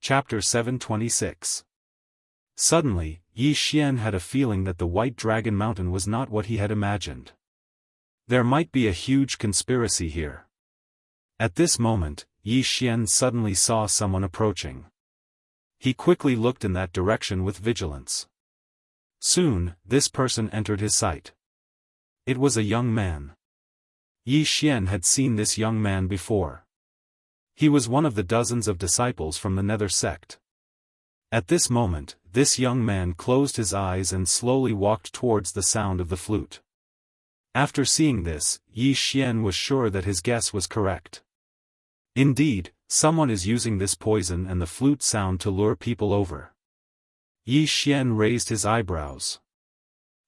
Chapter 726. Suddenly, Yi Xian had a feeling that the White Dragon Mountain was not what he had imagined. There might be a huge conspiracy here. At this moment, Yi Xian suddenly saw someone approaching. He quickly looked in that direction with vigilance. Soon, this person entered his sight. It was a young man. Yi Xian had seen this young man before. He was one of the dozens of disciples from the Nether sect. At this moment, this young man closed his eyes and slowly walked towards the sound of the flute. After seeing this, Yi Xian was sure that his guess was correct. Indeed, someone is using this poison and the flute sound to lure people over. Yi Xian raised his eyebrows.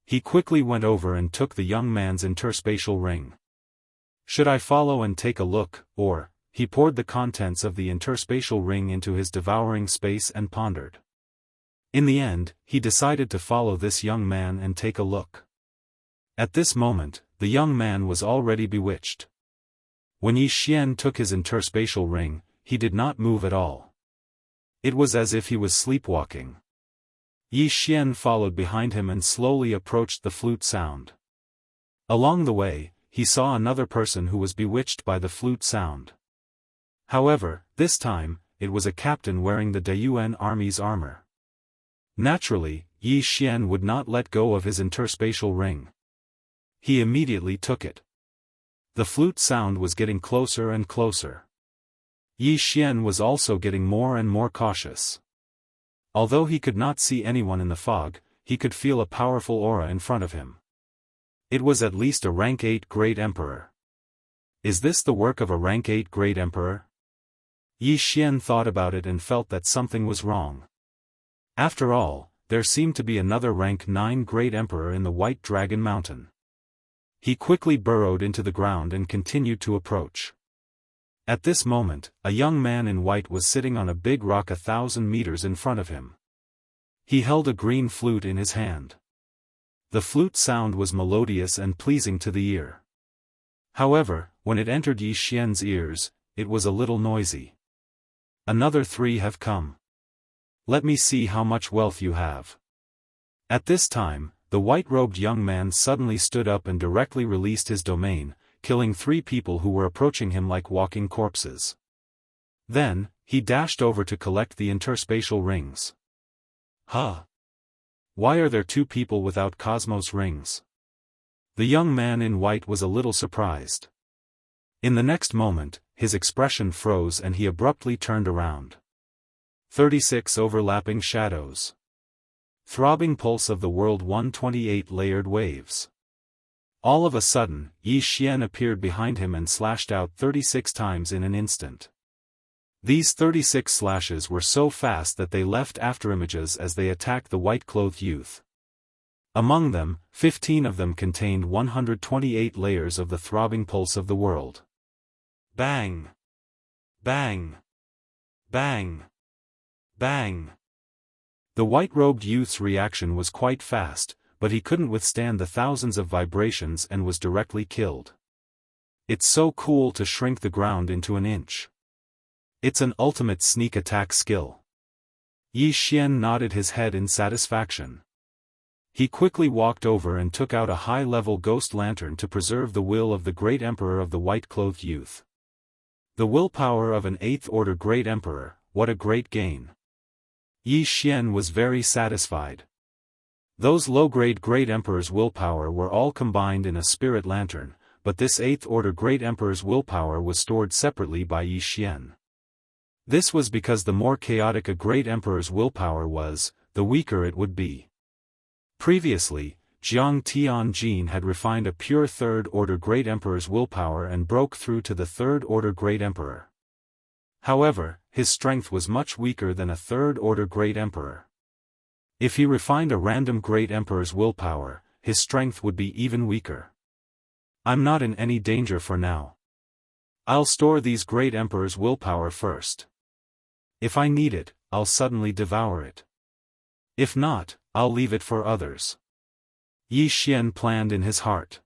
He quickly went over and took the young man's interspatial ring. Should I follow and take a look, or? He poured the contents of the interspatial ring into his devouring space and pondered. In the end, he decided to follow this young man and take a look. At this moment, the young man was already bewitched. When Yi Xian took his interspatial ring, he did not move at all. It was as if he was sleepwalking. Yi Xian followed behind him and slowly approached the flute sound. Along the way, he saw another person who was bewitched by the flute sound. However, this time, it was a captain wearing the Daoist army's armor. Naturally, Yi Xian would not let go of his interspatial ring. He immediately took it. The flute sound was getting closer and closer. Yi Xian was also getting more and more cautious. Although he could not see anyone in the fog, he could feel a powerful aura in front of him. It was at least a rank 8 Great Emperor. Is this the work of a rank 8 Great Emperor? Yi Xian thought about it and felt that something was wrong. After all, there seemed to be another rank 9 Great Emperor in the White Dragon Mountain. He quickly burrowed into the ground and continued to approach. At this moment, a young man in white was sitting on a big rock 1,000 meters in front of him. He held a green flute in his hand. The flute sound was melodious and pleasing to the ear. However, when it entered Yi Xian's ears, it was a little noisy. Another 3 have come. Let me see how much wealth you have. At this time, the white-robed young man suddenly stood up and directly released his domain, killing 3 people who were approaching him like walking corpses. Then, he dashed over to collect the interspatial rings. Huh? Why are there 2 people without cosmos rings? The young man in white was a little surprised. In the next moment, his expression froze and he abruptly turned around. 36 overlapping shadows. Throbbing pulse of the world 128 layered waves. All of a sudden, Yi Xian appeared behind him and slashed out 36 times in an instant. These 36 slashes were so fast that they left afterimages as they attacked the white-clothed youth. Among them, 15 of them contained 128 layers of the throbbing pulse of the world. Bang! Bang! Bang! Bang! The white-robed youth's reaction was quite fast, but he couldn't withstand the thousands of vibrations and was directly killed. It's so cool to shrink the ground into an inch. It's an ultimate sneak attack skill. Yi Xian nodded his head in satisfaction. He quickly walked over and took out a high-level ghost lantern to preserve the will of the Great Emperor of the white-clothed youth. The willpower of an 8th-order Great Emperor, what a great gain. Yi Xian was very satisfied. Those low-grade Great Emperor's willpower were all combined in a spirit lantern, but this 8th-order Great Emperor's willpower was stored separately by Yi Xian. This was because the more chaotic a Great Emperor's willpower was, the weaker it would be. Previously, Jiang Tianjin had refined a pure 3rd-order Great Emperor's willpower and broke through to the 3rd-order Great Emperor. However, his strength was much weaker than a 3rd-order Great Emperor. If he refined a random Great Emperor's willpower, his strength would be even weaker. I'm not in any danger for now. I'll store these Great Emperor's willpower first. If I need it, I'll suddenly devour it. If not, I'll leave it for others. Yi Xian planned in his heart.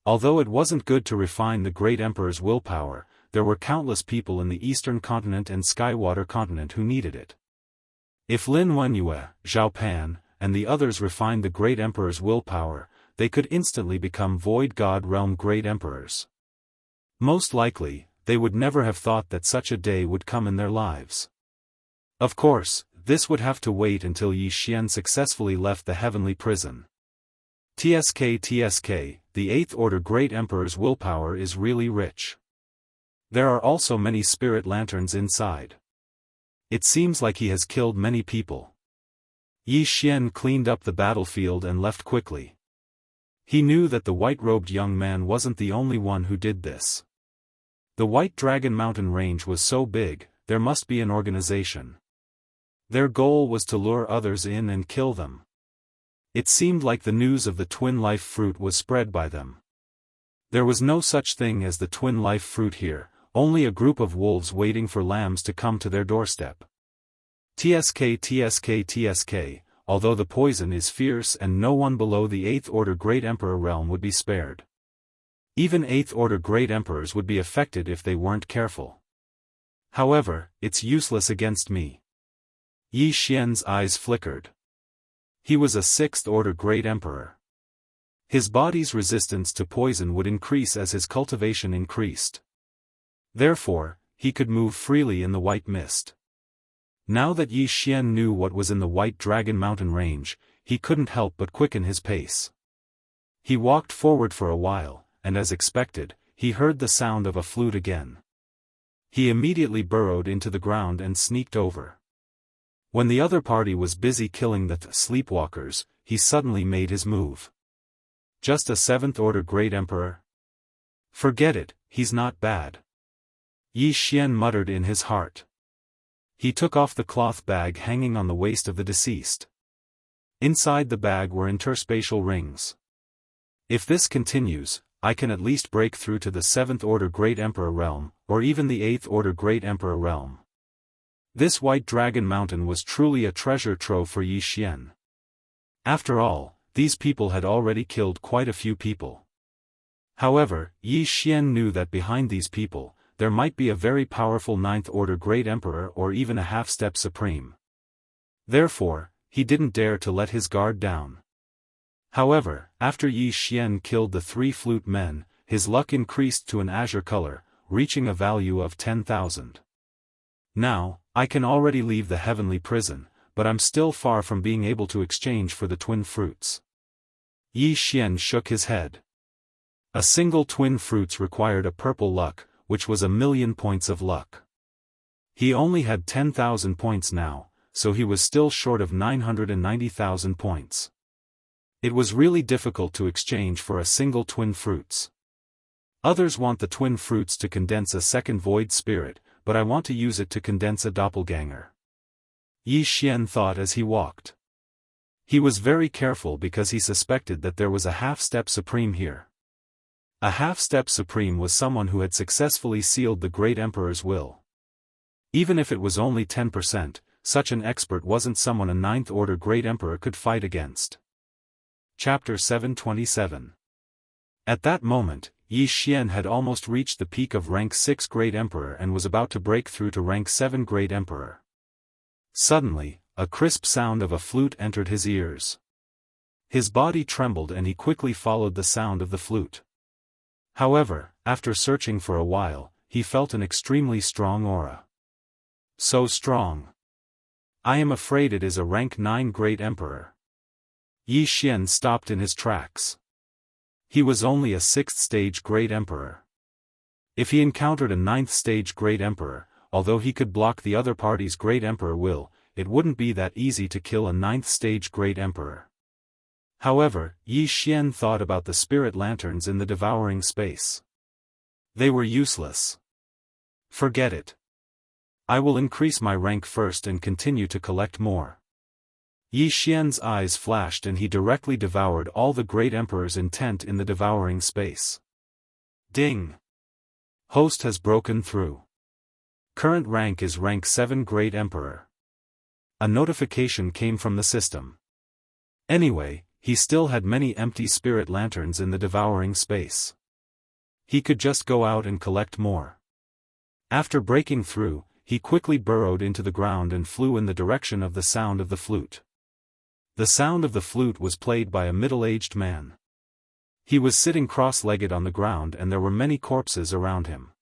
Although it wasn't good to refine the Great Emperor's willpower, there were countless people in the Eastern Continent and Skywater Continent who needed it. If Lin Wenyue, Zhao Pan, and the others refined the Great Emperor's willpower, they could instantly become Void God Realm Great Emperors. Most likely, they would never have thought that such a day would come in their lives. Of course, this would have to wait until Yi Xian successfully left the heavenly prison. TSK, the Eighth Order Great Emperor's willpower is really rich. There are also many spirit lanterns inside. It seems like he has killed many people. Yi Xian cleaned up the battlefield and left quickly. He knew that the white-robed young man wasn't the only one who did this. The White Dragon Mountain Range was so big, there must be an organization. Their goal was to lure others in and kill them. It seemed like the news of the twin life fruit was spread by them. There was no such thing as the twin life fruit here, only a group of wolves waiting for lambs to come to their doorstep. TSK, although the poison is fierce and no one below the Eighth Order Great Emperor realm would be spared. Even Eighth Order Great Emperors would be affected if they weren't careful. However, it's useless against me. Yi Xian's eyes flickered. He was a Sixth Order Great Emperor. His body's resistance to poison would increase as his cultivation increased. Therefore, he could move freely in the white mist. Now that Yi Xian knew what was in the White Dragon Mountain Range, he couldn't help but quicken his pace. He walked forward for a while, and as expected, he heard the sound of a flute again. He immediately burrowed into the ground and sneaked over. When the other party was busy killing the sleepwalkers, he suddenly made his move. Just a Seventh Order Great Emperor? Forget it, he's not bad. Yi Xian muttered in his heart. He took off the cloth bag hanging on the waist of the deceased. Inside the bag were interspatial rings. If this continues, I can at least break through to the Seventh Order Great Emperor realm, or even the Eighth Order Great Emperor realm. This White Dragon Mountain was truly a treasure trove for Yi Xian. After all, these people had already killed quite a few people. However, Yi Xian knew that behind these people, there might be a very powerful Ninth Order Great Emperor or even a half-step Supreme. Therefore, he didn't dare to let his guard down. However, after Yi Xian killed the 3 flute men, his luck increased to an azure color, reaching a value of 10,000. Now, I can already leave the heavenly prison, but I'm still far from being able to exchange for the twin fruits. Yi Xian shook his head. A single twin fruits required a purple luck, which was 1,000,000 points of luck. He only had 10,000 points now, so he was still short of 990,000 points. It was really difficult to exchange for a single twin fruits. Others want the twin fruits to condense a second void spirit, but I want to use it to condense a doppelganger. Yi Xian thought as he walked. He was very careful because he suspected that there was a half-step supreme here. A half-step supreme was someone who had successfully sealed the Great Emperor's will. Even if it was only 10%, such an expert wasn't someone a Ninth Order Great Emperor could fight against. Chapter 727. At that moment, Yi Xian had almost reached the peak of rank 6 Great Emperor and was about to break through to rank 7 Great Emperor. Suddenly, a crisp sound of a flute entered his ears. His body trembled and he quickly followed the sound of the flute. However, after searching for a while, he felt an extremely strong aura. So strong. I am afraid it is a rank 9 Great Emperor. Yi Xian stopped in his tracks. He was only a 6th stage Great Emperor. If he encountered a 9th stage Great Emperor, although he could block the other party's Great Emperor will, it wouldn't be that easy to kill a 9th stage Great Emperor. However, Yi Xian thought about the spirit lanterns in the devouring space. They were useless. Forget it. I will increase my rank first and continue to collect more. Yi Xian's eyes flashed and he directly devoured all the Great Emperor's intent in the devouring space. Ding! Host has broken through. Current rank is rank 7 Great Emperor. A notification came from the system. Anyway, he still had many empty spirit lanterns in the devouring space. He could just go out and collect more. After breaking through, he quickly burrowed into the ground and flew in the direction of the sound of the flute. The sound of the flute was played by a middle-aged man. He was sitting cross-legged on the ground and there were many corpses around him.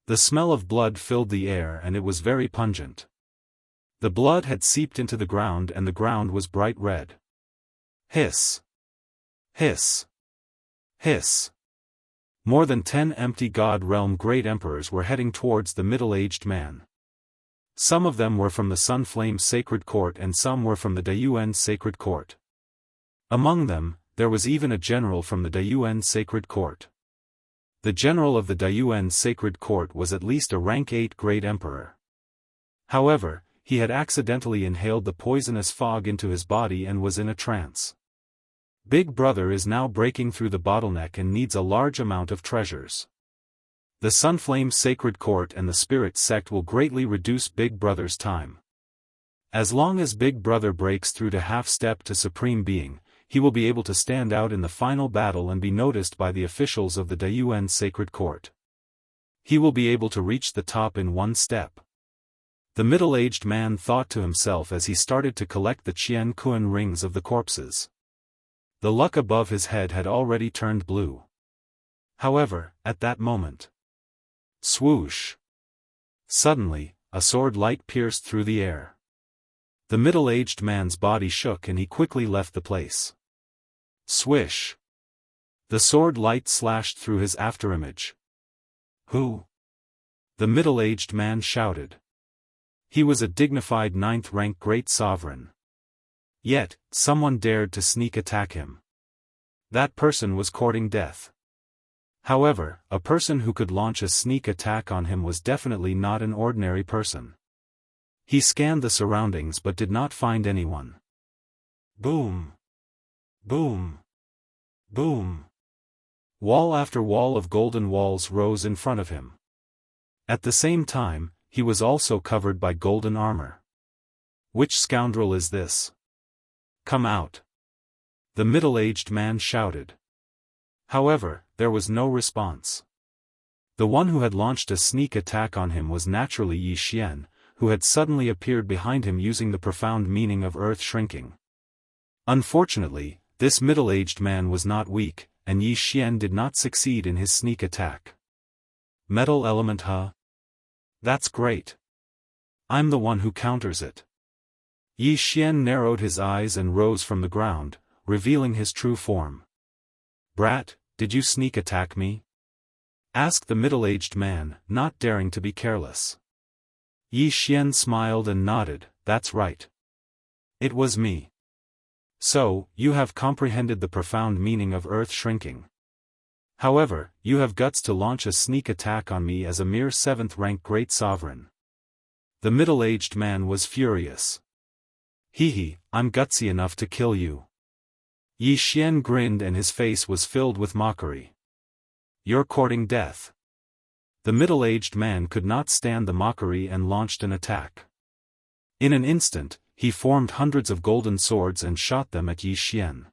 The smell of blood filled the air and it was very pungent. The blood had seeped into the ground and the ground was bright red. Hiss! Hiss! Hiss! More than 10 empty God Realm Great Emperors were heading towards the middle-aged man. Some of them were from the Sunflame Sacred Court and some were from the Daoist Sacred Court. Among them, there was even a general from the Daoist Sacred Court. The general of the Daoist Sacred Court was at least a rank 8 Great Emperor. However, he had accidentally inhaled the poisonous fog into his body and was in a trance. Big Brother is now breaking through the bottleneck and needs a large amount of treasures. The Sunflame Sacred Court and the Spirit Sect will greatly reduce Big Brother's time. As long as Big Brother breaks through to half-step to Supreme Being, he will be able to stand out in the final battle and be noticed by the officials of the Daoist Sacred Court. He will be able to reach the top in one step. The middle-aged man thought to himself as he started to collect the Qian Kuan rings of the corpses. The luck above his head had already turned blue. However, at that moment, swoosh! Suddenly, a sword light pierced through the air. The middle-aged man's body shook and he quickly left the place. Swish! The sword light slashed through his afterimage. Who? The middle-aged man shouted. He was a dignified 9th-rank great sovereign. Yet, someone dared to sneak attack him. That person was courting death. However, a person who could launch a sneak attack on him was definitely not an ordinary person. He scanned the surroundings but did not find anyone. Boom! Boom! Boom! Wall after wall of golden walls rose in front of him. At the same time, he was also covered by golden armor. Which scoundrel is this? Come out! The middle-aged man shouted. However, there was no response. The one who had launched a sneak attack on him was naturally Yi Xian, who had suddenly appeared behind him using the profound meaning of earth shrinking. Unfortunately, this middle-aged man was not weak, and Yi Xian did not succeed in his sneak attack. Metal element, huh? That's great. I'm the one who counters it. Yi Xian narrowed his eyes and rose from the ground, revealing his true form. Brat, did you sneak attack me? Asked the middle-aged man, not daring to be careless. Yi Xian smiled and nodded, that's right. It was me. So, you have comprehended the profound meaning of earth shrinking. However, you have guts to launch a sneak attack on me as a mere 7th-rank great sovereign. The middle-aged man was furious. Hee, I'm gutsy enough to kill you. Yi Xian grinned and his face was filled with mockery. You're courting death. The middle-aged man could not stand the mockery and launched an attack. In an instant, he formed hundreds of golden swords and shot them at Yi Xian.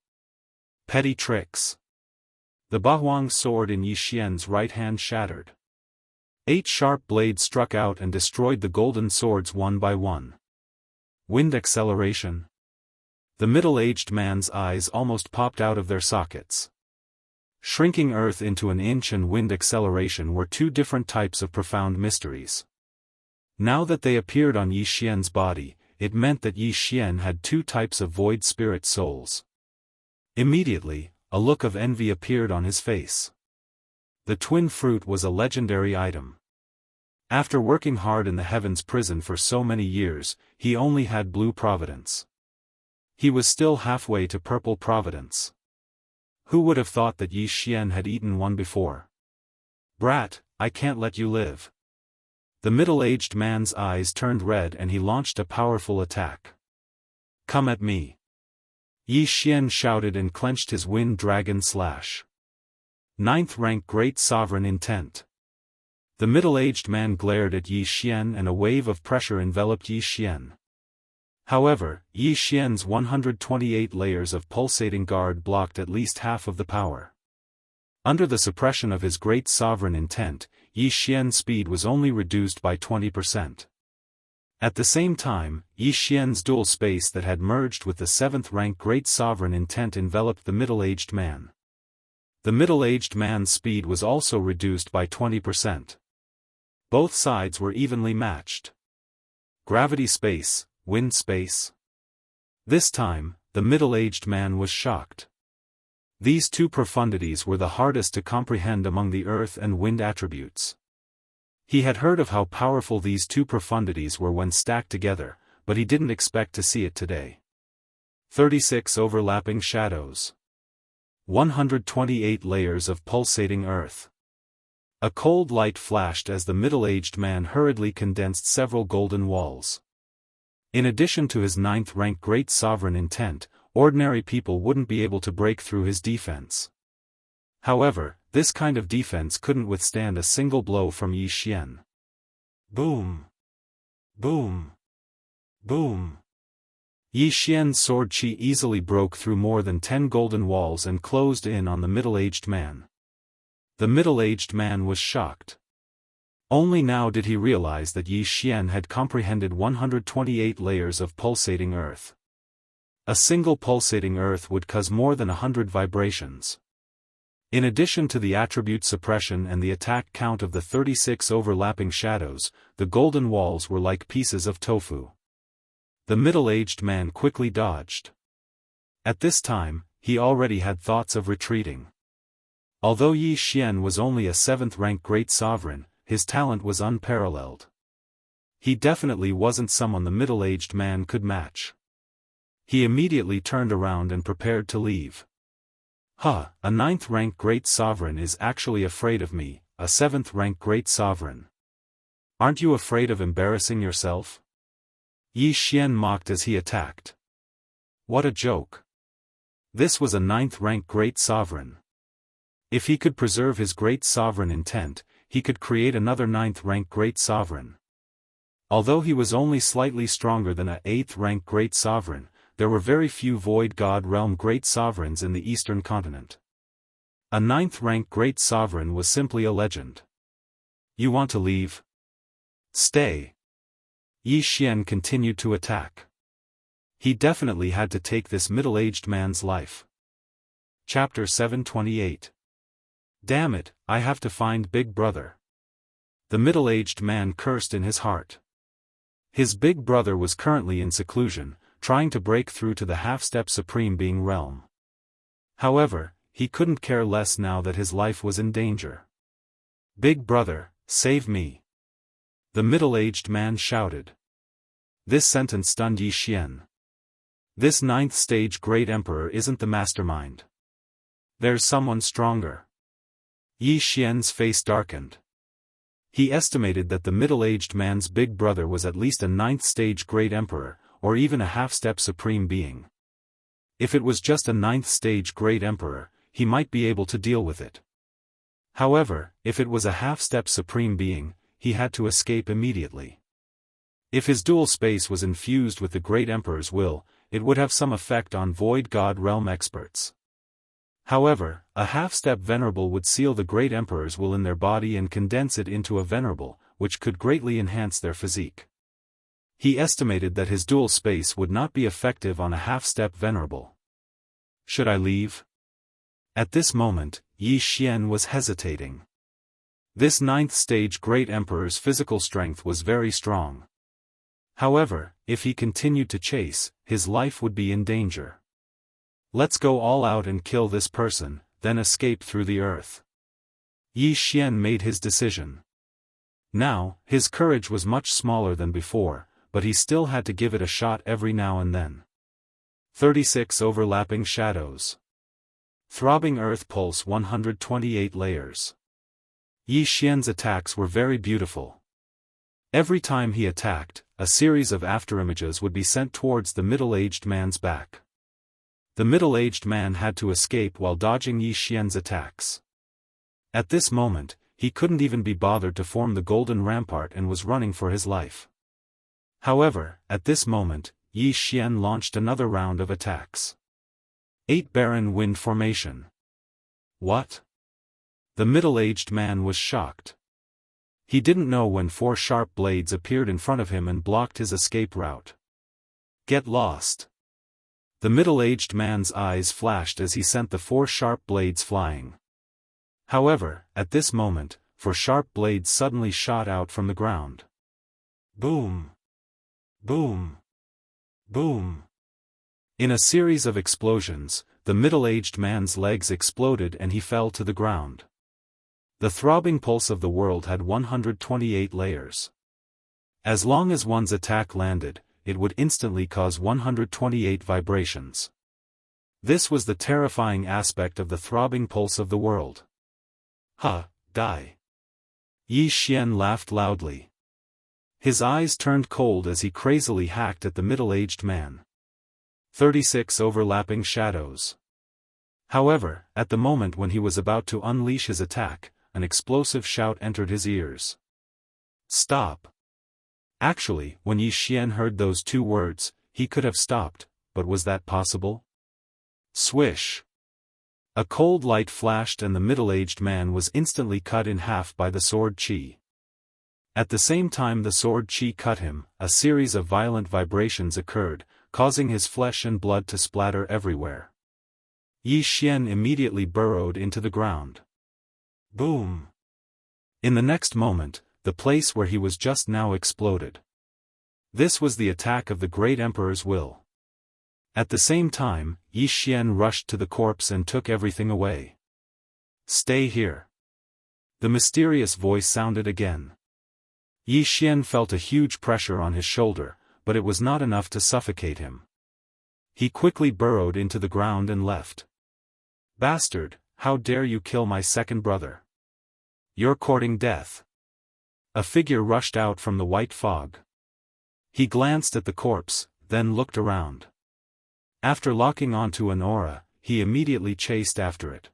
Petty tricks. The Bahuang sword in Yi Xian's right hand shattered. 8 sharp blades struck out and destroyed the golden swords one by one. Wind acceleration. The middle-aged man's eyes almost popped out of their sockets. Shrinking earth into an inch and wind acceleration were 2 different types of profound mysteries. Now that they appeared on Yi Xian's body, it meant that Yi Xian had 2 types of void spirit souls. Immediately, a look of envy appeared on his face. The twin fruit was a legendary item. After working hard in the Heavens prison for so many years, he only had blue providence. He was still halfway to purple providence. Who would have thought that Yi Xian had eaten one before? Brat, I can't let you live. The middle-aged man's eyes turned red and he launched a powerful attack. Come at me. Yi Xian shouted and clenched his wind dragon slash. 9th-rank great sovereign intent. The middle-aged man glared at Yi Xian and a wave of pressure enveloped Yi Xian. However, Yi Xian's 128 layers of pulsating guard blocked at least half of the power. Under the suppression of his great sovereign intent, Yi Xian's speed was only reduced by 20%. At the same time, Yi Xian's dual space that had merged with the 7th rank Great Sovereign intent enveloped the middle-aged man. The middle-aged man's speed was also reduced by 20%. Both sides were evenly matched. Gravity space, wind space. This time, the middle-aged man was shocked. These two profundities were the hardest to comprehend among the earth and wind attributes. He had heard of how powerful these two profundities were when stacked together, but he didn't expect to see it today. 36 overlapping shadows. 128 layers of pulsating earth. A cold light flashed as the middle-aged man hurriedly condensed several golden walls. In addition to his 9th rank Great Sovereign intent, ordinary people wouldn't be able to break through his defense. However, this kind of defense couldn't withstand a single blow from Yi Xian. Boom! Boom! Boom! Yi Xian's sword chi easily broke through more than 10 golden walls and closed in on the middle-aged man. The middle-aged man was shocked. Only now did he realize that Yi Xian had comprehended 128 layers of pulsating earth. A single pulsating earth would cause more than 100 vibrations. In addition to the attribute suppression and the attack count of the 36 overlapping shadows, the golden walls were like pieces of tofu. The middle-aged man quickly dodged. At this time, he already had thoughts of retreating. Although Yi Xian was only a 7th rank Great Sovereign, his talent was unparalleled. He definitely wasn't someone the middle-aged man could match. He immediately turned around and prepared to leave. A 9th rank Great Sovereign is actually afraid of me, a 7th rank Great Sovereign. Aren't you afraid of embarrassing yourself? Yi Xian mocked as he attacked. What a joke. This was a 9th rank Great Sovereign. If he could preserve his Great Sovereign intent, he could create another 9th rank Great Sovereign. Although he was only slightly stronger than a 8th rank Great Sovereign, there were very few Void God Realm Great Sovereigns in the Eastern Continent. A 9th rank Great Sovereign was simply a legend. You want to leave? Stay. Yi Xian continued to attack. He definitely had to take this middle-aged man's life. Chapter 728. Damn it, I have to find Big Brother. The middle-aged man cursed in his heart. His big brother was currently in seclusion, trying to break through to the half-step Supreme Being realm. However, he couldn't care less now that his life was in danger. Big brother, save me. The middle-aged man shouted. This sentence stunned Yi Xian. This 9th stage Great Emperor isn't the mastermind. There's someone stronger. Yi Xian's face darkened. He estimated that the middle-aged man's big brother was at least a 9th stage Great Emperor, or even a half-step Supreme Being. If it was just a 9th stage Great Emperor, he might be able to deal with it. However, if it was a half-step Supreme Being, he had to escape immediately. If his dual space was infused with the Great Emperor's will, it would have some effect on Void God Realm experts. However, a half-step Venerable would seal the Great Emperor's will in their body and condense it into a Venerable, which could greatly enhance their physique. He estimated that his dual space would not be effective on a half-step Venerable. Should I leave? At this moment, Yi Xian was hesitating. This 9th stage Great Emperor's physical strength was very strong. However, if he continued to chase, his life would be in danger. Let's go all out and kill this person, then escape through the earth. Yi Xian made his decision. Now, his courage was much smaller than before, but he still had to give it a shot every now and then. 36 overlapping shadows. Throbbing earth pulse 128 layers. Yi Xian's attacks were very beautiful. Every time he attacked, a series of afterimages would be sent towards the middle-aged man's back. The middle-aged man had to escape while dodging Yi Xian's attacks. At this moment, he couldn't even be bothered to form the golden rampart and was running for his life. However, at this moment, Yi Xian launched another round of attacks. 8 Barren Wind Formation. What? The middle-aged man was shocked. He didn't know when 4 sharp blades appeared in front of him and blocked his escape route. Get lost. The middle-aged man's eyes flashed as he sent the 4 sharp blades flying. However, at this moment, 4 sharp blades suddenly shot out from the ground. Boom! Boom! Boom! In a series of explosions, the middle-aged man's legs exploded and he fell to the ground. The throbbing pulse of the world had 128 layers. As long as one's attack landed, it would instantly cause 128 vibrations. This was the terrifying aspect of the throbbing pulse of the world. Die. Yi Xian laughed loudly. His eyes turned cold as he crazily hacked at the middle-aged man. 36 overlapping shadows. However, at the moment when he was about to unleash his attack, an explosive shout entered his ears. Stop! Actually, when Yi Xian heard those 2 words, he could have stopped, but was that possible? Swish! A cold light flashed and the middle-aged man was instantly cut in half by the sword qi. At the same time the sword qi cut him, a series of violent vibrations occurred, causing his flesh and blood to splatter everywhere. Yi Xian immediately burrowed into the ground. Boom! In the next moment, the place where he was just now exploded. This was the attack of the great emperor's will. At the same time, Yi Xian rushed to the corpse and took everything away. Stay here. The mysterious voice sounded again. Yi Xian felt a huge pressure on his shoulder, but it was not enough to suffocate him. He quickly burrowed into the ground and left. Bastard, how dare you kill my second brother? You're courting death. A figure rushed out from the white fog. He glanced at the corpse, then looked around. After locking onto an aura, he immediately chased after it.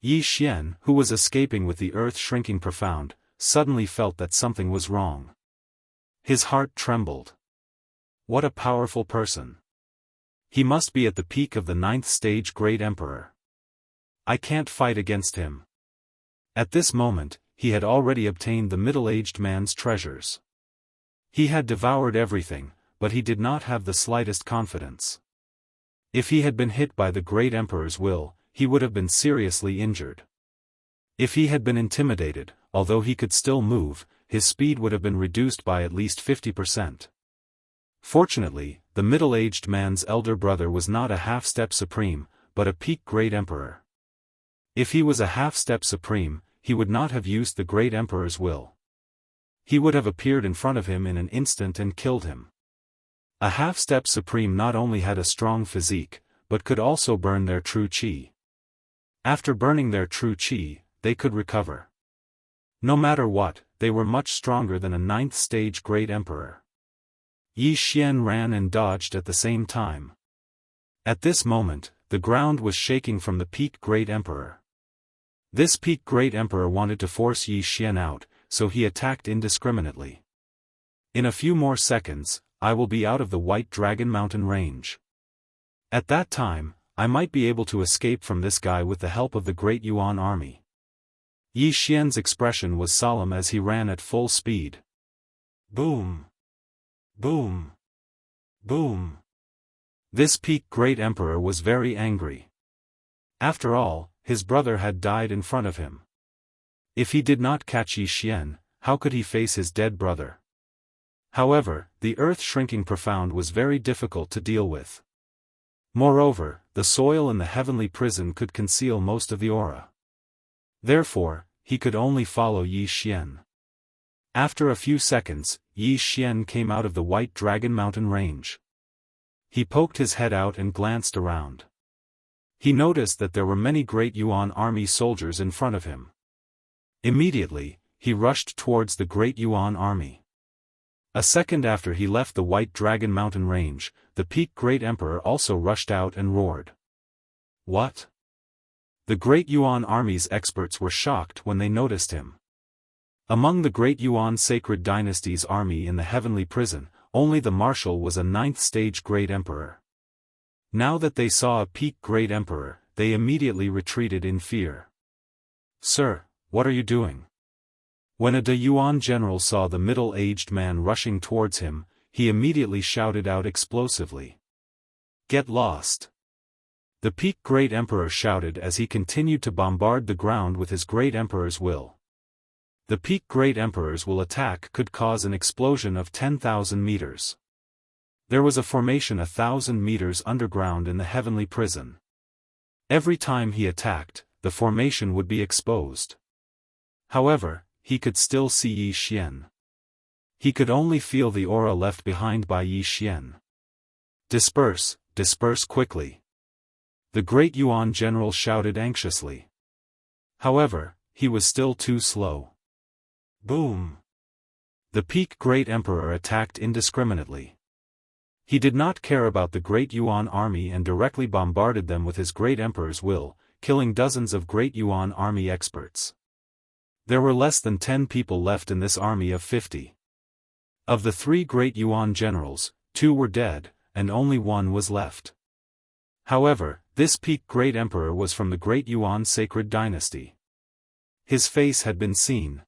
Yi Xian, who was escaping with the earth shrinking profound, suddenly felt that something was wrong. His heart trembled. What a powerful person. He must be at the peak of the 9th stage Great Emperor. I can't fight against him. At this moment, he had already obtained the middle-aged man's treasures. He had devoured everything, but he did not have the slightest confidence. If he had been hit by the great emperor's will, he would have been seriously injured. If he had been intimidated, although he could still move, his speed would have been reduced by at least 50%. Fortunately, the middle-aged man's elder brother was not a half-step supreme, but a peak great emperor. If he was a half-step supreme, he would not have used the great emperor's will. He would have appeared in front of him in an instant and killed him. A half-step supreme not only had a strong physique, but could also burn their true qi. After burning their true qi, they could recover. No matter what, they were much stronger than a 9th stage great emperor. Yi Xian ran and dodged at the same time. At this moment, the ground was shaking from the peak great emperor. This peak great emperor wanted to force Yi Xian out, so he attacked indiscriminately. In a few more seconds, I will be out of the White Dragon Mountain range. At that time, I might be able to escape from this guy with the help of the Great Yuan army. Yi Xian's expression was solemn as he ran at full speed. Boom! Boom! Boom! This peak great emperor was very angry. After all, his brother had died in front of him. If he did not catch Yi Xian, how could he face his dead brother? However, the earth shrinking profound was very difficult to deal with. Moreover, the soil in the heavenly prison could conceal most of the aura. Therefore, he could only follow Yi Xian. After a few seconds, Yi Xian came out of the White Dragon Mountain range. He poked his head out and glanced around. He noticed that there were many Great Yuan army soldiers in front of him. Immediately, he rushed towards the Great Yuan army. A second after he left the White Dragon Mountain range, the peak Great Emperor also rushed out and roared. What? The Great Yuan army's experts were shocked when they noticed him. Among the Great Yuan Sacred Dynasty's army in the heavenly prison, only the marshal was a 9th stage Great Emperor. Now that they saw a peak Great Emperor, they immediately retreated in fear. Sir, what are you doing? When a De Yuan general saw the middle-aged man rushing towards him, he immediately shouted out explosively. "Get lost!" The Peak Great Emperor shouted as he continued to bombard the ground with his Great Emperor's will. The Peak Great Emperor's will attack could cause an explosion of 10,000 meters. There was a formation 1,000 meters underground in the heavenly prison. Every time he attacked, the formation would be exposed. However, he could still see Yi Xian. He could only feel the aura left behind by Yi Xian. "Disperse, disperse quickly!" The Great Yuan general shouted anxiously. However, he was still too slow. Boom! The Peak Great Emperor attacked indiscriminately. He did not care about the Great Yuan army and directly bombarded them with his Great Emperor's will, killing dozens of Great Yuan army experts. There were less than 10 people left in this army of 50. Of the 3 Great Yuan generals, 2 were dead, and only 1 was left. However, this Peak Great Emperor was from the Great Yuan Sacred Dynasty. His face had been seen.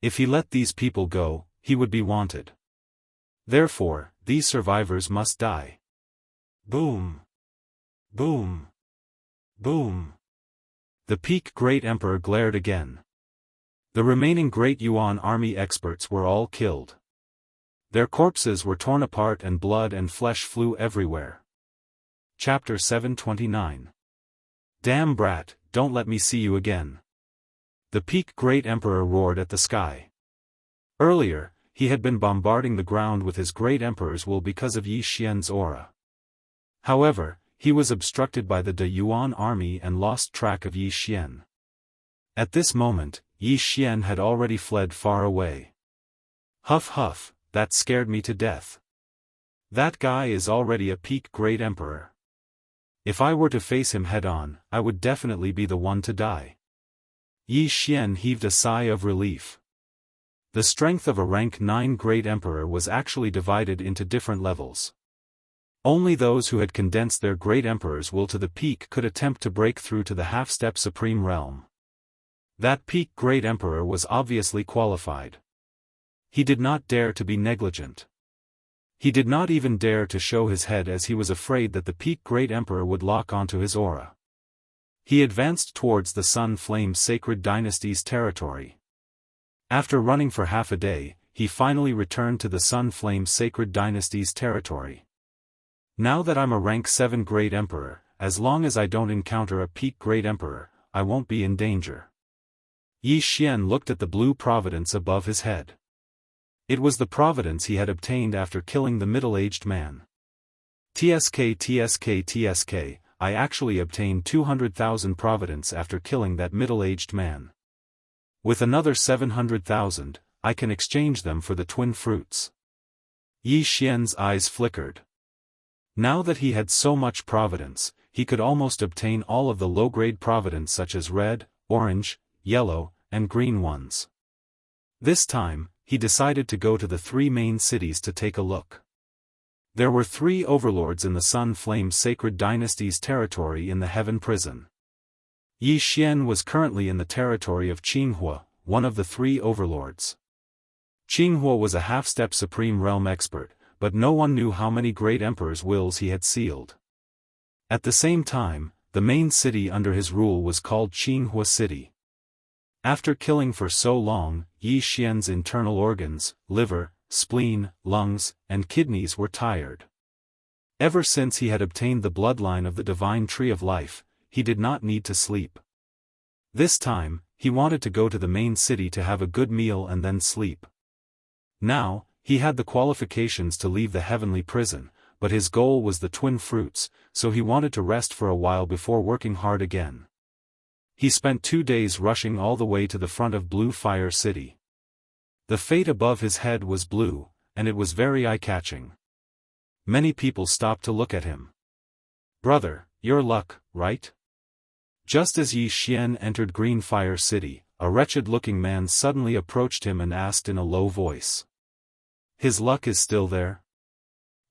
If he let these people go, he would be wanted. Therefore, these survivors must die. Boom! Boom! Boom! The Peak Great Emperor glared again. The remaining Great Yuan army experts were all killed. Their corpses were torn apart and blood and flesh flew everywhere. Chapter 729. Damn brat, don't let me see you again. The Peak Great Emperor roared at the sky. Earlier, he had been bombarding the ground with his Great Emperor's will because of Yi Xian's aura. However, he was obstructed by the De Yuan army and lost track of Yi Xian. At this moment, Yi Xian had already fled far away. Huff huff, that scared me to death. That guy is already a Peak Great Emperor. If I were to face him head-on, I would definitely be the one to die. Yi Xian heaved a sigh of relief. The strength of a rank 9 Great Emperor was actually divided into different levels. Only those who had condensed their Great Emperor's will to the peak could attempt to break through to the half-step Supreme Realm. That Peak Great Emperor was obviously qualified. He did not dare to be negligent. He did not even dare to show his head as he was afraid that the Peak Great Emperor would lock onto his aura. He advanced towards the Sun Flame Sacred Dynasty's territory. After running for half a day, he finally returned to the Sun Flame Sacred Dynasty's territory. Now that I'm a rank 7 Great Emperor, as long as I don't encounter a Peak Great Emperor, I won't be in danger. Yi Xian looked at the blue providence above his head. It was the providence he had obtained after killing the middle-aged man. TSK, I actually obtained 200,000 providence after killing that middle-aged man. With another 700,000, I can exchange them for the twin fruits. Yi Xian's eyes flickered. Now that he had so much providence, he could almost obtain all of the low-grade providence such as red, orange, yellow, and green ones. This time, he decided to go to the 3 main cities to take a look. There were 3 overlords in the Sun Flame Sacred Dynasty's territory in the Heaven Prison. Yi Xian was currently in the territory of Jianghu, one of the 3 overlords. Jianghu was a half-step Supreme Realm expert, but no one knew how many Great Emperor's wills he had sealed. At the same time, the main city under his rule was called Jianghu City. After killing for so long, Yi Xian's internal organs, liver, spleen, lungs, and kidneys were tired. Ever since he had obtained the bloodline of the Divine Tree of Life, he did not need to sleep. This time, he wanted to go to the main city to have a good meal and then sleep. Now, he had the qualifications to leave the heavenly prison, but his goal was the twin fruits, so he wanted to rest for a while before working hard again. He spent 2 days rushing all the way to the front of Blue Fire City. The fate above his head was blue, and it was very eye-catching. Many people stopped to look at him. "Brother, your luck, right?" Just as Yi Xian entered Green Fire City, a wretched-looking man suddenly approached him and asked in a low voice. "His luck is still there?"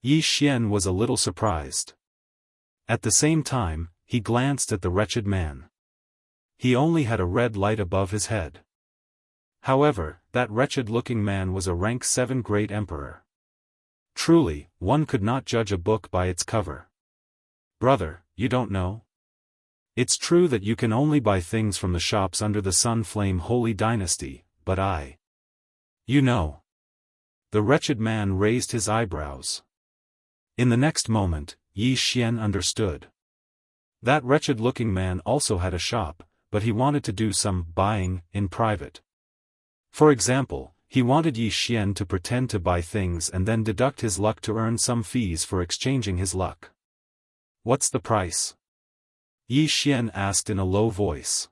Yi Xian was a little surprised. At the same time, he glanced at the wretched man. He only had a red light above his head. However, that wretched-looking man was a rank 7 great emperor. Truly, one could not judge a book by its cover. Brother, you don't know? It's true that you can only buy things from the shops under the Sun Flame Holy Dynasty, but I... You know. The wretched man raised his eyebrows. In the next moment, Yi Xian understood. That wretched-looking man also had a shop, but he wanted to do some buying in private. For example, he wanted Yi Xian to pretend to buy things and then deduct his luck to earn some fees for exchanging his luck. What's the price? Yi Xian asked in a low voice.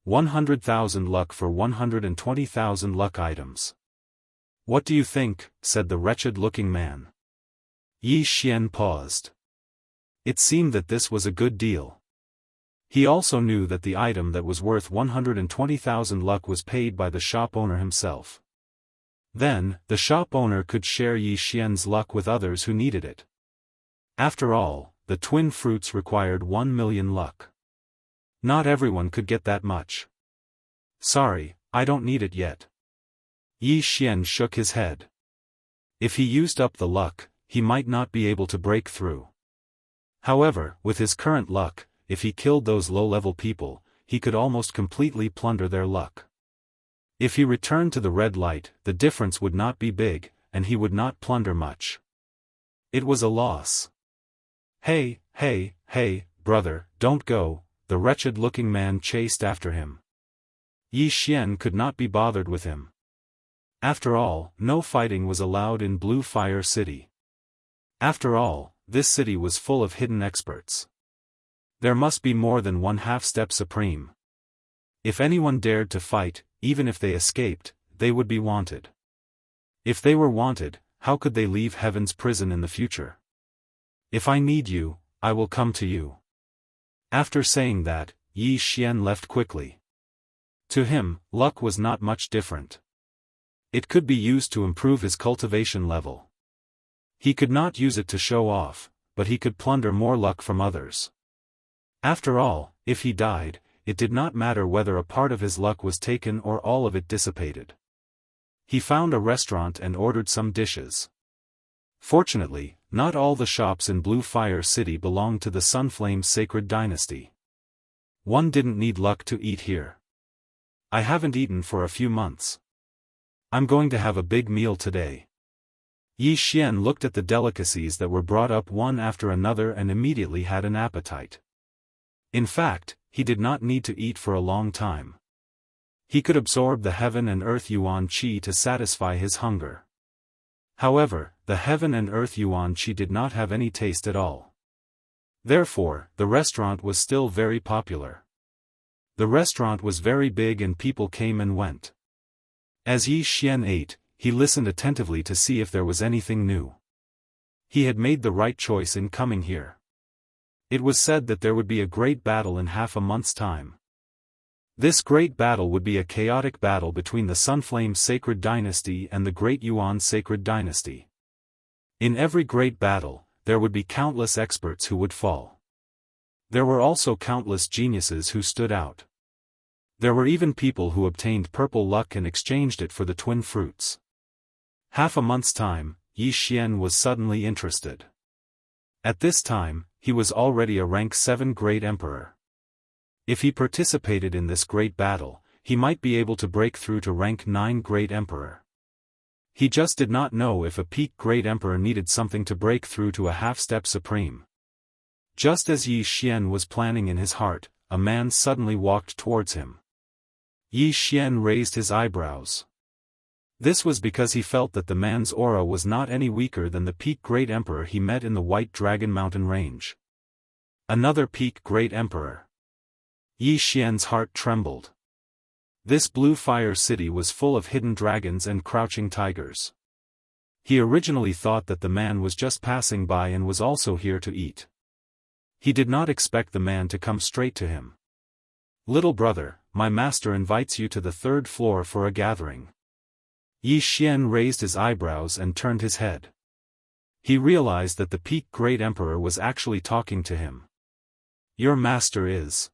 100,000 luck for 120,000 luck items. What do you think? Said the wretched-looking man. Yi Xian paused. It seemed that this was a good deal. He also knew that the item that was worth 120,000 luck was paid by the shop owner himself. Then, the shop owner could share Yi Xian's luck with others who needed it. After all, the twin fruits required 1 million luck. Not everyone could get that much. Sorry, I don't need it yet. Yi Xian shook his head. If he used up the luck, he might not be able to break through. However, with his current luck, if he killed those low-level people, he could almost completely plunder their luck. If he returned to the red light, the difference would not be big, and he would not plunder much. It was a loss. Hey, brother, don't go, the wretched-looking man chased after him. Yi Xian could not be bothered with him. After all, no fighting was allowed in Blue Fire City. After all, this city was full of hidden experts. There must be more than one half-step supreme. If anyone dared to fight, even if they escaped, they would be wanted. If they were wanted, how could they leave heaven's prison in the future? If I need you, I will come to you. After saying that, Yi Xian left quickly. To him, luck was not much different. It could be used to improve his cultivation level. He could not use it to show off, but he could plunder more luck from others. After all, if he died, it did not matter whether a part of his luck was taken or all of it dissipated. He found a restaurant and ordered some dishes. Fortunately, not all the shops in Blue Fire City belonged to the Sunflame Sacred Dynasty. One didn't need luck to eat here. I haven't eaten for a few months. I'm going to have a big meal today. Yi Xian looked at the delicacies that were brought up one after another and immediately had an appetite. In fact, he did not need to eat for a long time. He could absorb the heaven and earth yuan qi to satisfy his hunger. However, the heaven and earth yuan qi did not have any taste at all. Therefore, the restaurant was still very popular. The restaurant was very big and people came and went. As Yi Xian ate, he listened attentively to see if there was anything new. He had made the right choice in coming here. It was said that there would be a great battle in half a month's time. This great battle would be a chaotic battle between the Sunflame Sacred Dynasty and the Great Yuan Sacred Dynasty. In every great battle, there would be countless experts who would fall. There were also countless geniuses who stood out. There were even people who obtained purple luck and exchanged it for the twin fruits. Half a month's time, Yi Xian was suddenly interested. At this time, he was already a rank 7 great emperor. If he participated in this great battle, he might be able to break through to rank 9 great emperor. He just did not know if a peak great emperor needed something to break through to a half-step supreme. Just as Yi Xian was planning in his heart, a man suddenly walked towards him. Yi Xian raised his eyebrows. This was because he felt that the man's aura was not any weaker than the peak great emperor he met in the White Dragon Mountain range. Another peak great emperor. Yi Xian's heart trembled. This Blue Fire City was full of hidden dragons and crouching tigers. He originally thought that the man was just passing by and was also here to eat. He did not expect the man to come straight to him. "Little brother, my master invites you to the 3rd floor for a gathering." Yi Xian raised his eyebrows and turned his head. He realized that the peak great emperor was actually talking to him. "Your master is?"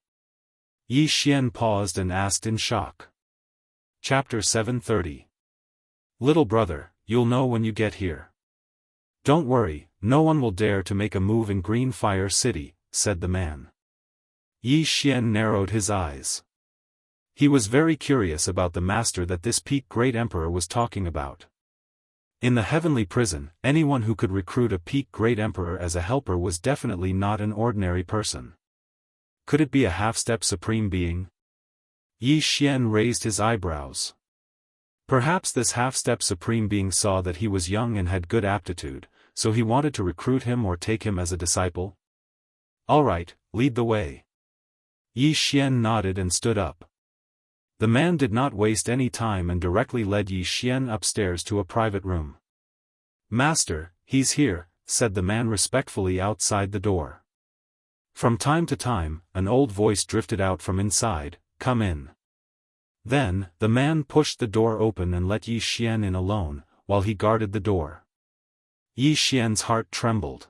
Yi Xian paused and asked in shock. Chapter 730. Little brother, you'll know when you get here. Don't worry, no one will dare to make a move in Green Fire City, said the man. Yi Xian narrowed his eyes. He was very curious about the master that this peak great emperor was talking about. In the heavenly prison, anyone who could recruit a peak great emperor as a helper was definitely not an ordinary person. Could it be a half-step supreme being? Yi Xian raised his eyebrows. Perhaps this half-step supreme being saw that he was young and had good aptitude, so he wanted to recruit him or take him as a disciple? All right, lead the way. Yi Xian nodded and stood up. The man did not waste any time and directly led Yi Xian upstairs to a private room. Master, he's here, said the man respectfully outside the door. From time to time, an old voice drifted out from inside, come in. Then, the man pushed the door open and let Yi Xian in alone, while he guarded the door. Yi Xian's heart trembled.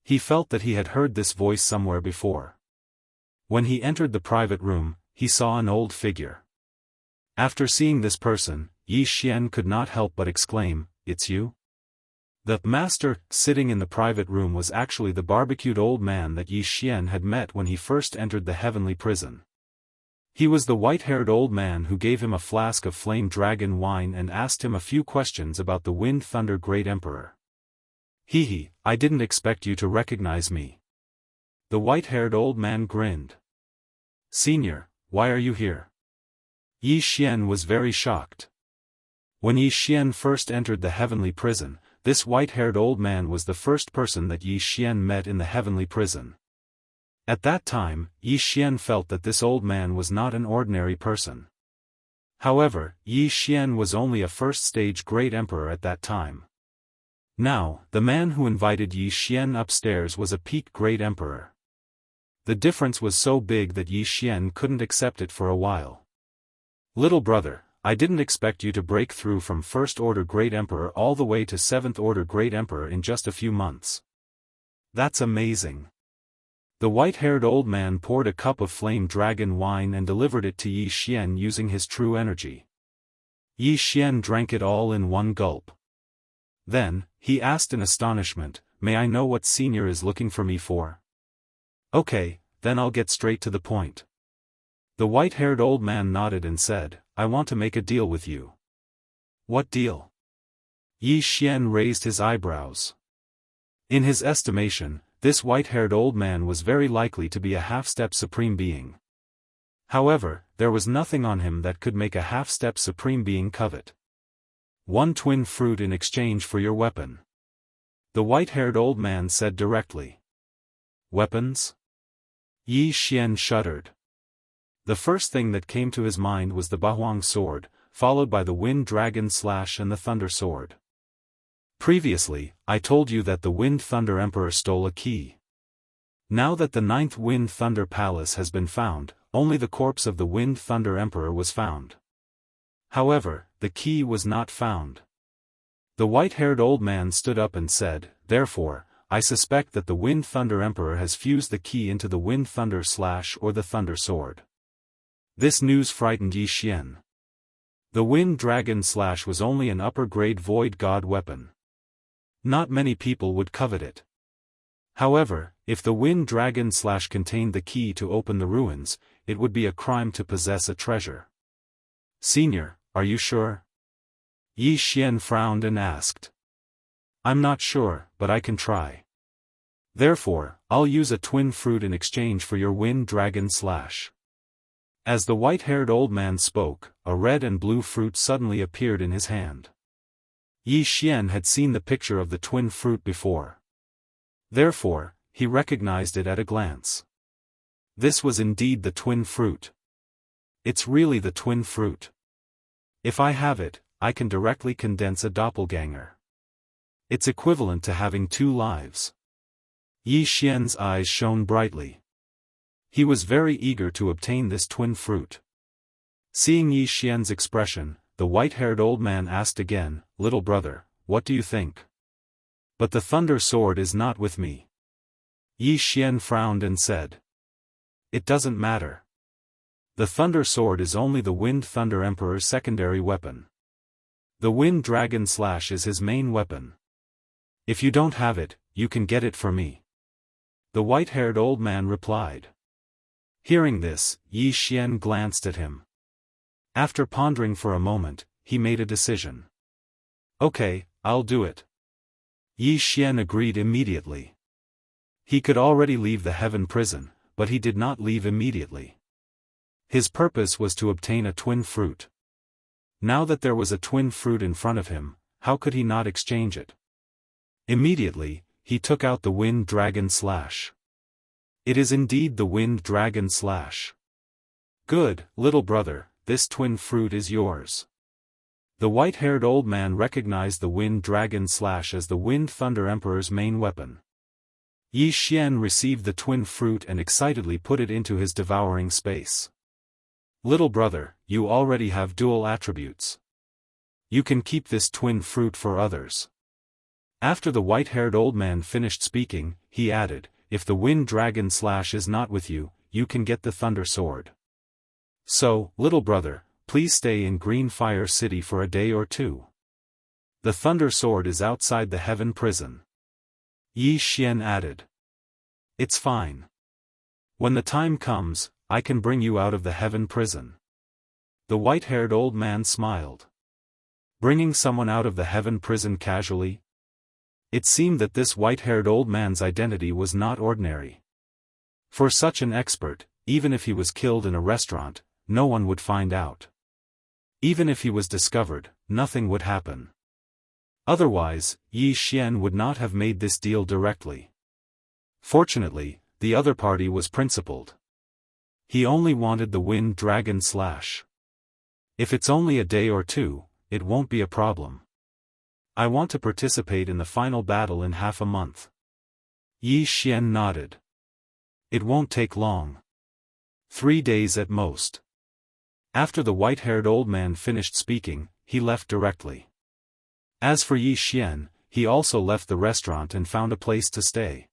He felt that he had heard this voice somewhere before. When he entered the private room, he saw an old figure. After seeing this person, Yi Xian could not help but exclaim, "It's you?" The master, sitting in the private room, was actually the barbecued old man that Yi Xian had met when he first entered the heavenly prison. He was the white-haired old man who gave him a flask of flame dragon wine and asked him a few questions about the Wind Thunder Great Emperor. Hee, I didn't expect you to recognize me. The white-haired old man grinned. Senior, why are you here? Yi Xian was very shocked. When Yi Xian first entered the heavenly prison, this white-haired old man was the first person that Yi Xian met in the heavenly prison. At that time, Yi Xian felt that this old man was not an ordinary person. However, Yi Xian was only a first-stage great emperor at that time. Now, the man who invited Yi Xian upstairs was a peak great emperor. The difference was so big that Yi Xian couldn't accept it for a while. Little brother, I didn't expect you to break through from First Order Great Emperor all the way to Seventh Order Great Emperor in just a few months. That's amazing. The white-haired old man poured a cup of flame dragon wine and delivered it to Yi Xian using his true energy. Yi Xian drank it all in one gulp. Then, he asked in astonishment, may I know what senior is looking for me for? Okay, then I'll get straight to the point. The white-haired old man nodded and said, I want to make a deal with you. What deal? Yi Xian raised his eyebrows. In his estimation, this white-haired old man was very likely to be a half-step supreme being. However, there was nothing on him that could make a half-step supreme being covet. One twin fruit in exchange for your weapon. The white-haired old man said directly. Weapons? Yi Xian shuddered. The first thing that came to his mind was the Bahuang sword, followed by the Wind Dragon Slash and the Thunder Sword. Previously, I told you that the Wind Thunder Emperor stole a key. Now that the 9th Wind Thunder Palace has been found, only the corpse of the Wind Thunder Emperor was found. However, the key was not found. The white-haired old man stood up and said, therefore, I suspect that the Wind Thunder Emperor has fused the key into the Wind Thunder Slash or the Thunder Sword. This news frightened Yi Xian. The Wind Dragon Slash was only an upper-grade Void God weapon. Not many people would covet it. However, if the Wind Dragon Slash contained the key to open the ruins, it would be a crime to possess a treasure. Senior, are you sure? Yi Xian frowned and asked. I'm not sure, but I can try. Therefore, I'll use a twin fruit in exchange for your Wind Dragon Slash. As the white-haired old man spoke, a red and blue fruit suddenly appeared in his hand. Yi Xian had seen the picture of the twin fruit before. Therefore, he recognized it at a glance. This was indeed the twin fruit. It's really the twin fruit. If I have it, I can directly condense a doppelganger. It's equivalent to having 2 lives. Yi Xian's eyes shone brightly. He was very eager to obtain this twin fruit. Seeing Yi Xian's expression, the white-haired old man asked again, little brother, what do you think? But the Thunder Sword is not with me. Yi Xian frowned and said. It doesn't matter. The Thunder Sword is only the Wind Thunder Emperor's secondary weapon. The Wind Dragon Slash is his main weapon. If you don't have it, you can get it for me. The white-haired old man replied. Hearing this, Yi Xian glanced at him. After pondering for a moment, he made a decision. Okay, I'll do it. Yi Xian agreed immediately. He could already leave the heaven prison, but he did not leave immediately. His purpose was to obtain a twin fruit. Now that there was a twin fruit in front of him, how could he not exchange it? Immediately, he took out the Wind Dragon Slash. It is indeed the Wind Dragon Slash. Good, little brother, this twin fruit is yours. The white-haired old man recognized the Wind Dragon Slash as the Wind Thunder Emperor's main weapon. Yi Xian received the twin fruit and excitedly put it into his devouring space. Little brother, you already have dual attributes. You can keep this twin fruit for others. After the white-haired old man finished speaking, he added, if the Wind Dragon Slash is not with you, you can get the Thunder Sword. So, little brother, please stay in Green Fire City for a day or two. The Thunder Sword is outside the heaven prison. Yi Xian added. It's fine. When the time comes, I can bring you out of the heaven prison. The white-haired old man smiled. Bringing someone out of the heaven prison casually? It seemed that this white-haired old man's identity was not ordinary. For such an expert, even if he was killed in a restaurant, no one would find out. Even if he was discovered, nothing would happen. Otherwise, Yi Xian would not have made this deal directly. Fortunately, the other party was principled. He only wanted the Wind Dragon Slash. If it's only a day or two, it won't be a problem. I want to participate in the final battle in half a month. Yi Xian nodded. It won't take long. 3 days at most. After the white-haired old man finished speaking, he left directly. As for Yi Xian, he also left the restaurant and found a place to stay.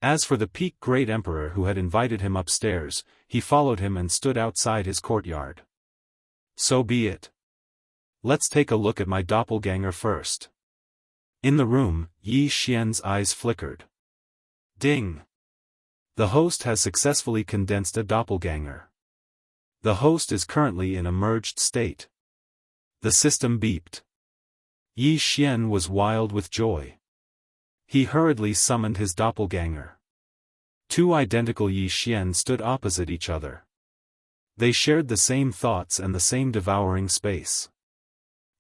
As for the Peak Great Emperor who had invited him upstairs, he followed him and stood outside his courtyard. So be it. Let's take a look at my doppelganger first. In the room, Yi Xian's eyes flickered. Ding! The host has successfully condensed a doppelganger. The host is currently in a merged state. The system beeped. Yi Xian was wild with joy. He hurriedly summoned his doppelganger. 2 identical Yi Xian stood opposite each other. They shared the same thoughts and the same devouring space.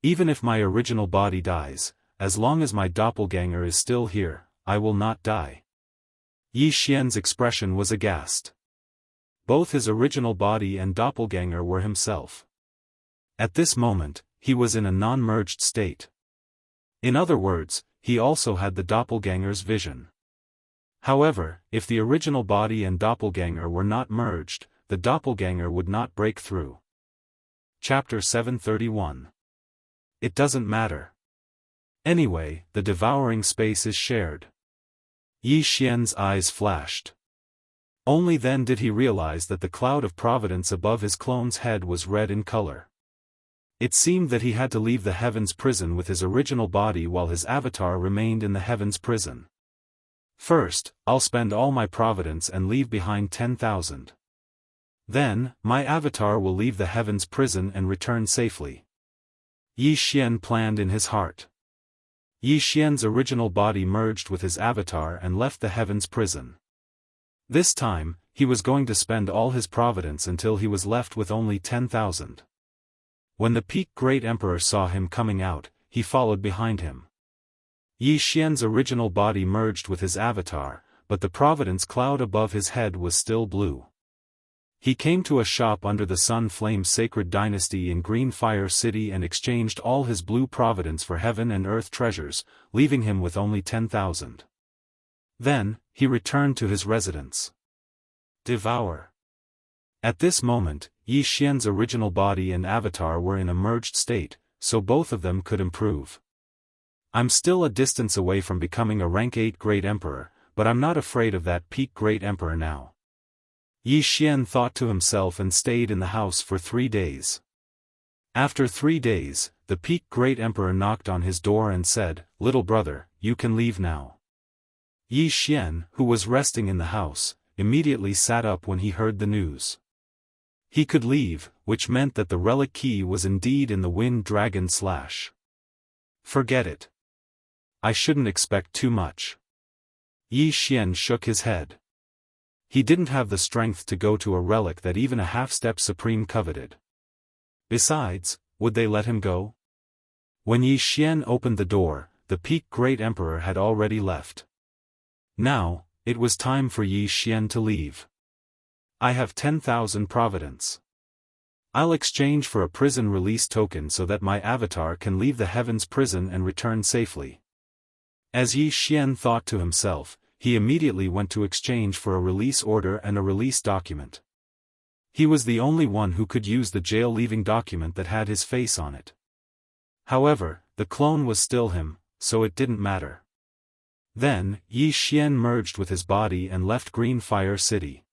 Even if my original body dies, as long as my doppelganger is still here, I will not die. Yi Xian's expression was aghast. Both his original body and doppelganger were himself. At this moment, he was in a non-merged state. In other words, he also had the doppelganger's vision. However, if the original body and doppelganger were not merged, the doppelganger would not break through. Chapter 731. It doesn't matter. Anyway, the devouring space is shared. Yi Xian's eyes flashed. Only then did he realize that the cloud of providence above his clone's head was red in color. It seemed that he had to leave the heavens prison with his original body while his avatar remained in the heavens prison. First, I'll spend all my providence and leave behind 10,000. Then, my avatar will leave the heavens prison and return safely. Yi Xian planned in his heart. Yi Xian's original body merged with his avatar and left the heavens prison. This time, he was going to spend all his providence until he was left with only 10,000. When the Peak Great Emperor saw him coming out, he followed behind him. Yi Xian's original body merged with his avatar, but the providence cloud above his head was still blue. He came to a shop under the Sun Flame Sacred Dynasty in Green Fire City and exchanged all his blue providence for heaven and earth treasures, leaving him with only 10,000. Then, he returned to his residence. Devour. At this moment, Yi Xian's original body and avatar were in a merged state, so both of them could improve. I'm still a distance away from becoming a rank 8 Great Emperor, but I'm not afraid of that Peak Great Emperor now. Yi Xian thought to himself and stayed in the house for 3 days. After 3 days, the Peak Great Emperor knocked on his door and said, "Little brother, you can leave now." Yi Xian, who was resting in the house, immediately sat up when he heard the news. He could leave, which meant that the relic key was indeed in the Wind Dragon slash. Forget it. I shouldn't expect too much. Yi Xian shook his head. He didn't have the strength to go to a relic that even a half-step supreme coveted. Besides, would they let him go? When Yi Xian opened the door, the Peak Great Emperor had already left. Now, it was time for Yi Xian to leave. I have 10,000 providence. I'll exchange for a prison release token so that my avatar can leave the heavens prison and return safely. As Yi Xian thought to himself, he immediately went to exchange for a release order and a release document. He was the only one who could use the jail-leaving document that had his face on it. However, the clone was still him, so it didn't matter. Then, Yi Xian merged with his body and left Green Fire City.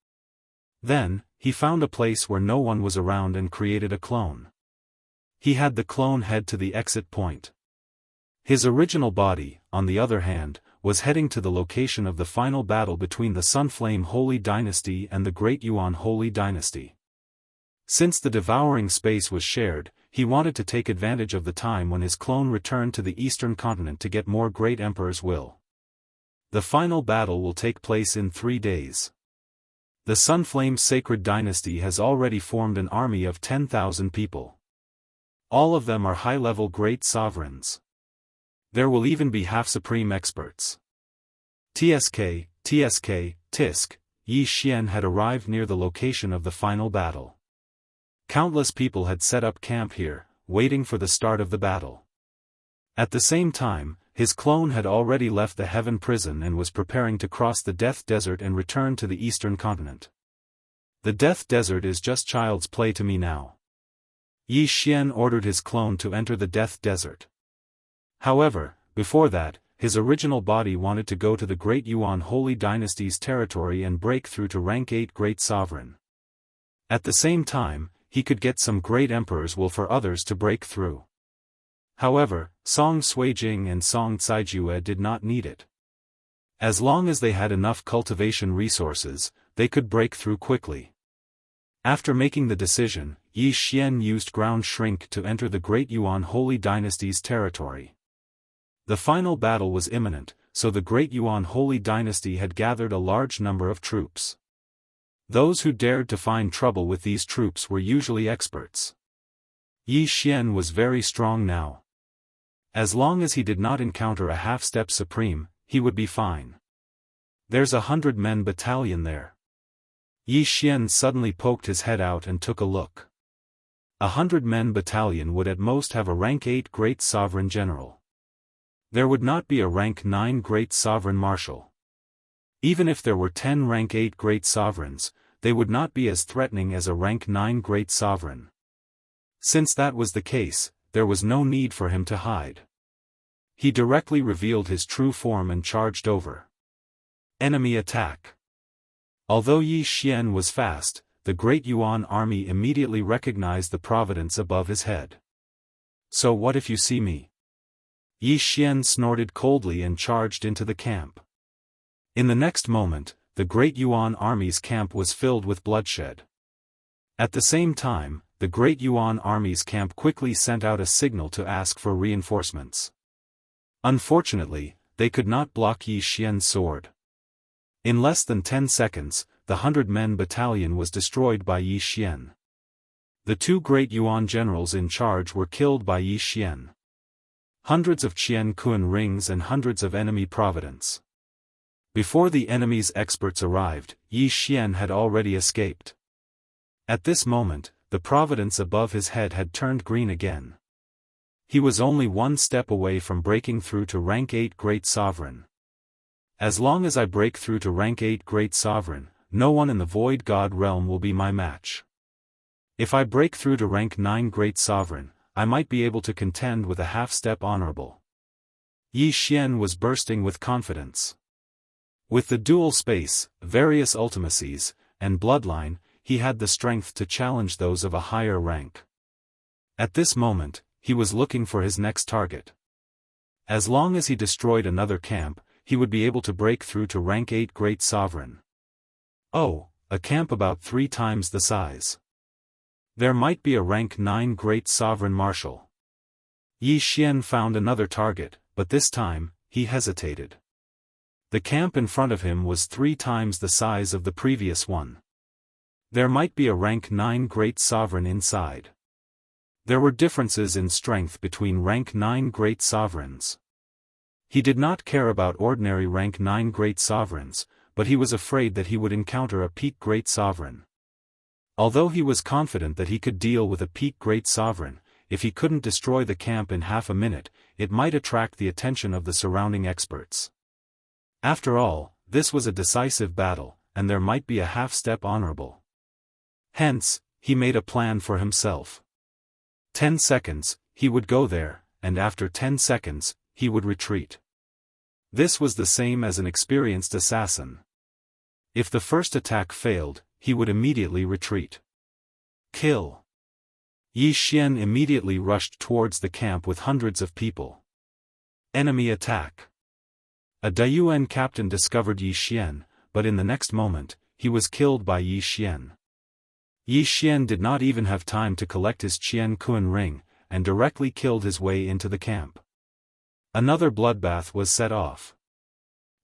Then, he found a place where no one was around and created a clone. He had the clone head to the exit point. His original body, on the other hand, was heading to the location of the final battle between the Sunflame Holy Dynasty and the Great Yuan Holy Dynasty. Since the devouring space was shared, he wanted to take advantage of the time when his clone returned to the Eastern Continent to get more Great Emperor's will. The final battle will take place in 3 days. The Sunflame Sacred Dynasty has already formed an army of 10,000 people. All of them are high-level great sovereigns. There will even be half-supreme experts. TSK, Tisk, Yi Xian had arrived near the location of the final battle. Countless people had set up camp here, waiting for the start of the battle. At the same time, his clone had already left the Heaven Prison and was preparing to cross the Death Desert and return to the Eastern Continent. The Death Desert is just child's play to me now. Yi Xian ordered his clone to enter the Death Desert. However, before that, his original body wanted to go to the Great Yuan Holy Dynasty's territory and break through to rank 8 Great Sovereign. At the same time, he could get some Great Emperor's will for others to break through. However, Song Suijing and Song Caijue did not need it. As long as they had enough cultivation resources, they could break through quickly. After making the decision, Yi Xian used Ground Shrink to enter the Great Yuan Holy Dynasty's territory. The final battle was imminent, so the Great Yuan Holy Dynasty had gathered a large number of troops. Those who dared to find trouble with these troops were usually experts. Yi Xian was very strong now. As long as he did not encounter a half-step supreme, he would be fine. There's 100-men battalion there. Yi Xian suddenly poked his head out and took a look. 100-men battalion would at most have a rank 8 Great Sovereign General. There would not be a rank 9 Great Sovereign Marshal. Even if there were 10 rank 8 Great Sovereigns, they would not be as threatening as a rank 9 Great Sovereign. Since that was the case, there was no need for him to hide. He directly revealed his true form and charged over. Enemy attack. Although Yi Xian was fast, the Great Yuan army immediately recognized the providence above his head. So what if you see me? Yi Xian snorted coldly and charged into the camp. In the next moment, the Great Yuan army's camp was filled with bloodshed. At the same time, the Great Yuan army's camp quickly sent out a signal to ask for reinforcements. Unfortunately, they could not block Yi Xian's sword. In less than 10 seconds, the 100-men battalion was destroyed by Yi Xian. The 2 Great Yuan generals in charge were killed by Yi Xian. Hundreds of Qian Kun rings and hundreds of enemy providence. Before the enemy's experts arrived, Yi Xian had already escaped. At this moment, the providence above his head had turned green again. He was only 1 step away from breaking through to rank 8 Great Sovereign. As long as I break through to rank 8 Great Sovereign, no one in the Void God realm will be my match. If I break through to rank 9 Great Sovereign, I might be able to contend with a half-step honorable. Yi Xian was bursting with confidence. With the dual space, various ultimacies, and bloodline, he had the strength to challenge those of a higher rank. At this moment, he was looking for his next target. As long as he destroyed another camp, he would be able to break through to rank 8 Great Sovereign. Oh, a camp about 3 times the size. There might be a rank 9 Great Sovereign Marshal. Yi Xian found another target, but this time, he hesitated. The camp in front of him was 3 times the size of the previous one. There might be a rank 9 Great Sovereign inside. There were differences in strength between rank 9 Great Sovereigns. He did not care about ordinary rank 9 Great Sovereigns, but he was afraid that he would encounter a peak Great Sovereign. Although he was confident that he could deal with a peak Great Sovereign, if he couldn't destroy the camp in half a minute, it might attract the attention of the surrounding experts. After all, this was a decisive battle, and there might be a half-step honorable. Hence, he made a plan for himself. 10 seconds, he would go there, and after 10 seconds, he would retreat. This was the same as an experienced assassin. If the first attack failed, he would immediately retreat. Kill. Yi Xian immediately rushed towards the camp with hundreds of people. Enemy attack. A Daoist captain discovered Yi Xian, but in the next moment, he was killed by Yi Xian. Yi Xian did not even have time to collect his Qian Kun ring, and directly killed his way into the camp. Another bloodbath was set off.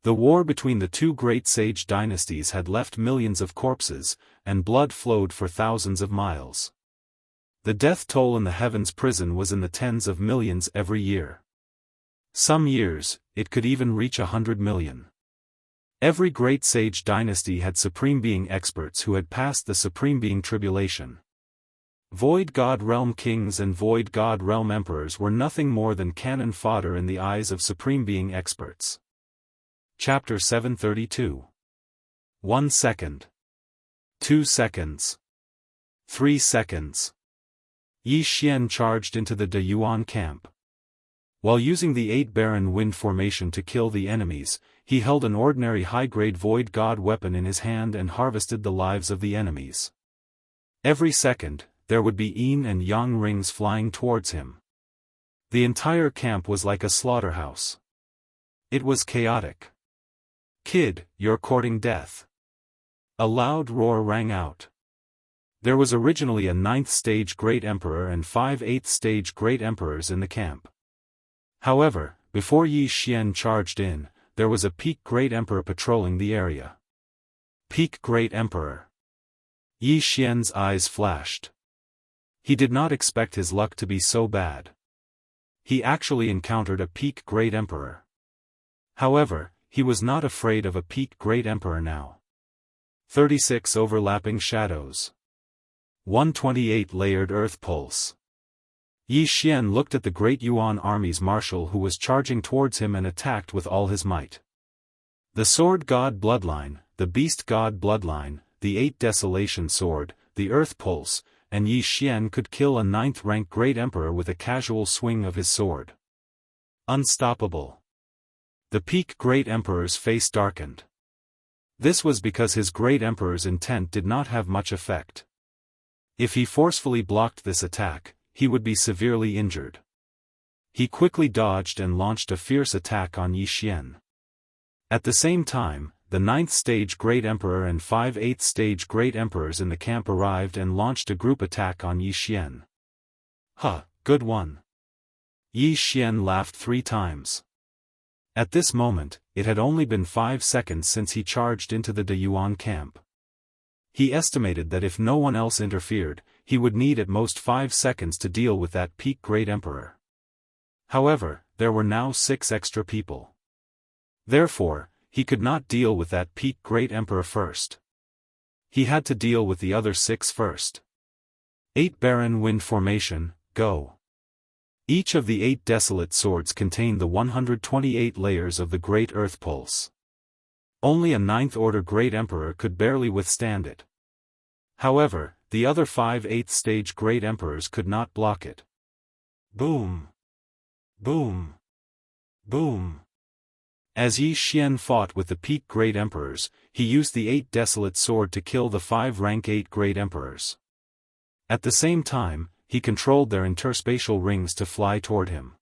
The war between the 2 great sage dynasties had left millions of corpses, and blood flowed for thousands of miles. The death toll in the Heavens prison was in the tens of millions every year. Some years, it could even reach 100 million. Every great sage dynasty had Supreme Being experts who had passed the Supreme Being tribulation. Void God Realm kings and Void God Realm emperors were nothing more than cannon fodder in the eyes of Supreme Being experts. Chapter 732. 1 second. 2 seconds. 3 seconds. Yi Xian charged into the Daoist camp. While using the 8 Baron Wind formation to kill the enemies, he held an ordinary high-grade Void God weapon in his hand and harvested the lives of the enemies. Every second, there would be yin and yang rings flying towards him. The entire camp was like a slaughterhouse. It was chaotic. Kid, you're courting death. A loud roar rang out. There was originally a 9th stage Great Emperor and 5 8th stage Great Emperors in the camp. However, before Yi Xian charged in, there was a peak Great Emperor patrolling the area. Peak Great Emperor. Yi Xian's eyes flashed. He did not expect his luck to be so bad. He actually encountered a peak Great Emperor. However, he was not afraid of a peak Great Emperor now. 36 overlapping shadows. 128 layered earth pulse. Yi Xian looked at the Great Yuan Army's marshal who was charging towards him and attacked with all his might. The Sword God Bloodline, the Beast God Bloodline, the 8 Desolation Sword, the Earth Pulse, and Yi Xian could kill a 9th rank Great Emperor with a casual swing of his sword. Unstoppable. The peak Great Emperor's face darkened. This was because his Great Emperor's intent did not have much effect. If he forcefully blocked this attack, he would be severely injured. He quickly dodged and launched a fierce attack on Yi Xian. At the same time, the 9th stage Great Emperor and 5 8th stage Great Emperors in the camp arrived and launched a group attack on Yi Xian. Huh, good one. Yi Xian laughed 3 times. At this moment, it had only been 5 seconds since he charged into the Daoist camp. He estimated that if no one else interfered, he would need at most 5 seconds to deal with that peak Great Emperor. However, there were now 6 extra people. Therefore, he could not deal with that peak Great Emperor first. He had to deal with the other 6 first. 8 Baron Wind formation, go. Each of the 8 desolate swords contained the 128 layers of the Great Earth Pulse. Only a 9th order Great Emperor could barely withstand it. However, the other 5 8th stage Great Emperors could not block it. Boom! Boom! Boom! As Yi Xian fought with the peak Great Emperors, he used the 8 Desolate Sword to kill the 5 Rank 8 Great Emperors. At the same time, he controlled their interspatial rings to fly toward him.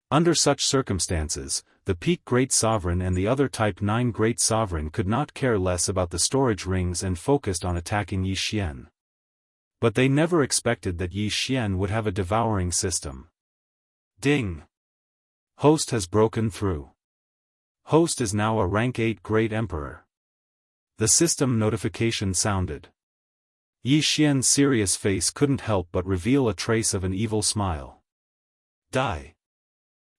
Under such circumstances, the Peak Great Sovereign and the other Type 9 Great Sovereign could not care less about the storage rings and focused on attacking Yi Xian. But they never expected that Yi Xian would have a devouring system. Ding! Host has broken through. Host is now a Rank 8 Great Emperor. The system notification sounded. Yi Xian's serious face couldn't help but reveal a trace of an evil smile. Die!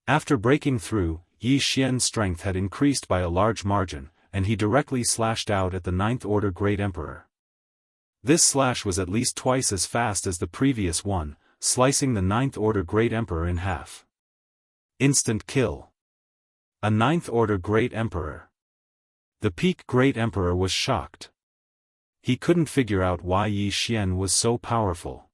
After breaking through, Yi Xian's strength had increased by a large margin, and he directly slashed out at the 9th Order Great Emperor. This slash was at least twice as fast as the previous one, slicing the 9th Order Great Emperor in half. Instant kill. A 9th Order Great Emperor. The Peak Great Emperor was shocked. He couldn't figure out why Yi Xian was so powerful.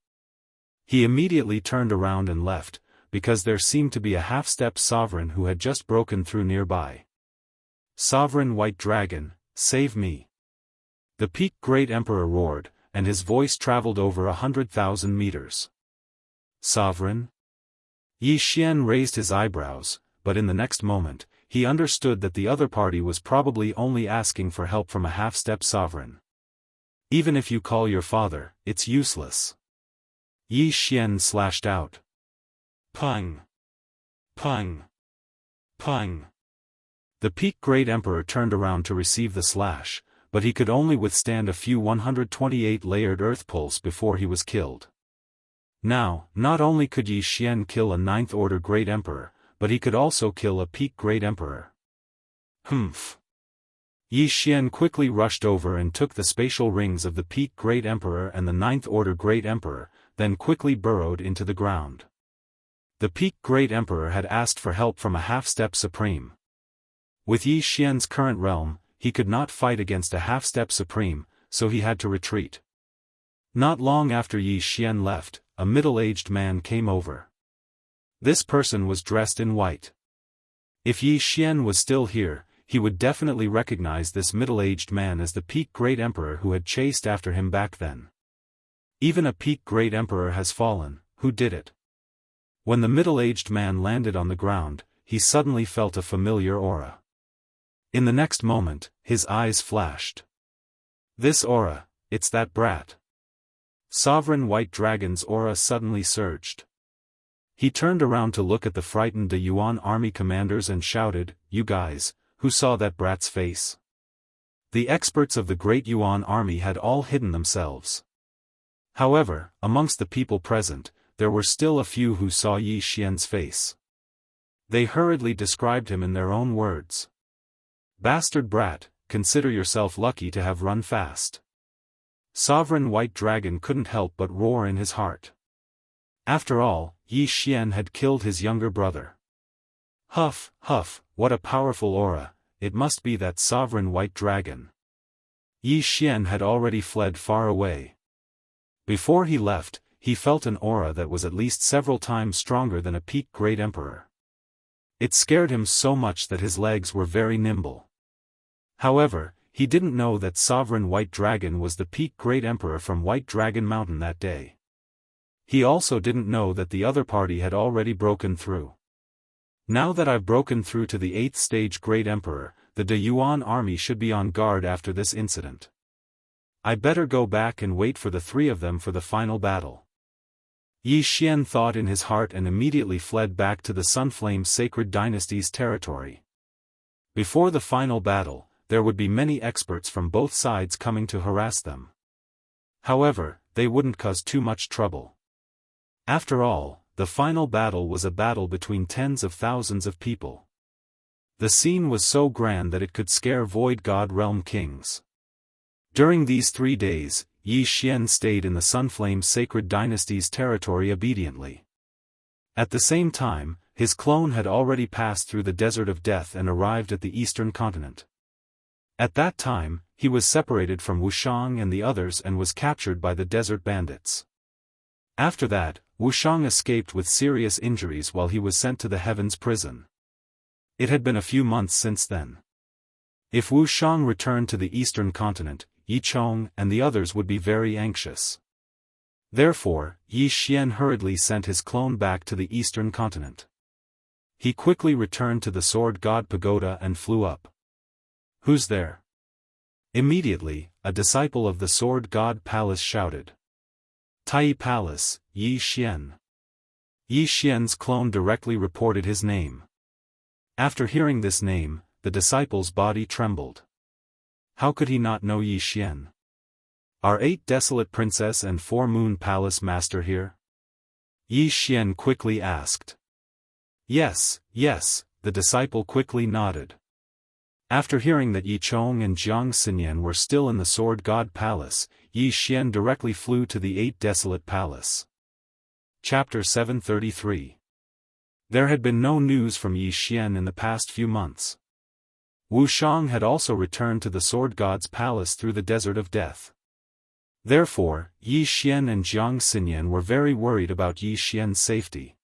He immediately turned around and left, because there seemed to be a half-step sovereign who had just broken through nearby. Sovereign White Dragon, save me! The Peak Great Emperor roared, and his voice traveled over 100,000 meters. Sovereign? Yi Xian raised his eyebrows, but in the next moment, he understood that the other party was probably only asking for help from a half-step sovereign. Even if you call your father, it's useless. Yi Xian slashed out. Pung! Pung! Pung! The Peak Great Emperor turned around to receive the slash, but he could only withstand a few 128 layered earth pulse before he was killed. Now, not only could Yi Xian kill a 9th Order Great Emperor, but he could also kill a Peak Great Emperor. Humph! Yi Xian quickly rushed over and took the spatial rings of the Peak Great Emperor and the 9th Order Great Emperor, then quickly burrowed into the ground. The Peak Great Emperor had asked for help from a half-step Supreme. With Yi Xian's current realm, he could not fight against a half-step Supreme, so he had to retreat. Not long after Yi Xian left, a middle-aged man came over. This person was dressed in white. If Yi Xian was still here, he would definitely recognize this middle-aged man as the Peak Great Emperor who had chased after him back then. Even a Peak Great Emperor has fallen. Who did it? When the middle-aged man landed on the ground, he suddenly felt a familiar aura. In the next moment, his eyes flashed. This aura, it's that brat. Sovereign White Dragon's aura suddenly surged. He turned around to look at the frightened De Yuan army commanders and shouted, "You guys, who saw that brat's face?" The experts of the Great Yuan army had all hidden themselves. However, amongst the people present, there were still a few who saw Yi Xian's face. They hurriedly described him in their own words. "Bastard brat, consider yourself lucky to have run fast." Sovereign White Dragon couldn't help but roar in his heart. After all, Yi Xian had killed his younger brother. Huff, huff, what a powerful aura, it must be that Sovereign White Dragon. Yi Xian had already fled far away. Before he left, he felt an aura that was at least several times stronger than a Peak Great Emperor. It scared him so much that his legs were very nimble. However, he didn't know that Sovereign White Dragon was the Peak Great Emperor from White Dragon Mountain that day. He also didn't know that the other party had already broken through. Now that I've broken through to the 8th stage Great Emperor, the De Yuan army should be on guard after this incident. I better go back and wait for the 3 of them for the final battle. Yi Xian thought in his heart and immediately fled back to the Sunflame Sacred Dynasty's territory. Before the final battle, there would be many experts from both sides coming to harass them. However, they wouldn't cause too much trouble. After all, the final battle was a battle between tens of thousands of people. The scene was so grand that it could scare Void God Realm kings. During these 3 days, Yi Xian stayed in the Sunflame Sacred Dynasty's territory obediently. At the same time, his clone had already passed through the Desert of Death and arrived at the Eastern Continent. At that time, he was separated from Wushang and the others and was captured by the Desert Bandits. After that, Wushang escaped with serious injuries while he was sent to the Heavens Prison. It had been a few months since then. If Wu Shang returned to the eastern continent, Yi Chong and the others would be very anxious. Therefore, Yi Xian hurriedly sent his clone back to the eastern continent. He quickly returned to the Sword God Pagoda and flew up. "Who's there?" Immediately, a disciple of the Sword God Palace shouted. "Tai Palace, Yi Xian." Yi Xian's clone directly reported his name. After hearing this name, the disciple's body trembled. How could he not know Yi Xian? "Are 8 Desolate Princess and 4 Moon Palace Master here?" Yi Xian quickly asked. Yes, the disciple quickly nodded. After hearing that Yi Chong and Jiang Xinyan were still in the Sword God Palace, Yi Xian directly flew to the 8 Desolate Palace. Chapter 733. There had been no news from Yi Xian in the past few months. Wu Shang had also returned to the Sword God's palace through the Desert of Death. Therefore, Yi Xian and Jiang Xinyan were very worried about Yi Xian's safety.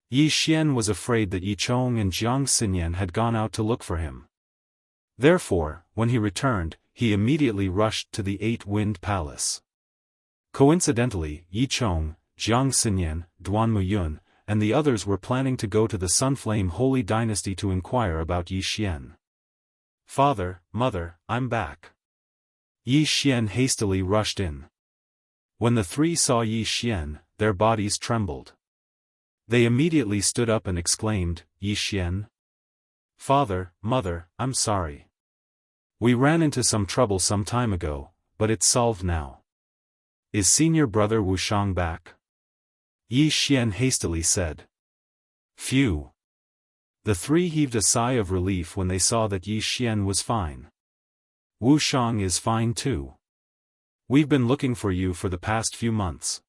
Yi Xian was afraid that Yi Chong and Jiang Xinyan had gone out to look for him. Therefore, when he returned, he immediately rushed to the 8-Wind Palace. Coincidentally, Yi Chong, Jiang Xinyan, Duan Muyun, and the others were planning to go to the Sunflame Holy Dynasty to inquire about Yi Xian. "Father, Mother, I'm back." Yi Xian hastily rushed in. When the three saw Yi Xian, their bodies trembled. They immediately stood up and exclaimed, "Yi Xian? Father, Mother, I'm sorry. We ran into some trouble some time ago, but it's solved now. Is senior brother Wu Shang back?" Yi Xian hastily said. "Phew." The three heaved a sigh of relief when they saw that Yi Xian was fine. "Wu Shang is fine too. We've been looking for you for the past few months,"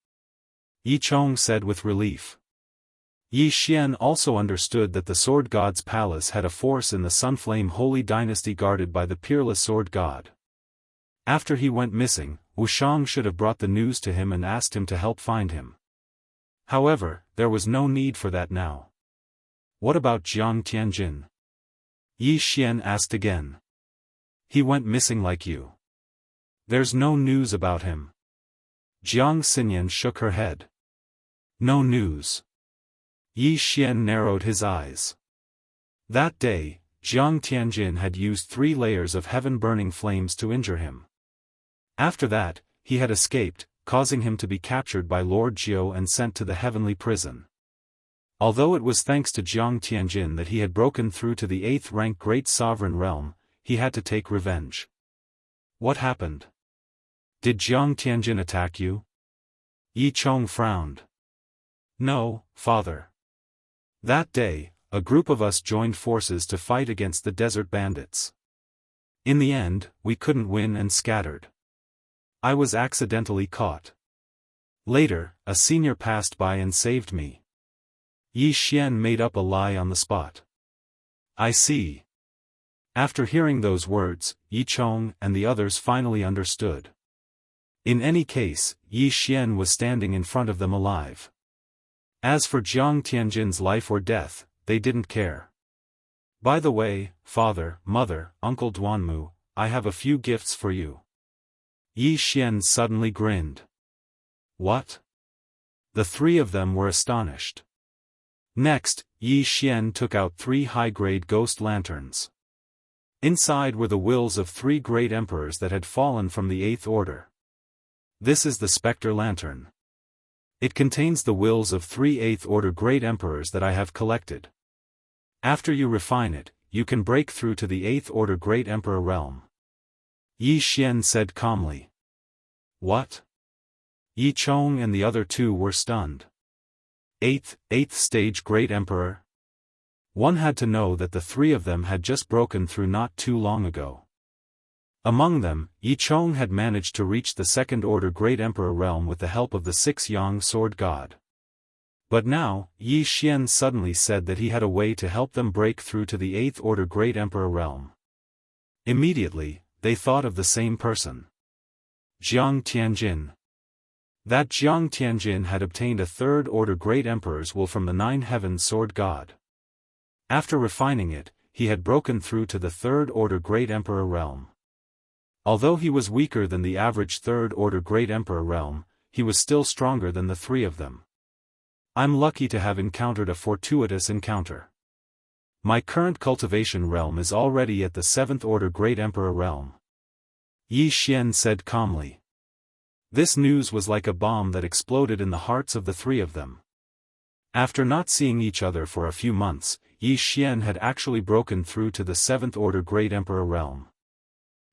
Yi Chong said with relief. Yi Xian also understood that the Sword God's palace had a force in the Sunflame Holy Dynasty guarded by the peerless Sword God. After he went missing, Wu Shang should have brought the news to him and asked him to help find him. However, there was no need for that now. "What about Jiang Tianjin?" Yi Xian asked again. "He went missing like you. There's no news about him." Jiang Xinyan shook her head. "No news." Yi Xian narrowed his eyes. That day, Jiang Tianjin had used 3 layers of heaven-burning flames to injure him. After that, he had escaped, causing him to be captured by Lord Jiao and sent to the heavenly prison. Although it was thanks to Jiang Tianjin that he had broken through to the 8th-rank Great Sovereign Realm, he had to take revenge. "What happened? Did Jiang Tianjin attack you?" Yi Chong frowned. "No, father. That day, a group of us joined forces to fight against the desert bandits. In the end, we couldn't win and scattered. I was accidentally caught. Later, a senior passed by and saved me." Yi Xian made up a lie on the spot. "I see." After hearing those words, Yi Chong and the others finally understood. In any case, Yi Xian was standing in front of them alive. As for Jiang Tianjin's life or death, they didn't care. "By the way, father, mother, Uncle Duanmu, I have a few gifts for you." Yi Xian suddenly grinned. "What?" The 3 of them were astonished. Next, Yi Xian took out 3 high-grade ghost lanterns. Inside were the wills of 3 great emperors that had fallen from the 8th order. This is the Spectre Lantern. It contains the wills of 3 8th order great emperors that I have collected. After you refine it, you can break through to the 8th order great emperor realm." Yi Xian said calmly. "What?" Yi Chong and the other 2 were stunned. Eighth stage great emperor? One had to know that the 3 of them had just broken through not too long ago. Among them, Yi Chong had managed to reach the 2nd order great emperor realm with the help of the 6 Yang sword god. But now, Yi Xian suddenly said that he had a way to help them break through to the 8th order great emperor realm. Immediately, they thought of the same person. Jiang Tianjin. That Jiang Tianjin had obtained a 3rd order great emperor's will from the 9 heavens sword god. After refining it, he had broken through to the Third Order Great Emperor realm. Although he was weaker than the average Third Order Great Emperor realm, he was still stronger than the three of them. I'm lucky to have encountered a fortuitous encounter. My current cultivation realm is already at the Seventh Order Great Emperor realm. Yi Xian said calmly. This news was like a bomb that exploded in the hearts of the three of them. After not seeing each other for a few months, Yi Xian had actually broken through to the Seventh Order Great Emperor realm.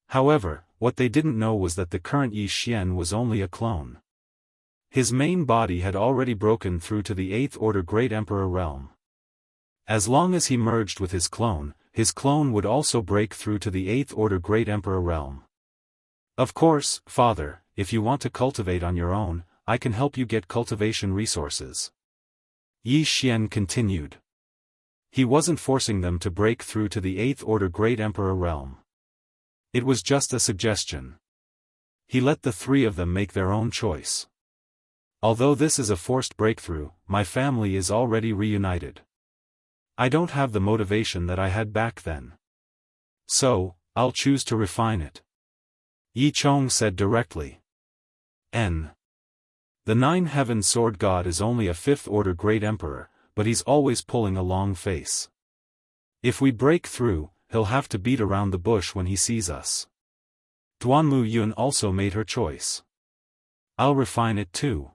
However, what they didn't know was that the current Yi Xian was only a clone. His main body had already broken through to the Eighth Order Great Emperor realm. As long as he merged with his clone would also break through to the Eighth Order Great Emperor realm. Of course, Father, if you want to cultivate on your own, I can help you get cultivation resources. Yi Xian continued. He wasn't forcing them to break through to the Eighth Order Great Emperor realm. It was just a suggestion. He let the three of them make their own choice. Although this is a forced breakthrough, my family is already reunited. I don't have the motivation that I had back then. So, I'll choose to refine it. Yi Chong said directly. The Nine Heaven Sword God is only a Fifth Order Great Emperor, but he's always pulling a long face. If we break through, he'll have to beat around the bush when he sees us. Duanmu Yun also made her choice. I'll refine it too.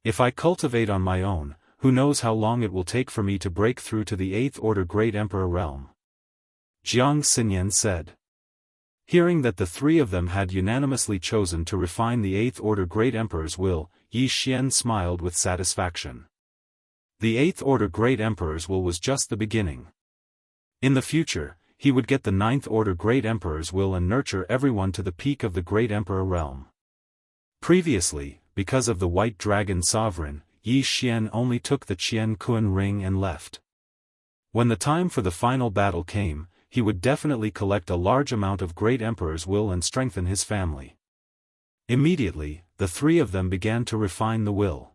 If I cultivate on my own, who knows how long it will take for me to break through to the Eighth Order Great Emperor realm. Jiang Xinyan said. Hearing that the three of them had unanimously chosen to refine the Eighth Order Great Emperor's will, Yi Xian smiled with satisfaction. The Eighth Order Great Emperor's will was just the beginning. In the future, he would get the Ninth Order Great Emperor's will and nurture everyone to the peak of the Great Emperor realm. Previously, because of the White Dragon Sovereign, Yi Xian only took the Qian Kun ring and left. When the time for the final battle came, he would definitely collect a large amount of Great Emperor's will and strengthen his family. Immediately, the three of them began to refine the will.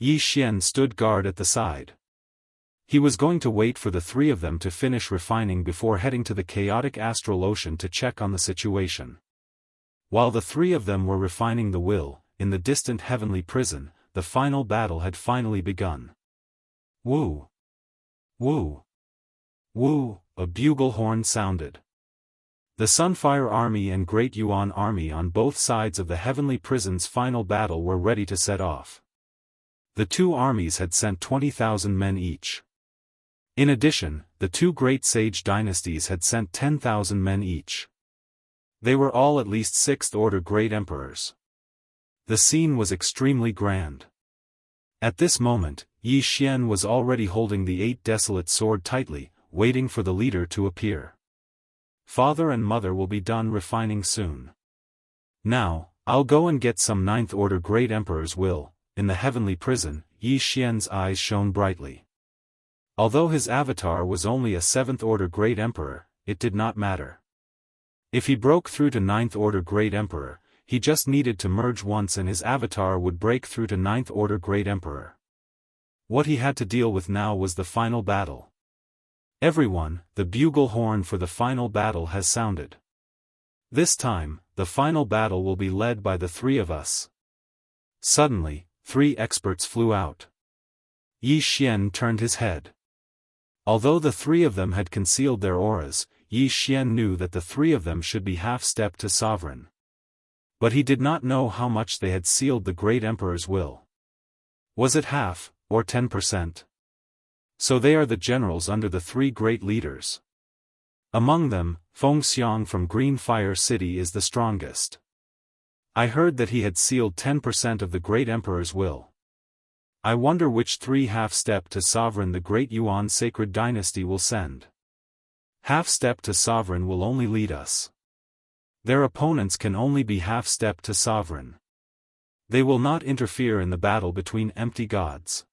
Yi Xian stood guard at the side. He was going to wait for the three of them to finish refining before heading to the chaotic astral ocean to check on the situation. While the three of them were refining the will, in the distant heavenly prison, the final battle had finally begun. Woo! Woo! Woo! A bugle horn sounded. The Sunfire Army and Great Yuan Army on both sides of the heavenly prison's final battle were ready to set off. The two armies had sent 20,000 men each. In addition, the two great sage dynasties had sent 10,000 men each. They were all at least Sixth Order Great Emperors. The scene was extremely grand. At this moment, Yi Xian was already holding the Eight Desolate Sword tightly, waiting for the leader to appear. Father and mother will be done refining soon. Now, I'll go and get some Ninth Order Great Emperor's will. In the heavenly prison, Yi Xian's eyes shone brightly. Although his avatar was only a Seventh Order Great Emperor, it did not matter. If he broke through to Ninth Order Great Emperor, he just needed to merge once and his avatar would break through to Ninth Order Great Emperor. What he had to deal with now was the final battle. Everyone, the bugle horn for the final battle has sounded. This time, the final battle will be led by the three of us. Suddenly, three experts flew out. Yi Xian turned his head. Although the three of them had concealed their auras, Yi Xian knew that the three of them should be half-step to sovereign. But he did not know how much they had sealed the Great Emperor's will. Was it half, or 10%? So they are the generals under the three great leaders. Among them, Feng Xiang from Green Fire City is the strongest. I heard that he had sealed 10% of the Great Emperor's will. I wonder which three half-step to sovereign the Great Yuan Sacred Dynasty will send. Half-step to sovereign will only lead us. Their opponents can only be half-step to sovereign. They will not interfere in the battle between empty gods.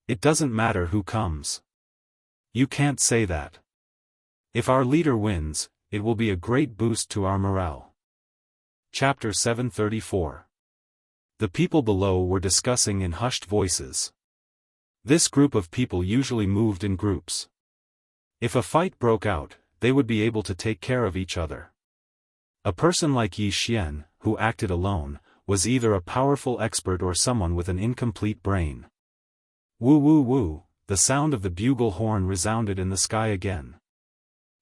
It doesn't matter who comes. You can't say that. If our leader wins, it will be a great boost to our morale. Chapter 734. The people below were discussing in hushed voices. This group of people usually moved in groups. If a fight broke out, they would be able to take care of each other. A person like Yi Xian, who acted alone, was either a powerful expert or someone with an incomplete brain. Woo woo woo, the sound of the bugle horn resounded in the sky again.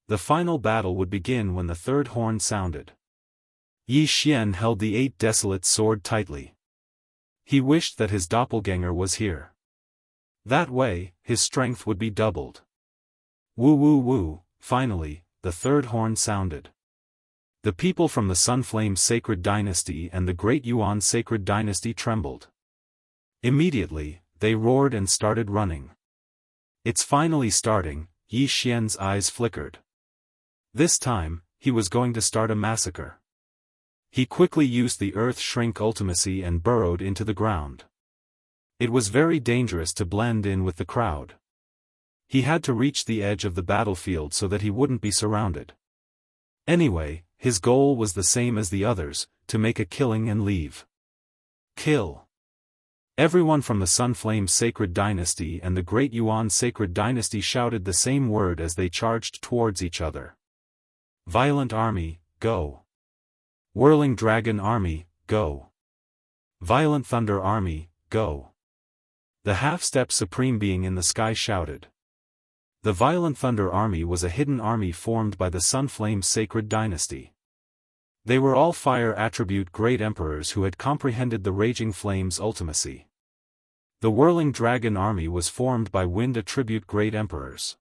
The final battle would begin when the third horn sounded. Yi Xian held the 8 desolate sword tightly. He wished that his doppelganger was here. That way, his strength would be doubled. Woo woo woo, finally, the third horn sounded. The people from the Sunflame Sacred Dynasty and the Great Yuan Sacred Dynasty trembled. Immediately, they roared and started running. It's finally starting, Yi Xian's eyes flickered. This time, he was going to start a massacre. He quickly used the Earth Shrink ultimacy and burrowed into the ground. It was very dangerous to blend in with the crowd. He had to reach the edge of the battlefield so that he wouldn't be surrounded. Anyway, his goal was the same as the others, to make a killing and leave. Kill. Everyone from the Sunflame Sacred Dynasty and the Great Yuan Sacred Dynasty shouted the same word as they charged towards each other. Violent Army, go. Whirling Dragon Army, go. Violent Thunder Army, go. The half-step Supreme Being in the sky shouted. The Violent Thunder Army was a hidden army formed by the Sunflame Sacred Dynasty. They were all fire attribute great emperors who had comprehended the Raging Flames ultimacy. The Whirling Dragon Army was formed by wind attribute great emperors.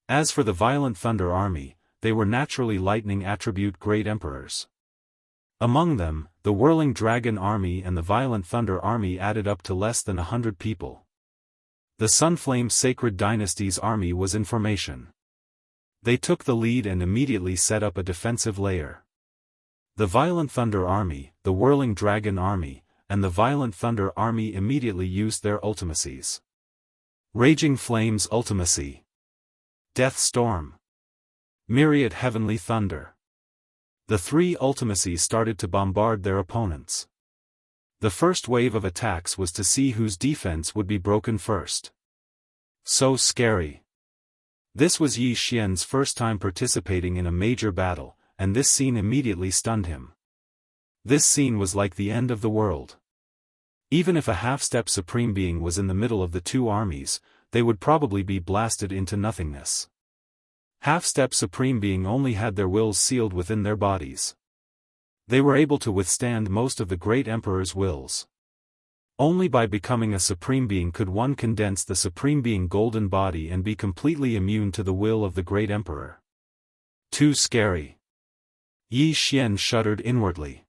As for the Violent Thunder Army, they were naturally lightning attribute great emperors. Among them, the Whirling Dragon Army and the Violent Thunder Army added up to less than 100 people. The Sunflame Sacred Dynasty's army was in formation. They took the lead and immediately set up a defensive layer. The Violent Thunder Army, the Whirling Dragon Army, and the Violent Thunder Army immediately used their ultimacies. Raging Flames Ultimacy. Death Storm. Myriad Heavenly Thunder. The 3 ultimacies started to bombard their opponents. The first wave of attacks was to see whose defense would be broken first. So scary. This was Yi Xian's first time participating in a major battle, and this scene immediately stunned him. This scene was like the end of the world. Even if a half-step Supreme Being was in the middle of the 2 armies, they would probably be blasted into nothingness. Half-step Supreme Being only had their wills sealed within their bodies. They were able to withstand most of the Great Emperor's wills. Only by becoming a Supreme Being could one condense the Supreme Being golden body and be completely immune to the will of the Great Emperor. Too scary. Yi Xian shuddered inwardly.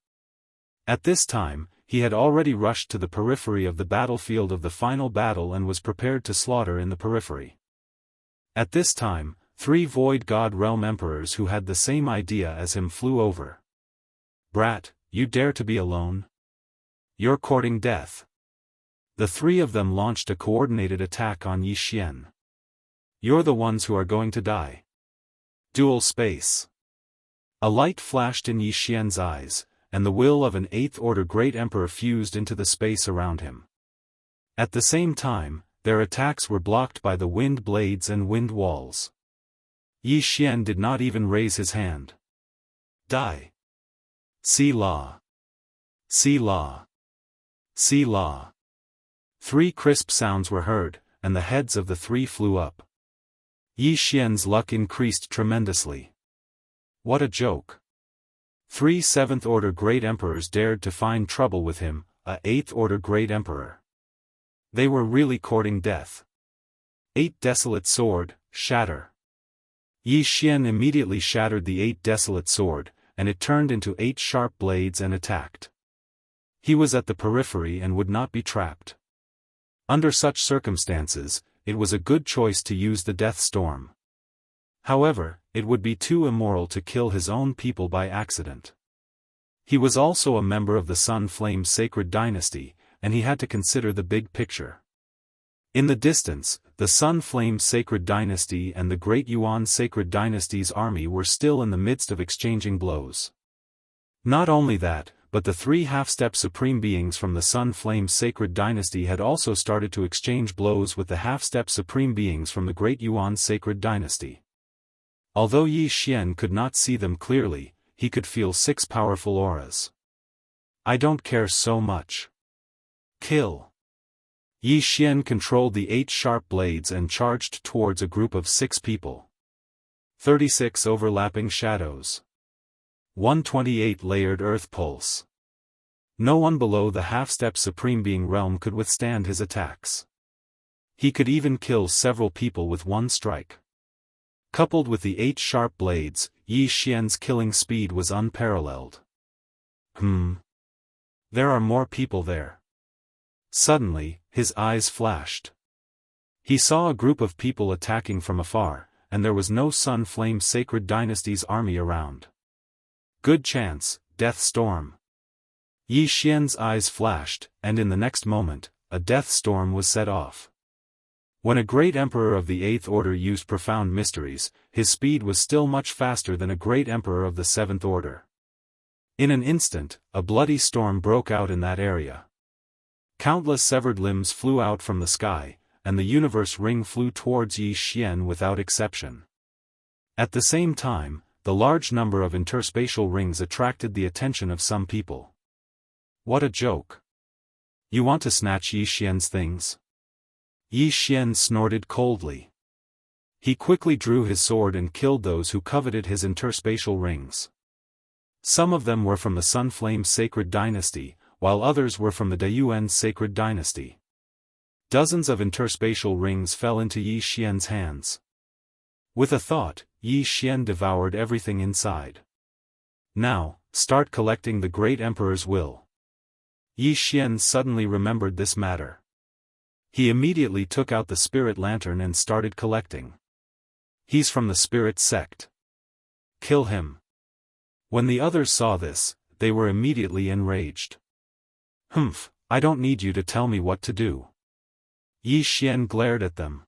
At this time, he had already rushed to the periphery of the battlefield of the final battle and was prepared to slaughter in the periphery. At this time, 3 Void God Realm Emperors who had the same idea as him flew over. Brat, you dare to be alone? You're courting death. The 3 of them launched a coordinated attack on Yi Xian. You're the ones who are going to die. Dual space. A light flashed in Yi Xian's eyes, and the will of an 8th Order Great Emperor fused into the space around him. At the same time, their attacks were blocked by the wind blades and wind walls. Yi Xian did not even raise his hand. Die. See law. See law. See law. 3 crisp sounds were heard, and the heads of the 3 flew up. Yi Xian's luck increased tremendously. What a joke. 3 7th Order Great Emperors dared to find trouble with him, a 8th Order Great Emperor. They were really courting death. 8 Desolate Sword, shatter. Yi Xian immediately shattered the 8 Desolate Sword, and it turned into 8 sharp blades and attacked. He was at the periphery and would not be trapped. Under such circumstances, it was a good choice to use the Death Storm. However, it would be too immoral to kill his own people by accident. He was also a member of the Sun Flame Sacred Dynasty, and he had to consider the big picture. In the distance, the Sun Flame Sacred Dynasty and the Great Yuan Sacred Dynasty's army were still in the midst of exchanging blows. Not only that, but the three half-step supreme beings from the Sun Flame Sacred Dynasty had also started to exchange blows with the half-step supreme beings from the Great Yuan Sacred Dynasty. Although Yi Xian could not see them clearly, he could feel 6 powerful auras. I don't care so much. Kill. Yi Xian controlled the 8 sharp blades and charged towards a group of 6 people. 36 overlapping shadows. 128 layered earth pulse. No one below the half-step supreme being realm could withstand his attacks. He could even kill several people with one strike. Coupled with the 8 sharp blades, Yi Xian's killing speed was unparalleled. There are more people there. Suddenly, his eyes flashed. He saw a group of people attacking from afar, and there was no Sun Flame Sacred Dynasty's army around. Good chance, Death Storm. Yi Xian's eyes flashed, and in the next moment, a death storm was set off. When a great emperor of the 8th Order used profound mysteries, his speed was still much faster than a great emperor of the 7th Order. In an instant, a bloody storm broke out in that area. Countless severed limbs flew out from the sky, and the universe ring flew towards Yi Xian without exception. At the same time, the large number of interspatial rings attracted the attention of some people. What a joke! You want to snatch Yi Xian's things? Yi Xian snorted coldly. He quickly drew his sword and killed those who coveted his interspatial rings. Some of them were from the Sun Flame Sacred Dynasty, while others were from the Daoist Sacred Dynasty. Dozens of interspatial rings fell into Yi Xian's hands. With a thought, Yi Xian devoured everything inside. Now, start collecting the Great Emperor's will. Yi Xian suddenly remembered this matter. He immediately took out the spirit lantern and started collecting. He's from the spirit sect. Kill him. When the others saw this, they were immediately enraged. I don't need you to tell me what to do. Yi Xian glared at them.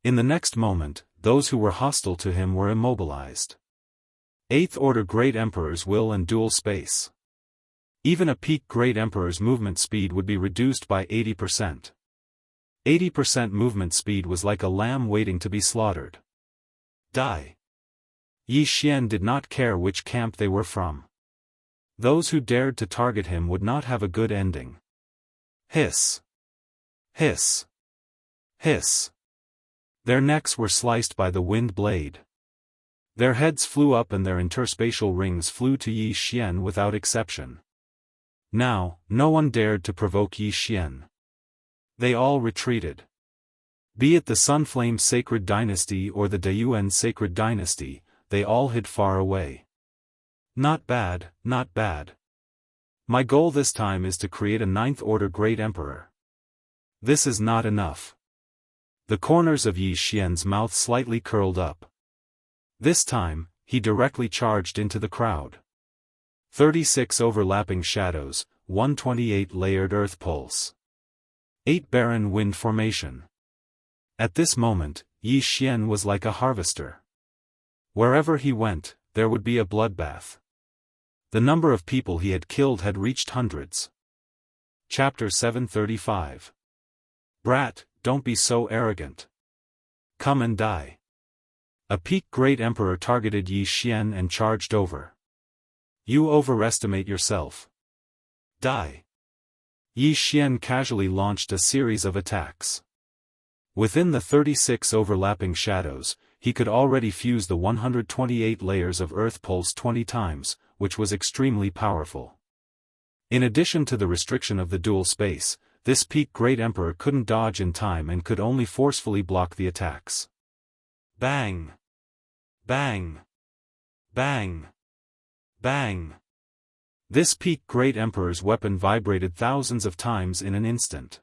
In the next moment, those who were hostile to him were immobilized. 8th Order Great Emperor's will and dual space. Even a peak Great Emperor's movement speed would be reduced by 80%. 80% movement speed was like a lamb waiting to be slaughtered. Die. Yi Xian did not care which camp they were from. Those who dared to target him would not have a good ending. Hiss. Hiss. Hiss. Their necks were sliced by the wind blade. Their heads flew up and their interspatial rings flew to Yi Xian without exception. Now, no one dared to provoke Yi Xian. They all retreated. Be it the Sun Flame Sacred Dynasty or the Daoist Sacred Dynasty, they all hid far away. Not bad, not bad. My goal this time is to create a 9th Order Great Emperor. This is not enough. The corners of Yi Xian's mouth slightly curled up. This time, he directly charged into the crowd. 36 overlapping shadows, 128 layered earth pulse. 8 barren wind formation. At this moment, Yi Xian was like a harvester. Wherever he went, there would be a bloodbath. The number of people he had killed had reached hundreds. Chapter 735. Brat, don't be so arrogant. Come and die. A peak Great Emperor targeted Yi Xian and charged over. You overestimate yourself. Die. Yi Xian casually launched a series of attacks. Within the 36 overlapping shadows, he could already fuse the 128 layers of earth pulse 20 times, which was extremely powerful. In addition to the restriction of the dual space, this peak Great Emperor couldn't dodge in time and could only forcefully block the attacks. Bang! Bang! Bang! Bang! This peak Great Emperor's weapon vibrated thousands of times in an instant.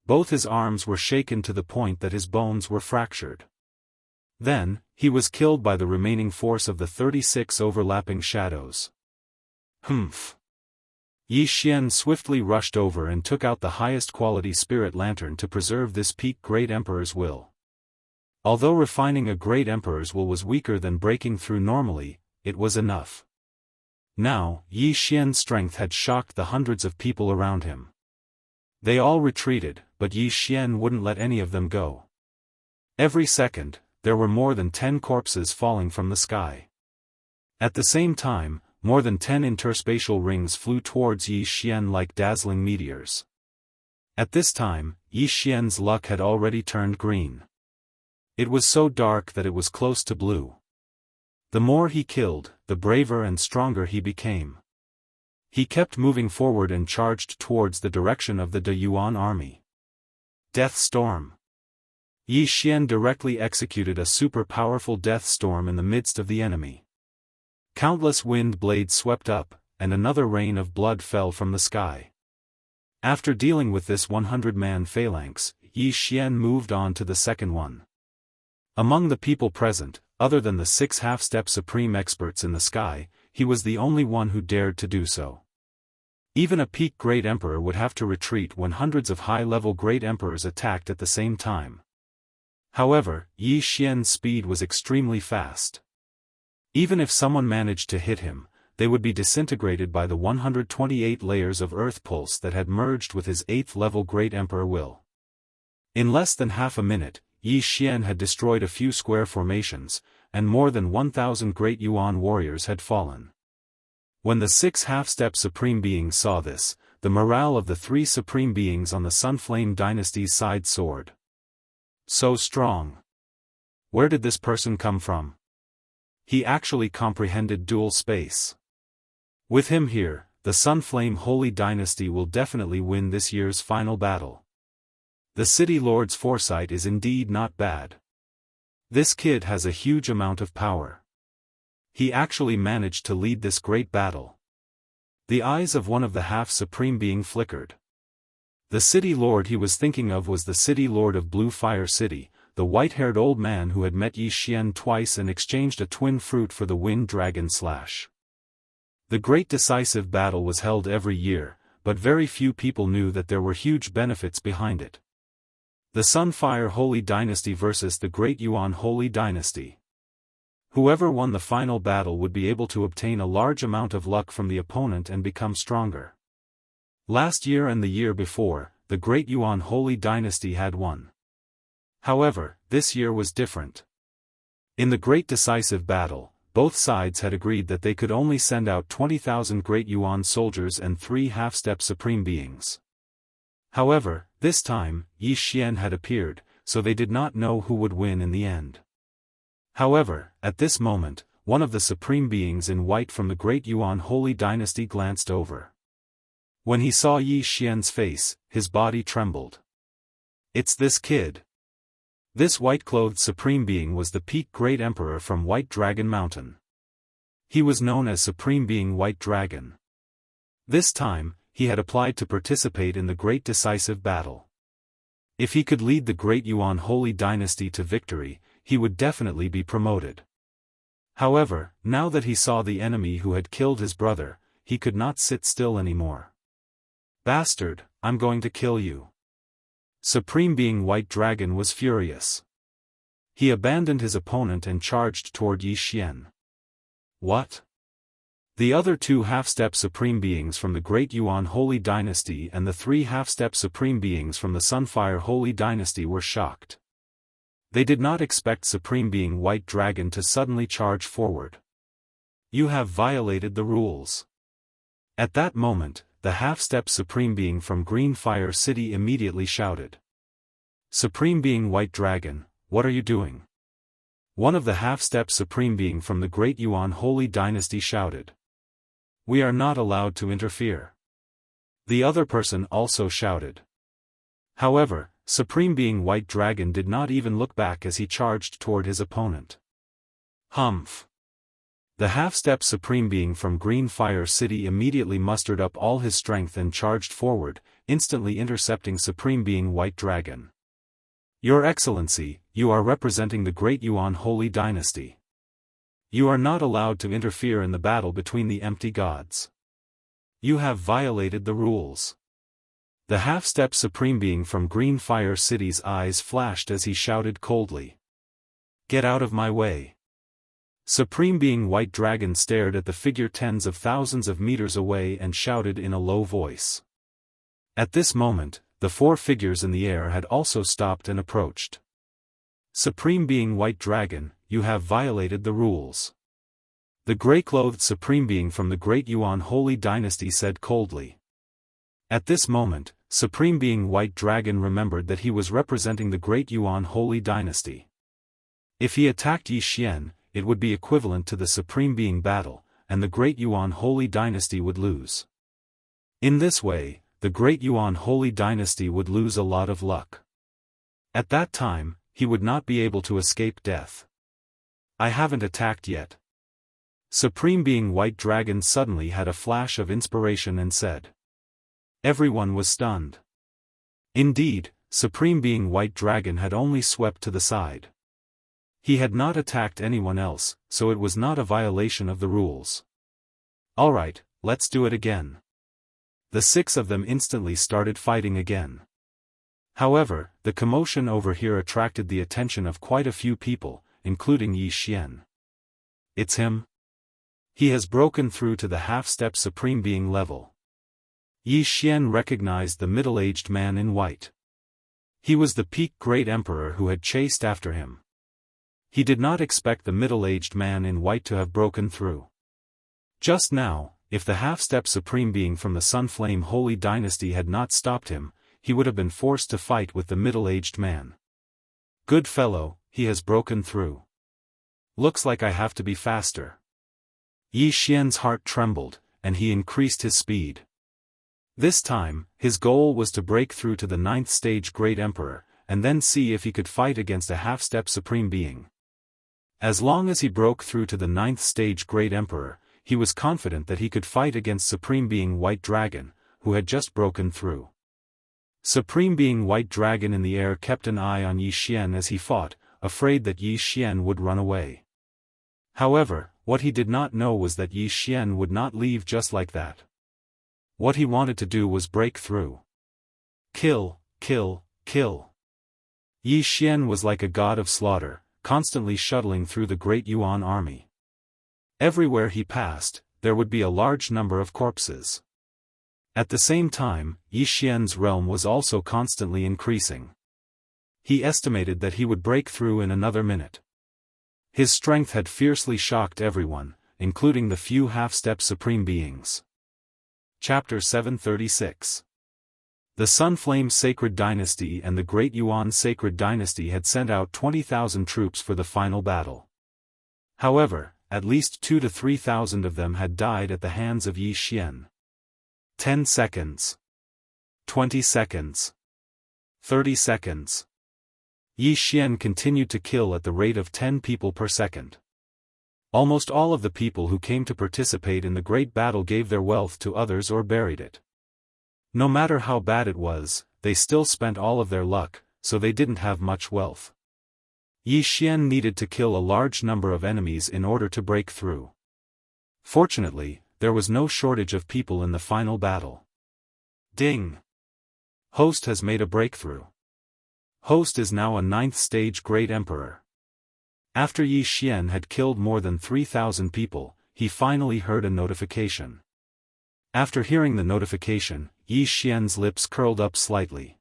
Both his arms were shaken to the point that his bones were fractured. Then, he was killed by the remaining force of the 36 overlapping shadows. Yi Xian swiftly rushed over and took out the highest quality spirit lantern to preserve this peak Great Emperor's will. Although refining a Great Emperor's will was weaker than breaking through normally, it was enough. Now, Yi Xian's strength had shocked the hundreds of people around him. They all retreated, but Yi Xian wouldn't let any of them go. Every second, there were more than 10 corpses falling from the sky. At the same time, more than 10 interspatial rings flew towards Yi Xian like dazzling meteors. At this time, Yi Xian's luck had already turned green. It was so dark that it was close to blue. The more he killed, the braver and stronger he became. He kept moving forward and charged towards the direction of the De Yuan army. Death Storm. Yi Xian directly executed a super-powerful death storm in the midst of the enemy. Countless wind blades swept up, and another rain of blood fell from the sky. After dealing with this 100-man phalanx, Yi Xian moved on to the second one. Among the people present, other than the 6 half-step supreme experts in the sky, he was the only one who dared to do so. Even a peak Great Emperor would have to retreat when hundreds of high-level Great Emperors attacked at the same time. However, Yi Xian's speed was extremely fast. Even if someone managed to hit him, they would be disintegrated by the 128 layers of earth pulse that had merged with his 8th-level Great Emperor will. In less than half a minute, Yi Xian had destroyed a few square formations, and more than 1,000 Great Yuan warriors had fallen. When the 6 half-step supreme beings saw this, the morale of the 3 supreme beings on the Sunflame dynasty's side soared. So strong. Where did this person come from? He actually comprehended dual space. With him here, the Sunflame Holy Dynasty will definitely win this year's final battle. The City Lord's foresight is indeed not bad. This kid has a huge amount of power. He actually managed to lead this great battle. The eyes of one of the half-supreme being flickered. The City Lord he was thinking of was the City Lord of Blue Fire City, the white-haired old man who had met Yi Xian twice and exchanged a twin fruit for the Wind Dragon Slash. The great decisive battle was held every year, but very few people knew that there were huge benefits behind it. The Sunfire Holy Dynasty versus the Great Yuan Holy Dynasty. Whoever won the final battle would be able to obtain a large amount of luck from the opponent and become stronger. Last year and the year before, the Great Yuan Holy Dynasty had won. However, this year was different. In the Great Decisive Battle, both sides had agreed that they could only send out 20,000 Great Yuan soldiers and 3 half-step supreme beings. However, this time, Yi Xian had appeared, so they did not know who would win in the end. However, at this moment, one of the supreme beings in white from the Great Yuan Holy Dynasty glanced over. When he saw Yi Xian's face, his body trembled. It's this kid. This white-clothed supreme being was the peak Great Emperor from White Dragon Mountain. He was known as Supreme Being White Dragon. This time, he had applied to participate in the Great Decisive Battle. If he could lead the Great Yuan Holy Dynasty to victory, he would definitely be promoted. However, now that he saw the enemy who had killed his brother, he could not sit still anymore. Bastard, I'm going to kill you. Supreme Being White Dragon was furious. He abandoned his opponent and charged toward Yi Xian. What? The other 2 half-step supreme beings from the Great Yuan Holy Dynasty and the 3 half-step supreme beings from the Sunfire Holy Dynasty were shocked. They did not expect Supreme Being White Dragon to suddenly charge forward. You have violated the rules. At that moment, the half-step supreme being from Green Fire City immediately shouted. Supreme Being White Dragon, what are you doing? One of the half-step supreme being from the Great Yuan Holy Dynasty shouted. We are not allowed to interfere. The other person also shouted. However, Supreme Being White Dragon did not even look back as he charged toward his opponent. Humph. The half-step supreme being from Green Fire City immediately mustered up all his strength and charged forward, instantly intercepting Supreme Being White Dragon. Your Excellency, you are representing the Great Yuan Holy Dynasty. You are not allowed to interfere in the battle between the empty gods. You have violated the rules. The half-step supreme being from Green Fire City's eyes flashed as he shouted coldly. Get out of my way. Supreme Being White Dragon stared at the figure tens of thousands of meters away and shouted in a low voice. At this moment, the four figures in the air had also stopped and approached. Supreme Being White Dragon, you have violated the rules. The gray-clothed Supreme Being from the Great Yuan Holy Dynasty said coldly. At this moment, Supreme Being White Dragon remembered that he was representing the Great Yuan Holy Dynasty. If he attacked Yi Xian, it would be equivalent to the Supreme Being battle, and the Great Yuan Holy Dynasty would lose. In this way, the Great Yuan Holy Dynasty would lose a lot of luck. At that time, he would not be able to escape death. I haven't attacked yet. Supreme Being White Dragon suddenly had a flash of inspiration and said. Everyone was stunned. Indeed, Supreme Being White Dragon had only swept to the side. He had not attacked anyone else, so it was not a violation of the rules. Alright, let's do it again. The six of them instantly started fighting again. However, the commotion over here attracted the attention of quite a few people, including Yi Xian. It's him? He has broken through to the half-step Supreme Being level. Yi Xian recognized the middle-aged man in white. He was the peak Great Emperor who had chased after him. He did not expect the middle-aged man in white to have broken through. Just now, if the half-step Supreme Being from the Sunflame Holy Dynasty had not stopped him, he would have been forced to fight with the middle-aged man. Good fellow, he has broken through. Looks like I have to be faster. Yi Xian's heart trembled, and he increased his speed. This time, his goal was to break through to the 9th stage Great Emperor, and then see if he could fight against a half-step Supreme Being. As long as he broke through to the 9th stage Great Emperor, he was confident that he could fight against Supreme Being White Dragon, who had just broken through. Supreme Being White Dragon in the air kept an eye on Yi Xian as he fought, afraid that Yi Xian would run away. However, what he did not know was that Yi Xian would not leave just like that. What he wanted to do was break through. Kill, kill, kill. Yi Xian was like a god of slaughter, constantly shuttling through the Great Yuan army. Everywhere he passed, there would be a large number of corpses. At the same time, Yi Xian's realm was also constantly increasing. He estimated that he would break through in another minute. His strength had fiercely shocked everyone, including the few half-step Supreme Beings. Chapter 736. The Sunflame Sacred Dynasty and the Great Yuan Sacred Dynasty had sent out 20,000 troops for the final battle. However, at least 2,000 to 3,000 of them had died at the hands of Yi Xian. 10 seconds. 20 seconds. 30 seconds. Yi Xian continued to kill at the rate of 10 people per second. Almost all of the people who came to participate in the great battle gave their wealth to others or buried it. No matter how bad it was, they still spent all of their luck, so they didn't have much wealth. Yi Xian needed to kill a large number of enemies in order to break through. Fortunately, there was no shortage of people in the final battle. Ding! Host has made a breakthrough. Host is now a 9th stage Great Emperor. After Yi Xian had killed more than 3,000 people, he finally heard a notification. After hearing the notification, Yi Xian's lips curled up slightly.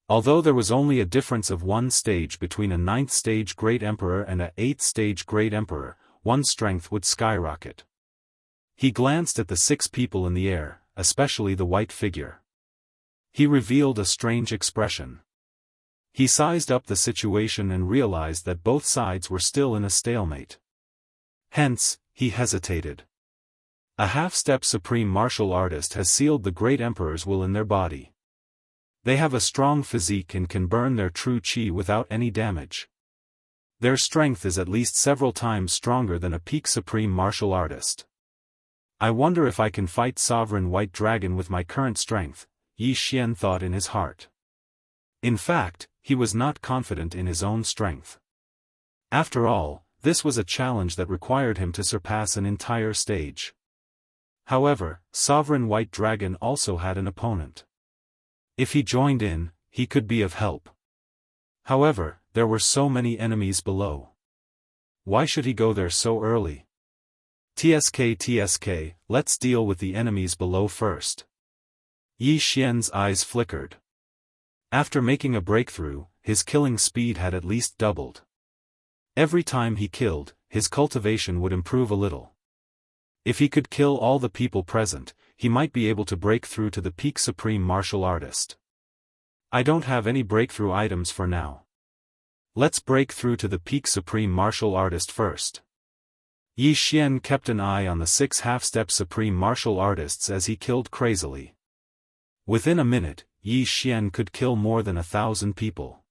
Although there was only a difference of 1 stage between a 9th stage Great Emperor and a 8th stage Great Emperor, one's strength would skyrocket. He glanced at the 6 people in the air, especially the white figure. He revealed a strange expression. He sized up the situation and realized that both sides were still in a stalemate. Hence, he hesitated. A half-step supreme martial artist has sealed the Great Emperor's will in their body. They have a strong physique and can burn their true chi without any damage. Their strength is at least several times stronger than a peak supreme martial artist. I wonder if I can fight Sovereign White Dragon with my current strength, Yi Xian thought in his heart. In fact, he was not confident in his own strength. After all, this was a challenge that required him to surpass an entire stage. However, Sovereign White Dragon also had an opponent. If he joined in, he could be of help. However, there were so many enemies below. Why should he go there so early? TSK, let's deal with the enemies below first. Yi Xian's eyes flickered. After making a breakthrough, his killing speed had at least doubled. Every time he killed, his cultivation would improve a little. If he could kill all the people present, he might be able to break through to the peak supreme martial artist. I don't have any breakthrough items for now. Let's break through to the peak supreme martial artist first. Yi Xian kept an eye on the 6 half-step supreme martial artists as he killed crazily. Within a minute, Yi Xian could kill more than 1,000 people.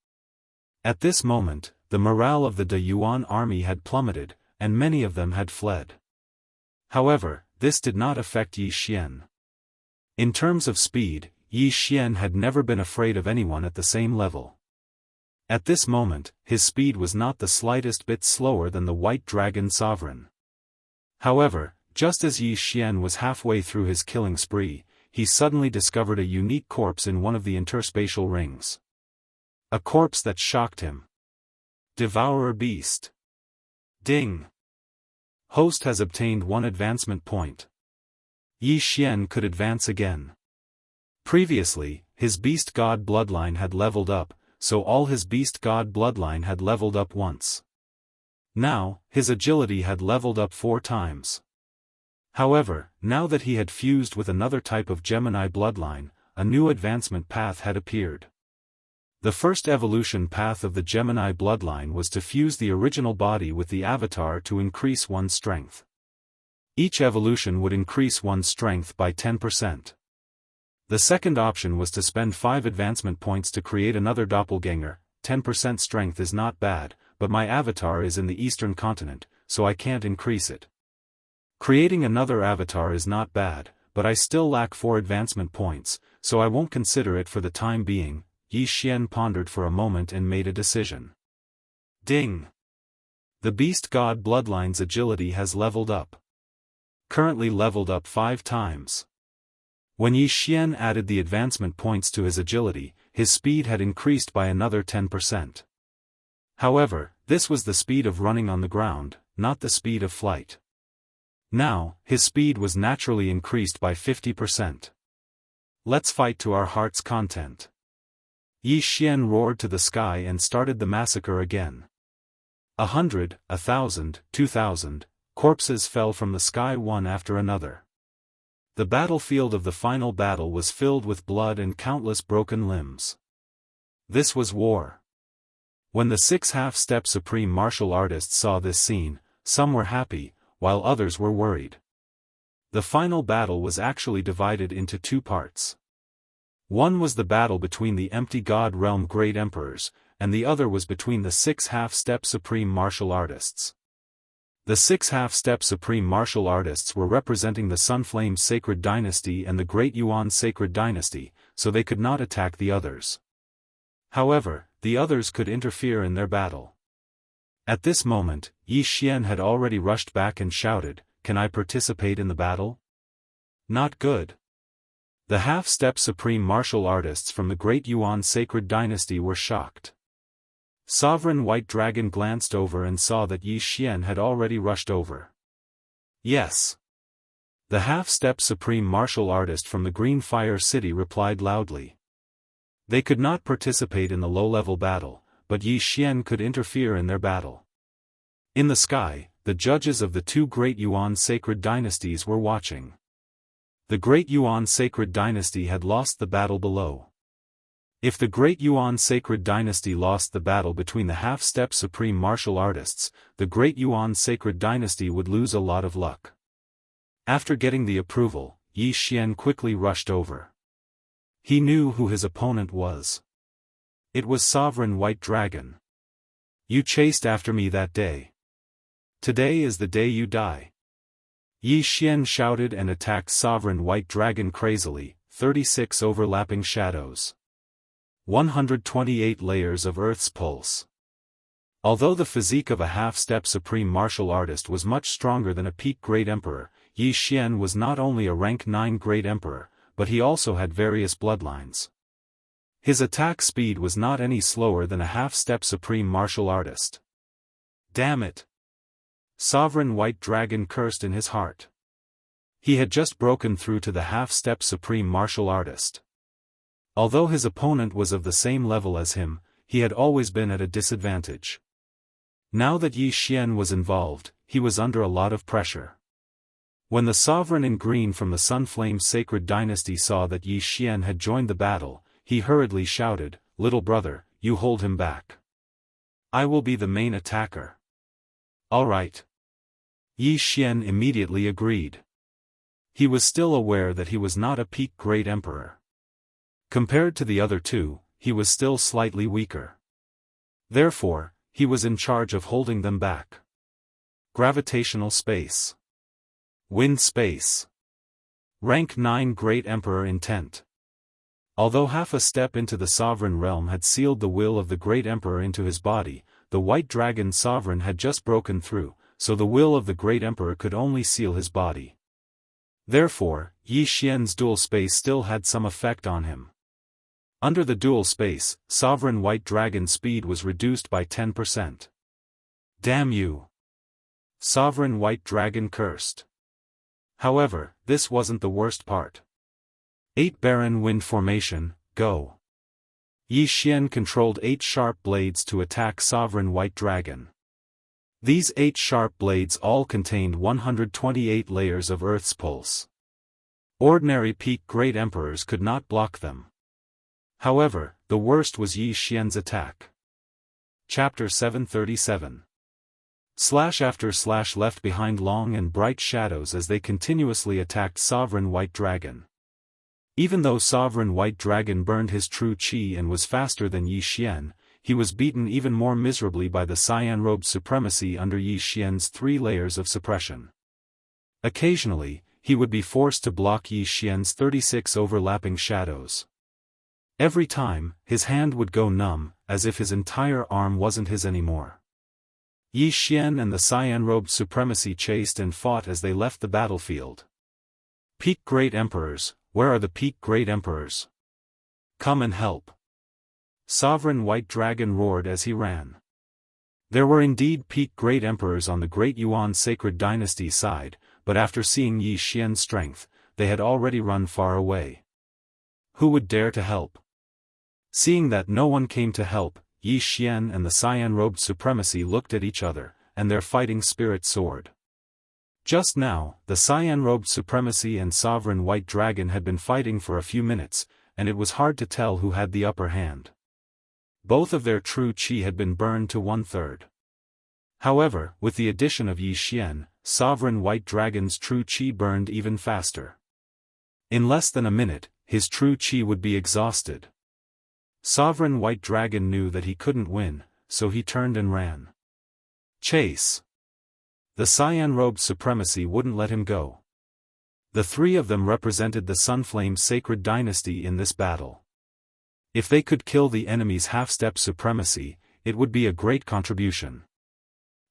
At this moment, the morale of the De Yuan army had plummeted, and many of them had fled. However, this did not affect Yi Xian. In terms of speed, Yi Xian had never been afraid of anyone at the same level. At this moment, his speed was not the slightest bit slower than the White Dragon Sovereign. However, just as Yi Xian was halfway through his killing spree, he suddenly discovered a unique corpse in one of the interspatial rings. A corpse that shocked him. Devourer Beast. Ding! Host has obtained 1 advancement point. Yi Xian could advance again. Previously, his Beast God bloodline had leveled up, so all his Beast God bloodline had leveled up once. Now, his agility had leveled up 4 times. However, now that he had fused with another type of Gemini bloodline, a new advancement path had appeared. The first evolution path of the Gemini bloodline was to fuse the original body with the avatar to increase one's strength. Each evolution would increase one's strength by 10%. The second option was to spend 5 advancement points to create another doppelganger. 10% strength is not bad, but my avatar is in the eastern continent, so I can't increase it. Creating another avatar is not bad, but I still lack 4 advancement points, so I won't consider it for the time being. Yi Xian pondered for a moment and made a decision. Ding! The Beast God bloodline's agility has leveled up. Currently leveled up 5 times. When Yi Xian added the advancement points to his agility, his speed had increased by another 10%. However, this was the speed of running on the ground, not the speed of flight. Now, his speed was naturally increased by 50%. Let's fight to our heart's content. Yi Xian roared to the sky and started the massacre again. 100, 1,000, 2,000, corpses fell from the sky one after another. The battlefield of the final battle was filled with blood and countless broken limbs. This was war. When the 6 half-step supreme martial artists saw this scene, some were happy, while others were worried. The final battle was actually divided into 2 parts. One was the battle between the empty God realm great emperors, and the other was between the 6 half-step supreme martial artists. The 6 half-step supreme martial artists were representing the Sunflame Sacred Dynasty and the Great Yuan Sacred Dynasty, so they could not attack the others. However, the others could interfere in their battle. At this moment, Yi Xian had already rushed back and shouted, "Can I participate in the battle?" Not good. The half-step supreme martial artists from the Great Yuan Sacred Dynasty were shocked. Sovereign White Dragon glanced over and saw that Yi Xian had already rushed over. Yes. The half-step supreme martial artist from the Green Fire City replied loudly. They could not participate in the low-level battle, but Yi Xian could interfere in their battle. In the sky, the judges of the 2 Great Yuan Sacred Dynasties were watching. The Great Yuan Sacred Dynasty had lost the battle below. If the Great Yuan Sacred Dynasty lost the battle between the half-step supreme martial artists, the Great Yuan Sacred Dynasty would lose a lot of luck. After getting the approval, Yi Xian quickly rushed over. He knew who his opponent was. It was Sovereign White Dragon. You chased after me that day. Today is the day you die. Yi Xian shouted and attacked Sovereign White Dragon crazily. 36 overlapping shadows. 128 layers of Earth's pulse. Although the physique of a half-step supreme martial artist was much stronger than a peak Great Emperor, Yi Xian was not only a rank 9 Great Emperor, but he also had various bloodlines. His attack speed was not any slower than a half-step supreme martial artist. Damn it! Sovereign White Dragon cursed in his heart. He had just broken through to the half-step supreme martial artist. Although his opponent was of the same level as him, he had always been at a disadvantage. Now that Yi Xian was involved, he was under a lot of pressure. When the sovereign in green from the Sunflame Sacred Dynasty saw that Yi Xian had joined the battle, he hurriedly shouted, "Little brother, you hold him back. I will be the main attacker." "All right." Yi Xian immediately agreed. He was still aware that he was not a peak great emperor. Compared to the other two, he was still slightly weaker. Therefore, he was in charge of holding them back. Gravitational space. Wind space. Rank 9 Great Emperor intent. Although half a step into the sovereign realm had sealed the will of the Great Emperor into his body, the White Dragon Sovereign had just broken through, so the will of the Great Emperor could only seal his body. Therefore, Yi Xian's dual space still had some effect on him. Under the dual space, Sovereign White Dragon's speed was reduced by 10%. Damn you! Sovereign White Dragon cursed. However, this wasn't the worst part. 8 Barren Wind Formation, go! Yi Xian controlled 8 sharp blades to attack Sovereign White Dragon. These 8 sharp blades all contained 128 layers of Earth's pulse. Ordinary peak Great Emperors could not block them. However, the worst was Yi Xian's attack. Chapter 737. / left behind long and bright shadows as they continuously attacked Sovereign White Dragon. Even though Sovereign White Dragon burned his true qi and was faster than Yi Xian, he was beaten even more miserably by the cyan-robed supremacy under Yi Xian's 3 layers of suppression. Occasionally, he would be forced to block Yi Xian's 36 overlapping shadows. Every time, his hand would go numb, as if his entire arm wasn't his anymore. Yi Xian and the cyan-robed supremacy chased and fought as they left the battlefield. Peak Great Emperors, where are the Peak Great Emperors? Come and help! Sovereign White Dragon roared as he ran. There were indeed Peak Great Emperors on the Great Yuan Sacred Dynasty side, but after seeing Yi Xian's strength, they had already run far away. Who would dare to help? Seeing that no one came to help, Yi Xian and the cyan-robed supremacy looked at each other, and their fighting spirit soared. Just now, the cyan-robed supremacy and Sovereign White Dragon had been fighting for a few minutes, and it was hard to tell who had the upper hand. Both of their true qi had been burned to 1/3. However, with the addition of Yi Xian, Sovereign White Dragon's true qi burned even faster. In less than a minute, his true qi would be exhausted. Sovereign White Dragon knew that he couldn't win, so he turned and ran. Chase! The cyan-robed supremacy wouldn't let him go. The 3 of them represented the Sunflame Sacred Dynasty in this battle. If they could kill the enemy's half-step supremacy, it would be a great contribution.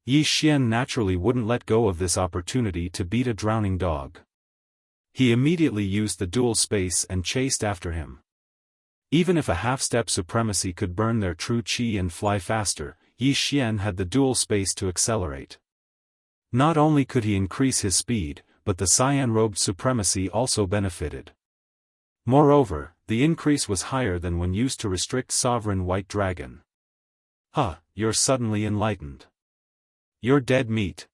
Yi Xian naturally wouldn't let go of this opportunity to beat a drowning dog. He immediately used the dual space and chased after him. Even if a half-step supremacy could burn their true qi and fly faster, Yi Xian had the dual space to accelerate. Not only could he increase his speed, but the cyan-robed supremacy also benefited. Moreover, the increase was higher than when used to restrict Sovereign White Dragon. You're suddenly enlightened. You're dead meat.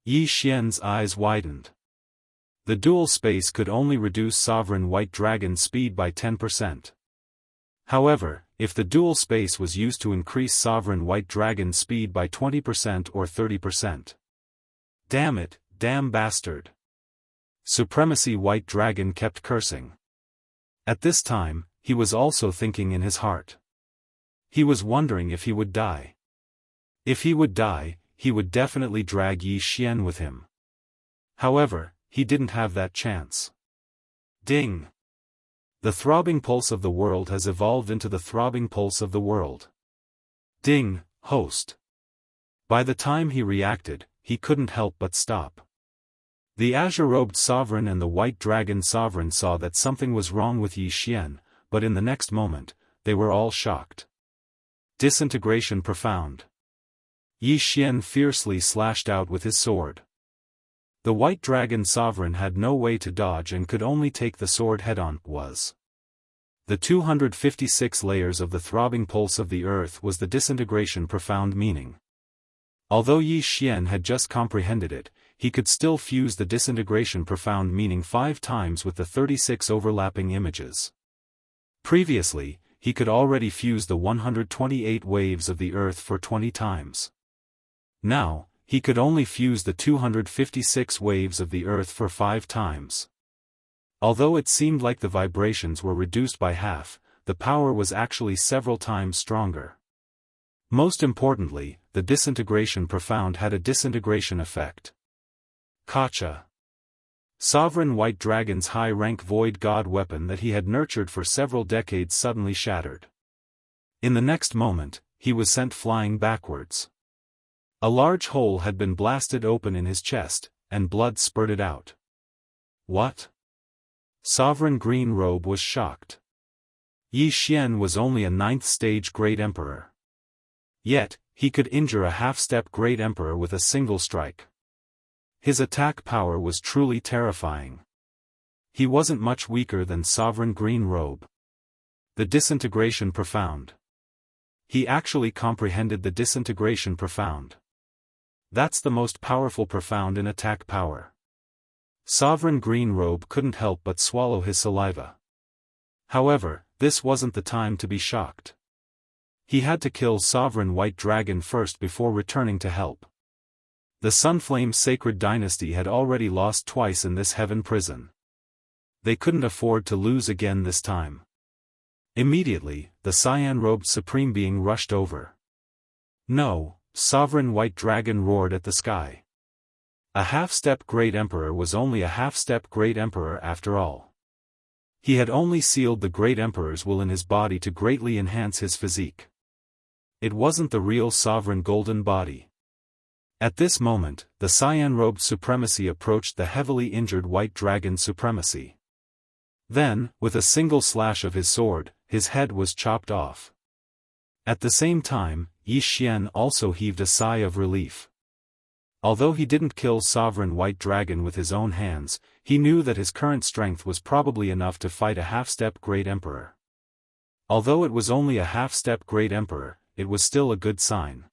Yi Xian's eyes widened. The dual space could only reduce Sovereign White Dragon's speed by 10%. However, if the dual space was used to increase Sovereign White Dragon's speed by 20% or 30%. Damn it, damn bastard! Supremacy White Dragon kept cursing. At this time, he was also thinking in his heart. He was wondering if he would die. If he would die, he would definitely drag Yi Xian with him. However, he didn't have that chance. Ding! The throbbing pulse of the world has evolved into the throbbing pulse of the world. Ding, host! By the time he reacted, he couldn't help but stop. The azure-robed sovereign and the white dragon sovereign saw that something was wrong with Yi Xian, but in the next moment, they were all shocked. Disintegration profound. Yi Xian fiercely slashed out with his sword. The white dragon sovereign had no way to dodge and could only take the sword head-on. The 256 layers of the throbbing pulse of the earth was the disintegration profound meaning. Although Yi Xian had just comprehended it, he could still fuse the disintegration profound meaning 5 times with the 36 overlapping images. Previously, he could already fuse the 128 waves of the earth for 20 times. Now, he could only fuse the 256 waves of the earth for 5 times. Although it seemed like the vibrations were reduced by half, the power was actually several times stronger. Most importantly, the disintegration profound had a disintegration effect. Kacha. Sovereign White Dragon's high-rank void god weapon that he had nurtured for several decades suddenly shattered. In the next moment, he was sent flying backwards. A large hole had been blasted open in his chest, and blood spurted out. What? Sovereign Green Robe was shocked. Yi Xian was only a 9th stage Great Emperor. Yet, he could injure a half-step Great Emperor with a single strike. His attack power was truly terrifying. He wasn't much weaker than Sovereign Green Robe. The disintegration profound. He actually comprehended the disintegration profound. That's the most powerful profound in attack power. Sovereign Green Robe couldn't help but swallow his saliva. However, this wasn't the time to be shocked. He had to kill Sovereign White Dragon first before returning to help. The Sunflame Sacred Dynasty had already lost twice in this heaven prison. They couldn't afford to lose again this time. Immediately, the cyan-robed Supreme Being rushed over. No, Sovereign White Dragon roared at the sky. A half-step Great Emperor was only a half-step Great Emperor after all. He had only sealed the Great Emperor's will in his body to greatly enhance his physique. It wasn't the real sovereign golden body. At this moment, the cyan-robed supremacy approached the heavily injured White Dragon supremacy. Then, with a single slash of his sword, his head was chopped off. At the same time, Yi Xian also heaved a sigh of relief. Although he didn't kill Sovereign White Dragon with his own hands, he knew that his current strength was probably enough to fight a half-step Great Emperor. Although it was only a half-step Great Emperor, it was still a good sign.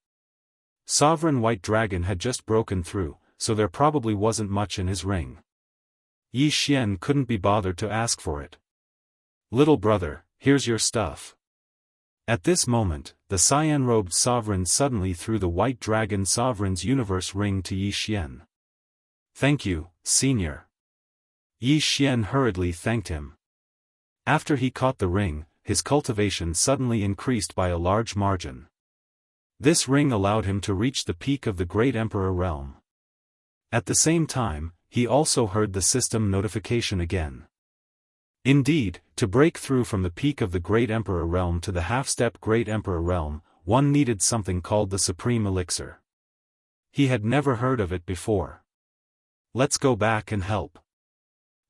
Sovereign White Dragon had just broken through, so there probably wasn't much in his ring. Yi Xian couldn't be bothered to ask for it. Little brother, here's your stuff. At this moment, the cyan-robed sovereign suddenly threw the White Dragon Sovereign's universe ring to Yi Xian. Thank you, senior. Yi Xian hurriedly thanked him. After he caught the ring, his cultivation suddenly increased by a large margin. This ring allowed him to reach the peak of the Great Emperor realm. At the same time, he also heard the system notification again. Indeed, to break through from the peak of the Great Emperor realm to the half-step Great Emperor realm, one needed something called the Supreme Elixir. He had never heard of it before. Let's go back and help.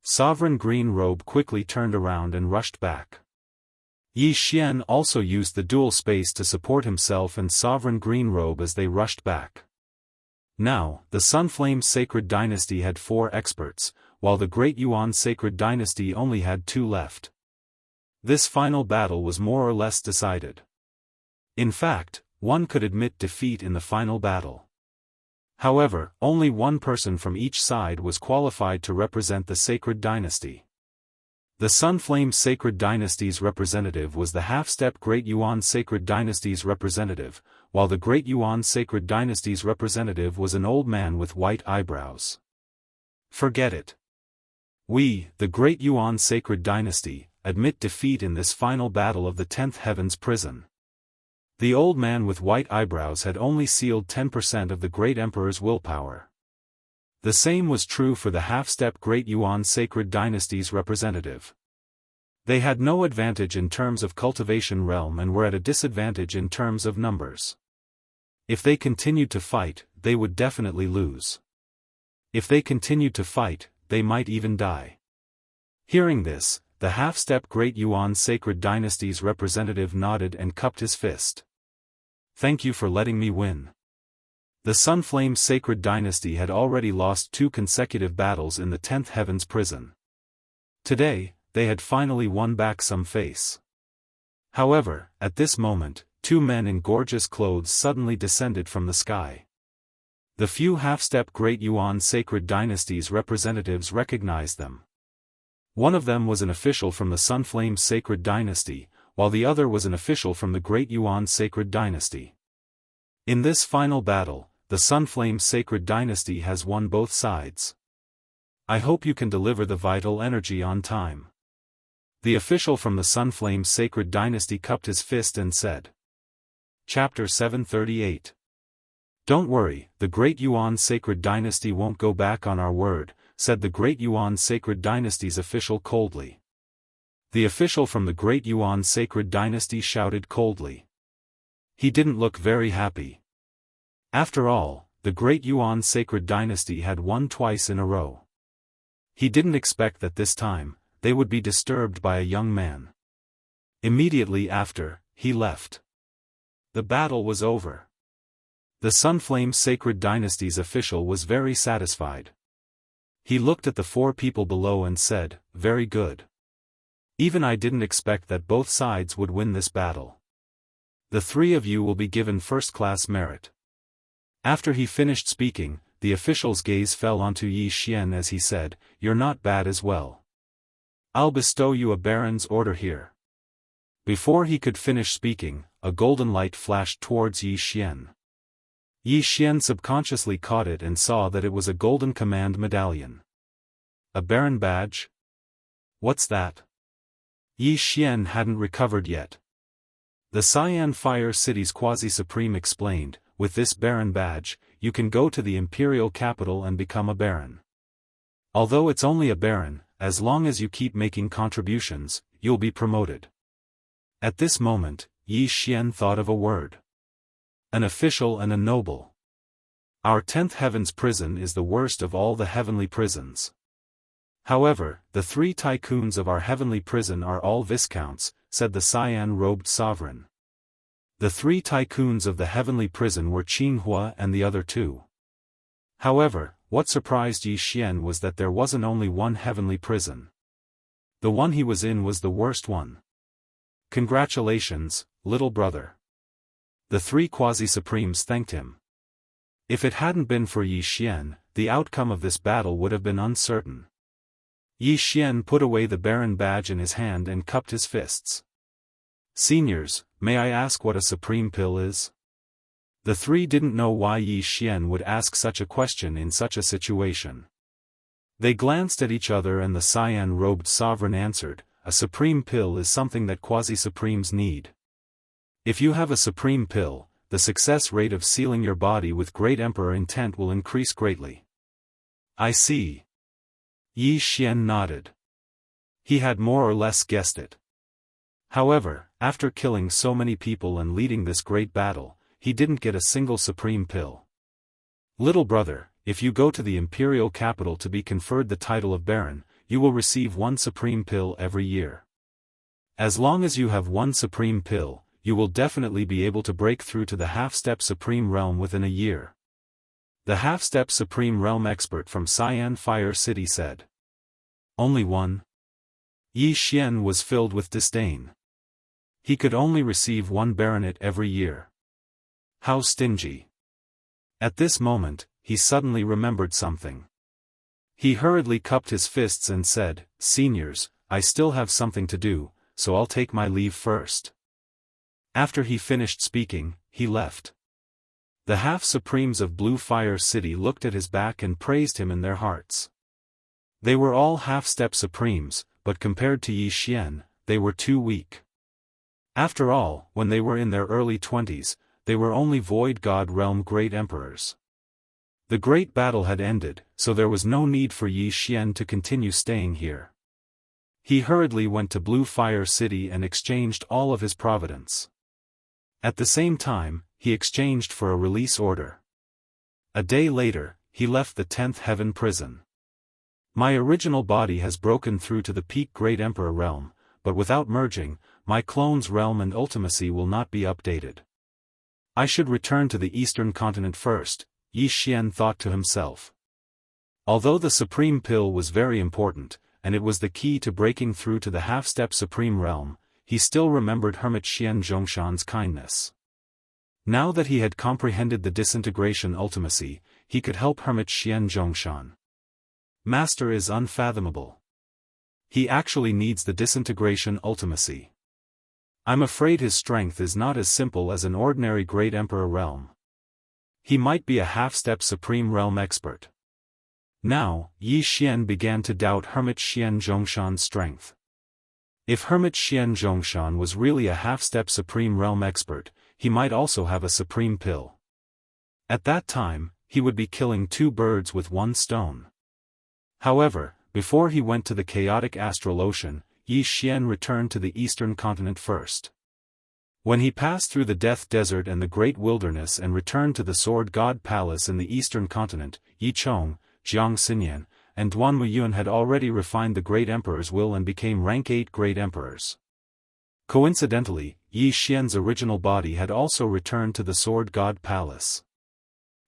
Sovereign Green Robe quickly turned around and rushed back. Yi Xian also used the dual space to support himself and Sovereign Green Robe as they rushed back. Now, the Sunflame Sacred Dynasty had 4 experts, while the Great Yuan Sacred Dynasty only had 2 left. This final battle was more or less decided. In fact, one could admit defeat in the final battle. However, only one person from each side was qualified to represent the Sacred Dynasty. The Sunflame Sacred Dynasty's representative was the half-step Great Yuan Sacred Dynasty's representative, while the Great Yuan Sacred Dynasty's representative was an old man with white eyebrows. Forget it. We, the Great Yuan Sacred Dynasty, admit defeat in this final battle of the 10th Heaven's Prison. The old man with white eyebrows had only sealed 10% of the Great Emperor's willpower. The same was true for the half-step Great Yuan Sacred Dynasty's representative. They had no advantage in terms of cultivation realm and were at a disadvantage in terms of numbers. If they continued to fight, they would definitely lose. If they continued to fight, they might even die. Hearing this, the half-step Great Yuan Sacred Dynasty's representative nodded and cupped his fist. Thank you for letting me win. The Sunflame Sacred Dynasty had already lost 2 consecutive battles in the 10th Heaven's prison. Today, they had finally won back some face. However, at this moment, 2 men in gorgeous clothes suddenly descended from the sky. The few half-step Great Yuan Sacred Dynasty's representatives recognized them. One of them was an official from the Sunflame Sacred Dynasty, while the other was an official from the Great Yuan Sacred Dynasty. In this final battle, the Sunflame Sacred Dynasty has won both sides. I hope you can deliver the vital energy on time. The official from the Sunflame Sacred Dynasty cupped his fist and said. Chapter 738. Don't worry, the Great Yuan Sacred Dynasty won't go back on our word, said the Great Yuan Sacred Dynasty's official coldly. The official from the Great Yuan Sacred Dynasty shouted coldly. He didn't look very happy. After all, the Great Yuan Sacred Dynasty had won twice in a row. He didn't expect that this time, they would be disturbed by a young man. Immediately after, he left. The battle was over. The Sunflame Sacred Dynasty's official was very satisfied. He looked at the 4 people below and said, very good. Even I didn't expect that both sides would win this battle. The 3 of you will be given first-class merit. After he finished speaking, the official's gaze fell onto Yi Xian as he said, you're not bad as well. I'll bestow you a baron's order here. Before he could finish speaking, a golden light flashed towards Yi Xian. Yi Xian subconsciously caught it and saw that it was a golden command medallion. A baron badge? What's that? Yi Xian hadn't recovered yet. The Cyan Fire City's Quasi-Supreme explained, with this baron badge, you can go to the imperial capital and become a baron. Although it's only a baron, as long as you keep making contributions, you'll be promoted. At this moment, Yi Xian thought of a word. An official and a noble. Our 10th Heaven's prison is the worst of all the heavenly prisons. However, the 3 tycoons of our heavenly prison are all viscounts, said the cyan-robed sovereign. The 3 tycoons of the heavenly prison were Qinghua and the other 2. However, what surprised Yi Xian was that there wasn't only one heavenly prison. The one he was in was the worst one. Congratulations, little brother. The 3 Quasi-Supremes thanked him. If it hadn't been for Yi Xian, the outcome of this battle would have been uncertain. Yi Xian put away the baron badge in his hand and cupped his fists. Seniors, may I ask what a supreme pill is? The 3 didn't know why Yi Xian would ask such a question in such a situation. They glanced at each other and the cyan-robed sovereign answered, a supreme pill is something that quasi-supremes need. If you have a supreme pill, the success rate of sealing your body with great emperor intent will increase greatly. I see. Yi Xian nodded. He had more or less guessed it. However, after killing so many people and leading this great battle, he didn't get a single supreme pill. Little brother, if you go to the imperial capital to be conferred the title of baron, you will receive 1 supreme pill every year. As long as you have 1 supreme pill, you will definitely be able to break through to the half-step supreme realm within a year. The half-step supreme realm expert from Cyan Fire City said. Only 1? Yi Xian was filled with disdain. He could only receive 1 baronet every year. How stingy. At this moment, he suddenly remembered something. He hurriedly cupped his fists and said, Seniors, I still have something to do, so I'll take my leave first. After he finished speaking, he left. The half-supremes of Blue Fire City looked at his back and praised him in their hearts. They were all half-step supremes, but compared to Yi Xian, they were too weak. After all, when they were in their early 20s, they were only Void God Realm Great Emperors. The great battle had ended, so there was no need for Yi Xian to continue staying here. He hurriedly went to Blue Fire City and exchanged all of his providence. At the same time, he exchanged for a release order. A day later, he left the 10th Heaven prison. My original body has broken through to the peak Great Emperor realm, but without merging, my clone's realm and ultimacy will not be updated. I should return to the Eastern continent first, Yi Xian thought to himself. Although the Supreme Pill was very important, and it was the key to breaking through to the half-step Supreme Realm, he still remembered Hermit Xian Zhongshan's kindness. Now that he had comprehended the disintegration ultimacy, he could help Hermit Xian Zhongshan. Master is unfathomable. He actually needs the disintegration ultimacy. I'm afraid his strength is not as simple as an ordinary Great Emperor realm. He might be a half-step Supreme Realm expert. Now, Yi Xian began to doubt Hermit Xian Zhongshan's strength. If Hermit Xian Zhongshan was really a half-step Supreme Realm expert, he might also have a Supreme Pill. At that time, he would be killing two birds with one stone. However, before he went to the chaotic astral ocean, Yi Xian returned to the eastern continent first. When he passed through the Death Desert and the Great Wilderness and returned to the Sword God Palace in the eastern continent, Yi Chong, Jiang Xinyan, and Duan Muyun had already refined the Great Emperor's will and became rank 8 Great Emperors. Coincidentally, Yi Xian's original body had also returned to the Sword God Palace.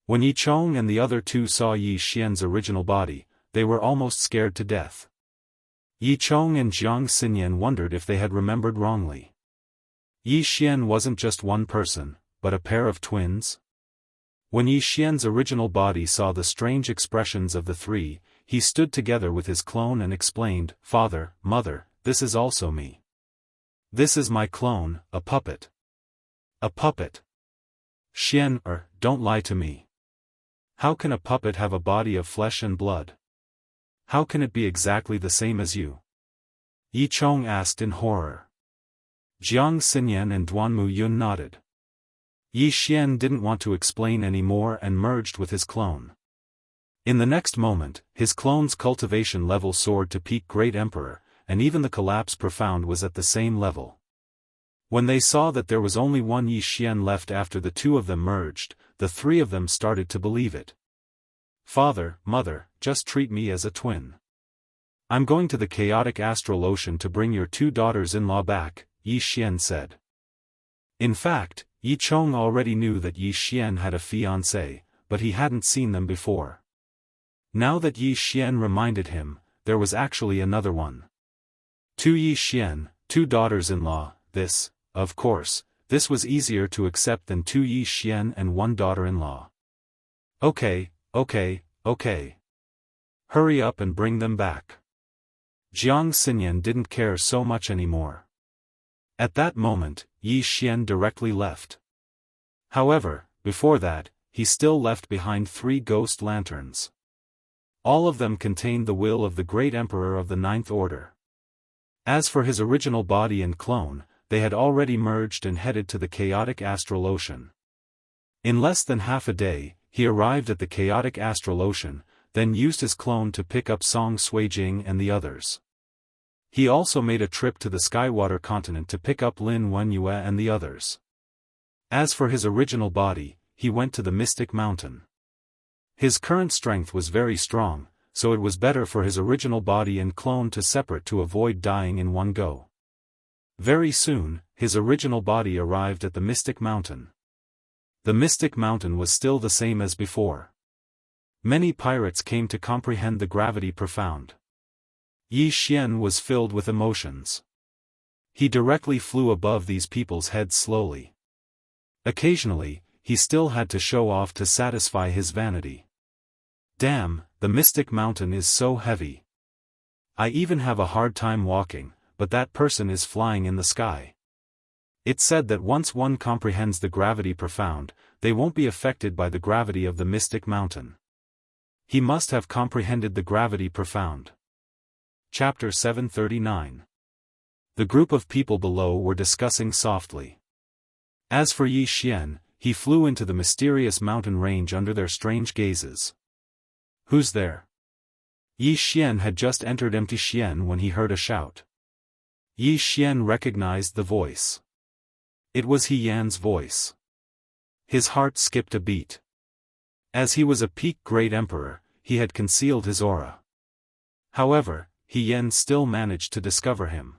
When Yi Chong and the other two saw Yi Xian's original body, they were almost scared to death. Yi Chong and Jiang Xinyan wondered if they had remembered wrongly. Yi Xian wasn't just one person, but a pair of twins? When Yi Xian's original body saw the strange expressions of the three, he stood together with his clone and explained, "Father, Mother, this is also me. This is my clone, a puppet." A puppet. Xian, don't lie to me. How can a puppet have a body of flesh and blood? How can it be exactly the same as you? Yi Chong asked in horror. Jiang Xinyan and Duan Muyun nodded. Yi Xian didn't want to explain any more and merged with his clone. In the next moment, his clone's cultivation level soared to peak Great Emperor, and even the collapse profound was at the same level. When they saw that there was only one Yi Xian left after the two of them merged, the three of them started to believe it. "Father, Mother, just treat me as a twin. I'm going to the chaotic astral ocean to bring your two daughters-in-law back," Yi Xian said. In fact, Yi Chong already knew that Yi Xian had a fiancée, but he hadn't seen them before. Now that Yi Xian reminded him, there was actually another one. Two Yi Xian, two daughters-in-law, of course, this was easier to accept than two Yi Xian and one daughter-in-law. Okay. Hurry up and bring them back. Jiang Xinyan didn't care so much anymore. At that moment, Yi Xian directly left. However, before that, he still left behind 3 ghost lanterns. All of them contained the will of the Great Emperor of the Ninth Order. As for his original body and clone, they had already merged and headed to the chaotic astral ocean. In less than half a day, he arrived at the chaotic astral ocean, then used his clone to pick up Song Suijing and the others. He also made a trip to the Skywater continent to pick up Lin Wenyue and the others. As for his original body, he went to the Mystic Mountain. His current strength was very strong, so it was better for his original body and clone to separate to avoid dying in one go. Very soon, his original body arrived at the Mystic Mountain. The Mystic Mountain was still the same as before. Many pirates came to comprehend the gravity profound. Yi Xian was filled with emotions. He directly flew above these people's heads slowly. Occasionally, he still had to show off to satisfy his vanity. Damn, the Mystic Mountain is so heavy. I even have a hard time walking, but that person is flying in the sky. It's said that once one comprehends the gravity profound, they won't be affected by the gravity of the Mystic Mountain. He must have comprehended the gravity profound. Chapter 739. The group of people below were discussing softly. As for Yi Xian, he flew into the mysterious mountain range under their strange gazes. Who's there? Yi Xian had just entered Empty Xian when he heard a shout. Yi Xian recognized the voice. It was He Yan's voice. His heart skipped a beat. As he was a peak Great Emperor, he had concealed his aura. However, He Yan still managed to discover him.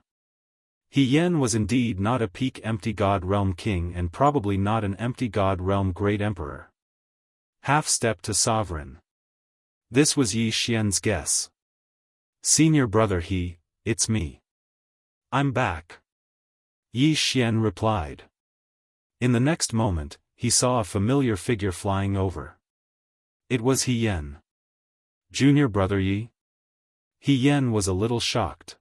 He Yan was indeed not a peak Empty God Realm King and probably not an Empty God Realm Great Emperor. Half-step to sovereign. This was Yi Xian's guess. Senior brother it's me. I'm back. Yi Xian replied. In the next moment, he saw a familiar figure flying over. It was He Yan. Junior brother Yi? He Yan was a little shocked.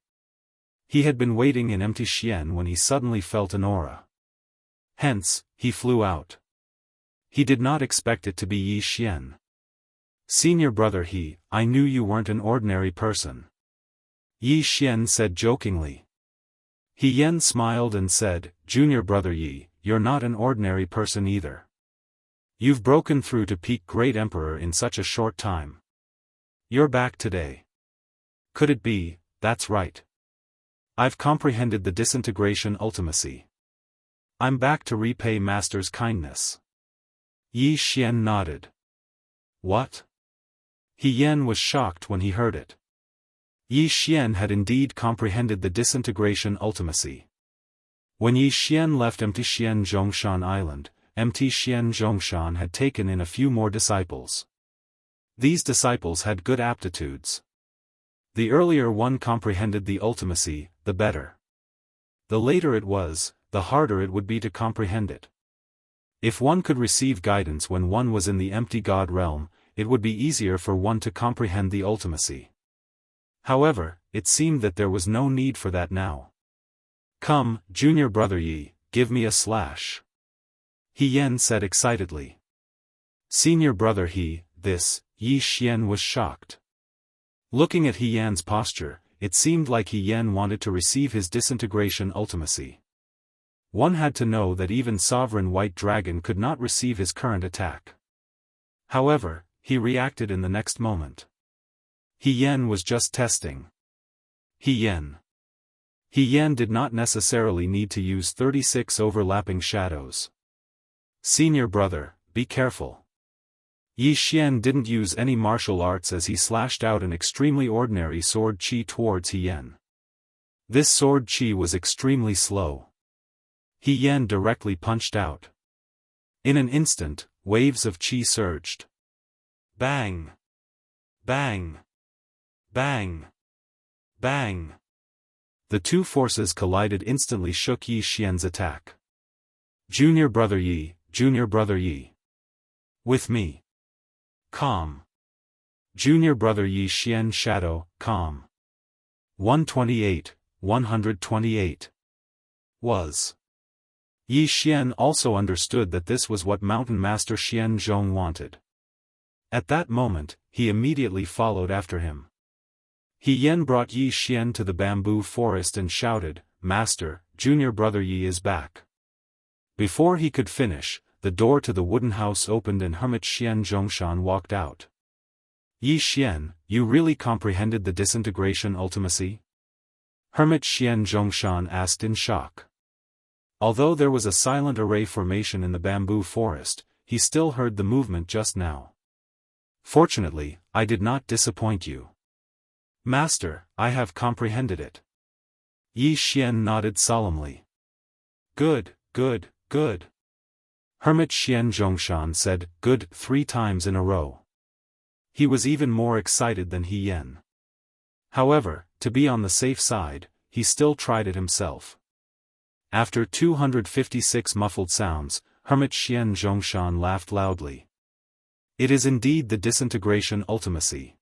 He had been waiting in empty Xian when he suddenly felt an aura. Hence, he flew out. He did not expect it to be Yi Xian. Senior brother I knew you weren't an ordinary person. Yi Xian said jokingly. He Yan smiled and said, Junior brother Yi, you're not an ordinary person either. You've broken through to peak Great Emperor in such a short time. You're back today. Could it be, that's right. I've comprehended the disintegration ultimacy. I'm back to repay Master's kindness. Yi Xian nodded. What? He Yan was shocked when he heard it. Yi Xian had indeed comprehended the disintegration ultimacy. When Yi Xian left empty Xian Zhongshan Island, empty Xian Zhongshan had taken in a few more disciples. These disciples had good aptitudes. The earlier one comprehended the ultimacy, the better. The later it was, the harder it would be to comprehend it. If one could receive guidance when one was in the empty God realm, it would be easier for one to comprehend the ultimacy. However, it seemed that there was no need for that now. Come, junior brother Yi, give me a slash. He Yan said excitedly. Senior brother Yi Xian was shocked. Looking at He Yan's posture, it seemed like He Yan wanted to receive his disintegration ultimacy. One had to know that even Sovereign White Dragon could not receive his current attack. However, he reacted in the next moment. He Yan was just testing. He Yan did not necessarily need to use 36 overlapping shadows. Senior brother, be careful. Yi Xian didn't use any martial arts as he slashed out an extremely ordinary sword qi towards He Yan. This sword qi was extremely slow. He Yan directly punched out. In an instant, waves of qi surged. Bang! Bang! Bang! Bang! The two forces collided instantly shook Yi Xian's attack. Junior brother Yi. With me. Calm. Junior brother Yi Xian shadow, calm. 128. Was. Yi Xian also understood that this was what Mountain Master Xian Zhong wanted. At that moment, he immediately followed after him. He Yan brought Yi Xian to the bamboo forest and shouted, Master, junior brother Yi is back. Before he could finish, the door to the wooden house opened and Hermit Xian Zhongshan walked out. Yi Xian, you really comprehended the disintegration ultimacy? Hermit Xian Zhongshan asked in shock. Although there was a silent array formation in the bamboo forest, he still heard the movement just now. Fortunately, I did not disappoint you. Master, I have comprehended it. Yi Xian nodded solemnly. Good. Hermit Xian Zhongshan said, good 3 times in a row. He was even more excited than He Yan. However, to be on the safe side, he still tried it himself. After 256 muffled sounds, Hermit Xian Zhongshan laughed loudly. It is indeed the disintegration ultimacy.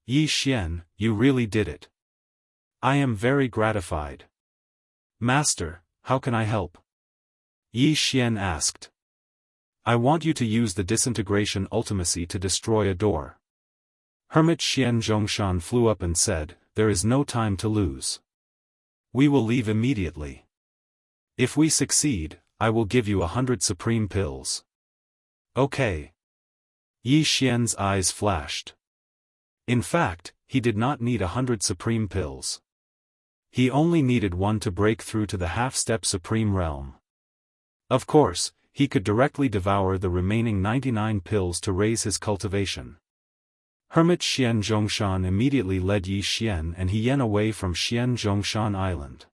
Yi Xian, you really did it. I am very gratified. Master, how can I help? Yi Xian asked. I want you to use the disintegration ultimacy to destroy a door. Hermit Xian Zhongshan flew up and said, there is no time to lose. We will leave immediately. If we succeed, I will give you 100 supreme pills. Okay. Yi Xian's eyes flashed. In fact, he did not need 100 supreme pills. He only needed 1 to break through to the half-step supreme realm. Of course, he could directly devour the remaining 99 pills to raise his cultivation. Hermit Xian Zhongshan immediately led Yi Xian and He Yan away from Xian Zhongshan Island.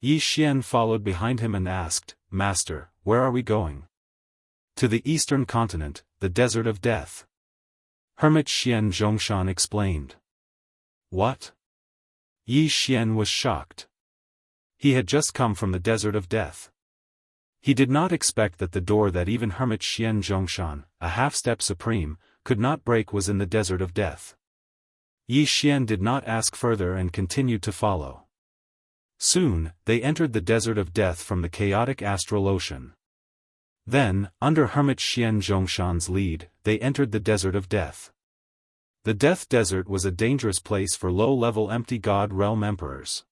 Yi Xian followed behind him and asked, Master, where are we going? To the eastern continent, the desert of death. Hermit Xian Zhongshan explained. What? Yi Xian was shocked. He had just come from the desert of death. He did not expect that the door that even Hermit Xian Zhongshan, a half-step supreme, could not break was in the desert of death. Yi Xian did not ask further and continued to follow. Soon, they entered the desert of death from the chaotic astral ocean. Then, under Hermit Xian Zhongshan's lead, they entered the desert of death. The Death Desert was a dangerous place for low-level empty God realm emperors.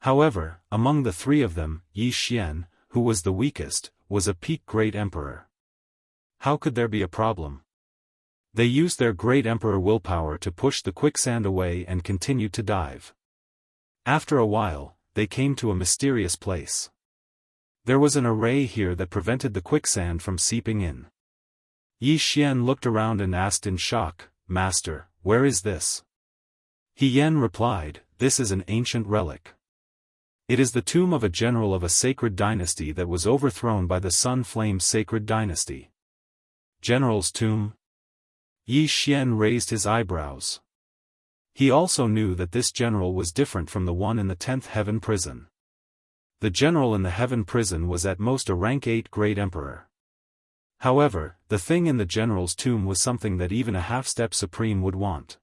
However, among the three of them, Yi Xian, who was the weakest, was a peak great emperor. How could there be a problem? They used their great emperor willpower to push the quicksand away and continued to dive. After a while, they came to a mysterious place. There was an array here that prevented the quicksand from seeping in. Yi Xian looked around and asked in shock, "Master, where is this?" He Yan replied, "This is an ancient relic. It is the tomb of a general of a sacred dynasty that was overthrown by the Sun Flame sacred dynasty." General's tomb? Yi Xian raised his eyebrows. He also knew that this general was different from the one in the 10th Heaven prison. The general in the Heaven prison was at most a rank 8 great emperor. However, the thing in the general's tomb was something that even a half-step supreme would want.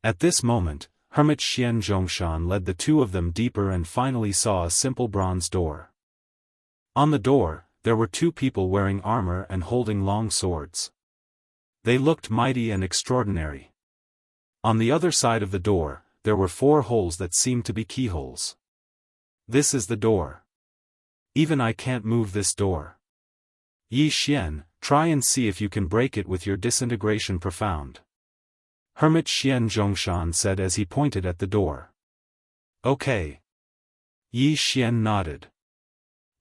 At this moment, Hermit Xian Zhongshan led the two of them deeper and finally saw a simple bronze door. On the door, there were two people wearing armor and holding long swords. They looked mighty and extraordinary. On the other side of the door, there were 4 holes that seemed to be keyholes. This is the door. Even I can't move this door. Yi Xian, try and see if you can break it with your disintegration profound. Hermit Xian Zhongshan said as he pointed at the door. Okay. Yi Xian nodded.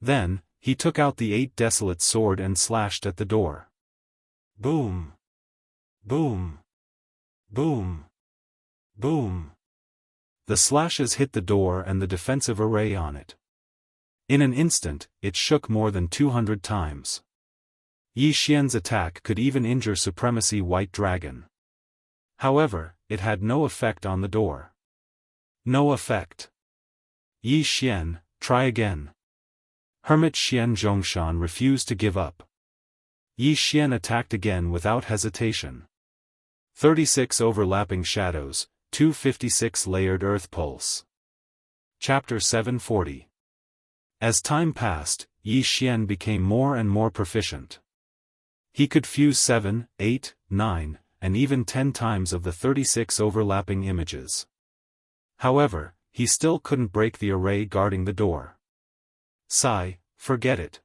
Then, he took out the 8 desolate sword and slashed at the door. Boom. Boom. Boom. Boom. The slashes hit the door and the defensive array on it. In an instant, it shook more than 200 times. Yi Xian's attack could even injure Supremacy White Dragon. However, it had no effect on the door. No effect. Yi Xian, try again. Hermit Xian Zhongshan refused to give up. Yi Xian attacked again without hesitation. 36 overlapping shadows, 256 layered earth pulse. Chapter 740. As time passed, Yi Xian became more and more proficient. He could fuse 7, 8, 9, and even 10 times of the 36 overlapping images. However, he still couldn't break the array guarding the door. Sigh, forget it.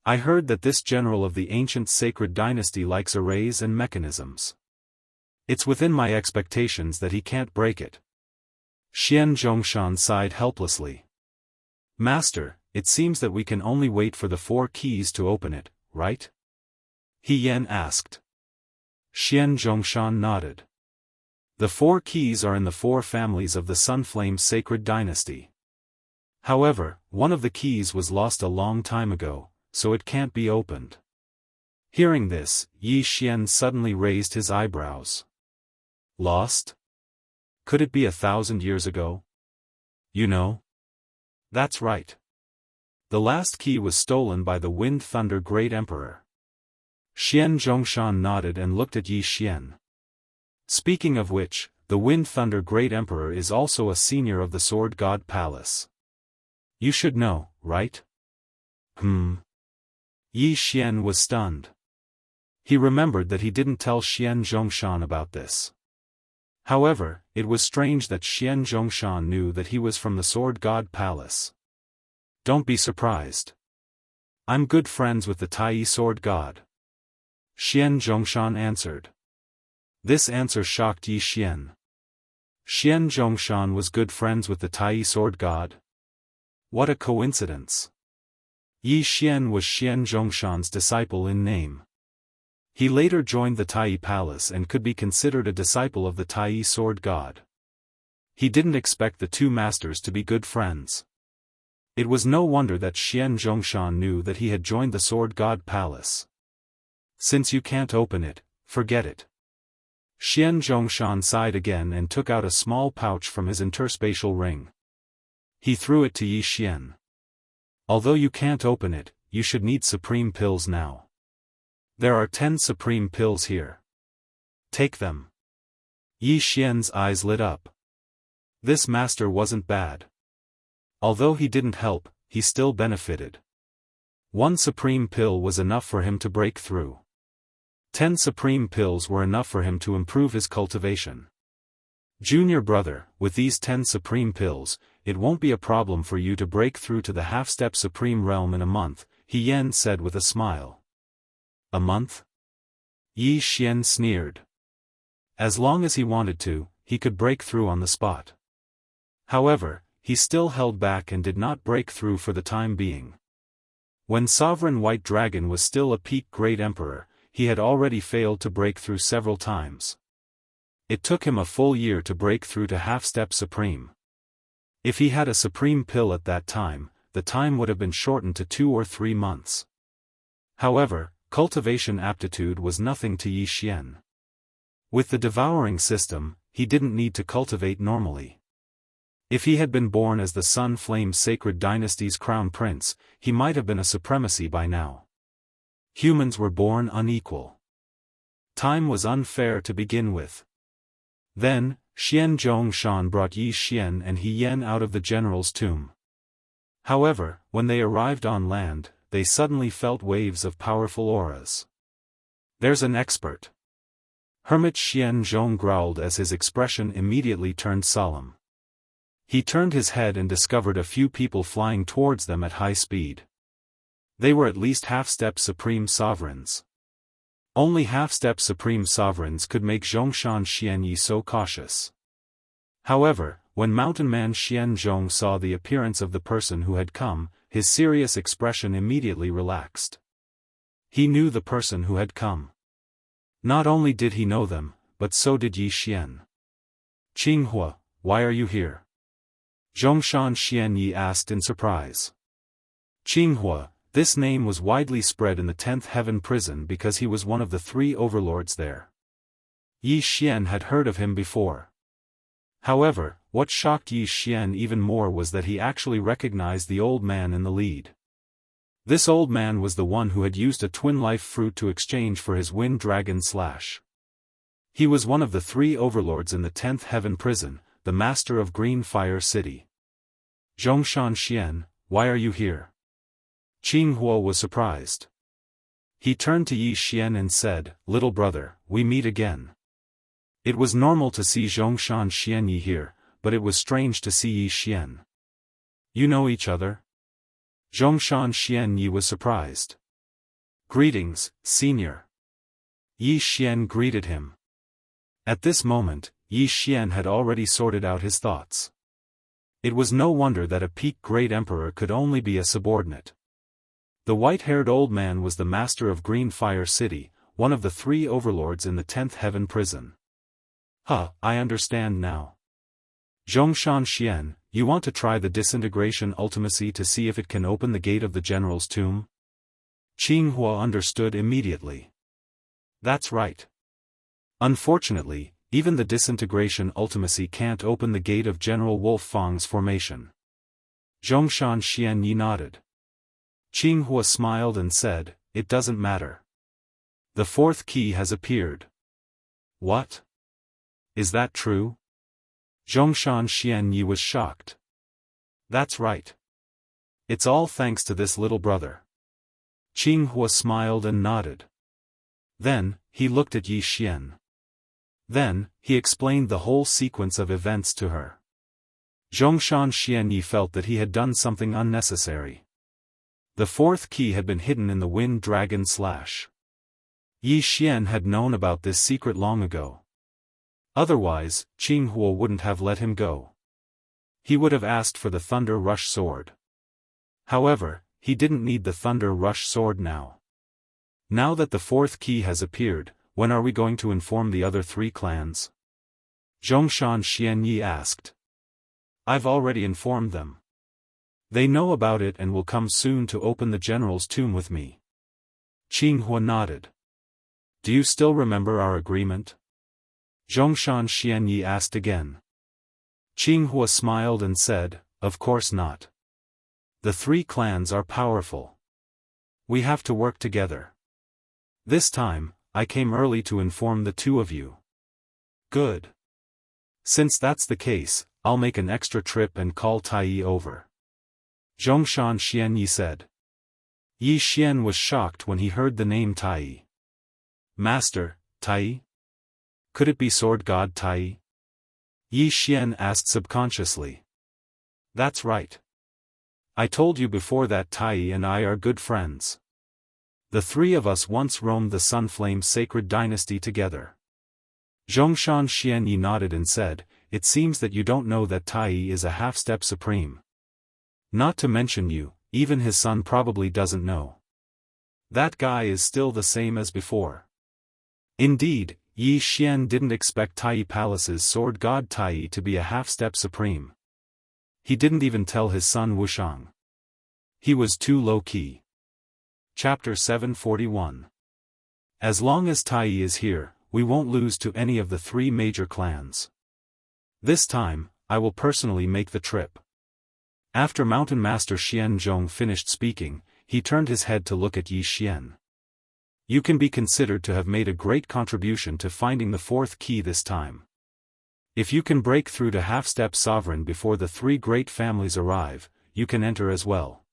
I heard that this general of the ancient sacred dynasty likes arrays and mechanisms. It's within my expectations that he can't break it. Xian Zhongshan sighed helplessly. Master, it seems that we can only wait for the 4 keys to open it, right? He Yan asked. Xian Zhongshan nodded. The 4 keys are in the 4 families of the Sunflame sacred dynasty. However, one of the keys was lost a long time ago, so it can't be opened. Hearing this, Yi Xian suddenly raised his eyebrows. Lost? Could it be 1,000 years ago? You know? That's right. The last key was stolen by the Wind Thunder Great Emperor. Xian Zhongshan nodded and looked at Yi Xian. Speaking of which, the Wind Thunder Great Emperor is also a senior of the Sword God Palace. You should know, right? Yi Xian was stunned. He remembered that he didn't tell Xian Zhongshan about this. However, it was strange that Xian Zhongshan knew that he was from the Sword God Palace. Don't be surprised. I'm good friends with the Tai Sword God. Xian Zhongshan answered. This answer shocked Yi Xian. Xian Zhongshan was good friends with the Tai Sword God? What a coincidence. Yi Xian was Xian Zhongshan's disciple in name. He later joined the Tai Palace and could be considered a disciple of the Tai Sword God. He didn't expect the two masters to be good friends. It was no wonder that Xian Zhongshan knew that he had joined the Sword God Palace. Since you can't open it, forget it. Xian Zhongshan sighed again and took out a small pouch from his interspatial ring. He threw it to Yi Xian. Although you can't open it, you should need supreme pills now. There are 10 supreme pills here. Take them. Yi Xian's eyes lit up. This master wasn't bad. Although he didn't help, he still benefited. 1 supreme pill was enough for him to break through. 10 supreme pills were enough for him to improve his cultivation. Junior brother, with these 10 supreme pills, it won't be a problem for you to break through to the half-step supreme realm in a month, He Yan said with a smile. A month? Yi Xian sneered. As long as he wanted to, he could break through on the spot. However, he still held back and did not break through for the time being. When Sovereign White Dragon was still a peak Great Emperor, he had already failed to break through several times. It took him a full year to break through to half-step supreme. If he had a supreme pill at that time, the time would have been shortened to 2 or 3 months. However, cultivation aptitude was nothing to Yi Xian. With the devouring system, he didn't need to cultivate normally. If he had been born as the Sun Flame Sacred Dynasty's crown prince, he might have been a supremacy by now. Humans were born unequal. Time was unfair to begin with. Then, Xian Zhongshan brought Yi Xian and He Yan out of the general's tomb. However, when they arrived on land, they suddenly felt waves of powerful auras. There's an expert. Hermit Xian Zhong growled as his expression immediately turned solemn. He turned his head and discovered a few people flying towards them at high speed. They were at least half-step supreme sovereigns. Only half-step supreme sovereigns could make Zhongshan Xianyi so cautious. However, when Mountain Man Xian Zhong saw the appearance of the person who had come, his serious expression immediately relaxed. He knew the person who had come. Not only did he know them, but so did Yi Xian. Qinghua, why are you here? Zhongshan Xianyi asked in surprise. Qinghua, this name was widely spread in the 10th Heaven prison because he was one of the 3 overlords there. Yi Xian had heard of him before. However, what shocked Yi Xian even more was that he actually recognized the old man in the lead. This old man was the one who had used a twin life fruit to exchange for his wind dragon slash. He was one of the 3 overlords in the 10th Heaven prison, the master of Green Fire City. Zhongshan Xian, why are you here? Qinghua was surprised. He turned to Yi Xian and said, little brother, we meet again. It was normal to see Zhongshan Xianyi here, but it was strange to see Yi Xian. You know each other? Zhongshan Xianyi was surprised. Greetings, senior. Yi Xian greeted him. At this moment, Yi Xian had already sorted out his thoughts. It was no wonder that a peak Great Emperor could only be a subordinate. The white-haired old man was the master of Green Fire City, one of the 3 overlords in the 10th Heaven prison. I understand now. Zhongshan Xian, you want to try the disintegration ultimacy to see if it can open the gate of the general's tomb? Qinghua understood immediately. That's right. Unfortunately, even the disintegration ultimacy can't open the gate of General Wolf Fang's formation. Zhongshan Xianyi nodded. Qinghua smiled and said, it doesn't matter. The 4th key has appeared. What? Is that true? Zhongshan Xianyi was shocked. That's right. It's all thanks to this little brother. Qinghua smiled and nodded. Then, he looked at Yi Xian. Then, he explained the whole sequence of events to her. Zhongshan Xianyi felt that he had done something unnecessary. The 4th key had been hidden in the wind dragon slash. Yi Xian had known about this secret long ago. Otherwise, Qinghua wouldn't have let him go. He would have asked for the Thunder Rush sword. However, he didn't need the Thunder Rush sword now. Now that the 4th key has appeared, when are we going to inform the other 3 clans? Zhongshan Xianyi asked. I've already informed them. They know about it and will come soon to open the general's tomb with me. Qinghua nodded. Do you still remember our agreement? Zhongshan Xianyi asked again. Jianghu smiled and said, of course not. The three clans are powerful. We have to work together. This time, I came early to inform the two of you. Good. Since that's the case, I'll make an extra trip and call Tai over. Zhongshan Xianyi said. Yi Xian was shocked when he heard the name Tai. Master, Tai? Could it be sword god Tai? Yi Xian asked subconsciously. That's right. I told you before that Tai and I are good friends. The three of us once roamed the Sunflame Sacred Dynasty together. Zhongshan Xianyi nodded and said, it seems that you don't know that Tai is a half-step supreme. Not to mention you, even his son probably doesn't know. That guy is still the same as before. Indeed, Yi Xian didn't expect Tai Palace's sword god Tai to be a half-step supreme. He didn't even tell his son Wushang. He was too low-key. Chapter 741. As long as Tai is here, we won't lose to any of the three major clans. This time, I will personally make the trip. After Mountain Master Xian Zhong finished speaking, he turned his head to look at Yi Xian. You can be considered to have made a great contribution to finding the fourth key this time. If you can break through to half-step sovereign before the three great families arrive, you can enter as well.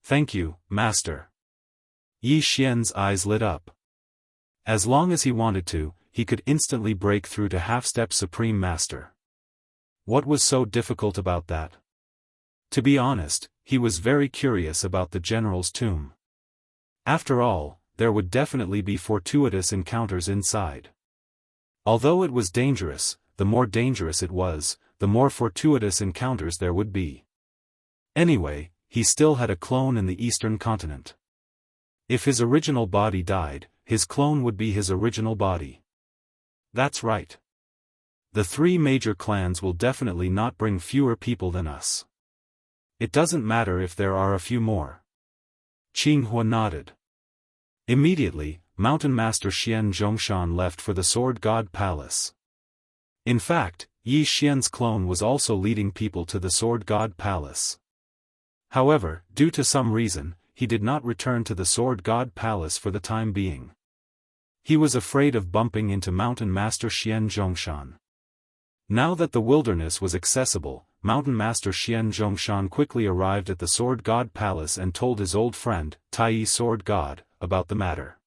Thank you, Master. Yi Xian's eyes lit up. As long as he wanted to, he could instantly break through to half-step Supreme Master. What was so difficult about that? To be honest, he was very curious about the general's tomb. After all, there would definitely be fortuitous encounters inside. Although it was dangerous, the more dangerous it was, the more fortuitous encounters there would be. Anyway, he still had a clone in the Eastern continent. If his original body died, his clone would be his original body. That's right. The three major clans will definitely not bring fewer people than us. It doesn't matter if there are a few more. Qinghua nodded. Immediately, Mountain Master Xian Zhongshan left for the Sword God Palace. In fact, Yi Xian's clone was also leading people to the Sword God Palace. However, due to some reason, he did not return to the Sword God Palace for the time being. He was afraid of bumping into Mountain Master Xian Zhongshan. Now that the wilderness was accessible, Mountain Master Xian Zhongshan quickly arrived at the Sword God Palace and told his old friend, Tai Sword God, about the matter.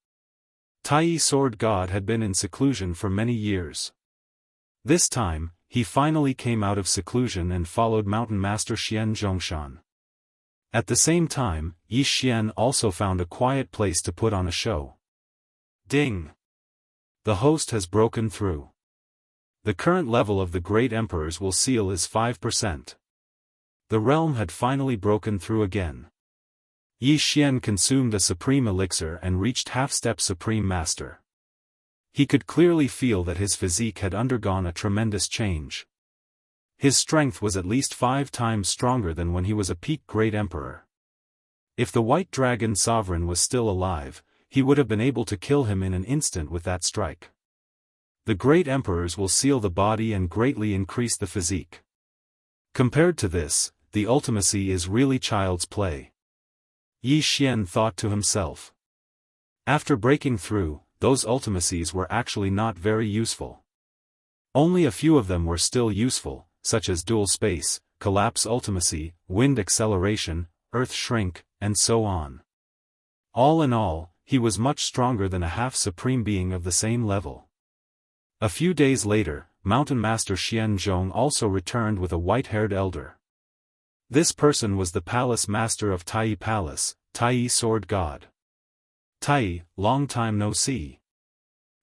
Tai Sword God had been in seclusion for many years. This time, he finally came out of seclusion and followed Mountain Master Xian Zhongshan. At the same time, Yi Xian also found a quiet place to put on a show. Ding! The host has broken through. The current level of the Great Emperor's will seal is 5%. The realm had finally broken through again. Yi Xian consumed a supreme elixir and reached half-step Supreme Master. He could clearly feel that his physique had undergone a tremendous change. His strength was at least 5 times stronger than when he was a peak Great Emperor. If the White Dragon Sovereign was still alive, he would have been able to kill him in an instant with that strike. The Great Emperors will seal the body and greatly increase the physique. Compared to this, the ultimacy is really child's play. Yi Xian thought to himself. After breaking through, those ultimacies were actually not very useful. Only a few of them were still useful, such as dual space, collapse ultimacy, wind acceleration, earth shrink, and so on. All in all, he was much stronger than a half-supreme being of the same level. A few days later, Mountain Master Xian Zhong also returned with a white-haired elder. This person was the Palace Master of Tai Palace, Tai Sword God. Tai, long time no see.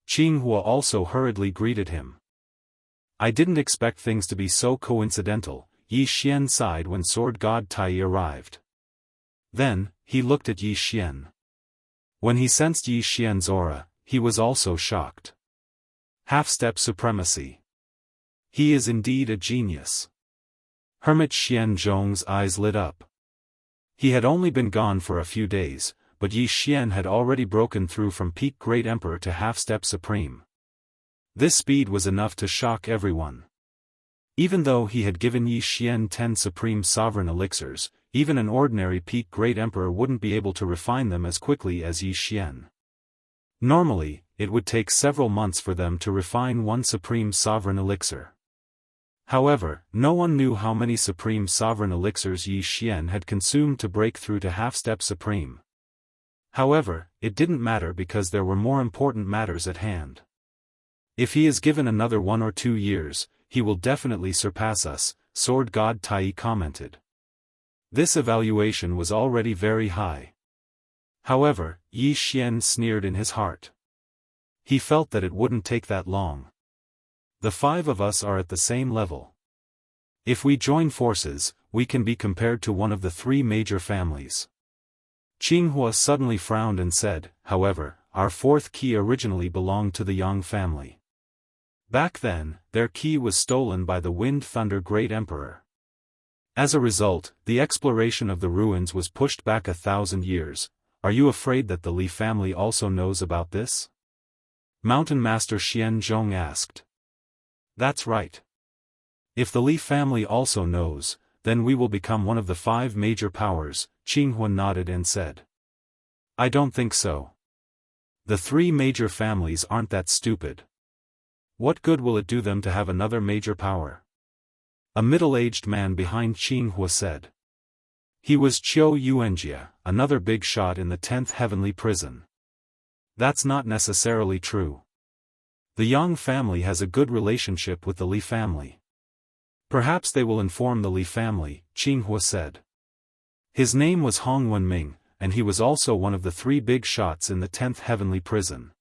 Qinghua also hurriedly greeted him. I didn't expect things to be so coincidental, Yi Xian sighed when Sword God Tai arrived. Then, he looked at Yi Xian. When he sensed Yi Xian's aura, he was also shocked. Half-step supremacy. He is indeed a genius. Hermit Xian Zhong's eyes lit up. He had only been gone for a few days, but Yi Xian had already broken through from peak Great Emperor to half-step Supreme. This speed was enough to shock everyone. Even though he had given Yi Xian 10 Supreme Sovereign Elixirs, even an ordinary peak Great Emperor wouldn't be able to refine them as quickly as Yi Xian. Normally, it would take several months for them to refine one Supreme Sovereign Elixir. However, no one knew how many Supreme Sovereign Elixirs Yi Xian had consumed to break through to half-step Supreme. However, it didn't matter because there were more important matters at hand. If he is given another 1 or 2 years, he will definitely surpass us, Sword God Tai commented. This evaluation was already very high. However, Yi Xian sneered in his heart. He felt that it wouldn't take that long. The 5 of us are at the same level. If we join forces, we can be compared to one of the 3 major families. Qinghua suddenly frowned and said, however, our 4th key originally belonged to the Yang family. Back then, their key was stolen by the Wind Thunder Great Emperor. As a result, the exploration of the ruins was pushed back 1,000 years. Are you afraid that the Li family also knows about this? Mountain Master Xian Zhong asked. That's right. If the Li family also knows, then we will become one of the 5 major powers, Qinghua nodded and said. I don't think so. The 3 major families aren't that stupid. What good will it do them to have another major power? A middle-aged man behind Qinghua said. He was Wuxia Xianxia, another big shot in the 10th Heavenly Prison. That's not necessarily true. The Yang family has a good relationship with the Li family. Perhaps they will inform the Li family, Qinghua said. His name was Hong Wenming, and he was also one of the 3 big shots in the 10th Heavenly Prison.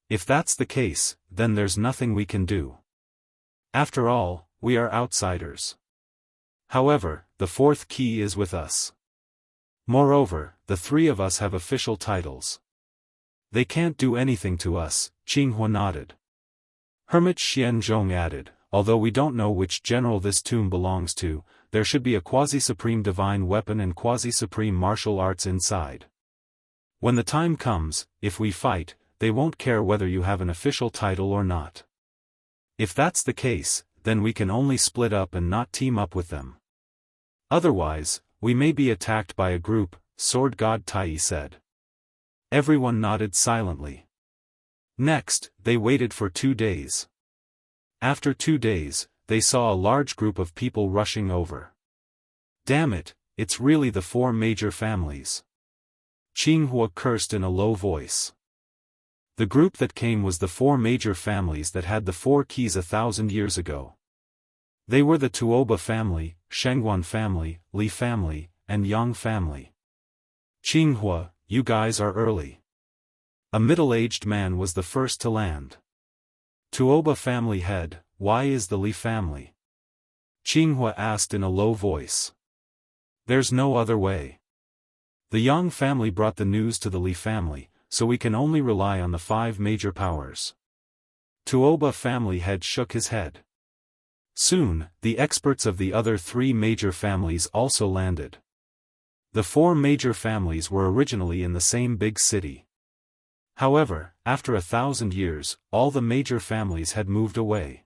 If that's the case, then there's nothing we can do. After all, we are outsiders. However, the 4th key is with us. Moreover, the 3 of us have official titles. They can't do anything to us, Qinghua nodded. Hermit Xian Zhong added, although we don't know which general this tomb belongs to, there should be a quasi-supreme divine weapon and quasi-supreme martial arts inside. When the time comes, if we fight, they won't care whether you have an official title or not. If that's the case, then we can only split up and not team up with them. Otherwise, we may be attacked by a group, Sword God Tai said. Everyone nodded silently. Next, they waited for 2 days. After 2 days, they saw a large group of people rushing over. Damn it, it's really the 4 major families. Qinghua cursed in a low voice. The group that came was the 4 major families that had the 4 keys 1,000 years ago. They were the Tuoba family, Shengguan family, Li family, and Yang family. Qinghua, you guys are early. A middle-aged man was the first to land. Tuoba family head, why is the Li family? Qinghua asked in a low voice. There's no other way. The Yang family brought the news to the Li family, so we can only rely on the 5 major powers. Tuoba family head shook his head. Soon, the experts of the other 3 major families also landed. The 4 major families were originally in the same big city. However, after 1,000 years, all the major families had moved away.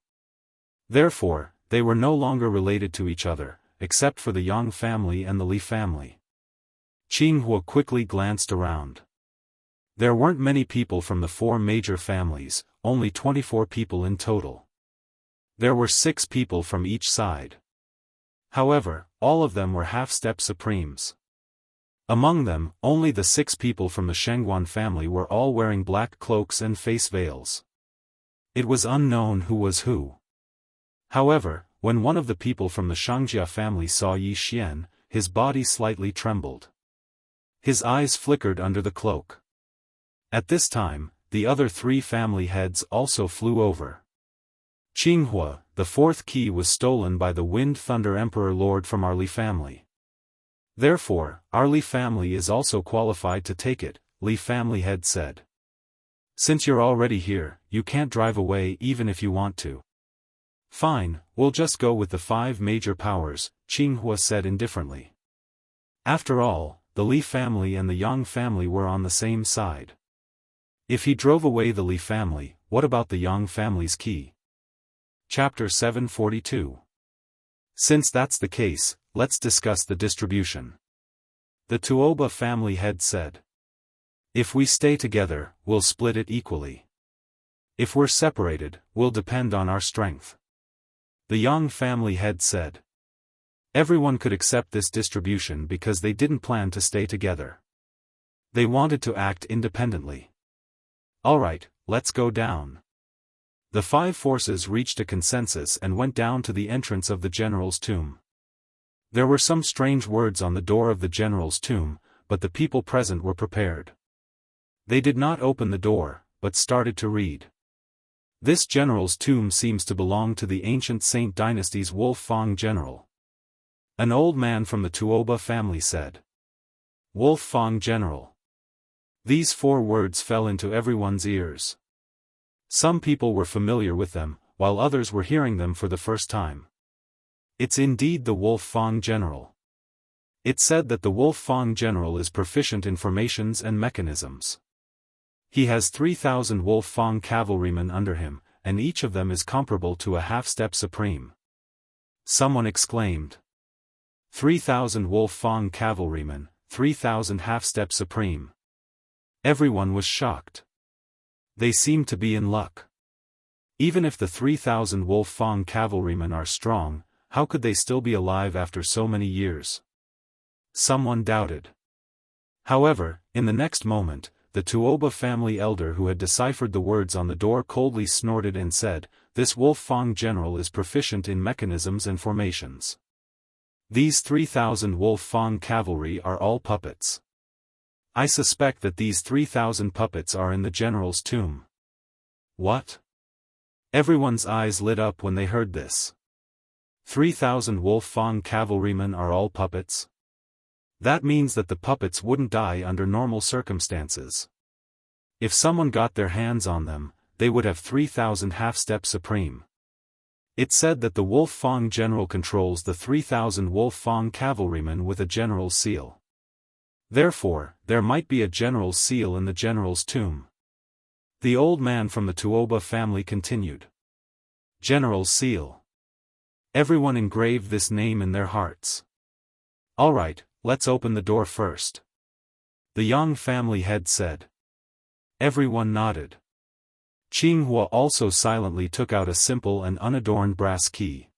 Therefore, they were no longer related to each other, except for the Yang family and the Li family. Qinghua quickly glanced around. There weren't many people from the 4 major families, only 24 people in total. There were 6 people from each side. However, all of them were half-step supremes. Among them, only the 6 people from the Shengguan family were all wearing black cloaks and face veils. It was unknown who was who. However, when one of the people from the Xianxia family saw Yi Xian, his body slightly trembled. His eyes flickered under the cloak. At this time, the other 3 family heads also flew over. Qinghua, the 4th key was stolen by the Wind Thunder Emperor Lord from our Li family. Therefore, our Li family is also qualified to take it, Li family head said. Since you're already here, you can't drive away even if you want to. Fine, we'll just go with the 5 major powers, Qinghua said indifferently. After all, the Li family and the Yang family were on the same side. If he drove away the Li family, what about the Yang family's key? Chapter 742. Since that's the case, let's discuss the distribution. The Tuoba family head said. If we stay together, we'll split it equally. If we're separated, we'll depend on our strength. The Yang family head said. Everyone could accept this distribution because they didn't plan to stay together. They wanted to act independently. Alright, let's go down. The five forces reached a consensus and went down to the entrance of the general's tomb. There were some strange words on the door of the general's tomb, but the people present were prepared. They did not open the door, but started to read. This general's tomb seems to belong to the ancient Saint dynasty's Wolf Fang general. An old man from the Tuoba family said. Wolf Fang general. These four words fell into everyone's ears. Some people were familiar with them, while others were hearing them for the first time. It's indeed the Wolf Fang general. It said that the Wolf Fang general is proficient in formations and mechanisms. He has 3,000 Wolf Fang cavalrymen under him, and each of them is comparable to a half-step supreme. Someone exclaimed. 3,000 Wolf Fang cavalrymen, 3,000 half-step supreme. Everyone was shocked. They seemed to be in luck. Even if the 3,000 Wolf Fang cavalrymen are strong, how could they still be alive after so many years? Someone doubted. However, in the next moment, the Tuoba family elder who had deciphered the words on the door coldly snorted and said, This Wolf Fang general is proficient in mechanisms and formations. These 3,000 Wolf Fang cavalry are all puppets. I suspect that these 3,000 puppets are in the general's tomb. What? Everyone's eyes lit up when they heard this. 3,000 Wolf Fang cavalrymen are all puppets? That means that the puppets wouldn't die under normal circumstances. If someone got their hands on them, they would have 3,000 half-step supreme. It said that the Wolf Fang general controls the 3,000 Wolf Fang cavalrymen with a general's seal. Therefore, there might be a general's seal in the general's tomb. The old man from the Tuoba family continued. General's seal. Everyone engraved this name in their hearts. Alright, let's open the door first. The Yang family head said. Everyone nodded. Jianghu also silently took out a simple and unadorned brass key.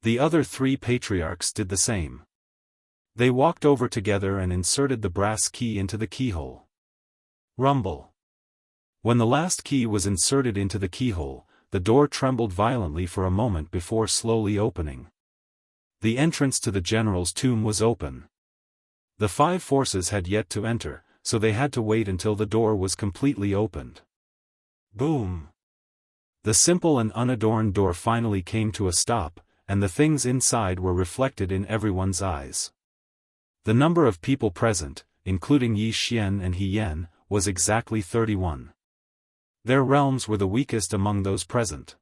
The other three patriarchs did the same. They walked over together and inserted the brass key into the keyhole. Rumble. When the last key was inserted into the keyhole, the door trembled violently for a moment before slowly opening. The entrance to the general's tomb was open. The five forces had yet to enter, so they had to wait until the door was completely opened. Boom! The simple and unadorned door finally came to a stop, and the things inside were reflected in everyone's eyes. The number of people present, including Yi Xian and He Yan, was exactly 31. Their realms were the weakest among those present.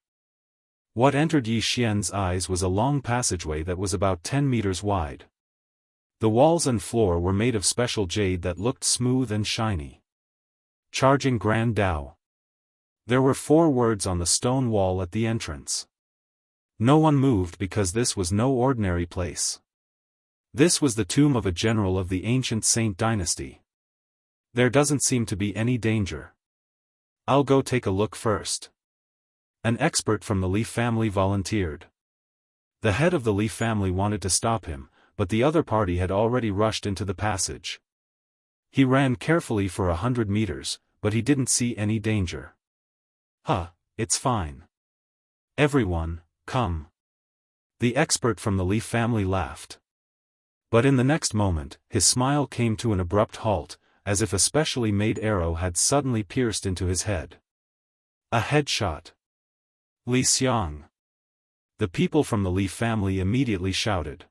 What entered Yi Xian's eyes was a long passageway that was about 10 meters wide. The walls and floor were made of special jade that looked smooth and shiny. Charging Grand Dao. There were 4 words on the stone wall at the entrance. No one moved because this was no ordinary place. This was the tomb of a general of the ancient Saint dynasty. There doesn't seem to be any danger. I'll go take a look first. An expert from the Li family volunteered. The head of the Li family wanted to stop him, but the other party had already rushed into the passage. He ran carefully for 100 meters, but he didn't see any danger. It's fine. Everyone, come. The expert from the Li family laughed. But in the next moment, his smile came to an abrupt halt, as if a specially made arrow had suddenly pierced into his head. A headshot. Li Xiang. The people from the Li family immediately shouted.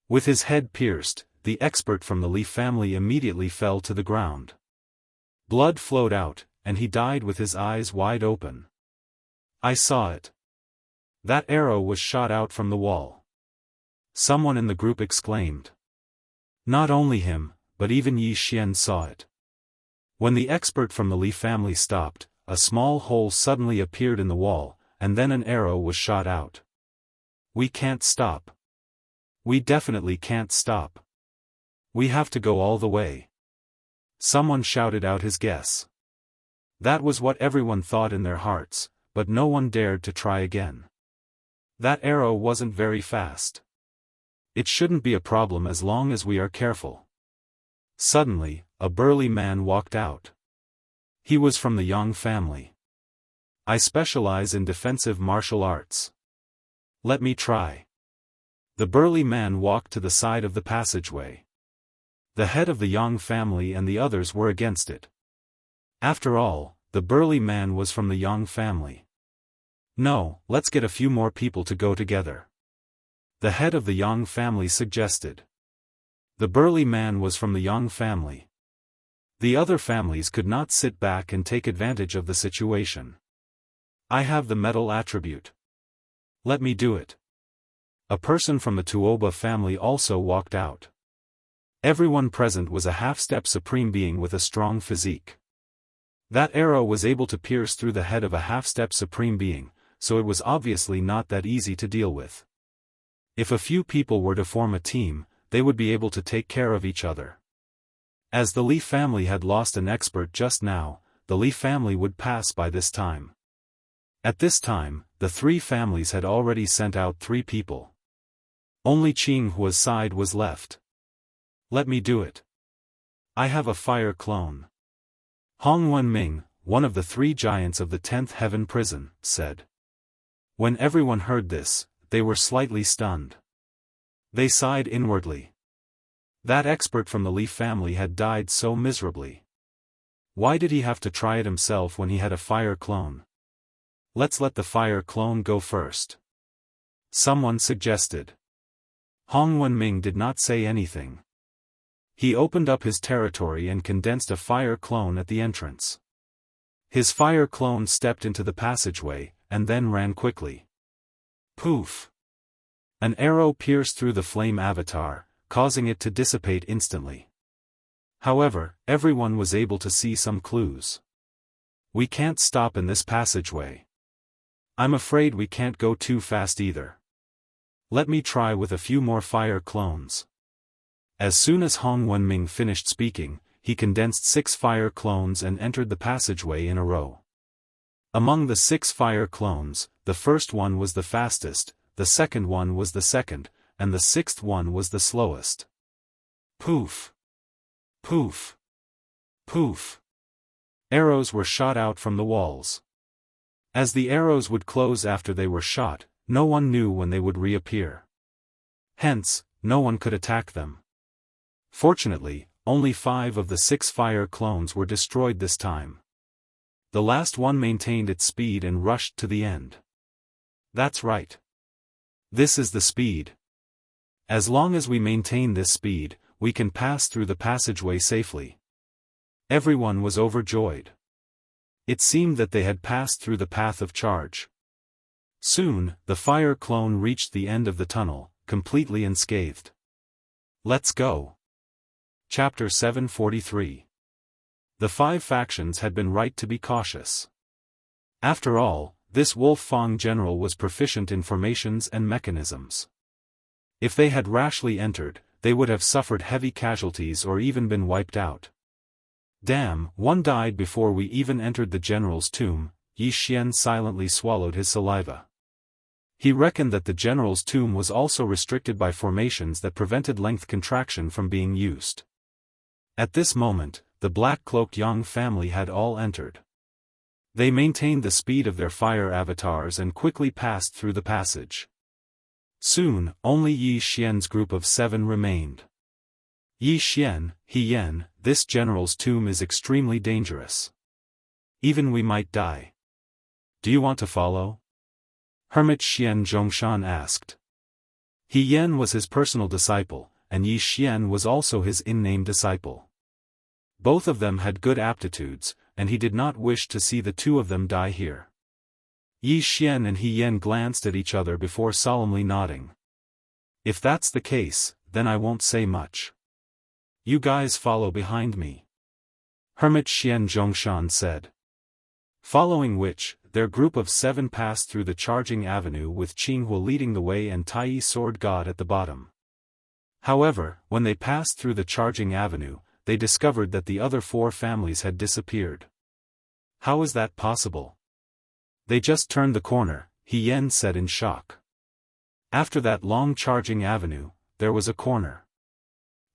With his head pierced, the expert from the Li family immediately fell to the ground. Blood flowed out, and he died with his eyes wide open. I saw it. That arrow was shot out from the wall. Someone in the group exclaimed. Not only him, but even Yi Xian saw it. When the expert from the Li family stopped, a small hole suddenly appeared in the wall, and then an arrow was shot out. We can't stop. We definitely can't stop. We have to go all the way. Someone shouted out his guess. That was what everyone thought in their hearts, but no one dared to try again. That arrow wasn't very fast. It shouldn't be a problem as long as we are careful. Suddenly, a burly man walked out. He was from the Yang family. I specialize in defensive martial arts. Let me try. The burly man walked to the side of the passageway. The head of the Yang family and the others were against it. After all, the burly man was from the Yang family. No, let's get a few more people to go together. The head of the Yang family suggested. The burly man was from the Yang family. The other families could not sit back and take advantage of the situation. I have the metal attribute. Let me do it. A person from the Tuoba family also walked out. Everyone present was a half-step supreme being with a strong physique. That arrow was able to pierce through the head of a half-step supreme being, so it was obviously not that easy to deal with. If a few people were to form a team, they would be able to take care of each other. As the Li family had lost an expert just now, the Li family would pass by this time. At this time, the three families had already sent out 3 people. Only Jianghu's side was left. Let me do it. I have a fire clone. Hong Wenming, one of the 3 giants of the 10th heaven prison, said. When everyone heard this, they were slightly stunned. They sighed inwardly. That expert from the Li family had died so miserably. Why did he have to try it himself when he had a fire clone? Let's let the fire clone go first. Someone suggested. Hong Wenming did not say anything. He opened up his territory and condensed a fire clone at the entrance. His fire clone stepped into the passageway, and then ran quickly. Poof! An arrow pierced through the flame avatar, causing it to dissipate instantly. However, everyone was able to see some clues. We can't stop in this passageway. I'm afraid we can't go too fast either. Let me try with a few more fire clones. As soon as Hong Wenming finished speaking, he condensed 6 fire clones and entered the passageway in a row. Among the 6 fire clones, the first one was the fastest, the second one was the second, and the 6th one was the slowest. Poof! Poof! Poof! Arrows were shot out from the walls. As the arrows would close after they were shot, no one knew when they would reappear. Hence, no one could attack them. Fortunately, only 5 of the 6 fire clones were destroyed this time. The last one maintained its speed and rushed to the end. That's right. This is the speed. As long as we maintain this speed, we can pass through the passageway safely. Everyone was overjoyed. It seemed that they had passed through the path of charge. Soon, the fire clone reached the end of the tunnel, completely unscathed. Let's go. Chapter 743. The 5 factions had been right to be cautious. After all, this Wolf Fang general was proficient in formations and mechanisms. If they had rashly entered, they would have suffered heavy casualties or even been wiped out. Damn, one died before we even entered the general's tomb. Yi Xian silently swallowed his saliva. He reckoned that the general's tomb was also restricted by formations that prevented length contraction from being used. At this moment, the black-cloaked Yang family had all entered. They maintained the speed of their fire avatars and quickly passed through the passage. Soon, only Yi Xian's group of 7 remained. Yi Xian, He Yan, this general's tomb is extremely dangerous. Even we might die. Do you want to follow? Hermit Xian Zhongshan asked. He Yan was his personal disciple, and Yi Xian was also his in-name disciple. Both of them had good aptitudes, and he did not wish to see the 2 of them die here. Yi Xian and He Yan glanced at each other before solemnly nodding. If that's the case, then I won't say much. You guys follow behind me. Hermit Xian Zhongshan said. Following which, their group of 7 passed through the charging avenue with Qinghua leading the way and Tai Sword God at the bottom. However, when they passed through the charging avenue, they discovered that the other 4 families had disappeared. How is that possible? They just turned the corner, He Yen said in shock. After that long charging avenue, there was a corner.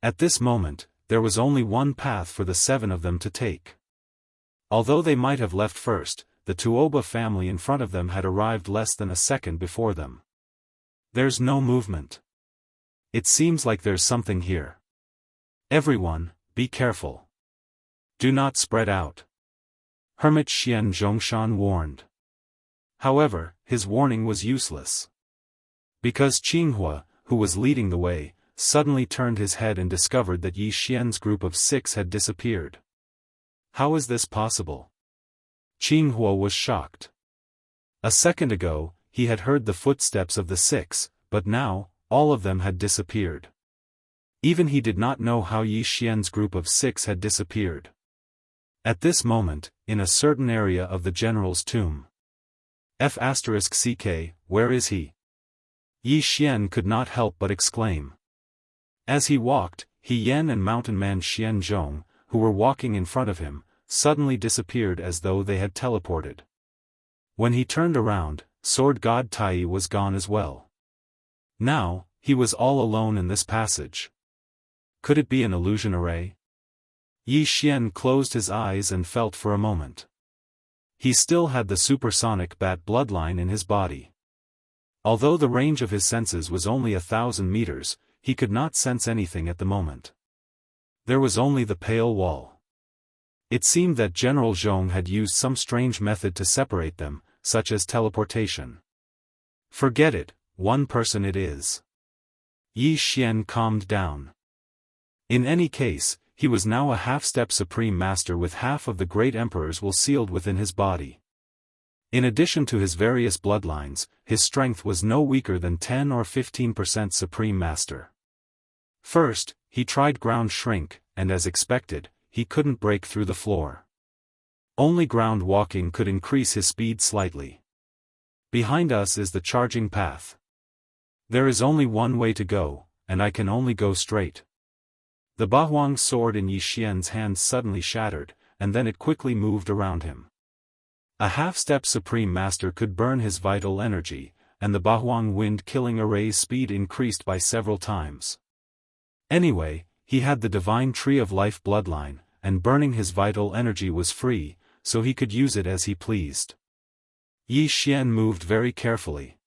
At this moment, there was only one path for the 7 of them to take. Although they might have left first, the Tuoba family in front of them had arrived less than a second before them. There's no movement. It seems like there's something here. Everyone, be careful. Do not spread out. Hermit Xian Zhongshan warned. However, his warning was useless. Because Qinghua, who was leading the way, suddenly turned his head and discovered that Yi Xian's group of 6 had disappeared. How is this possible? Qinghua was shocked. A second ago, he had heard the footsteps of the 6, but now, all of them had disappeared. Even he did not know how Yi Xian's group of 6 had disappeared. At this moment, in a certain area of the general's tomb. F***ck, where is he? Yi Xian could not help but exclaim. As he walked, He Yen and mountain man Xian Zhong, who were walking in front of him, suddenly disappeared as though they had teleported. When he turned around, Sword God Tai was gone as well. Now, he was all alone in this passage. Could it be an illusion array? Yi Xian closed his eyes and felt for a moment. He still had the supersonic bat bloodline in his body. Although the range of his senses was only 1,000 meters, he could not sense anything at the moment. There was only the pale wall. It seemed that General Zhong had used some strange method to separate them, such as teleportation. Forget it, one person it is. Yi Xian calmed down. In any case, he was now a half-step supreme master with half of the great emperor's will sealed within his body. In addition to his various bloodlines, his strength was no weaker than 10 or 15% supreme master. First, he tried ground shrink, and as expected, he couldn't break through the floor. Only ground walking could increase his speed slightly. Behind us is the charging path. There is only one way to go, and I can only go straight. The Bahuang sword in Yi Xian's hand suddenly shattered, and then it quickly moved around him. A half-step supreme master could burn his vital energy, and the Bahuang wind-killing array's speed increased by several times. Anyway, he had the divine tree of life bloodline, and burning his vital energy was free, so he could use it as he pleased. Yi Xian moved very carefully.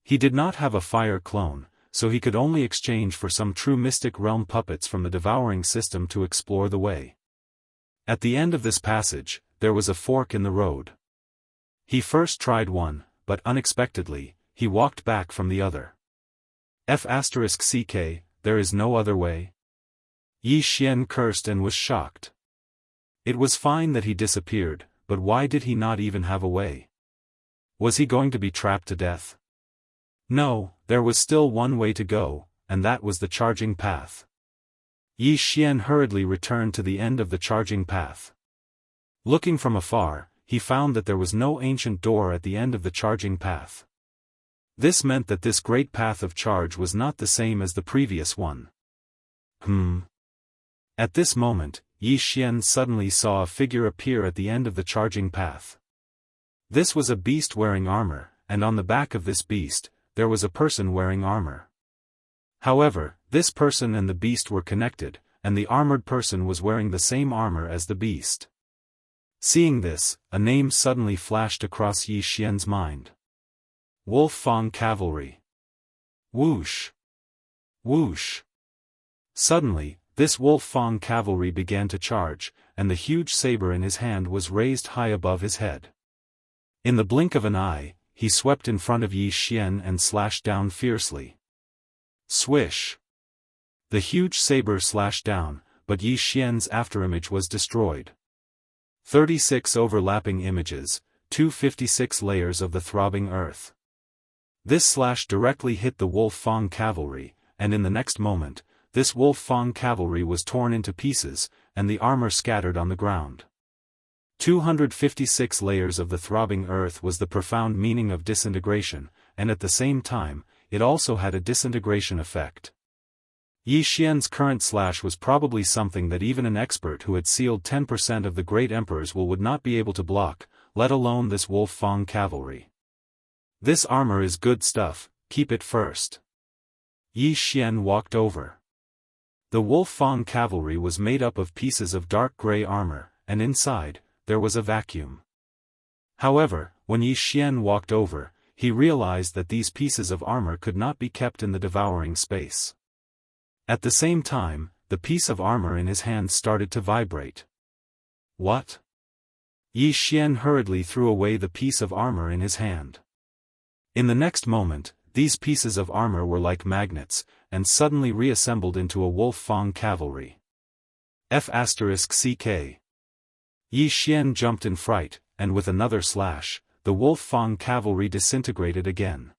He did not have a fire clone, so he could only exchange for some true mystic realm puppets from the devouring system to explore the way. At the end of this passage, there was a fork in the road. He first tried one, but unexpectedly, he walked back from the other. F***ck, there is no other way? Yi Xian cursed and was shocked. It was fine that he disappeared, but why did he not even have a way? Was he going to be trapped to death? No, there was still one way to go, and that was the charging path. Yi Xian hurriedly returned to the end of the charging path. Looking from afar, he found that there was no ancient door at the end of the charging path. This meant that this great path of charge was not the same as the previous one. At this moment, Yi Xian suddenly saw a figure appear at the end of the charging path. This was a beast wearing armor, and on the back of this beast, there was a person wearing armor. However, this person and the beast were connected, and the armored person was wearing the same armor as the beast. Seeing this, a name suddenly flashed across Yi Xian's mind. Wolf Fang Cavalry. Whoosh! Whoosh! Suddenly, this Wolf Fang cavalry began to charge, and the huge saber in his hand was raised high above his head. In the blink of an eye, he swept in front of Yi Xian and slashed down fiercely. Swish! The huge saber slashed down, but Yi Xian's afterimage was destroyed. 36 overlapping images, 256 layers of the throbbing earth. This slash directly hit the Wolf Fang cavalry, and in the next moment, this Wolf Fang cavalry was torn into pieces, and the armor scattered on the ground. 256 layers of the throbbing earth was the profound meaning of disintegration, and at the same time, it also had a disintegration effect. Yi Xian's current slash was probably something that even an expert who had sealed 10% of the great emperor's will would not be able to block, let alone this Wolf Fang cavalry. This armor is good stuff, keep it first. Yi Xian walked over. The Wolf Fang cavalry was made up of pieces of dark gray armor, and inside, there was a vacuum. However, when Yi Xian walked over, he realized that these pieces of armor could not be kept in the devouring space. At the same time, the piece of armor in his hand started to vibrate. What? Yi Xian hurriedly threw away the piece of armor in his hand. In the next moment, these pieces of armor were like magnets, and suddenly reassembled into a Wolf Fang cavalry. F***ck. Yi Xian jumped in fright, and with another slash, the Wolf Fang cavalry disintegrated again.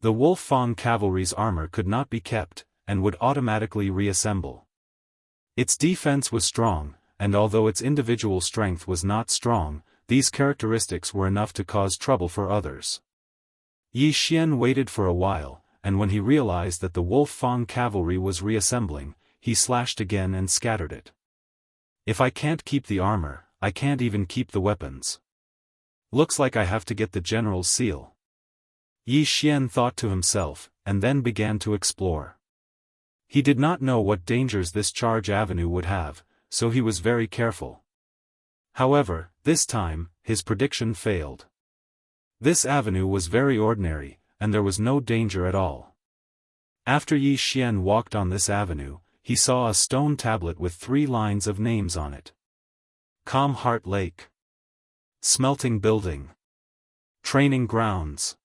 The Wolf Fang cavalry's armor could not be kept, and would automatically reassemble. Its defense was strong, and although its individual strength was not strong, these characteristics were enough to cause trouble for others. Yi Xian waited for a while, and when he realized that the Wolf Fang cavalry was reassembling, he slashed again and scattered it. If I can't keep the armor, I can't even keep the weapons. Looks like I have to get the general's seal. Yi Xian thought to himself, and then began to explore. He did not know what dangers this charge avenue would have, so he was very careful. However, this time, his prediction failed. This avenue was very ordinary, and there was no danger at all. After Yi Xian walked on this avenue, he saw a stone tablet with 3 lines of names on it. Calm Heart Lake. Smelting Building. Training Grounds.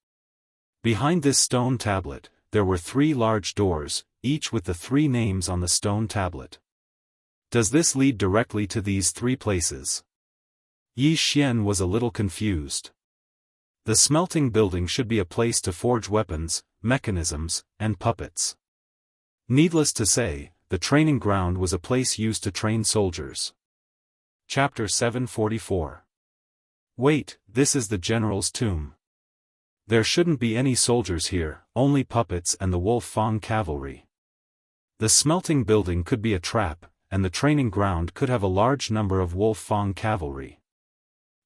Behind this stone tablet, there were 3 large doors, each with the 3 names on the stone tablet. Does this lead directly to these 3 places? Yi Xian was a little confused. The smelting building should be a place to forge weapons, mechanisms, and puppets. Needless to say, the training ground was a place used to train soldiers. Chapter 744. Wait, this is the general's tomb. There shouldn't be any soldiers here, only puppets and the Wolf Fang cavalry. The smelting building could be a trap, and the training ground could have a large number of Wolf Fang cavalry.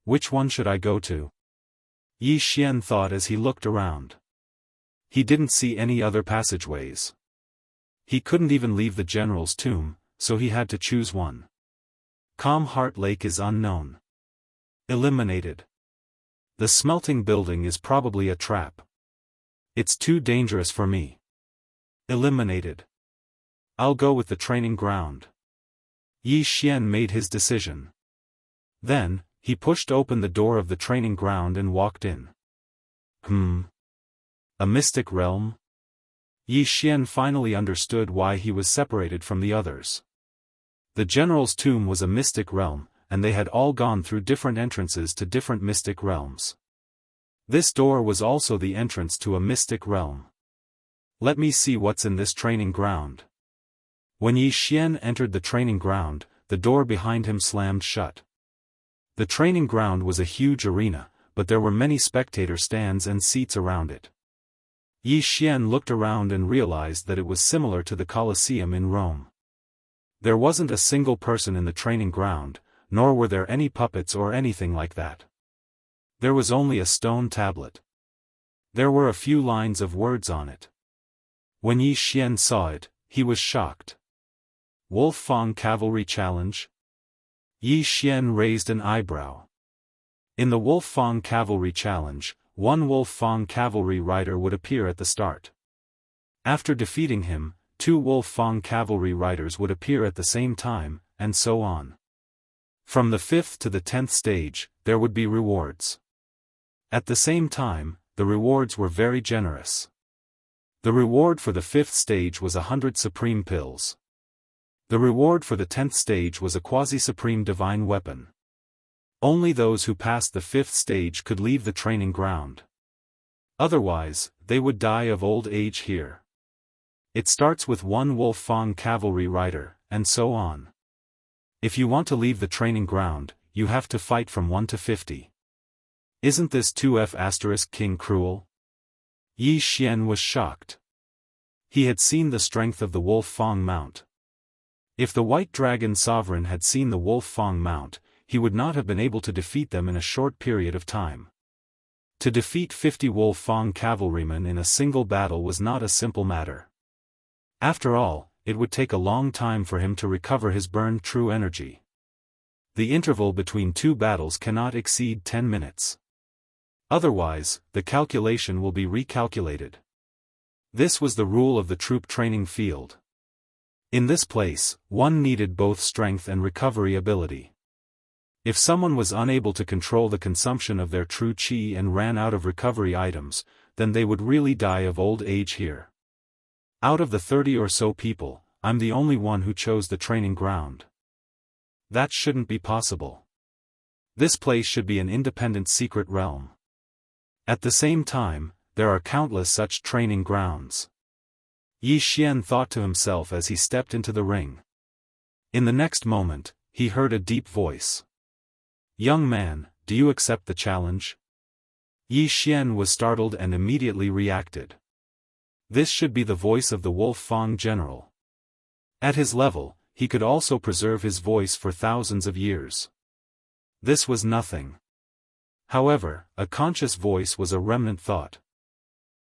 Which one should I go to? Yi Xian thought as he looked around. He didn't see any other passageways. He couldn't even leave the general's tomb, so he had to choose one. Calm Heart Lake is unknown. Eliminated. The smelting building is probably a trap. It's too dangerous for me. Eliminated. I'll go with the training ground. Yi Xian made his decision. Then, he pushed open the door of the training ground and walked in. A mystic realm? Yi Xian finally understood why he was separated from the others. The general's tomb was a mystic realm, and they had all gone through different entrances to different mystic realms. This door was also the entrance to a mystic realm. Let me see what's in this training ground. When Yi Xian entered the training ground, the door behind him slammed shut. The training ground was a huge arena, but there were many spectator stands and seats around it. Yi Xian looked around and realized that it was similar to the Colosseum in Rome. There wasn't a single person in the training ground, nor were there any puppets or anything like that. There was only a stone tablet. There were a few lines of words on it. When Yi Xian saw it, he was shocked. Wolf Fang Cavalry Challenge? Yi Xian raised an eyebrow. In the Wolf Fang Cavalry Challenge, 1 Wolf Fang Cavalry rider would appear at the start. After defeating him, 2 Wolf Fang Cavalry riders would appear at the same time, and so on. From the 5th to the 10th stage, there would be rewards. At the same time, the rewards were very generous. The reward for the 5th stage was 100 supreme pills. The reward for the 10th stage was a quasi-supreme divine weapon. Only those who passed the 5th stage could leave the training ground. Otherwise, they would die of old age here. It starts with one Wolfang cavalry rider, and so on. If you want to leave the training ground, you have to fight from 1 to 50. Isn't this 2F** King cruel? Yi Xian was shocked. He had seen the strength of the Wolfang mount. If the White Dragon Sovereign had seen the Wolfang mount, he would not have been able to defeat them in a short period of time. To defeat 50 Wolfang cavalrymen in a single battle was not a simple matter. After all, it would take a long time for him to recover his burned true energy. The interval between two battles cannot exceed 10 minutes. Otherwise, the calculation will be recalculated. This was the rule of the troop training field. In this place, one needed both strength and recovery ability. If someone was unable to control the consumption of their true qi and ran out of recovery items, then they would really die of old age here. Out of the 30 or so people, I'm the only one who chose the training ground. That shouldn't be possible. This place should be an independent secret realm. At the same time, there are countless such training grounds. Yi Xian thought to himself as he stepped into the ring. In the next moment, he heard a deep voice. "Young man, do you accept the challenge?" Yi Xian was startled and immediately reacted. This should be the voice of the Wolfang general. At his level, he could also preserve his voice for thousands of years. This was nothing. However, a conscious voice was a remnant thought.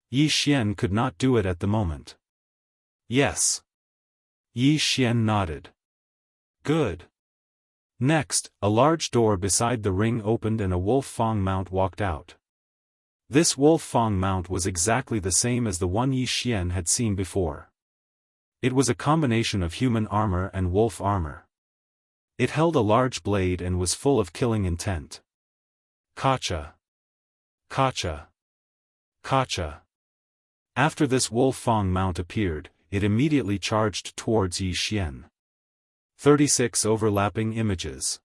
Yi Xian could not do it at the moment. Yes. Yi Xian nodded. Good. Next, a large door beside the ring opened and a Wolfang mount walked out. This Wolfang mount was exactly the same as the one Yi Xian had seen before. It was a combination of human armor and wolf armor. It held a large blade and was full of killing intent. Kacha. Kacha. Kacha. After this Wolfang mount appeared, it immediately charged towards Yi Xian. 36 overlapping images.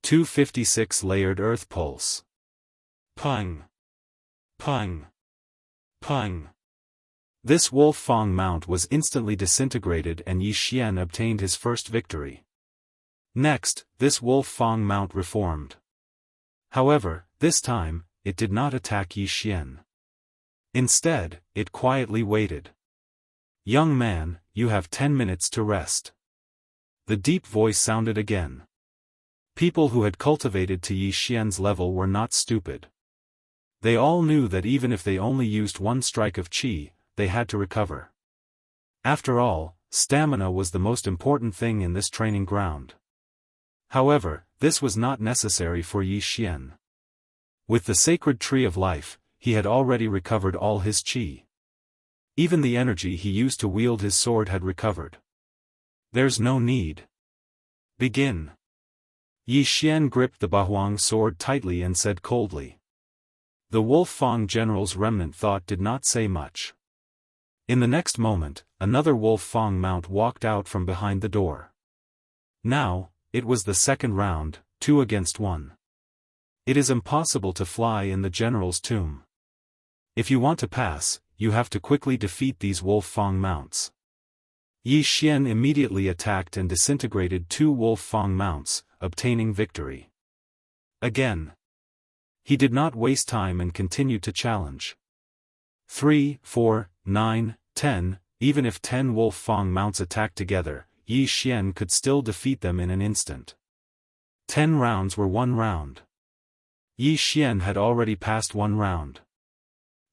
256 layered earth pulse. Pung. Pung. Pung. This Wolfang mount was instantly disintegrated and Yi Xian obtained his first victory. Next, this Wolfang mount reformed. However, this time, it did not attack Yi Xian. Instead, it quietly waited. "Young man, you have 10 minutes to rest." The deep voice sounded again. People who had cultivated to Yi Xian's level were not stupid. They all knew that even if they only used one strike of qi, they had to recover. After all, stamina was the most important thing in this training ground. However, this was not necessary for Yi Xian. With the sacred tree of life, he had already recovered all his qi. Even the energy he used to wield his sword had recovered. There's no need. Begin. Yi Xian gripped the Bahuang sword tightly and said coldly. The Wolfang general's remnant thought did not say much. In the next moment, another Wolfang mount walked out from behind the door. Now, it was the second round, 2 against 1. It is impossible to fly in the general's tomb. If you want to pass, you have to quickly defeat these Wolfang mounts. Yi Xian immediately attacked and disintegrated 2 Wolfang mounts, obtaining victory. Again. He did not waste time and continued to challenge. 3, 4, 9, 10, even if 10 Wolfang mounts attacked together, Yi Xian could still defeat them in an instant. 10 rounds were 1 round. Yi Xian had already passed 1 round.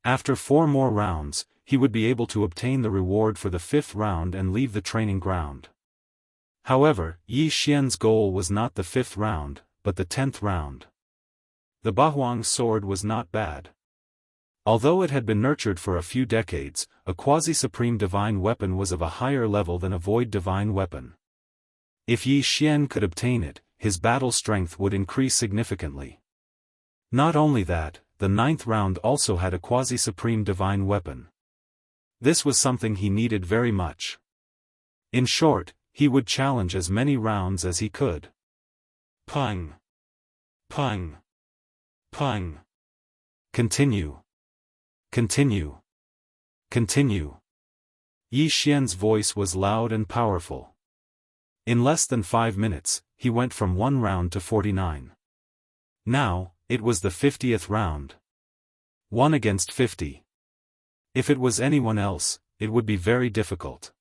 After 4 more rounds, he would be able to obtain the reward for the 5th round and leave the training ground. However, Yi Xian's goal was not the 5th round, but the 10th round. The Bahuang sword was not bad. Although it had been nurtured for a few decades, a quasi-supreme divine weapon was of a higher level than a void divine weapon. If Yi Xian could obtain it, his battle strength would increase significantly. Not only that, the 9th round also had a quasi-supreme divine weapon. This was something he needed very much. In short, he would challenge as many rounds as he could. Pung. Pung. Pung. Continue. Continue. Continue. Yi Xian's voice was loud and powerful. In less than 5 minutes, he went from 1 round to 49. Now, it was the 50th round. 1 against 50. If it was anyone else, it would be very difficult.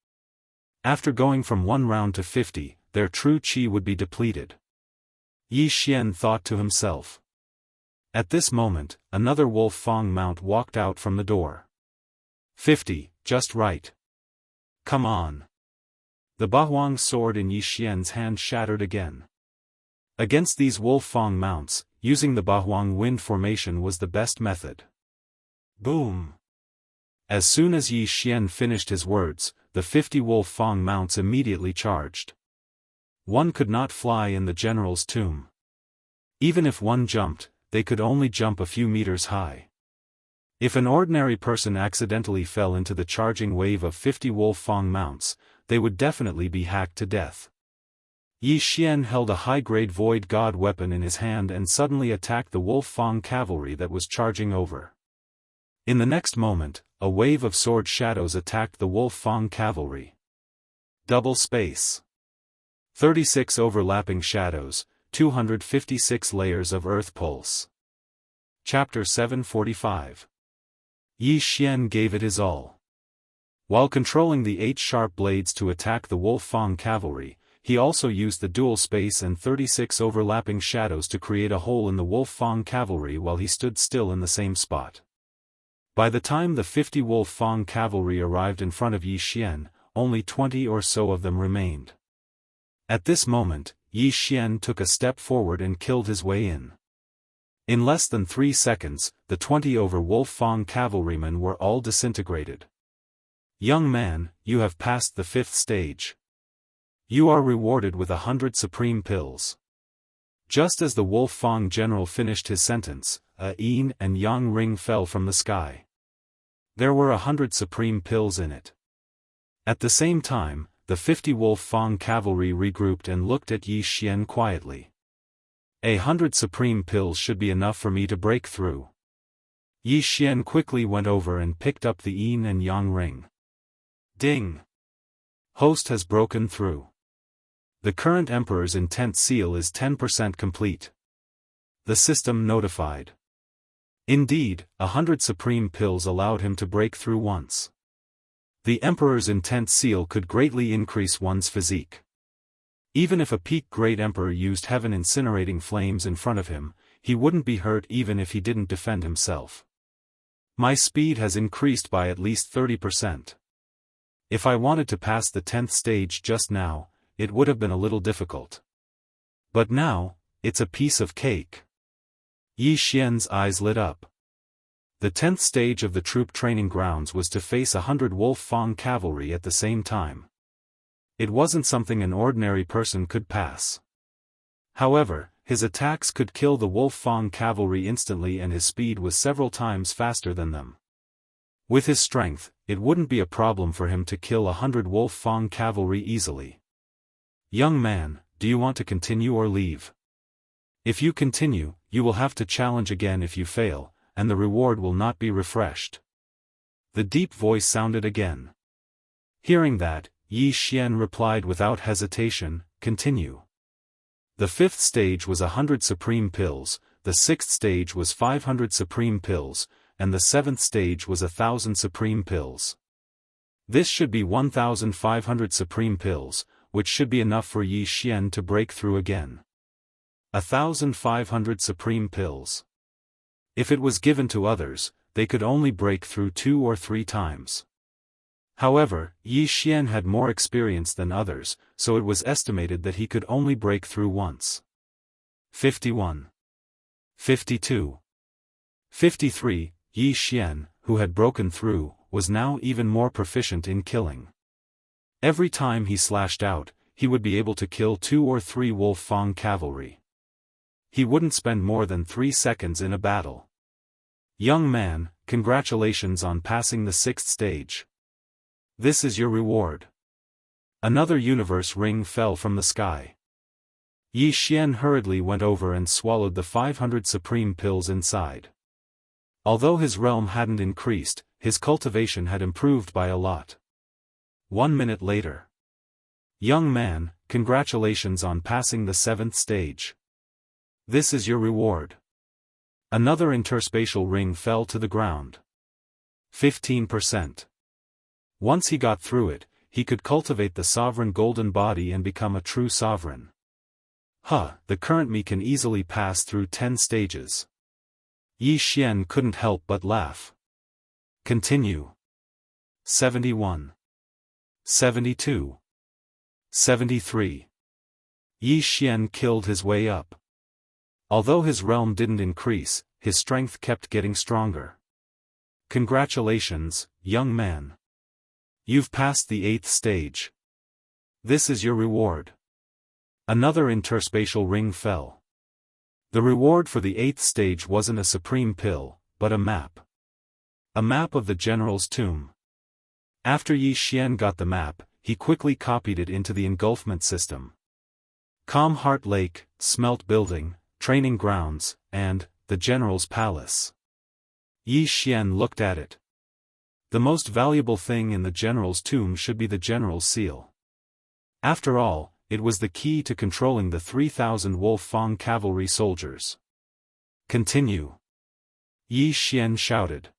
After going from 1 round to 50, their true qi would be depleted. Yi Xian thought to himself. At this moment, another wolf fang mount walked out from the door. 50, just right. Come on. The Bahuang sword in Yi Xian's hand shattered again. Against these wolf fang mounts, using the Bahuang wind formation was the best method. Boom! As soon as Yi Xian finished his words, the 50 wolf fang mounts immediately charged. One could not fly in the general's tomb. Even if one jumped, they could only jump a few meters high. If an ordinary person accidentally fell into the charging wave of 50 wolf fang mounts, they would definitely be hacked to death. Yi Xian held a high-grade void god weapon in his hand and suddenly attacked the wolf fang cavalry that was charging over. In the next moment, a wave of sword shadows attacked the wolf fang cavalry. Double space. 36 overlapping shadows, 256 layers of earth pulse. Chapter 745. Yi Xian gave it his all. While controlling the 8 sharp blades to attack the wolf fang cavalry, he also used the dual space and 36 overlapping shadows to create a hole in the wolf fang cavalry while he stood still in the same spot. By the time the 50 wolf fang cavalry arrived in front of Yi Xian, only 20 or so of them remained. At this moment, Yi Xian took a step forward and killed his way in. In less than 3 seconds, the 20 over wolf fang cavalrymen were all disintegrated. Young man, you have passed the 5th stage. You are rewarded with 100 supreme pills. Just as the wolf fang general finished his sentence, a yin and yang ring fell from the sky. There were 100 supreme pills in it. At the same time, the 50 wolf fang cavalry regrouped and looked at Yi Xian quietly. 100 supreme pills should be enough for me to break through. Yi Xian quickly went over and picked up the yin and yang ring. Ding! Host has broken through. The current Emperor's intent seal is 10% complete. The system notified. Indeed, 100 supreme pills allowed him to break through once. The Emperor's intent seal could greatly increase one's physique. Even if a peak great Emperor used heaven incinerating flames in front of him, he wouldn't be hurt even if he didn't defend himself. My speed has increased by at least 30%. If I wanted to pass the 10th stage just now, it would have been a little difficult. But now, it's a piece of cake. Yi Xian's eyes lit up. The 10th stage of the troop training grounds was to face 100 wolf fang cavalry at the same time. It wasn't something an ordinary person could pass. However, his attacks could kill the wolf fang cavalry instantly and his speed was several times faster than them. With his strength, it wouldn't be a problem for him to kill 100 wolf fang cavalry easily. Young man, do you want to continue or leave? If you continue, you will have to challenge again if you fail, and the reward will not be refreshed. The deep voice sounded again. Hearing that, Yi Xian replied without hesitation, continue. The 5th stage was 100 supreme pills, the 6th stage was 500 supreme pills, and the 7th stage was 1,000 supreme pills. This should be 1,500 supreme pills, which should be enough for Yi Xian to break through again. 1,500 supreme pills. If it was given to others, they could only break through 2 or 3 times. However, Yi Xian had more experience than others, so it was estimated that he could only break through once. 51. 52. 53. Yi Xian, who had broken through, was now even more proficient in killing. Every time he slashed out, he would be able to kill 2 or 3 wolf fang cavalry. He wouldn't spend more than 3 seconds in a battle. Young man, congratulations on passing the 6th stage. This is your reward. Another universe ring fell from the sky. Yi Xian hurriedly went over and swallowed the 500 supreme pills inside. Although his realm hadn't increased, his cultivation had improved by a lot. 1 minute later. Young man, congratulations on passing the 7th stage. This is your reward. Another interspatial ring fell to the ground. 15%. Once he got through it, he could cultivate the sovereign golden body and become a true sovereign. The current me can easily pass through 10 stages. Yi Xian couldn't help but laugh. Continue. 71. 72. 73. Yi Xian killed his way up. Although his realm didn't increase, his strength kept getting stronger. Congratulations, young man. You've passed the 8th stage. This is your reward. Another interspatial ring fell. The reward for the 8th stage wasn't a supreme pill, but a map. A map of the general's tomb. After Yi Xian got the map, he quickly copied it into the engulfment system. Calm Heart Lake, Smelt Building, Training Grounds, and the General's Palace. Yi Xian looked at it. The most valuable thing in the General's tomb should be the General's seal. After all, it was the key to controlling the 3,000 Wolf Fang cavalry soldiers. Continue. Yi Xian shouted.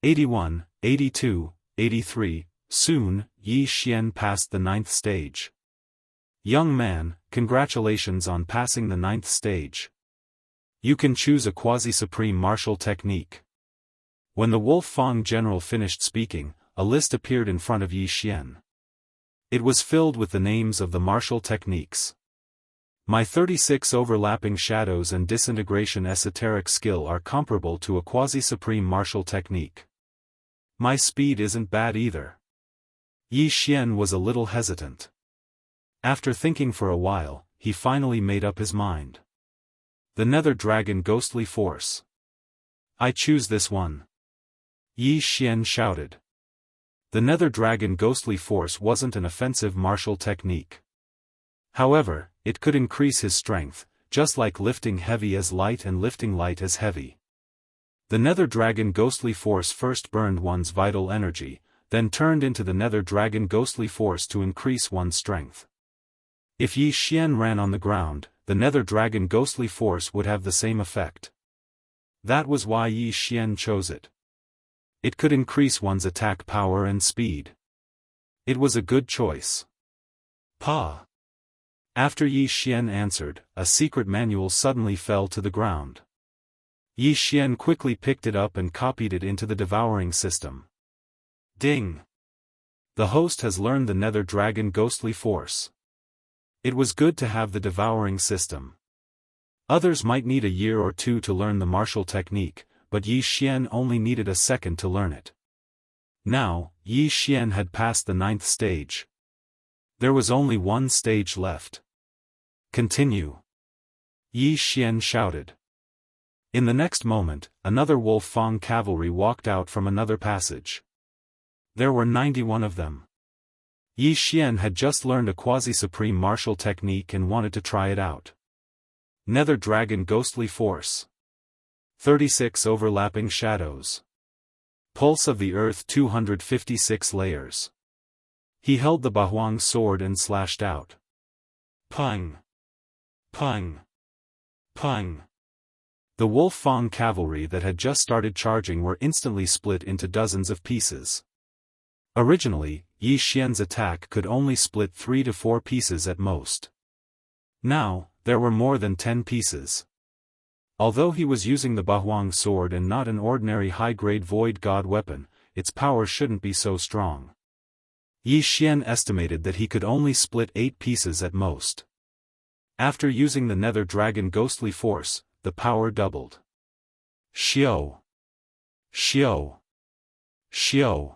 81, 82, 83, soon, Yi Xian passed the 9th stage. Young man, congratulations on passing the 9th stage. You can choose a quasi-supreme martial technique. When the Wolf Fang general finished speaking, a list appeared in front of Yi Xian. It was filled with the names of the martial techniques. My 36 overlapping shadows and disintegration esoteric skill are comparable to a quasi-supreme martial technique. My speed isn't bad either. Yi Xian was a little hesitant. After thinking for a while, he finally made up his mind. The Nether Dragon Ghostly Force. I choose this one. Yi Xian shouted. The Nether Dragon Ghostly Force wasn't an offensive martial technique. However, it could increase his strength, just like lifting heavy as light and lifting light as heavy. The Nether Dragon Ghostly Force first burned one's vital energy, then turned into the Nether Dragon Ghostly Force to increase one's strength. If Yi Xian ran on the ground, the Nether Dragon Ghostly Force would have the same effect. That was why Yi Xian chose it. It could increase one's attack power and speed. It was a good choice. Pa. After Yi Xian answered, a secret manual suddenly fell to the ground. Yi Xian quickly picked it up and copied it into the Devouring system. Ding! The host has learned the Nether Dragon Ghostly Force. It was good to have the Devouring system. Others might need a year or two to learn the martial technique, but Yi Xian only needed a second to learn it. Now, Yi Xian had passed the 9th stage. There was only one stage left. Continue. Yi Xian shouted. In the next moment, another Wolf Fang cavalry walked out from another passage. There were 91 of them. Yi Xian had just learned a quasi-supreme martial technique and wanted to try it out. Nether Dragon Ghostly Force. 36 overlapping shadows. Pulse of the Earth 256 layers. He held the Bahuang sword and slashed out. Pung! Pung! Pung! The Wolf Fang cavalry that had just started charging were instantly split into dozens of pieces. Originally, Yi Xian's attack could only split 3 to 4 pieces at most. Now, there were more than 10 pieces. Although he was using the Bahuang sword and not an ordinary high-grade void god weapon, its power shouldn't be so strong. Yi Xian estimated that he could only split 8 pieces at most. After using the Nether Dragon Ghostly Force, the power doubled. Xiao! Xiao! Xiao!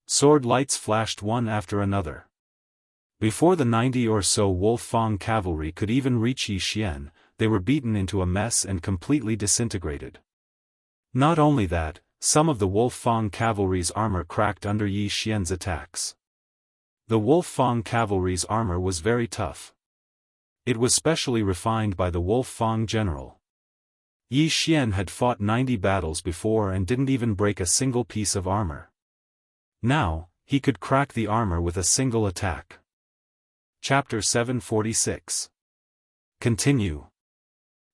Sword lights flashed one after another. Before the 90 or so Wolf Fang cavalry could even reach Yi Xian, they were beaten into a mess and completely disintegrated. Not only that, some of the Wolf Fang cavalry's armor cracked under Yi Xian's attacks. The Wolf Fang cavalry's armor was very tough. It was specially refined by the Wolf Fang general. Yi Xian had fought 90 battles before and didn't even break a single piece of armor. Now, he could crack the armor with a single attack. Chapter 746. Continue.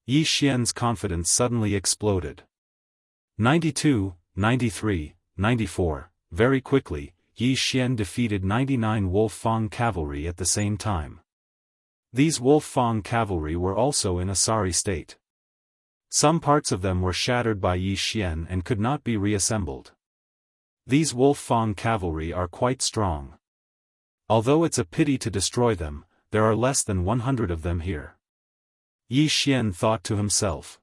Yi Xian's confidence suddenly exploded. 92, 93, 94, very quickly, Yi Xian defeated 99 Wolf-Fang cavalry at the same time. These Wolf-Fang cavalry were also in a sorry state. Some parts of them were shattered by Yi Xian and could not be reassembled. These Wolf-Fang cavalry are quite strong. Although it's a pity to destroy them, there are less than 100 of them here. Yi Xian thought to himself.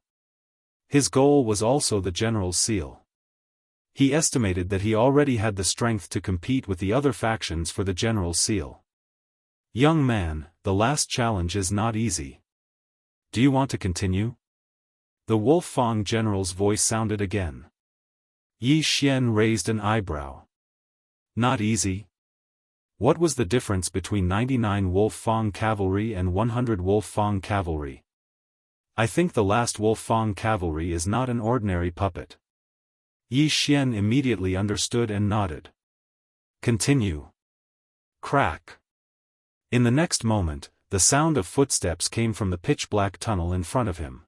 His goal was also the general's seal. He estimated that he already had the strength to compete with the other factions for the general's seal. Young man, the last challenge is not easy. Do you want to continue? The Wolf-Fang general's voice sounded again. Yi Xian raised an eyebrow. Not easy? What was the difference between 99 Wolf-Fang cavalry and 100 Wolf-Fang cavalry? I think the last Wolf-Fang cavalry is not an ordinary puppet. Yi Xian immediately understood and nodded. Continue. Crack. In the next moment, the sound of footsteps came from the pitch-black tunnel in front of him.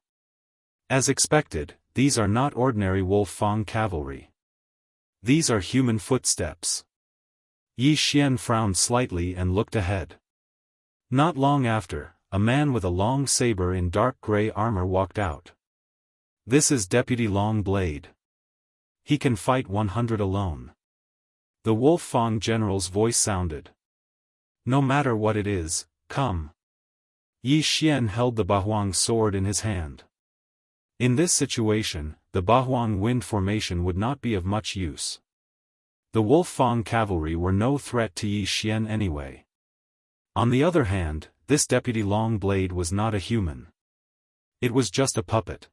As expected, these are not ordinary Wolf-Fang cavalry. These are human footsteps. Yi Xian frowned slightly and looked ahead. Not long after, a man with a long saber in dark gray armor walked out. This is Deputy Long Blade. He can fight 100 alone. The Wolf-Fang general's voice sounded. No matter what it is, come. Yi Xian held the Bahuang sword in his hand. In this situation, the Bahuang wind formation would not be of much use. The Wolf-Fang cavalry were no threat to Yi Xian anyway. On the other hand, this Deputy Long Blade was not a human. It was just a puppet.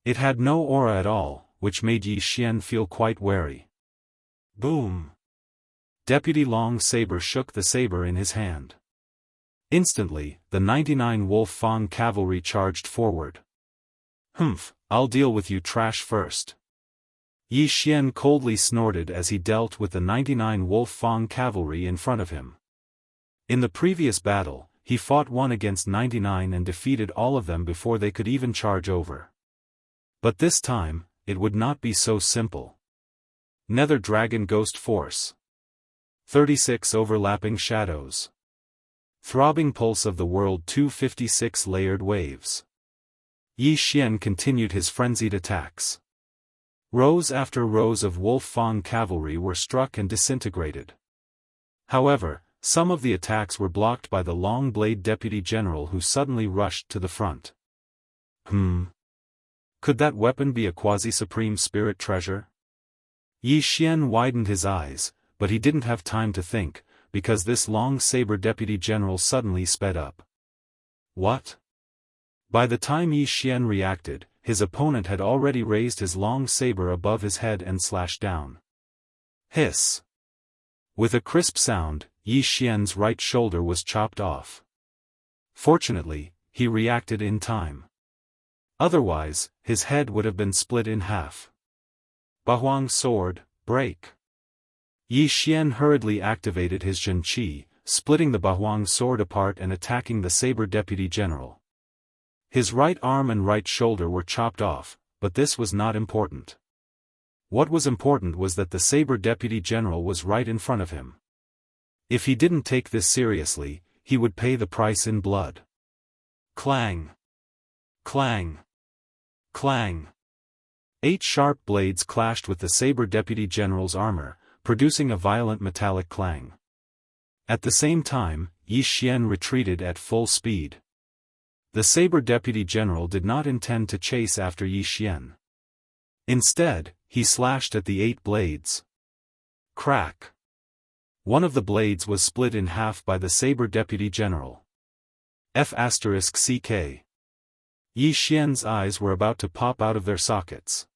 It had no aura at all, which made Yi Xian feel quite wary. Boom! Deputy Long Saber shook the saber in his hand. Instantly, the 99 Wolf-Fang cavalry charged forward. Humph, I'll deal with you trash first. Yi Xian coldly snorted as he dealt with the 99 Wolf-Fang cavalry in front of him. In the previous battle, he fought 1 against 99 and defeated all of them before they could even charge over. But this time, it would not be so simple. Nether Dragon Ghost Force. 36 Overlapping Shadows. Throbbing Pulse of the World 256 Layered Waves. Yi Xian continued his frenzied attacks. Rows after rows of Wolf-Fang cavalry were struck and disintegrated. However, some of the attacks were blocked by the Long Blade Deputy General who suddenly rushed to the front. Could that weapon be a quasi-supreme spirit treasure? Yi Xian widened his eyes, but he didn't have time to think, because this long saber Deputy General suddenly sped up. What? By the time Yi Xian reacted, his opponent had already raised his long saber above his head and slashed down. Hiss! With a crisp sound, Yi Xian's right shoulder was chopped off. Fortunately, he reacted in time. Otherwise, his head would have been split in half. Bahuang sword, break! Yi Xian hurriedly activated his Zhenqi, splitting the Bahuang sword apart and attacking the saber Deputy General. His right arm and right shoulder were chopped off, but this was not important. What was important was that the saber Deputy General was right in front of him. If he didn't take this seriously, he would pay the price in blood. Clang! Clang! Clang! 8 sharp blades clashed with the saber Deputy General's armor, producing a violent metallic clang. At the same time, Yi Xian retreated at full speed. The saber Deputy General did not intend to chase after Yi Xian. Instead, he slashed at the 8 blades. Crack! One of the blades was split in half by the saber Deputy General. F***CK. Yi Xian's eyes were about to pop out of their sockets.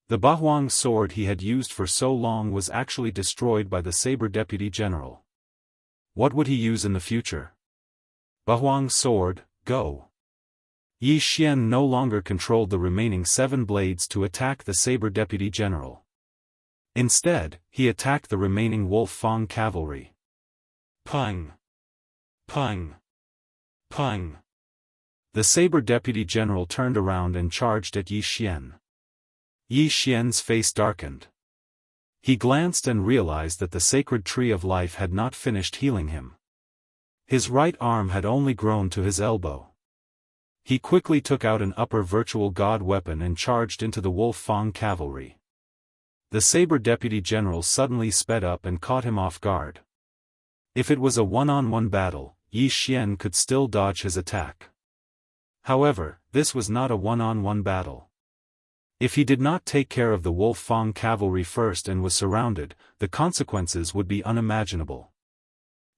The Bahuang sword he had used for so long was actually destroyed by the saber Deputy General. What would he use in the future? Bahuang sword, go! Yi Xian no longer controlled the remaining 7 blades to attack the saber Deputy General. Instead, he attacked the remaining Wolf Fang cavalry. Pung! Pung! Pung! The saber deputy general turned around and charged at Yi Xian. Yi Xian's face darkened. He glanced and realized that the sacred tree of life had not finished healing him. His right arm had only grown to his elbow. He quickly took out an upper virtual god weapon and charged into the Wolf Fang cavalry. The saber deputy general suddenly sped up and caught him off guard. If it was a one-on-one battle, Yi Xian could still dodge his attack. However, this was not a one-on-one battle. If he did not take care of the Wolf Fang cavalry first and was surrounded, the consequences would be unimaginable.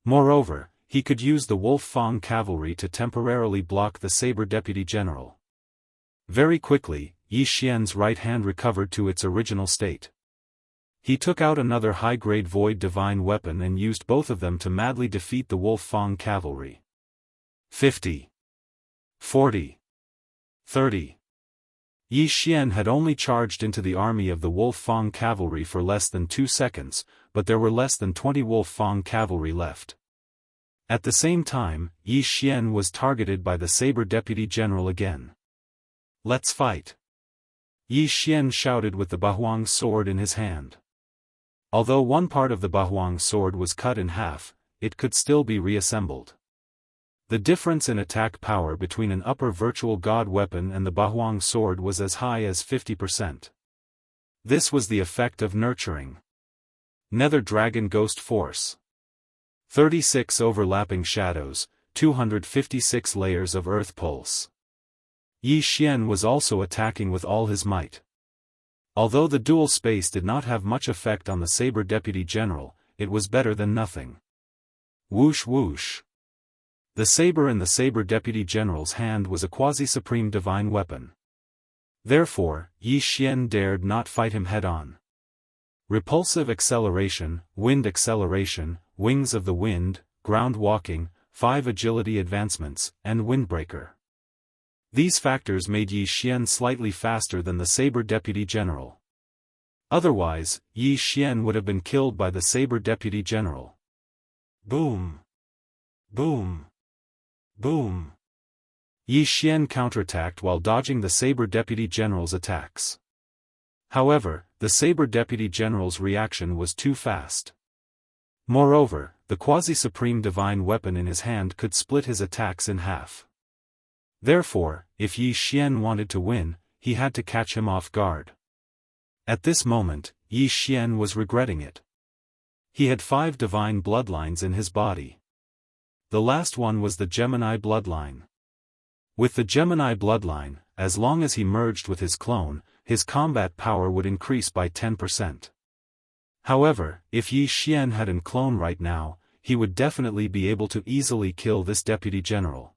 Moreover, he could use the Wolf Fang cavalry to temporarily block the saber deputy general. Very quickly, Yi Xian's right hand recovered to its original state. He took out another high-grade void divine weapon and used both of them to madly defeat the Wolf Fang cavalry. 50. 40. 30. Yi Xian had only charged into the army of the Wolf Fang cavalry for less than 2 seconds, but there were less than 20 Wolf Fang cavalry left. At the same time, Yi Xian was targeted by the saber deputy general again. "Let's fight!" Yi Xian shouted with the Bahuang sword in his hand. Although one part of the Bahuang sword was cut in half, it could still be reassembled. The difference in attack power between an upper virtual god weapon and the Bahuang sword was as high as 50%. This was the effect of nurturing. Nether Dragon Ghost Force. 36 overlapping shadows, 256 layers of earth pulse. Yi Xian was also attacking with all his might. Although the dual space did not have much effect on the saber deputy general, it was better than nothing. Whoosh whoosh. The saber in the saber deputy general's hand was a quasi-supreme divine weapon. Therefore, Yi Xian dared not fight him head-on. Repulsive acceleration, wind acceleration, wings of the wind, ground walking, 5 agility advancements, and windbreaker. These factors made Yi Xian slightly faster than the saber deputy general. Otherwise, Yi Xian would have been killed by the saber deputy general. Boom! Boom! Boom! Yi Xian counterattacked while dodging the saber deputy general's attacks. However, the saber deputy general's reaction was too fast. Moreover, the quasi-supreme divine weapon in his hand could split his attacks in half. Therefore, if Yi Xian wanted to win, he had to catch him off guard. At this moment, Yi Xian was regretting it. He had 5 divine bloodlines in his body. The last one was the Gemini bloodline. With the Gemini bloodline, as long as he merged with his clone, his combat power would increase by 10%. However, if Yi Xian had a clone right now, he would definitely be able to easily kill this deputy general.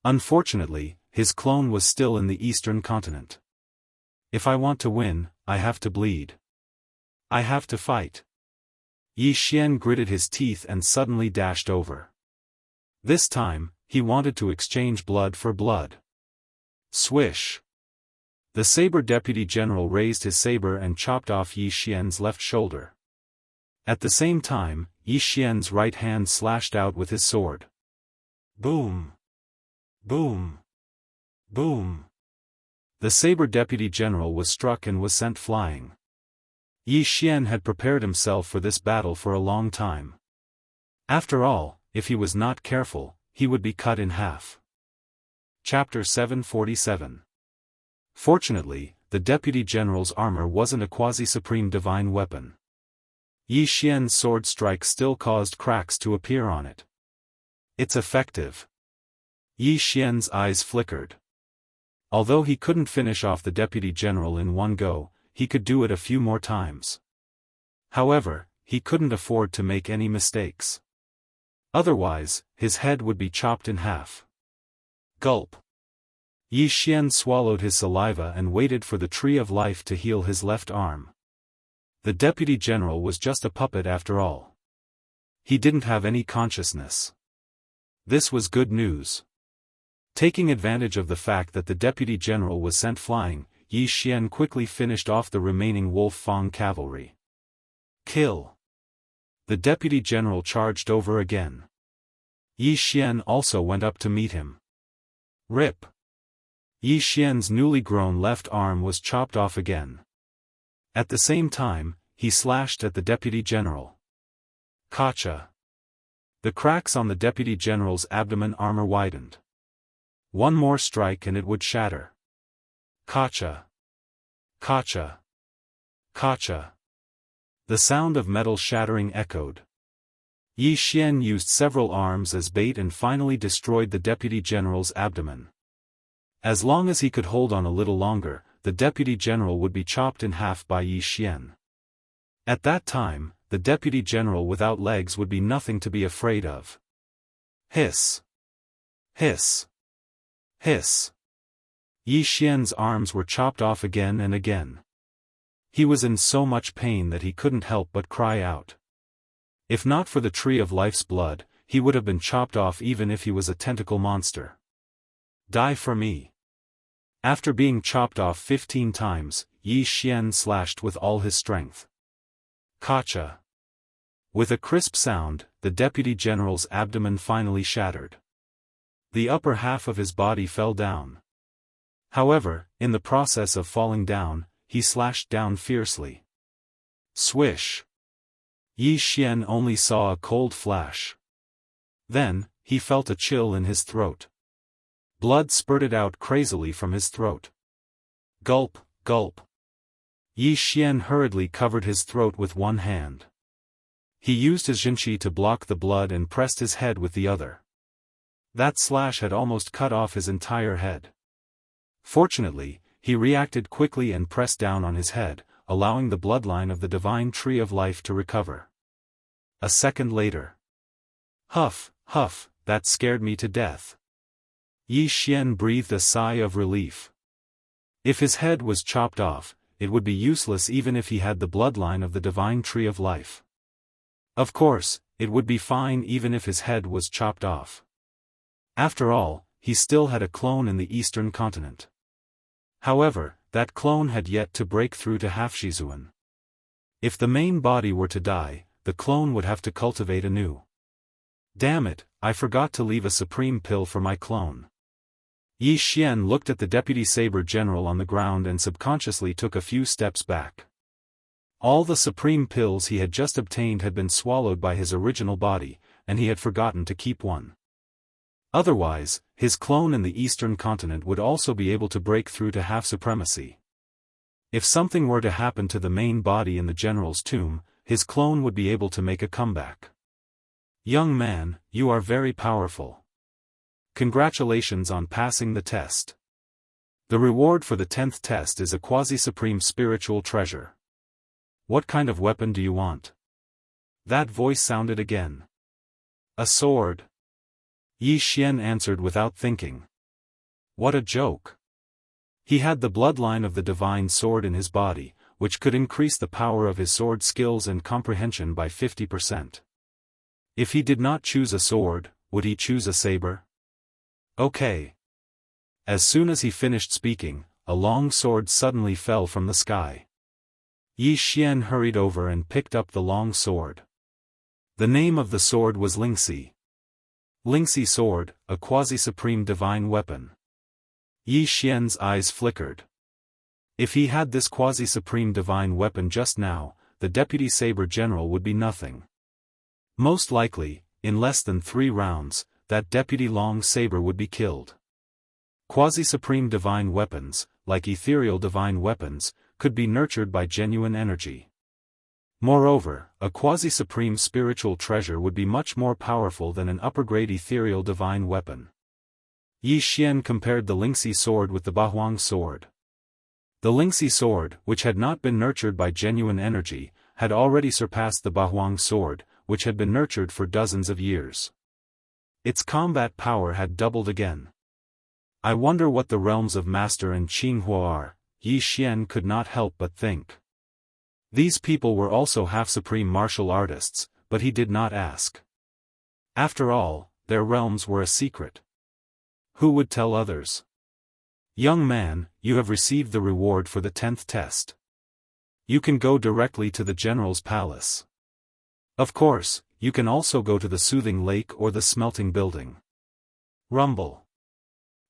Unfortunately, his clone was still in the eastern continent. If I want to win, I have to bleed. I have to fight. Yi Xian gritted his teeth and suddenly dashed over. This time, he wanted to exchange blood for blood. Swish! The saber deputy general raised his saber and chopped off Yi Xian's left shoulder. At the same time, Yi Xian's right hand slashed out with his sword. Boom! Boom! Boom! The saber deputy general was struck and was sent flying. Yi Xian had prepared himself for this battle for a long time. After all, if he was not careful, he would be cut in half. Chapter 747. Fortunately, the deputy general's armor wasn't a quasi-supreme divine weapon. Yi Xian's sword strike still caused cracks to appear on it. It's effective. Yi Xian's eyes flickered. Although he couldn't finish off the deputy general in one go, he could do it a few more times. However, he couldn't afford to make any mistakes. Otherwise, his head would be chopped in half. Gulp. Yi Xian swallowed his saliva and waited for the tree of life to heal his left arm. The deputy general was just a puppet after all. He didn't have any consciousness. This was good news. Taking advantage of the fact that the deputy general was sent flying, Yi Xian quickly finished off the remaining Wolf Fang cavalry. Kill. The deputy general charged over again. Yi Xian also went up to meet him. Rip. Yi Xian's newly grown left arm was chopped off again. At the same time, he slashed at the deputy general. Kacha. The cracks on the deputy general's abdomen armor widened. One more strike and it would shatter. Kacha. Kacha. Kacha. The sound of metal shattering echoed. Yi Xian used several arms as bait and finally destroyed the deputy general's abdomen. As long as he could hold on a little longer, the deputy general would be chopped in half by Yi Xian. At that time, the deputy general without legs would be nothing to be afraid of. Hiss. Hiss. Hiss. Yi Xian's arms were chopped off again and again. He was in so much pain that he couldn't help but cry out. If not for the tree of life's blood, he would have been chopped off even if he was a tentacle monster. Die for me. After being chopped off 15 times, Yi Xian slashed with all his strength. Kacha. With a crisp sound, the deputy general's abdomen finally shattered. The upper half of his body fell down. However, in the process of falling down, he slashed down fiercely. Swish. Yi Xian only saw a cold flash. Then, he felt a chill in his throat. Blood spurted out crazily from his throat. Gulp, gulp. Yi Xian hurriedly covered his throat with one hand. He used his Jianxi to block the blood and pressed his head with the other. That slash had almost cut off his entire head. Fortunately, he reacted quickly and pressed down on his head, allowing the bloodline of the divine tree of life to recover. A second later. Huff, huff, that scared me to death. Yi Xian breathed a sigh of relief. If his head was chopped off, it would be useless even if he had the bloodline of the divine tree of life. Of course, it would be fine even if his head was chopped off. After all, he still had a clone in the eastern continent. However, that clone had yet to break through to Half-Shizuan. If the main body were to die, the clone would have to cultivate anew. Damn it, I forgot to leave a supreme pill for my clone. Yi Xian looked at the deputy saber general on the ground and subconsciously took a few steps back. All the supreme pills he had just obtained had been swallowed by his original body, and he had forgotten to keep one. Otherwise, his clone in the eastern continent would also be able to break through to half-supremacy. If something were to happen to the main body in the general's tomb, his clone would be able to make a comeback. Young man, you are very powerful. Congratulations on passing the test. The reward for the 10th test is a quasi-supreme spiritual treasure. What kind of weapon do you want? That voice sounded again. A sword. Yi Xian answered without thinking. What a joke. He had the bloodline of the divine sword in his body, which could increase the power of his sword skills and comprehension by 50%. If he did not choose a sword, would he choose a saber? Okay. As soon as he finished speaking, a long sword suddenly fell from the sky. Yi Xian hurried over and picked up the long sword. The name of the sword was Lingxi. Lingxi sword, a quasi-supreme divine weapon. Yi Xian's eyes flickered. If he had this quasi-supreme divine weapon just now, the deputy saber general would be nothing. Most likely, in less than 3 rounds, that deputy long saber would be killed. Quasi-supreme divine weapons, like ethereal divine weapons, could be nurtured by genuine energy. Moreover, a quasi-supreme spiritual treasure would be much more powerful than an upper-grade ethereal divine weapon. Yi Xian compared the Lingxi sword with the Bahuang sword. The Lingxi sword, which had not been nurtured by genuine energy, had already surpassed the Bahuang sword, which had been nurtured for dozens of years. Its combat power had doubled again. I wonder what the realms of Master and Qinghua are, Yi Xian could not help but think. These people were also half-supreme martial artists, but he did not ask. After all, their realms were a secret. Who would tell others? Young man, you have received the reward for the 10th test. You can go directly to the general's palace. Of course, you can also go to the soothing lake or the smelting building. Rumble.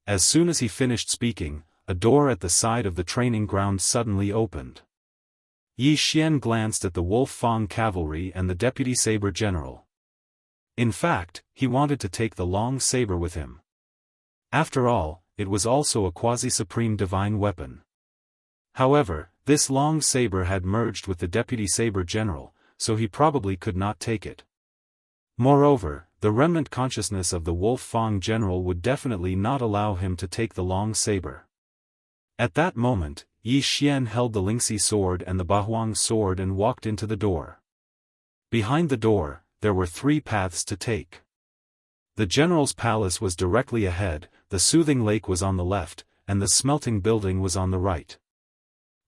As soon as he finished speaking, a door at the side of the training ground suddenly opened. Yi Xian glanced at the Wolf Fang cavalry and the deputy saber general. In fact, he wanted to take the long saber with him. After all, it was also a quasi-supreme divine weapon. However, this long saber had merged with the deputy saber general, so he probably could not take it. Moreover, the remnant consciousness of the Wolf Fang general would definitely not allow him to take the long saber. At that moment, Yi Xian held the Lingxi sword and the Bahuang sword and walked into the door. Behind the door, there were 3 paths to take. The general's palace was directly ahead, the soothing lake was on the left, and the smelting building was on the right.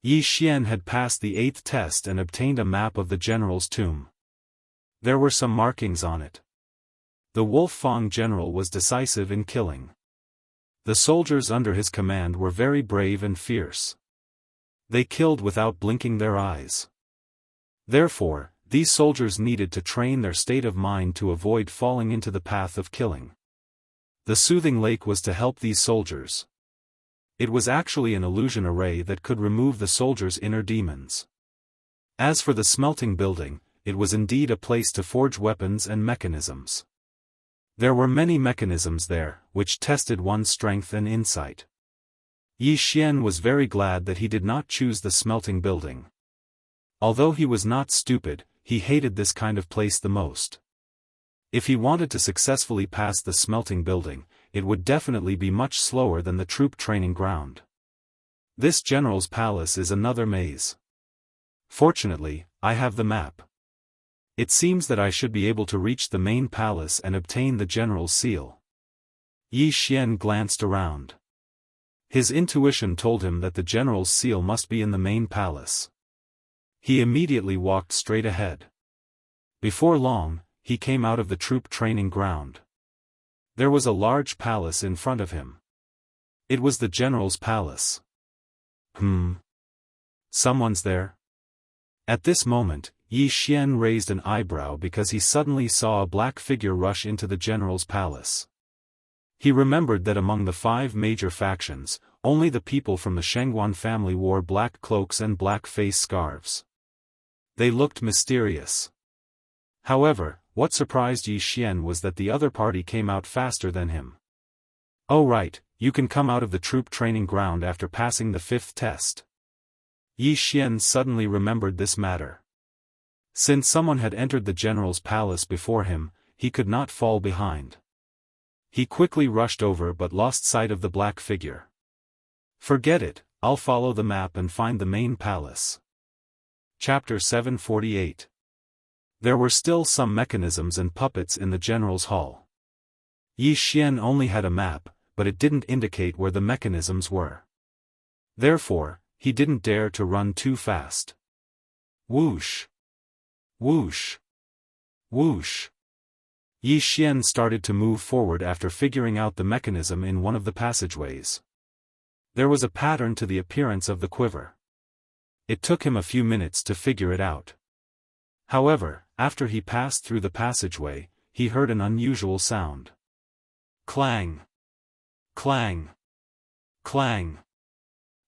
Yi Xian had passed the 8th test and obtained a map of the general's tomb. There were some markings on it. The Wolf Fang general was decisive in killing. The soldiers under his command were very brave and fierce. They killed without blinking their eyes. Therefore, these soldiers needed to train their state of mind to avoid falling into the path of killing. The soothing lake was to help these soldiers. It was actually an illusion array that could remove the soldiers' inner demons. As for the smelting building, it was indeed a place to forge weapons and mechanisms. There were many mechanisms there, which tested one's strength and insight. Yi Xian was very glad that he did not choose the smelting building. Although he was not stupid, he hated this kind of place the most. If he wanted to successfully pass the smelting building, it would definitely be much slower than the troop training ground. This general's palace is another maze. Fortunately, I have the map. It seems that I should be able to reach the main palace and obtain the general's seal. Yi Xian glanced around. His intuition told him that the general's seal must be in the main palace. He immediately walked straight ahead. Before long, he came out of the troop training ground. There was a large palace in front of him. It was the general's palace. Someone's there? At this moment, Yi Xian raised an eyebrow because he suddenly saw a black figure rush into the general's palace. He remembered that among the 5 major factions, only the people from the Shengguan family wore black cloaks and black face scarves. They looked mysterious. However, what surprised Yi Xian was that the other party came out faster than him. Oh right, you can come out of the troop training ground after passing the 5th test. Yi Xian suddenly remembered this matter. Since someone had entered the general's palace before him, he could not fall behind. He quickly rushed over but lost sight of the black figure. Forget it, I'll follow the map and find the main palace. Chapter 748. There were still some mechanisms and puppets in the general's hall. Yi Xian only had a map, but it didn't indicate where the mechanisms were. Therefore, he didn't dare to run too fast. Whoosh! Whoosh! Whoosh! Yi Xian started to move forward after figuring out the mechanism in one of the passageways. There was a pattern to the appearance of the quiver. It took him a few minutes to figure it out. However, after he passed through the passageway, he heard an unusual sound. Clang! Clang! Clang!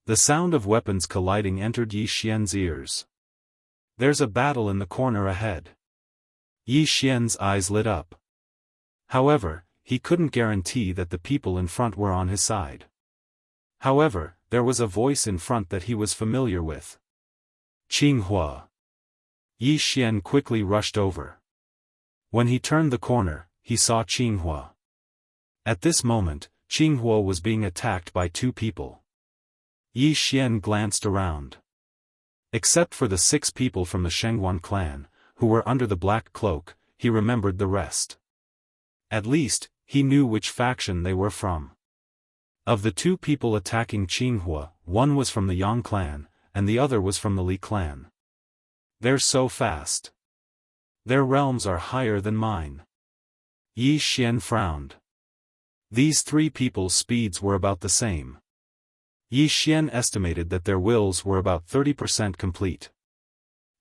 The sound of weapons colliding entered Yi Xian's ears. There's a battle in the corner ahead. Yi Xian's eyes lit up. However, he couldn't guarantee that the people in front were on his side. However, there was a voice in front that he was familiar with. Qinghua. Yi Xian quickly rushed over. When he turned the corner, he saw Qinghua. At this moment, Qinghua was being attacked by 2 people. Yi Xian glanced around. Except for the 6 people from the Shengguan clan, who were under the black cloak, he remembered the rest. At least, he knew which faction they were from. Of the 2 people attacking Qinghua, one was from the Yang clan, and the other was from the Li clan. They're so fast. Their realms are higher than mine. Yi Xian frowned. These 3 people's speeds were about the same. Yi Xian estimated that their wills were about 30% complete.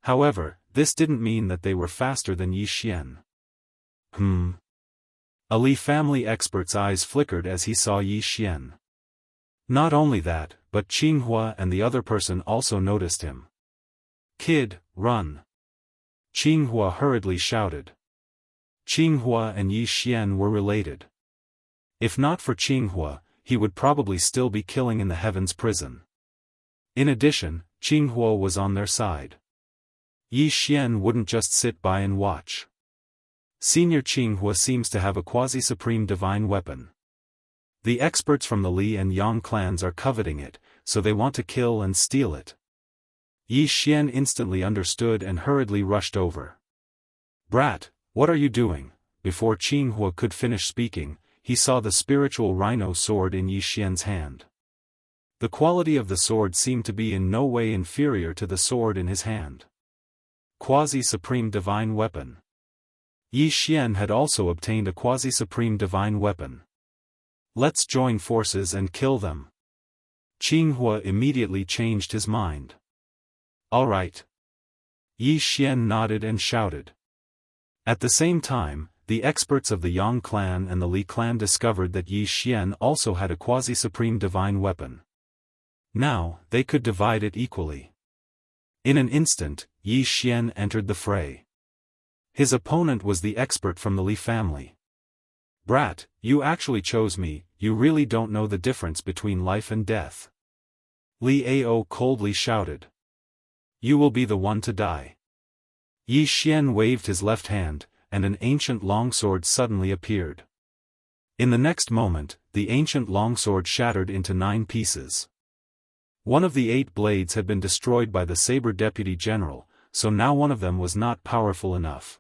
However, this didn't mean that they were faster than Yi Xian. A Li family expert's eyes flickered as he saw Yi Xian. Not only that, but Qinghua and the other person also noticed him. "Kid, run!" Qinghua hurriedly shouted. Qinghua and Yi Xian were related. If not for Qinghua, he would probably still be killing in the Heavens prison. In addition, Qinghua was on their side. Yi Xian wouldn't just sit by and watch. Senior Qinghua seems to have a quasi-supreme divine weapon. The experts from the Li and Yang clans are coveting it, so they want to kill and steal it. Yi Xian instantly understood and hurriedly rushed over. "Brat, what are you doing?" Before Qinghua could finish speaking, he saw the spiritual rhino sword in Yi Xian's hand. The quality of the sword seemed to be in no way inferior to the sword in his hand. Quasi-supreme divine weapon. Yi Xian had also obtained a quasi-supreme divine weapon. "Let's join forces and kill them." Qinghua immediately changed his mind. "All right." Yi Xian nodded and shouted. At the same time, the experts of the Yang clan and the Li clan discovered that Yi Xian also had a quasi-supreme divine weapon. Now, they could divide it equally. In an instant, Yi Xian entered the fray. His opponent was the expert from the Li family. "Brat, you actually chose me, you really don't know the difference between life and death." Li Ao coldly shouted. "You will be the one to die." Yi Xian waved his left hand, and an ancient longsword suddenly appeared. In the next moment, the ancient longsword shattered into 9 pieces. One of the 8 blades had been destroyed by the Saber Deputy General, so now one of them was not powerful enough.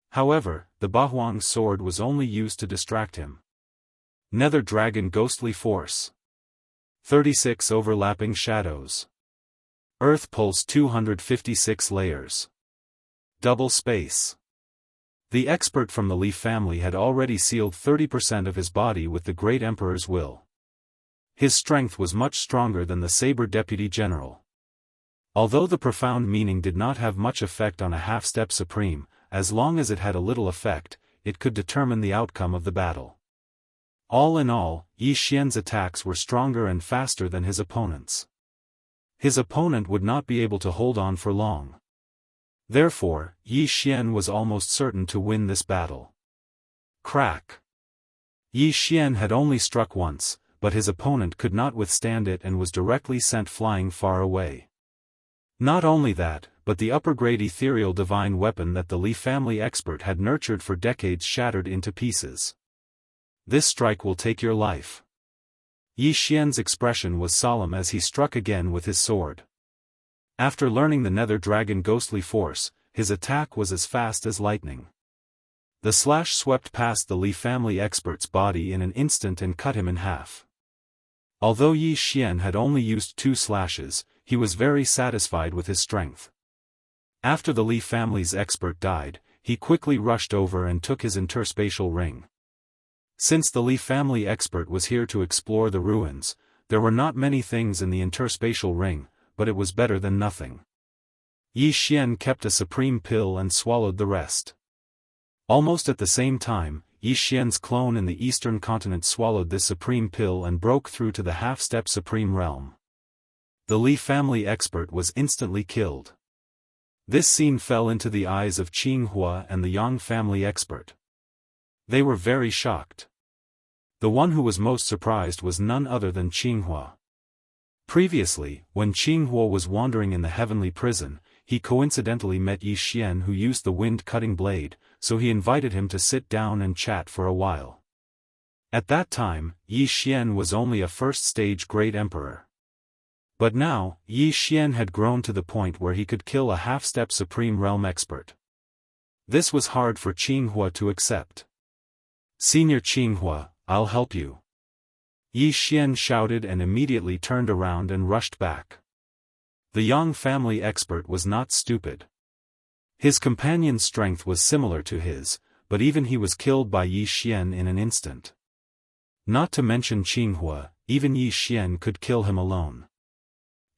However, the Bahuang's sword was only used to distract him. Nether Dragon Ghostly Force. 36 overlapping shadows. Earth Pulse 256 layers. Double space. The expert from the Li family had already sealed 30% of his body with the Great Emperor's will. His strength was much stronger than the Saber Deputy General. Although the profound meaning did not have much effect on a half-step supreme, as long as it had a little effect, it could determine the outcome of the battle. All in all, Yi Xian's attacks were stronger and faster than his opponent's. His opponent would not be able to hold on for long. Therefore, Yi Xian was almost certain to win this battle. Crack! Yi Xian had only struck once, but his opponent could not withstand it and was directly sent flying far away. Not only that, but the upper-grade ethereal divine weapon that the Li family expert had nurtured for decades shattered into pieces. "This strike will take your life." Yi Xian's expression was solemn as he struck again with his sword. After learning the Nether Dragon Ghostly Force, his attack was as fast as lightning. The slash swept past the Li family expert's body in an instant and cut him in half. Although Yi Xian had only used 2 slashes, he was very satisfied with his strength. After the Li family's expert died, he quickly rushed over and took his interspatial ring. Since the Li family expert was here to explore the ruins, there were not many things in the interspatial ring, but it was better than nothing. Yi Xian kept a supreme pill and swallowed the rest. Almost at the same time, Yi Xian's clone in the eastern continent swallowed this supreme pill and broke through to the half-step supreme realm. The Li family expert was instantly killed. This scene fell into the eyes of Qinghua and the Yang family expert. They were very shocked. The one who was most surprised was none other than Qinghua. Previously, when Qinghua was wandering in the heavenly prison, he coincidentally met Yi Xian, who used the wind-cutting blade, so he invited him to sit down and chat for a while. At that time, Yi Xian was only a first-stage Great Emperor. But now, Yi Xian had grown to the point where he could kill a half-step Supreme Realm expert. This was hard for Qinghua to accept. "Senior Qinghua, I'll help you." Yi Xian shouted and immediately turned around and rushed back. The Yang family expert was not stupid. His companion's strength was similar to his, but even he was killed by Yi Xian in an instant. Not to mention Qinghua, even Yi Xian could kill him alone.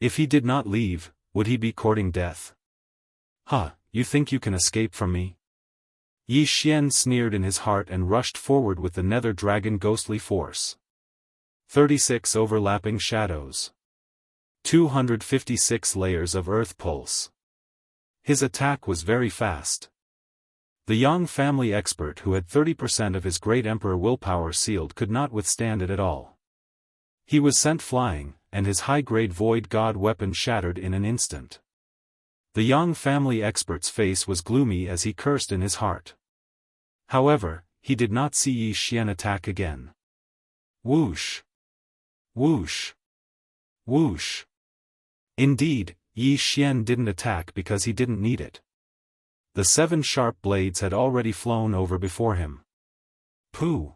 If he did not leave, would he be courting death? Huh, you think you can escape from me? Yi Xian sneered in his heart and rushed forward with the nether dragon ghostly force. 36 overlapping shadows. 256 layers of earth pulse. His attack was very fast. The Yang family expert who had 30% of his great emperor willpower sealed could not withstand it at all. He was sent flying, and his high-grade void god weapon shattered in an instant. The Yang family expert's face was gloomy as he cursed in his heart. However, he did not see Yi Xian attack again. Whoosh! Whoosh! Whoosh! Indeed, Yi Xian didn't attack because he didn't need it. The 7 sharp blades had already flown over before him. Pooh!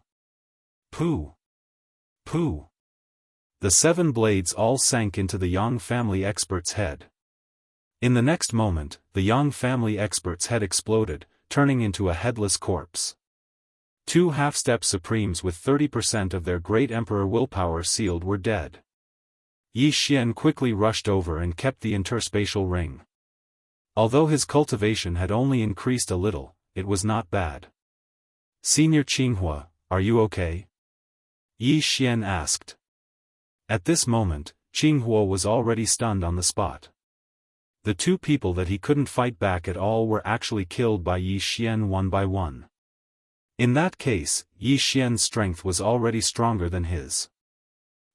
Pooh! Pooh! The 7 blades all sank into the Yang family expert's head. In the next moment, the Yang family expert's head exploded, turning into a headless corpse. 2 half-step supremes with 30% of their great emperor willpower sealed were dead. Yi Xian quickly rushed over and kept the interspatial ring. Although his cultivation had only increased a little, it was not bad. Senior Qinghua, are you okay? Yi Xian asked. At this moment, Qinghua was already stunned on the spot. The 2 people that he couldn't fight back at all were actually killed by Yi Xian one by one. In that case, Yi Xian's strength was already stronger than his.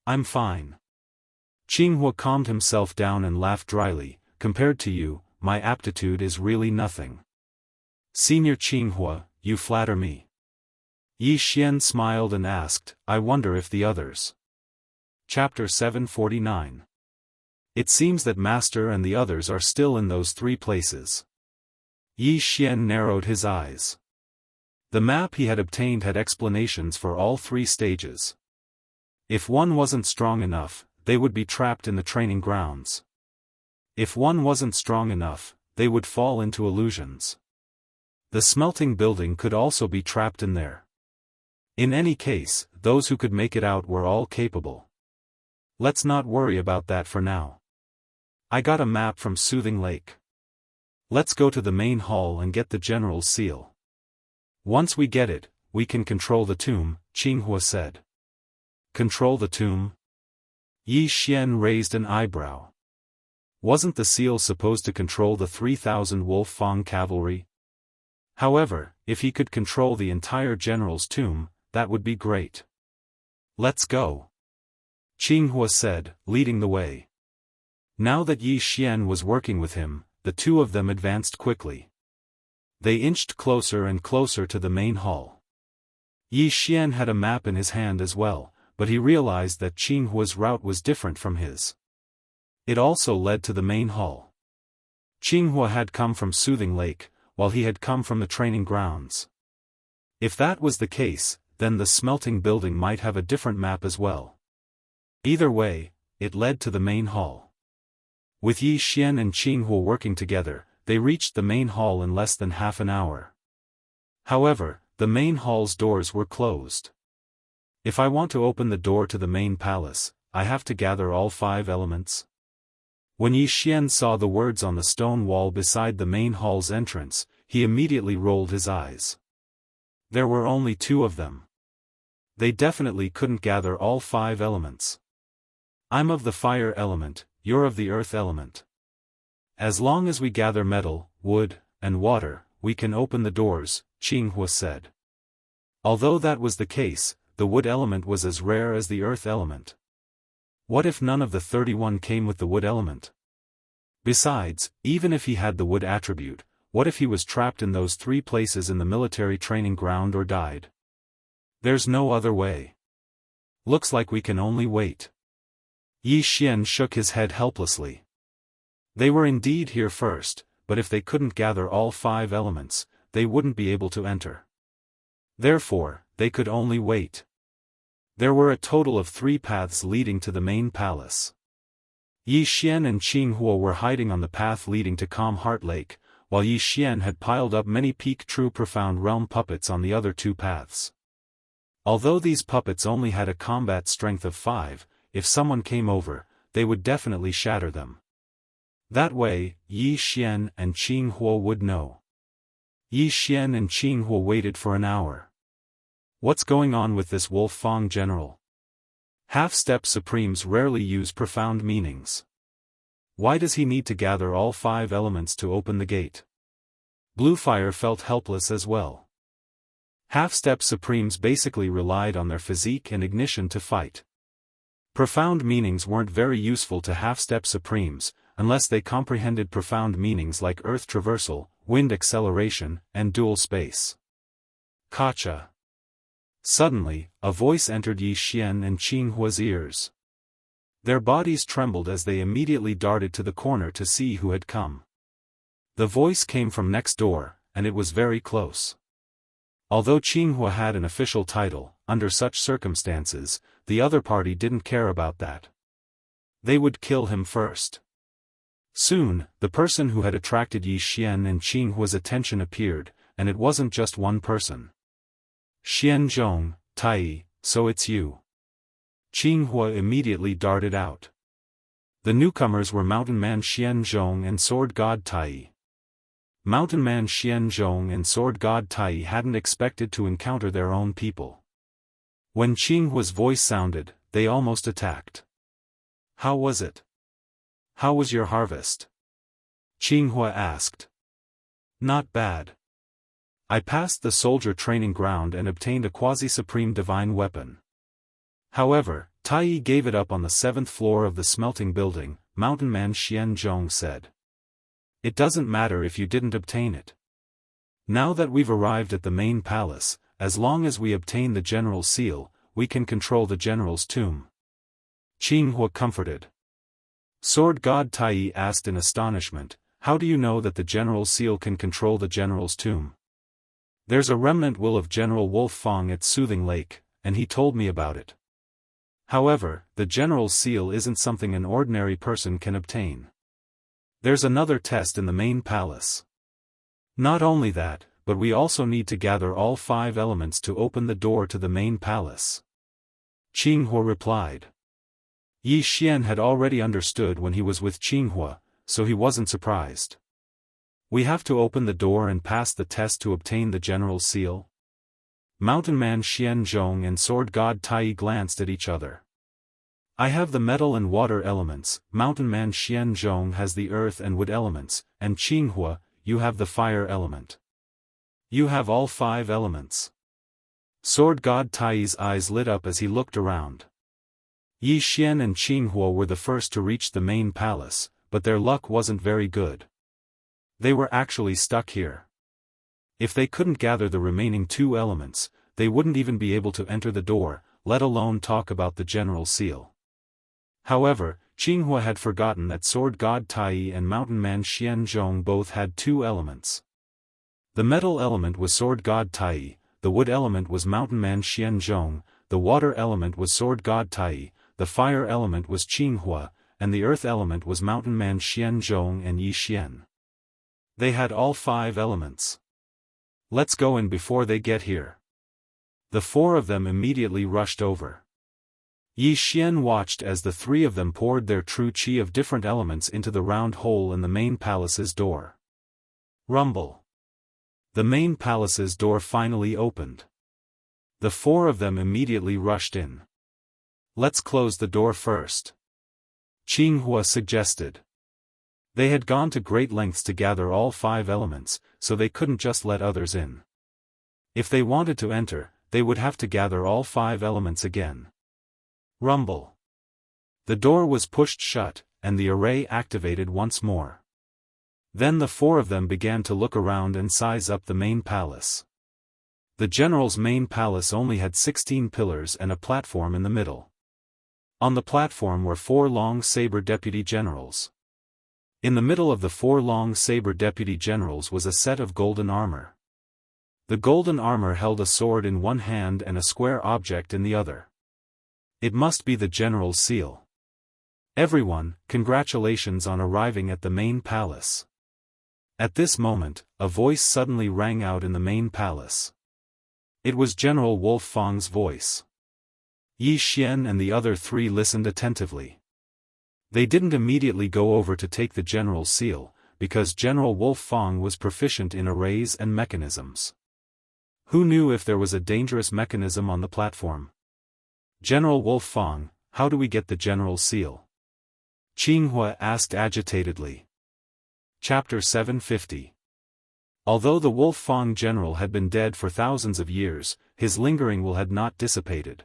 I'm fine. Qinghua calmed himself down and laughed dryly. Compared to you, my aptitude is really nothing. Senior Qinghua, you flatter me. Yi Xian smiled and asked, I wonder if the others. Chapter 749. It seems that Master and the others are still in those 3 places. Yi Xian narrowed his eyes. The map he had obtained had explanations for all 3 stages. If one wasn't strong enough, they would be trapped in the training grounds. If one wasn't strong enough, they would fall into illusions. The smelting building could also be trapped in there. In any case, those who could make it out were all capable. Let's not worry about that for now. I got a map from Soothing Lake. Let's go to the main hall and get the general's seal. Once we get it, we can control the tomb, Qinghua said. Control the tomb? Yi Xian raised an eyebrow. Wasn't the seal supposed to control the 3,000 Wolf Fang cavalry? However, if he could control the entire general's tomb, that would be great. Let's go. Qinghua said, leading the way. Now that Yi Xian was working with him, the 2 of them advanced quickly. They inched closer and closer to the main hall. Yi Xian had a map in his hand as well, but he realized that Qinghua's route was different from his. It also led to the main hall. Qinghua had come from Soothing Lake, while he had come from the training grounds. If that was the case, then the smelting building might have a different map as well. Either way, it led to the main hall. With Yi Xian and Qinghua working together, they reached the main hall in less than half an hour. However, the main hall's doors were closed. If I want to open the door to the main palace, I have to gather all 5 elements. When Yi Xian saw the words on the stone wall beside the main hall's entrance, he immediately rolled his eyes. There were only 2 of them. They definitely couldn't gather all 5 elements. I'm of the fire element, you're of the earth element. As long as we gather metal, wood, and water, we can open the doors, Qinghua said. Although that was the case, the wood element was as rare as the earth element. What if none of the 31 came with the wood element? Besides, even if he had the wood attribute, what if he was trapped in those 3 places in the military training ground or died? There's no other way. Looks like we can only wait. Yi Xian shook his head helplessly. They were indeed here first, but if they couldn't gather all 5 elements, they wouldn't be able to enter. Therefore, they could only wait. There were a total of 3 paths leading to the main palace. Yi Xian and Qinghua were hiding on the path leading to Calm Heart Lake, while Yi Xian had piled up many peak true profound realm puppets on the other 2 paths. Although these puppets only had a combat strength of 5, if someone came over, they would definitely shatter them. That way, Yi Xian and Qing Huo would know. Yi Xian and Qing Huo waited for an hour. What's going on with this Wolf Fang general? Half-step supremes rarely use profound meanings. Why does he need to gather all 5 elements to open the gate? Bluefire felt helpless as well. Half-step supremes basically relied on their physique and ignition to fight. Profound meanings weren't very useful to half-step supremes, unless they comprehended profound meanings like earth traversal, wind acceleration, and dual space. Gotcha. Suddenly, a voice entered Yi Xian and Qing Hua's ears. Their bodies trembled as they immediately darted to the corner to see who had come. The voice came from next door, and it was very close. Although Qing Hua had an official title, under such circumstances, the other party didn't care about that. They would kill him first. Soon, the person who had attracted Yi Xian and Qing Hua's attention appeared, and it wasn't just one person. Xianzhong, Tai, so it's you. Qing Hua immediately darted out. The newcomers were Mountain Man Xianzhong and Sword God Tai. Mountain Man Xianzhong and Sword God Tai hadn't expected to encounter their own people. When Qing Hua's voice sounded, they almost attacked. How was it? How was your harvest? Qing Hua asked. Not bad. I passed the soldier training ground and obtained a quasi-supreme divine weapon. However, Tai gave it up on the 7th floor of the smelting building, Mountain Man Xianzhong said. It doesn't matter if you didn't obtain it. Now that we've arrived at the main palace, as long as we obtain the general's seal, we can control the general's tomb. Qing Hua comforted. Sword God Tai asked in astonishment, how do you know that the general's seal can control the general's tomb? There's a remnant will of General Wolf Fang at Soothing Lake, and he told me about it. However, the general's seal isn't something an ordinary person can obtain. There's another test in the main palace. Not only that, but we also need to gather all 5 elements to open the door to the main palace. Qing Hua replied. Yi Xian had already understood when he was with Qing Hua, so he wasn't surprised. We have to open the door and pass the test to obtain the general's seal? Mountain Man Xianzhong and Sword God Tai glanced at each other. I have the metal and water elements, Mountain Man Xianzhong has the earth and wood elements, and Qing Hua, you have the fire element. You have all 5 elements. Sword God Tai's eyes lit up as he looked around. Yi Xian and Qing Hua were the first to reach the main palace, but their luck wasn't very good. They were actually stuck here. If they couldn't gather the remaining 2 elements, they wouldn't even be able to enter the door, let alone talk about the general seal. However, Qing Hua had forgotten that Sword God Tai and Mountain Man Xianzhong both had 2 elements. The metal element was Sword God Tai, the wood element was Mountain Man Xianzhong, the water element was Sword God Tai, the fire element was Qing Hua, and the earth element was Mountain Man Xianzhong and Yi Xian. They had all 5 elements. Let's go in before they get here. The 4 of them immediately rushed over. Yi Xian watched as the 3 of them poured their true qi of different elements into the round hole in the main palace's door. Rumble. The main palace's door finally opened. The 4 of them immediately rushed in. Let's close the door first. Qing Hua suggested. They had gone to great lengths to gather all 5 elements, so they couldn't just let others in. If they wanted to enter, they would have to gather all 5 elements again. Rumble. The door was pushed shut, and the array activated once more. Then the 4 of them began to look around and size up the main palace. The general's main palace only had 16 pillars and a platform in the middle. On the platform were 4 long saber deputy generals. In the middle of the 4 long saber deputy generals was a set of golden armor. The golden armor held a sword in one hand and a square object in the other. It must be the general's seal. Everyone, congratulations on arriving at the main palace. At this moment, a voice suddenly rang out in the main palace. It was General Wolf Fang's voice. Yi Xian and the other 3 listened attentively. They didn't immediately go over to take the general's seal, because General Wolf Fong was proficient in arrays and mechanisms. Who knew if there was a dangerous mechanism on the platform? General Wolf Fong, how do we get the general's seal? Qinghua asked agitatedly. Chapter 750. Although the Wolf Fong general had been dead for thousands of years, his lingering will had not dissipated.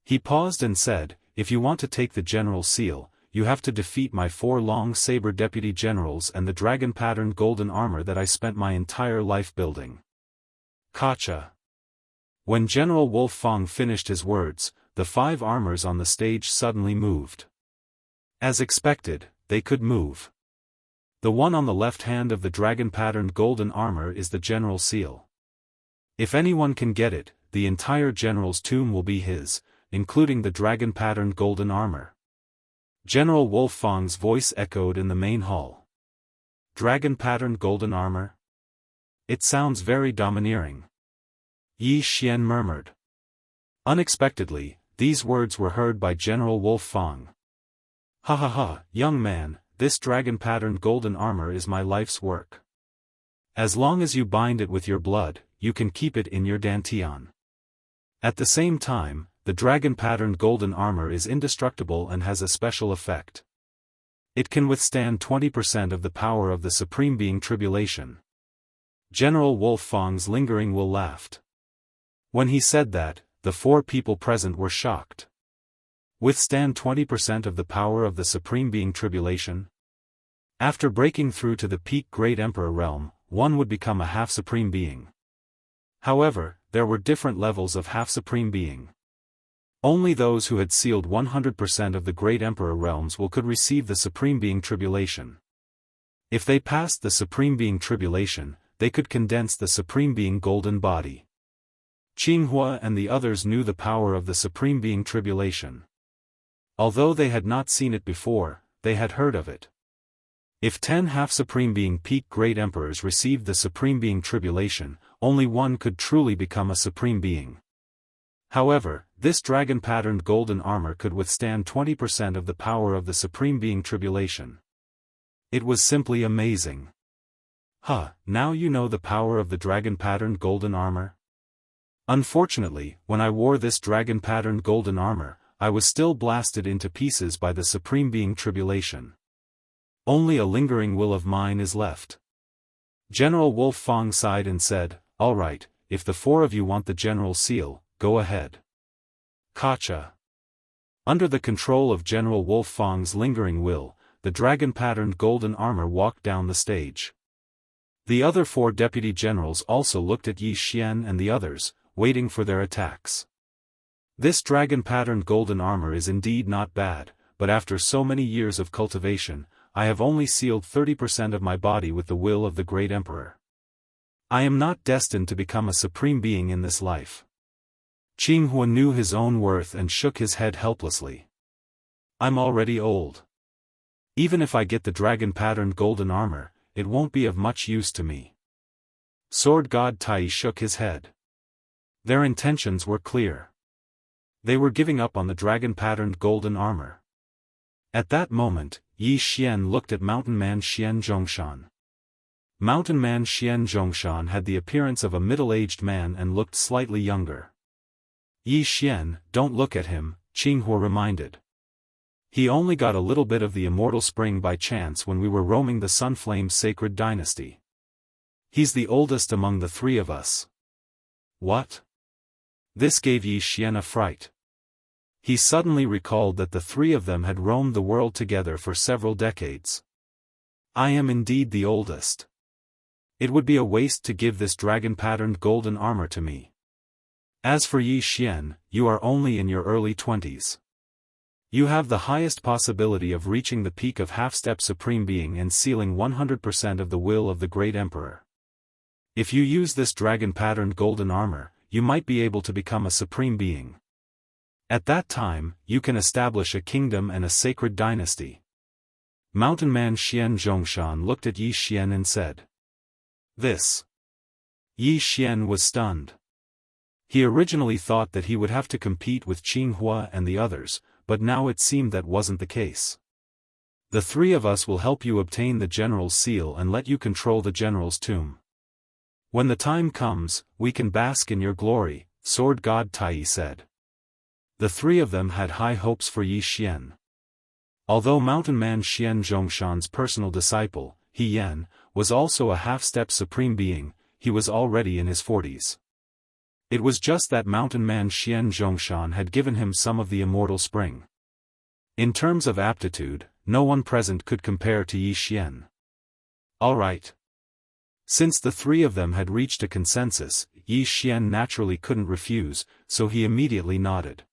He paused and said, if you want to take the general's seal, you have to defeat my 4 long saber deputy generals and the dragon-patterned golden armor that I spent my entire life building. Kacha. When General Wolf Fong finished his words, the 5 armors on the stage suddenly moved. As expected, they could move. The one on the left hand of the dragon-patterned golden armor is the general's seal. If anyone can get it, the entire general's tomb will be his, including the dragon-patterned golden armor. General Wolf Fong's voice echoed in the main hall. Dragon-patterned golden armor? It sounds very domineering. Yi Xian murmured. Unexpectedly, these words were heard by General Wolf Fong. Ha ha ha, young man, this dragon-patterned golden armor is my life's work. As long as you bind it with your blood, you can keep it in your dantian. At the same time, the dragon-patterned golden armor is indestructible and has a special effect. It can withstand 20% of the power of the Supreme Being Tribulation. General Wolf Fong's lingering will laughed. When he said that, the 4 people present were shocked. Withstand 20% of the power of the Supreme Being Tribulation? After breaking through to the peak Great Emperor realm, one would become a half-supreme being. However, there were different levels of half-supreme being. Only those who had sealed 100% of the Great Emperor realms could receive the Supreme Being Tribulation. If they passed the Supreme Being Tribulation, they could condense the Supreme Being Golden Body. Qinghua and the others knew the power of the Supreme Being Tribulation. Although they had not seen it before, they had heard of it. If 10 half-supreme being peak Great Emperors received the Supreme Being Tribulation, only one could truly become a Supreme Being. However, this dragon-patterned golden armor could withstand 20% of the power of the Supreme Being Tribulation. It was simply amazing. Now you know the power of the dragon-patterned golden armor? Unfortunately, when I wore this dragon-patterned golden armor, I was still blasted into pieces by the Supreme Being Tribulation. Only a lingering will of mine is left. General Wolf Fong sighed and said, all right, if the 4 of you want the general's seal, go ahead. Kacha. Under the control of General Wolf Fong's lingering will, the dragon-patterned golden armor walked down the stage. The other 4 deputy generals also looked at Yi Xian and the others, waiting for their attacks. This dragon-patterned golden armor is indeed not bad, but after so many years of cultivation, I have only sealed 30% of my body with the will of the Great Emperor. I am not destined to become a supreme being in this life. Qinghua knew his own worth and shook his head helplessly. I'm already old. Even if I get the dragon-patterned golden armor, it won't be of much use to me. Sword God Tai shook his head. Their intentions were clear. They were giving up on the dragon-patterned golden armor. At that moment, Yi Xian looked at Mountain Man Xian Zhongshan. Mountain Man Xian Zhongshan had the appearance of a middle-aged man and looked slightly younger. Yi Xian, don't look at him, Qinghua reminded. He only got a little bit of the immortal spring by chance when we were roaming the Sunflame's sacred dynasty. He's the oldest among the 3 of us. What? This gave Yi Xian a fright. He suddenly recalled that the 3 of them had roamed the world together for several decades. I am indeed the oldest. It would be a waste to give this dragon-patterned golden armor to me. As for Yi Xian, you are only in your early 20s. You have the highest possibility of reaching the peak of half-step supreme being and sealing 100% of the will of the Great Emperor. If you use this dragon-patterned golden armor, you might be able to become a supreme being. At that time, you can establish a kingdom and a sacred dynasty. Mountain Man Xian Zhongshan looked at Yi Xian and said. This. Yi Xian was stunned. He originally thought that he would have to compete with Qinghua and the others, but now it seemed that wasn't the case. The three of us will help you obtain the general's seal and let you control the general's tomb. When the time comes, we can bask in your glory, sword god Tai said. The three of them had high hopes for Yi Xian. Although mountain man Xian Zhongshan's personal disciple, He Yan, was also a half-step supreme being, he was already in his 40s. It was just that mountain man Xian Zhongshan had given him some of the immortal spring. In terms of aptitude, no one present could compare to Yi Xian. All right. Since the three of them had reached a consensus, Yi Xian naturally couldn't refuse, so he immediately nodded.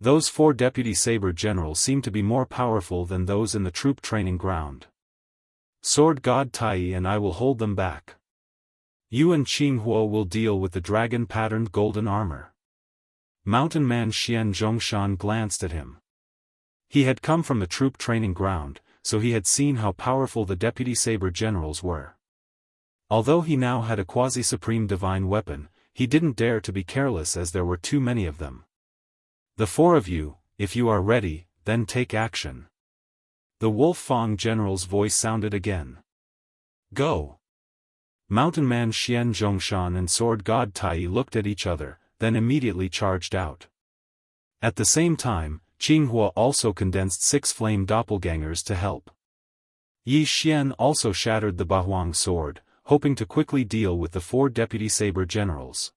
Those 4 deputy saber generals seemed to be more powerful than those in the troop training ground. Sword god Tai and I will hold them back. You and Qinghuo will deal with the dragon-patterned golden armor. Mountain man Xian Zhongshan glanced at him. He had come from the troop training ground, so he had seen how powerful the deputy saber generals were. Although he now had a quasi-supreme divine weapon, he didn't dare to be careless as there were too many of them. The 4 of you, if you are ready, then take action. The Wolf Fang general's voice sounded again. Go! Mountain man Xian Zhongshan and sword god Tai looked at each other, then immediately charged out. At the same time, Qinghuo also condensed 6 flame doppelgangers to help. Yi Xian also shattered the Bahuang sword, hoping to quickly deal with the 4 deputy saber generals.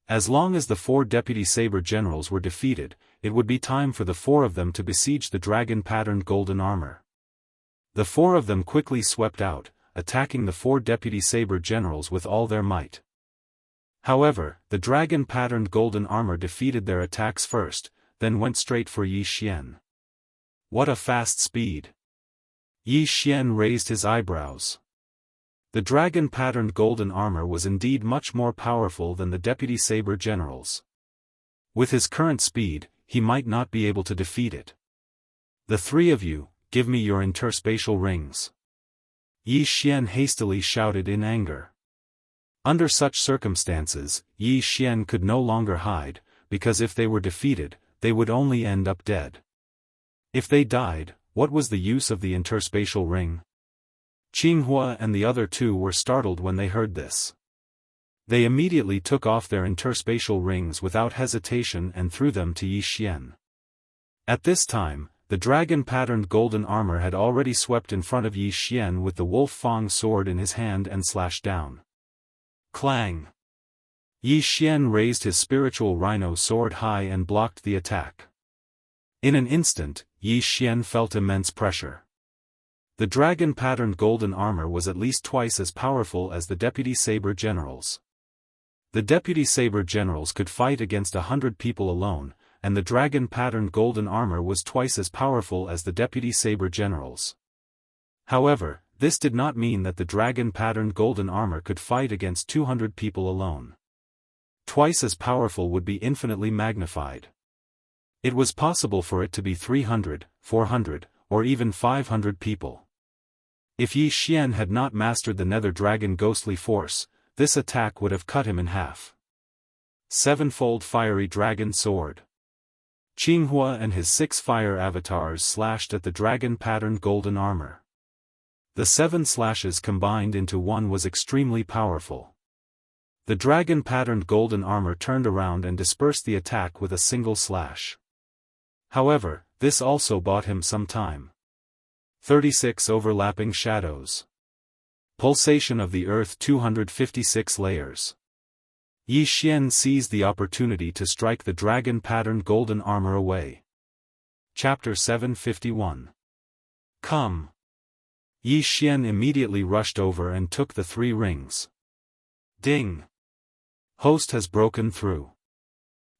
As long as the 4 deputy saber generals were defeated, it would be time for the 4 of them to besiege the dragon-patterned golden armor. The 4 of them quickly swept out, attacking the 4 deputy saber generals with all their might. However, the dragon-patterned golden armor defeated their attacks first, then went straight for Yi Xian. What a fast speed! Yi Xian raised his eyebrows. The dragon-patterned golden armor was indeed much more powerful than the deputy saber generals. With his current speed, he might not be able to defeat it. The 3 of you, give me your interspatial rings. Yi Xian hastily shouted in anger. Under such circumstances, Yi Xian could no longer hide, because if they were defeated, they would only end up dead. If they died, what was the use of the interspatial ring? Qinghua and the other 2 were startled when they heard this. They immediately took off their interspatial rings without hesitation and threw them to Yi Xian. At this time, the dragon-patterned golden armor had already swept in front of Yi Xian with the Wolf Fang sword in his hand and slashed down. Clang! Yi Xian raised his spiritual rhino sword high and blocked the attack. In an instant, Yi Xian felt immense pressure. The dragon-patterned golden armor was at least twice as powerful as the deputy saber generals. The deputy saber generals could fight against 100 people alone, and the dragon-patterned golden armor was twice as powerful as the deputy saber generals. However, this did not mean that the dragon-patterned golden armor could fight against 200 people alone. Twice as powerful would be infinitely magnified. It was possible for it to be 300, 400, or even 500 people. If Yi Xian had not mastered the nether dragon ghostly force, this attack would have cut him in half. 7-fold fiery dragon sword. Qinghua and his 6 fire avatars slashed at the dragon-patterned golden armor. The 7 slashes combined into one was extremely powerful. The dragon-patterned golden armor turned around and dispersed the attack with a single slash. However, this also bought him some time. 36 overlapping shadows. Pulsation of the earth 256 layers. Yi Xian seized the opportunity to strike the dragon-patterned golden armor away. Chapter 751. Come. Yi Xian immediately rushed over and took the 3 rings. Ding. Host has broken through.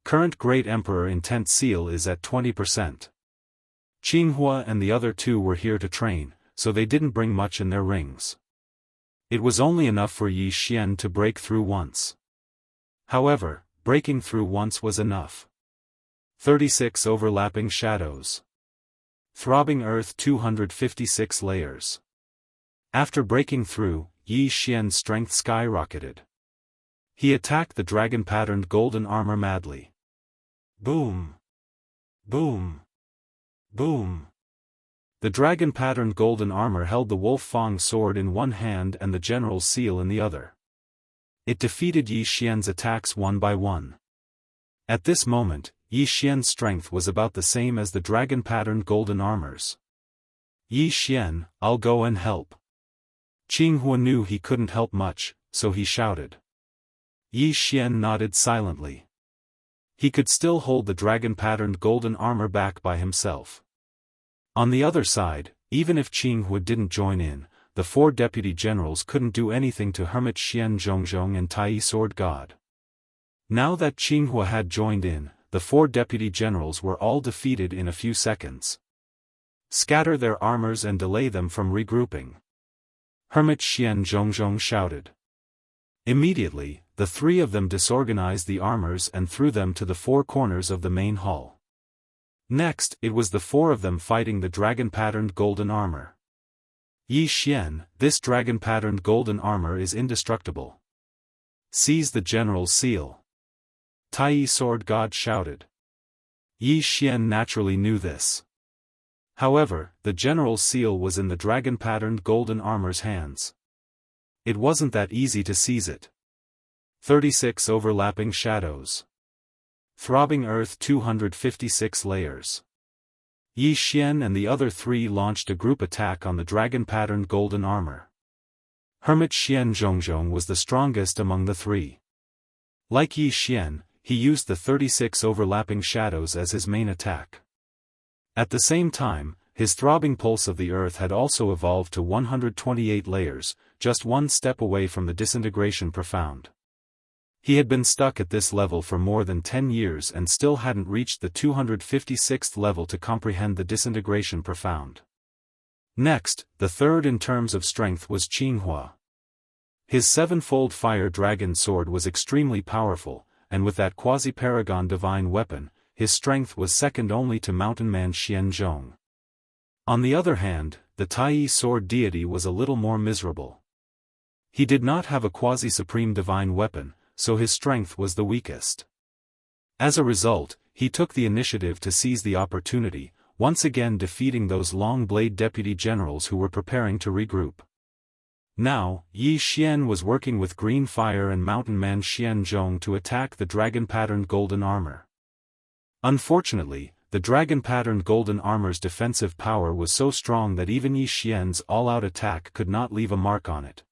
Current Great Emperor Intent Seal is at 20%. Qinghua and the other 2 were here to train, so they didn't bring much in their rings. It was only enough for Yi Xian to break through once. However, breaking through once was enough. 36 overlapping shadows. Throbbing earth 256 layers. After breaking through, Yi Xian's strength skyrocketed. He attacked the dragon-patterned golden armor madly. Boom! Boom! Boom! The dragon-patterned golden armor held the Wolf Fang sword in one hand and the general's seal in the other. It defeated Yi Xian's attacks one by one. At this moment, Yi Xian's strength was about the same as the dragon-patterned golden armor's. Yi Xian, I'll go and help. Jianghu knew he couldn't help much, so he shouted. Yi Xian nodded silently. He could still hold the dragon-patterned golden armor back by himself. On the other side, even if Jianghu didn't join in, the four deputy generals couldn't do anything to Hermit Xian Zhongzhong and Tai Sword God. Now that Jianghu had joined in, the four deputy generals were all defeated in a few seconds. Scatter their armors and delay them from regrouping. Hermit Xian Zhongzhong shouted. Immediately, the three of them disorganized the armors and threw them to the four corners of the main hall. Next, it was the four of them fighting the dragon-patterned golden armor. Yi Xian, this dragon-patterned golden armor is indestructible. Seize the general's seal. Tai Sword God shouted. Yi Xian naturally knew this. However, the general's seal was in the dragon-patterned golden armor's hands. It wasn't that easy to seize it. 36 overlapping shadows. Throbbing earth 256 layers. Yi Xian and the other three launched a group attack on the dragon-patterned golden armor. Hermit Xian Zhongzhong was the strongest among the three. Like Yi Xian, he used the 36 overlapping shadows as his main attack. At the same time, his throbbing pulse of the earth had also evolved to 128 layers, just one step away from the disintegration profound. He had been stuck at this level for more than 10 years and still hadn't reached the 256th level to comprehend the disintegration profound. Next, the third in terms of strength was Jianghu. His sevenfold fire dragon sword was extremely powerful, and with that quasi-paragon divine weapon, his strength was second only to mountain man Xianzhong. On the other hand, the Tai sword deity was a little more miserable. He did not have a quasi-supreme divine weapon, so his strength was the weakest. As a result, he took the initiative to seize the opportunity, once again defeating those long-blade deputy generals who were preparing to regroup. Now, Yi Xian was working with green fire and mountain man Xianzhong to attack the dragon-patterned golden armor. Unfortunately, the dragon-patterned golden armor's defensive power was so strong that even Yi Xian's all-out attack could not leave a mark on it.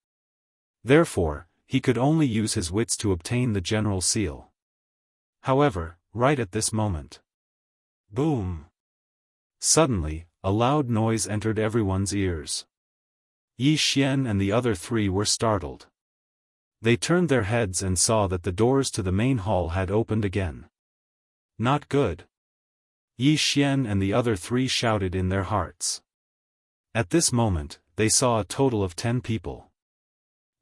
Therefore, he could only use his wits to obtain the general seal. However, right at this moment. Boom! Suddenly, a loud noise entered everyone's ears. Yi Xian and the other three were startled. They turned their heads and saw that the doors to the main hall had opened again. Not good. Yi Xian and the other three shouted in their hearts. At this moment, they saw a total of 10 people.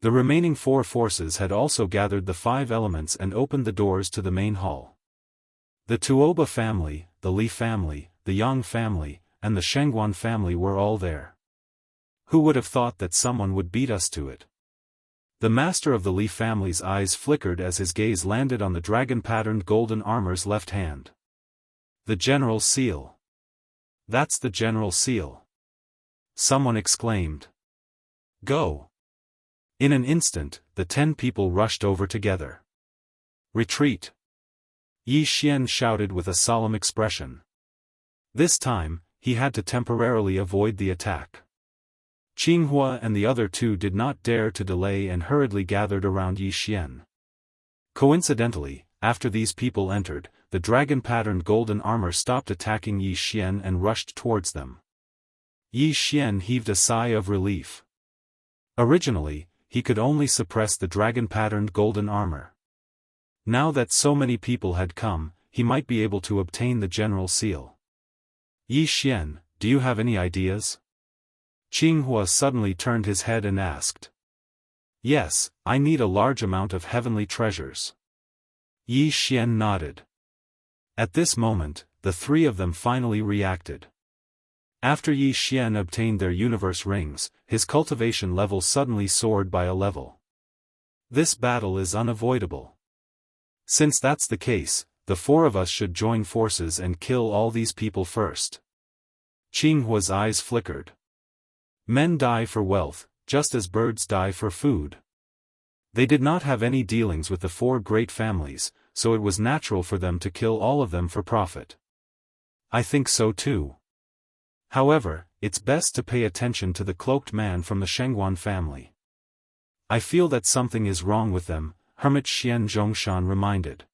The remaining 4 forces had also gathered the 5 elements and opened the doors to the main hall. The Tuoba family, the Li family, the Yang family, and the Shengguan family were all there. Who would have thought that someone would beat us to it? The master of the Li family's eyes flickered as his gaze landed on the dragon-patterned golden armor's left hand. The general seal. That's the general seal. Someone exclaimed. Go! In an instant, the 10 people rushed over together. Retreat! Yi Xian shouted with a solemn expression. This time, he had to temporarily avoid the attack. Jianghu and the other 2 did not dare to delay and hurriedly gathered around Yi Xian. Coincidentally, after these people entered, the dragon-patterned golden armor stopped attacking Yi Xian and rushed towards them. Yi Xian heaved a sigh of relief. Originally, he could only suppress the dragon-patterned golden armor. Now that so many people had come, he might be able to obtain the general seal. Yi Xian, do you have any ideas? Jianghu suddenly turned his head and asked. Yes, I need a large amount of heavenly treasures. Yi Xian nodded. At this moment, the 3 of them finally reacted. After Yi Xian obtained their universe rings, his cultivation level suddenly soared by a level. This battle is unavoidable. Since that's the case, the 4 of us should join forces and kill all these people first. Qinghua's eyes flickered. Men die for wealth, just as birds die for food. They did not have any dealings with the four great families, so it was natural for them to kill all of them for profit. I think so too. However, it's best to pay attention to the cloaked man from the Shengguan family. I feel that something is wrong with them, Hermit Xian Zhongshan reminded.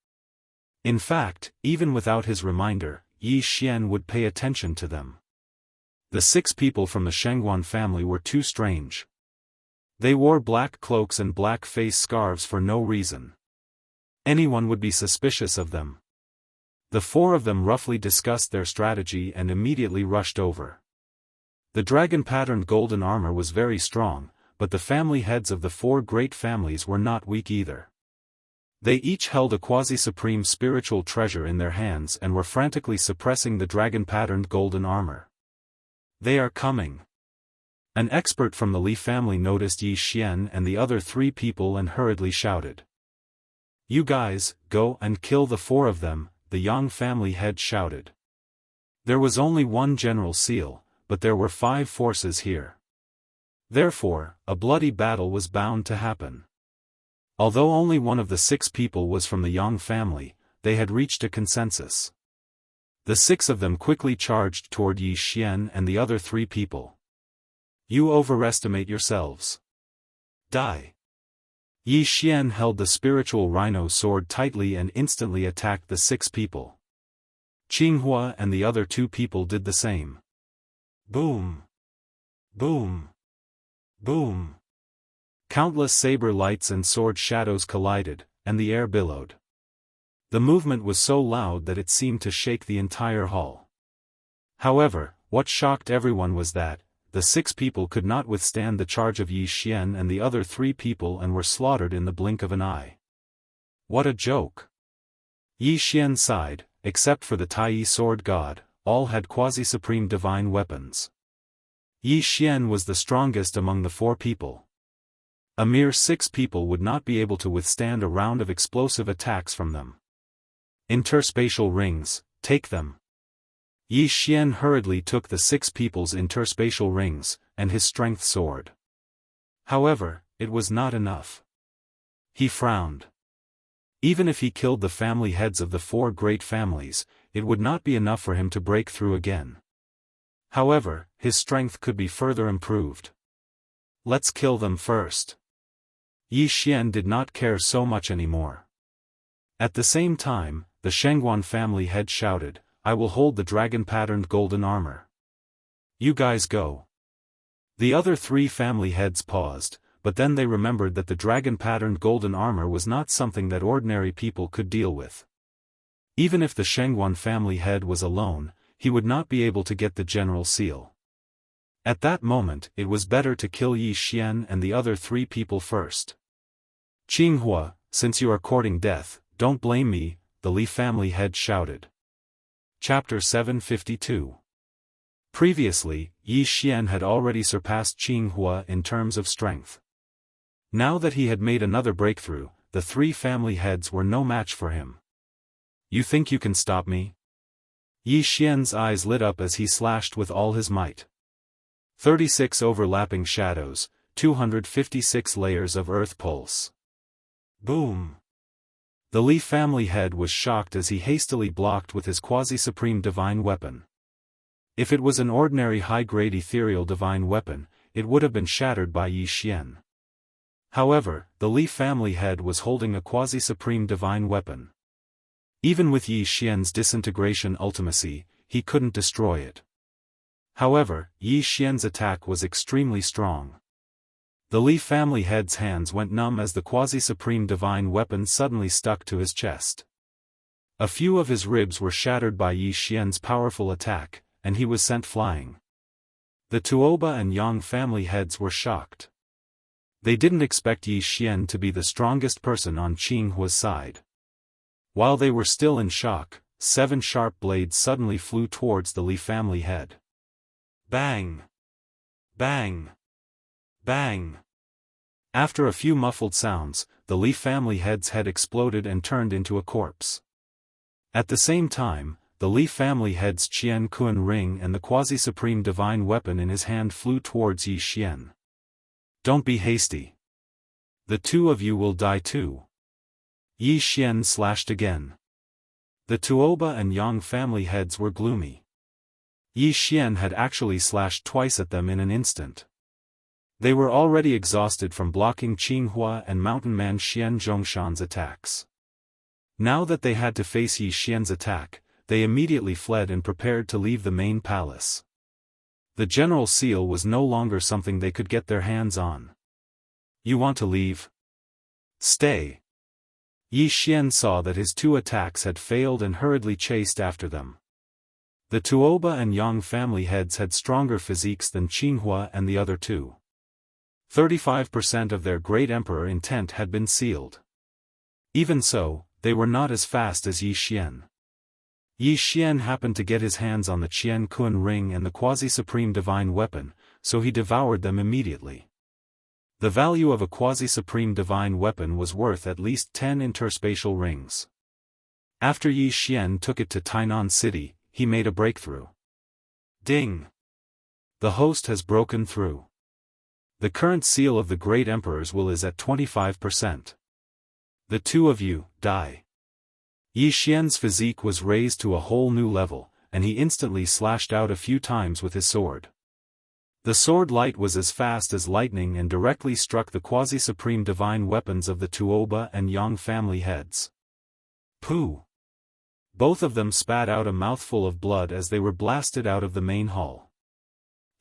In fact, even without his reminder, Yi Xian would pay attention to them. The 6 people from the Shengguan family were too strange. They wore black cloaks and black face scarves for no reason. Anyone would be suspicious of them. The 4 of them roughly discussed their strategy and immediately rushed over. The dragon-patterned golden armor was very strong, but the family heads of the 4 great families were not weak either. They each held a quasi-supreme spiritual treasure in their hands and were frantically suppressing the dragon-patterned golden armor. They are coming. An expert from the Li family noticed Yi Xian and the other 3 people and hurriedly shouted. You guys, go and kill the 4 of them, the Yang family head shouted. There was only one general seal, but there were 5 forces here. Therefore, a bloody battle was bound to happen. Although only one of the 6 people was from the Yang family, they had reached a consensus. The 6 of them quickly charged toward Yi Xian and the other 3 people. You overestimate yourselves. Die. Yi Xian held the spiritual rhino sword tightly and instantly attacked the 6 people. Qinghua and the other 2 people did the same. Boom. Boom. Boom. Countless saber lights and sword shadows collided, and the air billowed. The movement was so loud that it seemed to shake the entire hall. However, what shocked everyone was that, the 6 people could not withstand the charge of Yi Xian and the other 3 people and were slaughtered in the blink of an eye. What a joke! Yi Xian sighed, except for the Tai sword god, all had quasi-supreme divine weapons. Yi Xian was the strongest among the 4 people. A mere 6 people would not be able to withstand a round of explosive attacks from them. Interspatial rings, take them. Yi Xian hurriedly took the 6 people's interspatial rings, and his strength soared. However, it was not enough. He frowned. Even if he killed the family heads of the 4 great families, it would not be enough for him to break through again. However, his strength could be further improved. Let's kill them first. Yi Xian did not care so much anymore. At the same time, the Shengguan family head shouted, I will hold the dragon-patterned golden armor. You guys go. The other 3 family heads paused, but then they remembered that the dragon-patterned golden armor was not something that ordinary people could deal with. Even if the Shengguan family head was alone, he would not be able to get the general seal. At that moment, it was better to kill Yi Xian and the other 3 people first. Qinghua, since you are courting death, don't blame me, the Li family head shouted. Chapter 752. Previously, Yi Xian had already surpassed Qinghua in terms of strength. Now that he had made another breakthrough, the 3 family heads were no match for him. You think you can stop me? Yi Xian's eyes lit up as he slashed with all his might. 36 overlapping shadows, 256 layers of earth pulse. Boom! The Li family head was shocked as he hastily blocked with his quasi-supreme divine weapon. If it was an ordinary high-grade ethereal divine weapon, it would have been shattered by Yi Xian. However, the Li family head was holding a quasi-supreme divine weapon. Even with Yi Xian's disintegration ultimacy, he couldn't destroy it. However, Yi Xian's attack was extremely strong. The Li family head's hands went numb as the quasi-supreme divine weapon suddenly stuck to his chest. A few of his ribs were shattered by Yi Xian's powerful attack, and he was sent flying. The Tuoba and Yang family heads were shocked. They didn't expect Yi Xian to be the strongest person on Qinghua's side. While they were still in shock, 7 sharp blades suddenly flew towards the Li family head. Bang! Bang! Bang! After a few muffled sounds, the Li family head's head exploded and turned into a corpse. At the same time, the Li family head's Qian Kun ring and the quasi-supreme divine weapon in his hand flew towards Yi Xian. Don't be hasty. The two of you will die too. Yi Xian slashed again. The Tuoba and Yang family heads were gloomy. Yi Xian had actually slashed twice at them in an instant. They were already exhausted from blocking Qinghua and Mountain Man Xian Zhongshan's attacks. Now that they had to face Yi Xian's attack, they immediately fled and prepared to leave the main palace. The general seal was no longer something they could get their hands on. You want to leave? Stay. Yi Xian saw that his two attacks had failed and hurriedly chased after them. The Tuoba and Yang family heads had stronger physiques than Qinghua and the other two. 35% of their great emperor intent had been sealed. Even so, they were not as fast as Yi Xian. Yi Xian happened to get his hands on the Qian Kun ring and the quasi-supreme divine weapon, so he devoured them immediately. The value of a quasi-supreme divine weapon was worth at least 10 interspatial rings. After Yi Xian took it to Tainan City, he made a breakthrough. Ding! The host has broken through. The current seal of the Great Emperor's will is at 25%. The two of you, die. Yi Xian's physique was raised to a whole new level, and he instantly slashed out a few times with his sword. The sword light was as fast as lightning and directly struck the quasi-supreme divine weapons of the Tuoba and Yang family heads. Pooh! Both of them spat out a mouthful of blood as they were blasted out of the main hall.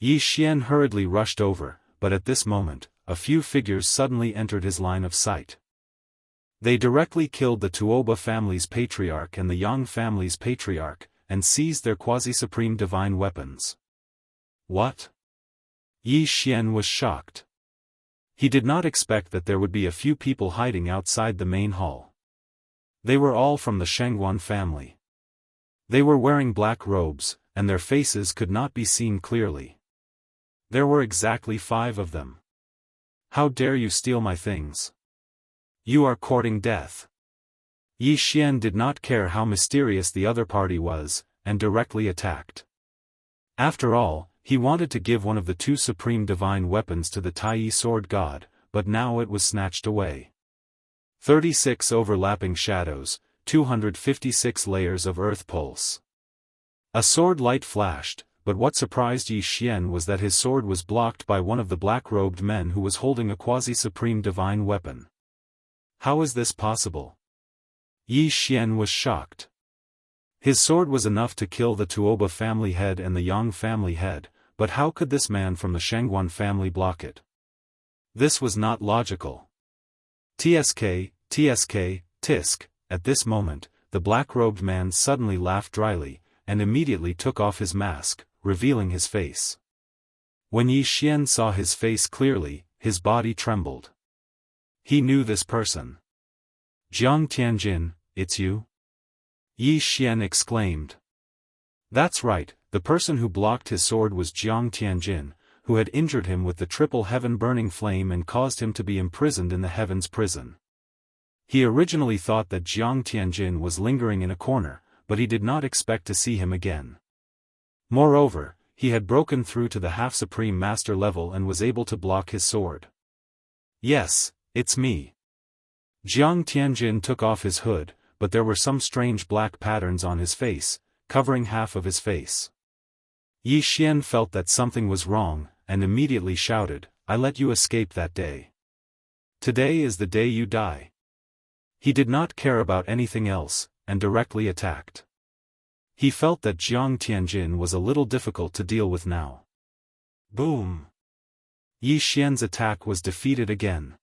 Yi Xian hurriedly rushed over, but at this moment, a few figures suddenly entered his line of sight. They directly killed the Tuoba family's patriarch and the Yang family's patriarch, and seized their quasi-supreme divine weapons. What? Yi Xian was shocked. He did not expect that there would be a few people hiding outside the main hall. They were all from the Shangguan family. They were wearing black robes, and their faces could not be seen clearly. There were exactly 5 of them. How dare you steal my things? You are courting death. Yi Xian did not care how mysterious the other party was, and directly attacked. After all, he wanted to give one of the 2 supreme divine weapons to the Tai sword god, but now it was snatched away. 36 overlapping shadows, 256 layers of earth pulse. A sword light flashed, but what surprised Yi Xian was that his sword was blocked by one of the black-robed men who was holding a quasi-supreme divine weapon. How is this possible? Yi Xian was shocked. His sword was enough to kill the Tuoba family head and the Yang family head, but how could this man from the Shangguan family block it? This was not logical. TSK, tisk, at this moment, the black-robed man suddenly laughed dryly, and immediately took off his mask, revealing his face. When Yi Xian saw his face clearly, his body trembled. He knew this person. Jiang Tianjin, it's you? Yi Xian exclaimed. That's right, the person who blocked his sword was Jiang Tianjin, who had injured him with the triple heaven-burning flame and caused him to be imprisoned in the heavens prison. He originally thought that Jiang Tianjin was lingering in a corner, but he did not expect to see him again. Moreover, he had broken through to the half-supreme master level and was able to block his sword. Yes, it's me. Jiang Tianjin took off his hood, but there were some strange black patterns on his face, covering half of his face. Yi Xian felt that something was wrong, and immediately shouted, I let you escape that day. Today is the day you die. He did not care about anything else, and directly attacked. He felt that Jiang Tianjin was a little difficult to deal with now. Boom! Yi Xian's attack was defeated again.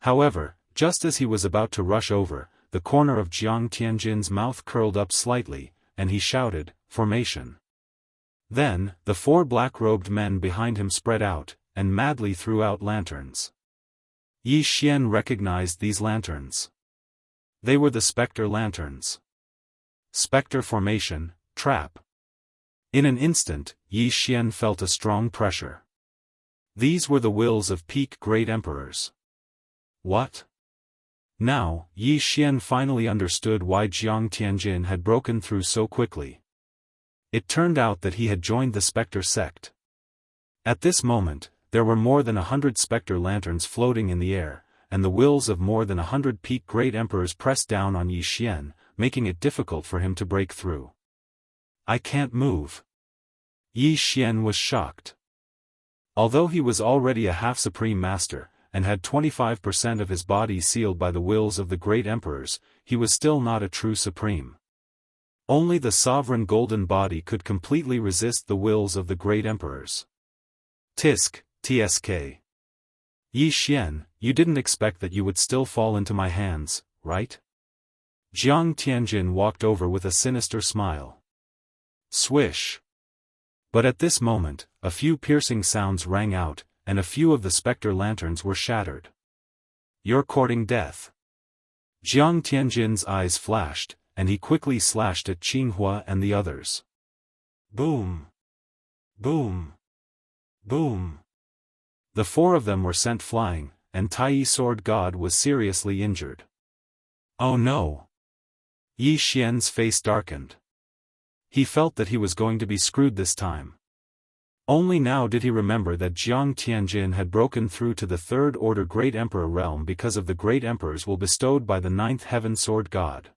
However, just as he was about to rush over, the corner of Jiang Tianjin's mouth curled up slightly, and he shouted, Formation. Then, the 4 black-robed men behind him spread out, and madly threw out lanterns. Yi Xian recognized these lanterns. They were the Spectre lanterns. Spectre formation, trap. In an instant, Yi Xian felt a strong pressure. These were the wills of peak great emperors. What? Now, Yi Xian finally understood why Jiang Tianjin had broken through so quickly. It turned out that he had joined the Spectre sect. At this moment, there were more than 100 Spectre lanterns floating in the air, and the wills of more than 100 peak great emperors pressed down on Yi Xian, making it difficult for him to break through. I can't move. Yi Xian was shocked. Although he was already a half-supreme master, and had 25% of his body sealed by the wills of the great emperors, he was still not a true supreme. Only the sovereign golden body could completely resist the wills of the great emperors. Tisk, tsk. Yi Xian, you didn't expect that you would still fall into my hands, right? Jiang Tianjin walked over with a sinister smile. Swish. But at this moment, a few piercing sounds rang out, and a few of the Spectre lanterns were shattered. You're courting death. Jiang Tianjin's eyes flashed, and he quickly slashed at Qinghua and the others. Boom! Boom! Boom! The four of them were sent flying, and Tai Sword God was seriously injured. Oh no! Yi Xian's face darkened. He felt that he was going to be screwed this time. Only now did he remember that Jiang Tianjin had broken through to the Third Order Great Emperor realm because of the Great Emperor's will bestowed by the Ninth Heaven Sword God.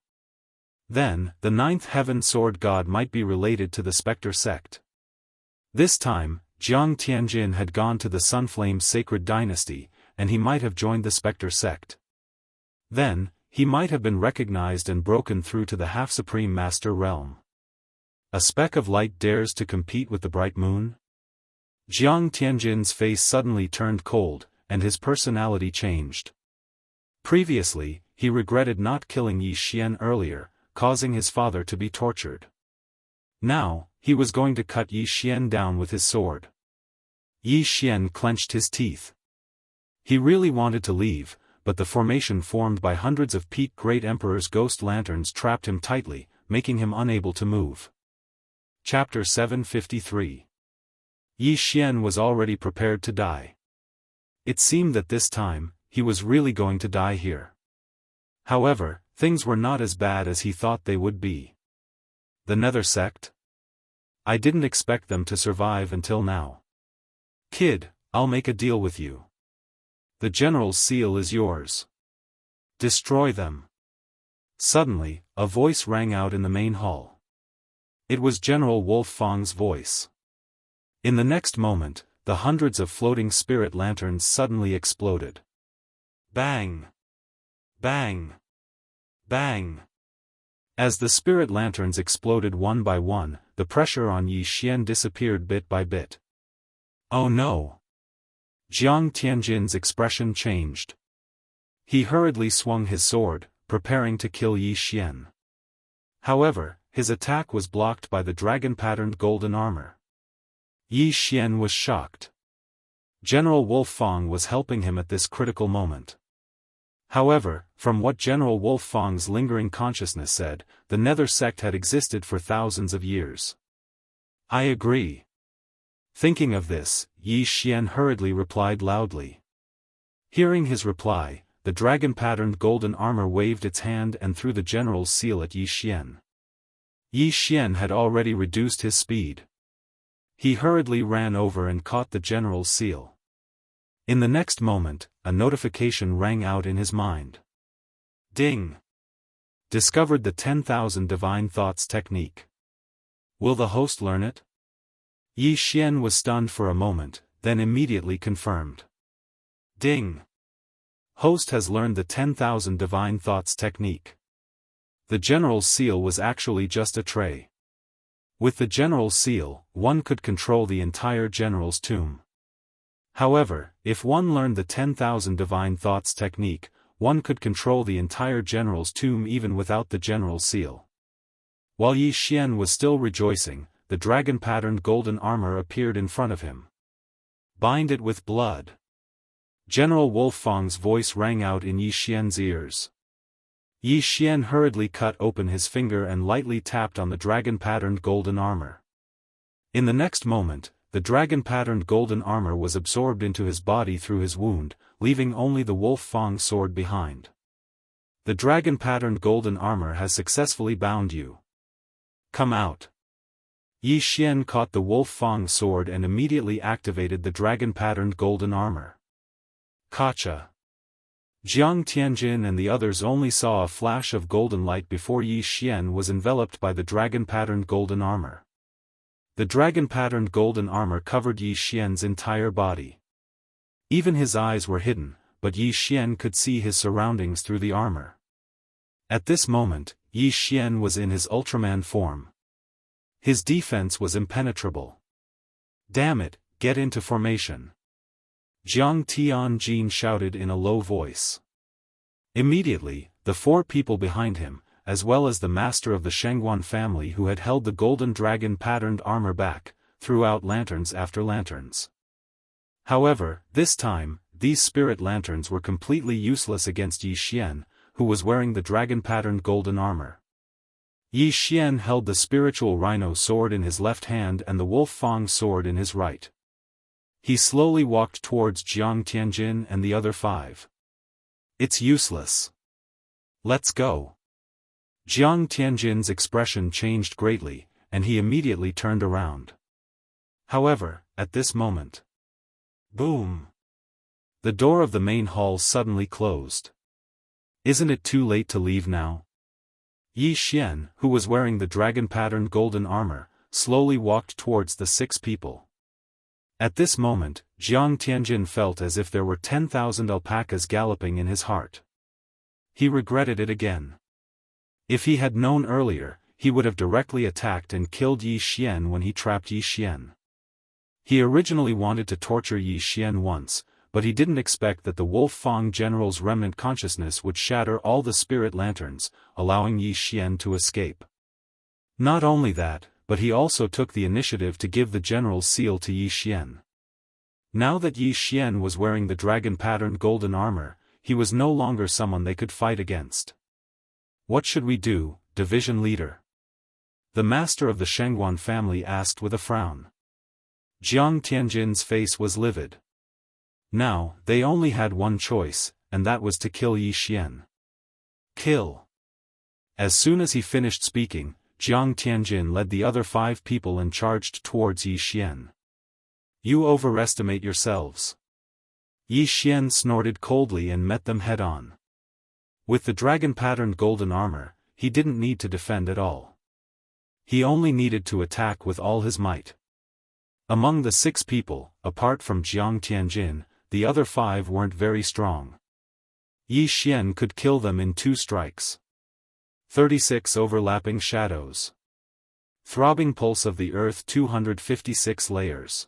Then, the Ninth Heaven Sword God might be related to the Spectre sect. This time, Jiang Tianjin had gone to the Sunflame Sacred Dynasty, and he might have joined the Spectre sect. Then, he might have been recognized and broken through to the half-supreme master realm. A speck of light dares to compete with the bright moon? Jiang Tianjin's face suddenly turned cold, and his personality changed. Previously, he regretted not killing Yi Xian earlier, causing his father to be tortured. Now, he was going to cut Yi Xian down with his sword. Yi Xian clenched his teeth. He really wanted to leave, but the formation formed by hundreds of peak great emperors' ghost lanterns trapped him tightly, making him unable to move. Chapter 753. Yi Xian was already prepared to die. It seemed that this time, he was really going to die here. However, things were not as bad as he thought they would be. The Nether sect? I didn't expect them to survive until now. Kid, I'll make a deal with you. The General's seal is yours. Destroy them. Suddenly, a voice rang out in the main hall. It was General Wolf Fang's voice. In the next moment, the hundreds of floating spirit lanterns suddenly exploded. Bang! Bang! Bang! As the spirit lanterns exploded one by one, the pressure on Yi Xian disappeared bit by bit. Oh no! Jiang Tianjin's expression changed. He hurriedly swung his sword, preparing to kill Yi Xian. However, his attack was blocked by the dragon-patterned golden armor. Yi Xian was shocked. General Wolf Fang was helping him at this critical moment. However, from what General Wolf Fang's lingering consciousness said, the Nether sect had existed for thousands of years. I agree. Thinking of this, Yi Xian hurriedly replied loudly. Hearing his reply, the dragon-patterned golden armor waved its hand and threw the general's seal at Yi Xian. Yi Xian had already reduced his speed. He hurriedly ran over and caught the general's seal. In the next moment, a notification rang out in his mind. Ding! Discovered the 10,000 Divine Thoughts technique. Will the host learn it? Yi Xian was stunned for a moment, then immediately confirmed. Ding! Host has learned the 10,000 Divine Thoughts technique. The general's seal was actually just a tray. With the general's seal, one could control the entire general's tomb. However, if one learned the 10,000 Divine Thoughts technique, one could control the entire general's tomb even without the general's seal. While Yi Xian was still rejoicing, the dragon-patterned golden armor appeared in front of him. Bind it with blood. General Wolf Fang's voice rang out in Yi Xian's ears. Yi Xian hurriedly cut open his finger and lightly tapped on the dragon-patterned golden armor. In the next moment, the dragon-patterned golden armor was absorbed into his body through his wound, leaving only the Wolf Fang sword behind. The dragon-patterned golden armor has successfully bound you. Come out. Yi Xian caught the Wolf Fang sword and immediately activated the dragon-patterned golden armor. Gotcha. Jiang Tianjin and the others only saw a flash of golden light before Yi Xian was enveloped by the dragon-patterned golden armor. The dragon-patterned golden armor covered Yi Xian's entire body. Even his eyes were hidden, but Yi Xian could see his surroundings through the armor. At this moment, Yi Xian was in his Ultraman form. His defense was impenetrable. Damn it, get into formation. Jiang Tianjin shouted in a low voice. Immediately, the four people behind him, as well as the master of the Shengguan family who had held the golden dragon-patterned armor back, threw out lanterns after lanterns. However, this time, these spirit lanterns were completely useless against Yi Xian, who was wearing the dragon-patterned golden armor. Yi Xian held the spiritual rhino sword in his left hand and the Wolf Fang sword in his right. He slowly walked towards Jiang Tianjin and the other five. It's useless. Let's go. Jiang Tianjin's expression changed greatly, and he immediately turned around. However, at this moment. Boom! The door of the main hall suddenly closed. Isn't it too late to leave now? Yi Xian, who was wearing the dragon-patterned golden armor, slowly walked towards the six people. At this moment, Jiang Tianjin felt as if there were 10,000 alpacas galloping in his heart. He regretted it again. If he had known earlier, he would have directly attacked and killed Yi Xian when he trapped Yi Xian. He originally wanted to torture Yi Xian once, but he didn't expect that the Wolf Fang general's remnant consciousness would shatter all the spirit lanterns, allowing Yi Xian to escape. Not only that, but he also took the initiative to give the general's seal to Yi Xian. Now that Yi Xian was wearing the dragon-patterned golden armor, he was no longer someone they could fight against. What should we do, division leader? The master of the Shengguan family asked with a frown. Jiang Tianjin's face was livid. Now, they only had one choice, and that was to kill Yi Xian. Kill. As soon as he finished speaking, Jiang Tianjin led the other five people and charged towards Yi Xian. You overestimate yourselves. Yi Xian snorted coldly and met them head-on. With the dragon-patterned golden armor, he didn't need to defend at all. He only needed to attack with all his might. Among the six people, apart from Jiang Tianjin, the other five weren't very strong. Yi Xian could kill them in 2 strikes. 36 overlapping shadows. Throbbing pulse of the earth 256 layers.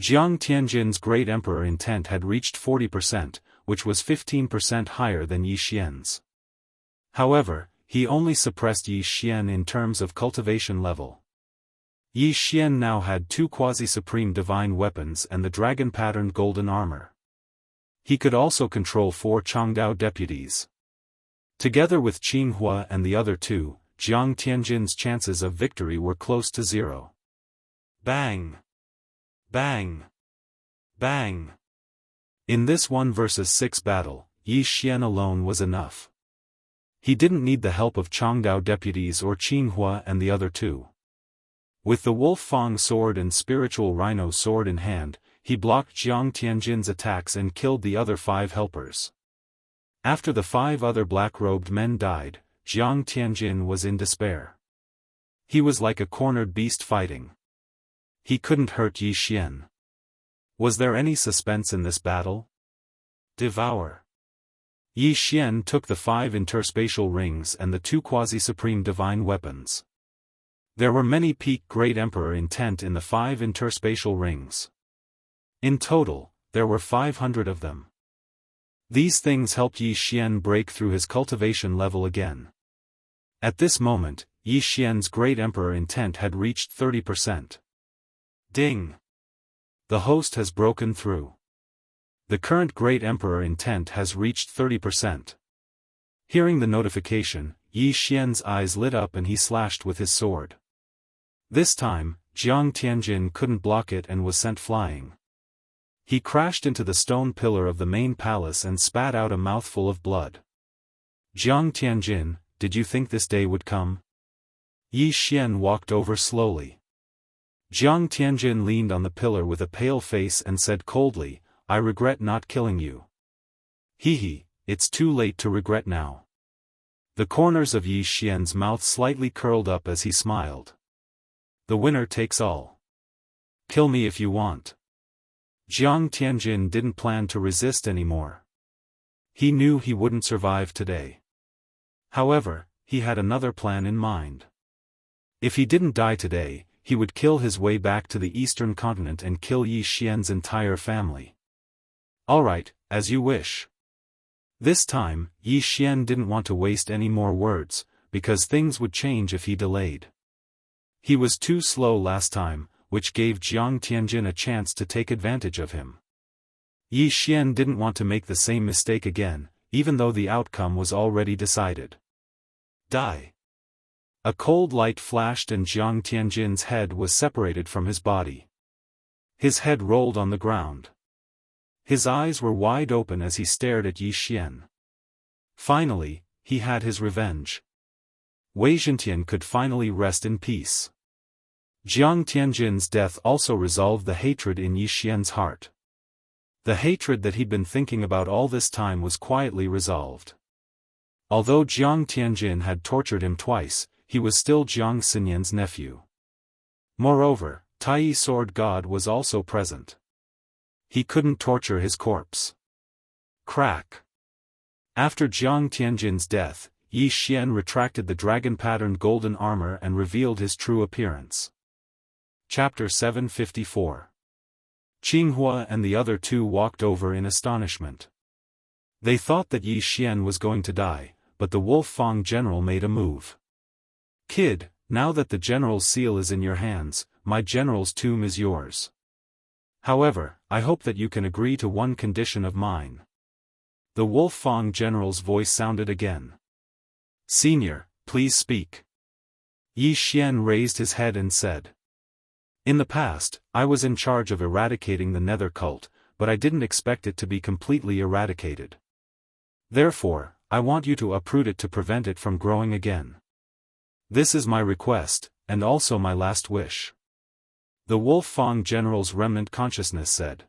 Jiang Tianjin's great emperor intent had reached 40%, which was 15% higher than Yi Xian's. However, he only suppressed Yi Xian in terms of cultivation level. Yi Xian now had 2 quasi-supreme divine weapons and the dragon-patterned golden armor. He could also control 4 Changdao deputies. Together with Qinghua and the other 2, Jiang Tianjin's chances of victory were close to 0. Bang! Bang! Bang! In this 1 versus 6 battle, Yi Xian alone was enough. He didn't need the help of Changdao deputies or Qinghua and the other 2. With the Wolf Fang sword and spiritual rhino sword in hand, he blocked Jiang Tianjin's attacks and killed the other 5 helpers. After the 5 other black-robed men died, Jiang Tianjin was in despair. He was like a cornered beast fighting. He couldn't hurt Yi Xian. Was there any suspense in this battle? Devour. Yi Xian took the 5 interspatial rings and the 2 quasi-supreme divine weapons. There were many peak Great Emperor intent in the 5 interspatial rings. In total, there were 500 of them. These things helped Yi Xian break through his cultivation level again. At this moment, Yi Xian's Great Emperor intent had reached 30%. Ding! The host has broken through. The current Great Emperor intent has reached 30%. Hearing the notification, Yi Xian's eyes lit up and he slashed with his sword. This time, Jiang Tianjin couldn't block it and was sent flying. He crashed into the stone pillar of the main palace and spat out a mouthful of blood. Jiang Tianjin, did you think this day would come? Yi Xian walked over slowly. Jiang Tianjin leaned on the pillar with a pale face and said coldly, I regret not killing you. Hee, it's too late to regret now. The corners of Yi Xian's mouth slightly curled up as he smiled. The winner takes all. Kill me if you want. Jiang Tianjin didn't plan to resist anymore. He knew he wouldn't survive today. However, he had another plan in mind. If he didn't die today, he would kill his way back to the eastern continent and kill Yi Xian's entire family. Alright, as you wish. This time, Yi Xian didn't want to waste any more words, because things would change if he delayed. He was too slow last time, which gave Jiang Tianjin a chance to take advantage of him. Yi Xian didn't want to make the same mistake again, even though the outcome was already decided. Die. A cold light flashed and Jiang Tianjin's head was separated from his body. His head rolled on the ground. His eyes were wide open as he stared at Yi Xian. Finally, he had his revenge. Wei Zhentian could finally rest in peace. Jiang Tianjin's death also resolved the hatred in Yi Xian's heart. The hatred that he'd been thinking about all this time was quietly resolved. Although Jiang Tianjin had tortured him twice, he was still Jiang Xinyan's nephew. Moreover, Tai Sword God was also present. He couldn't torture his corpse. Crack. After Jiang Tianjin's death, Yi Xian retracted the dragon-patterned golden armor and revealed his true appearance. Chapter 754. Qinghua and the other two walked over in astonishment. They thought that Yi Xian was going to die, but the Wolf Fang general made a move. Kid, now that the general's seal is in your hands, my general's tomb is yours. However, I hope that you can agree to one condition of mine. The Wolf Fang general's voice sounded again. Senior, please speak. Yi Xian raised his head and said. In the past, I was in charge of eradicating the Nether cult, but I didn't expect it to be completely eradicated. Therefore, I want you to uproot it to prevent it from growing again. This is my request, and also my last wish. The Wolf Fang general's remnant consciousness said.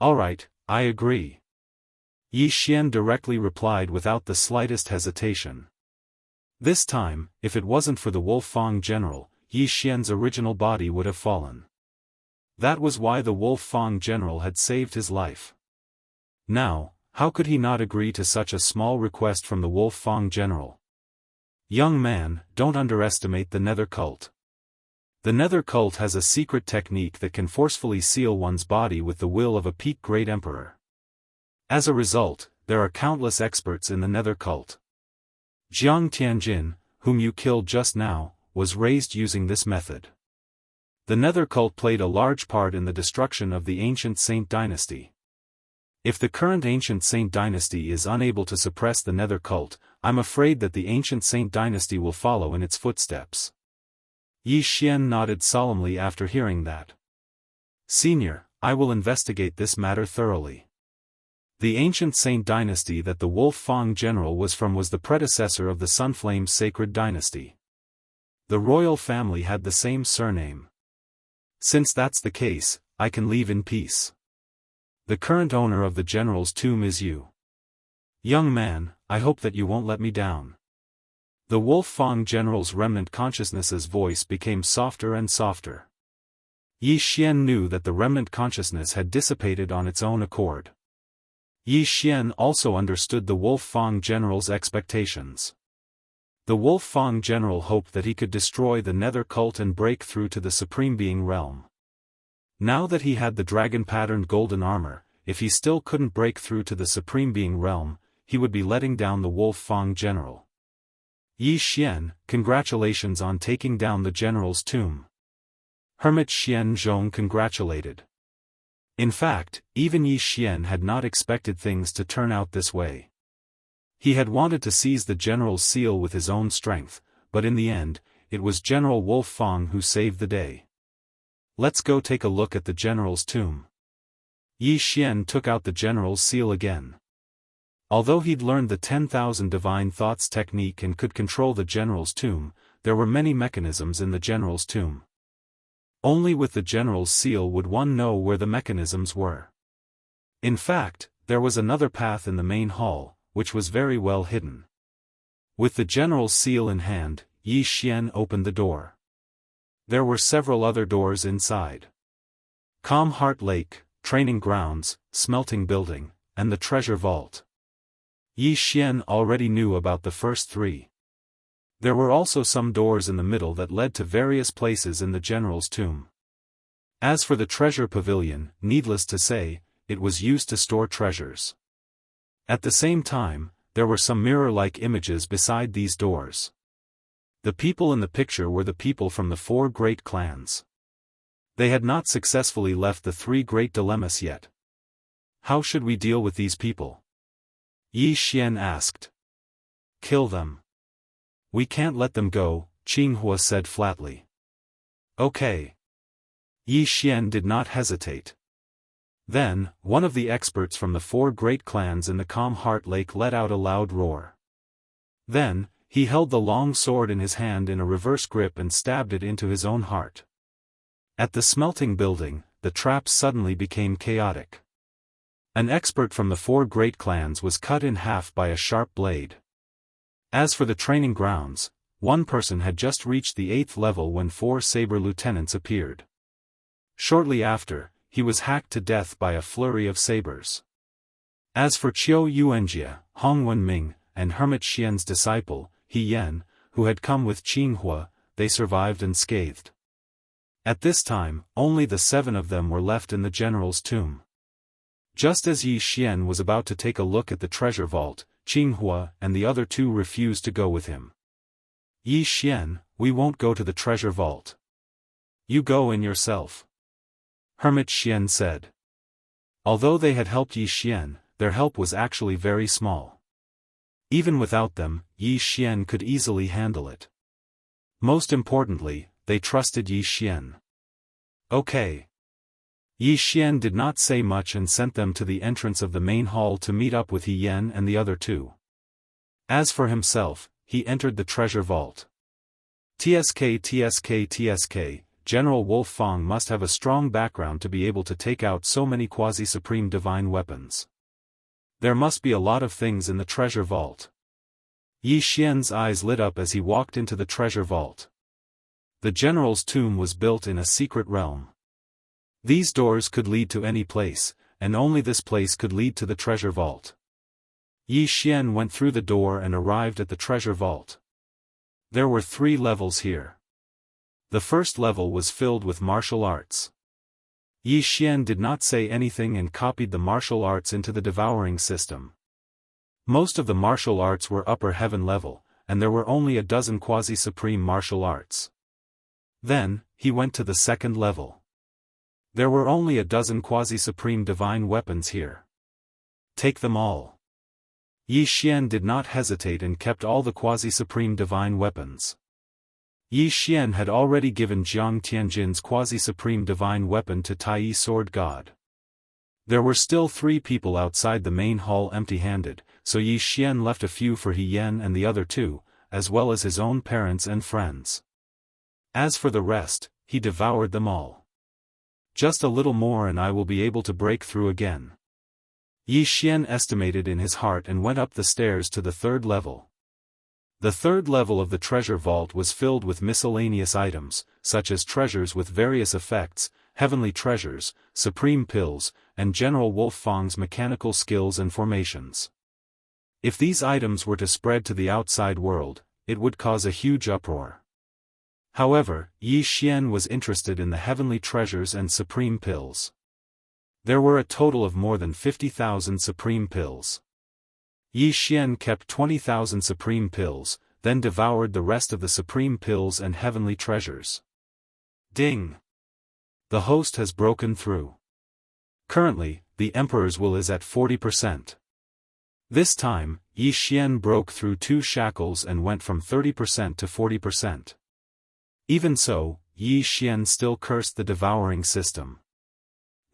Alright, I agree. Yi Xian directly replied without the slightest hesitation. This time, if it wasn't for the Wolf Fang general, Yi Xian's original body would have fallen. That was why the Wolf Fang general had saved his life. Now, how could he not agree to such a small request from the Wolf Fang general? Young man, don't underestimate the Nether cult. The Nether cult has a secret technique that can forcefully seal one's body with the will of a peak great emperor. As a result, there are countless experts in the Nether cult. Jiang Tianjin, whom you killed just now, was raised using this method. The Nether cult played a large part in the destruction of the ancient Saint dynasty. If the current ancient Saint dynasty is unable to suppress the Nether cult, I'm afraid that the ancient Saint dynasty will follow in its footsteps. Yi Xian nodded solemnly after hearing that. Senior, I will investigate this matter thoroughly. The ancient Saint dynasty that the Wolf Fang general was from was the predecessor of the Sunflame sacred dynasty. The royal family had the same surname. Since that's the case, I can leave in peace. The current owner of the general's tomb is you. Young man, I hope that you won't let me down. The Wolf Fang general's remnant consciousness's voice became softer and softer. Yi Xian knew that the remnant consciousness had dissipated on its own accord. Yi Xian also understood the Wolf Fang general's expectations. The Wolf Fang general hoped that he could destroy the Nether cult and break through to the Supreme Being realm. Now that he had the dragon-patterned golden armor, if he still couldn't break through to the Supreme Being realm, he would be letting down the Wolf Fang general. Yi Xian, congratulations on taking down the general's tomb. Hermit Xian Zhong congratulated. In fact, even Yi Xian had not expected things to turn out this way. He had wanted to seize the general's seal with his own strength, but in the end, it was General Wolf Fang who saved the day. Let's go take a look at the general's tomb. Yi Xian took out the general's seal again. Although he'd learned the 10,000 divine thoughts technique and could control the general's tomb, there were many mechanisms in the general's tomb. Only with the general's seal would one know where the mechanisms were. In fact, there was another path in the main hall, which was very well hidden. With the general's seal in hand, Yi Xian opened the door. There were several other doors inside. Calm Heart Lake, Training Grounds, Smelting Building, and the Treasure Vault. Yi Xian already knew about the first three. There were also some doors in the middle that led to various places in the general's tomb. As for the treasure pavilion, needless to say, it was used to store treasures. At the same time, there were some mirror-like images beside these doors. The people in the picture were the people from the 4 great clans. They had not successfully left the 3 great dilemmas yet. How should we deal with these people? Yi Xian asked. Kill them. We can't let them go, Jianghu said flatly. Okay. Yi Xian did not hesitate. Then, one of the experts from the 4 great clans in the Calm Heart Lake let out a loud roar. Then, he held the long sword in his hand in a reverse grip and stabbed it into his own heart. At the smelting building, the trap suddenly became chaotic. An expert from the 4 great clans was cut in half by a sharp blade. As for the training grounds, one person had just reached the 8th level when 4 saber lieutenants appeared. Shortly after, he was hacked to death by a flurry of sabers. As for Qiu Yuanjia, Hong Wenming, and Hermit Xian's disciple, He Yan, who had come with Jianghu, they survived unscathed. At this time, only the 7 of them were left in the general's tomb. Just as Yi Xian was about to take a look at the treasure vault, Jianghu and the other 2 refused to go with him. Yi Xian, we won't go to the treasure vault. You go in yourself. Hermit Xian said. Although they had helped Yi Xian, their help was actually very small. Even without them, Yi Xian could easily handle it. Most importantly, they trusted Yi Xian. Okay. Yi Xian did not say much and sent them to the entrance of the main hall to meet up with He Yan and the other 2. As for himself, he entered the treasure vault. TSK, General Wolf Fang must have a strong background to be able to take out so many quasi-supreme divine weapons. There must be a lot of things in the treasure vault. Yi Xian's eyes lit up as he walked into the treasure vault. The general's tomb was built in a secret realm. These doors could lead to any place, and only this place could lead to the treasure vault. Yi Xian went through the door and arrived at the treasure vault. There were 3 levels here. The first level was filled with martial arts. Yi Xian did not say anything and copied the martial arts into the devouring system. Most of the martial arts were upper heaven level, and there were only a dozen quasi-supreme martial arts. Then, he went to the second level. There were only a dozen quasi-supreme divine weapons here. Take them all. Yi Xian did not hesitate and kept all the quasi-supreme divine weapons. Yi Xian had already given Jiang Tianjin's quasi-supreme divine weapon to Tai Sword God. There were still 3 people outside the main hall empty-handed, so Yi Xian left a few for He Yan and the other 2, as well as his own parents and friends. As for the rest, he devoured them all. Just a little more and I will be able to break through again. Yi Xian estimated in his heart and went up the stairs to the 3rd level. The 3rd level of the treasure vault was filled with miscellaneous items, such as treasures with various effects, heavenly treasures, supreme pills, and General Wolf Fang's mechanical skills and formations. If these items were to spread to the outside world, it would cause a huge uproar. However, Yi Xian was interested in the heavenly treasures and supreme pills. There were a total of more than 50,000 supreme pills. Yi Xian kept 20,000 supreme pills, then devoured the rest of the supreme pills and heavenly treasures. Ding! The host has broken through. Currently, the Emperor's will is at 40%. This time, Yi Xian broke through 2 shackles and went from 30% to 40%. Even so, Yi Xian still cursed the devouring system.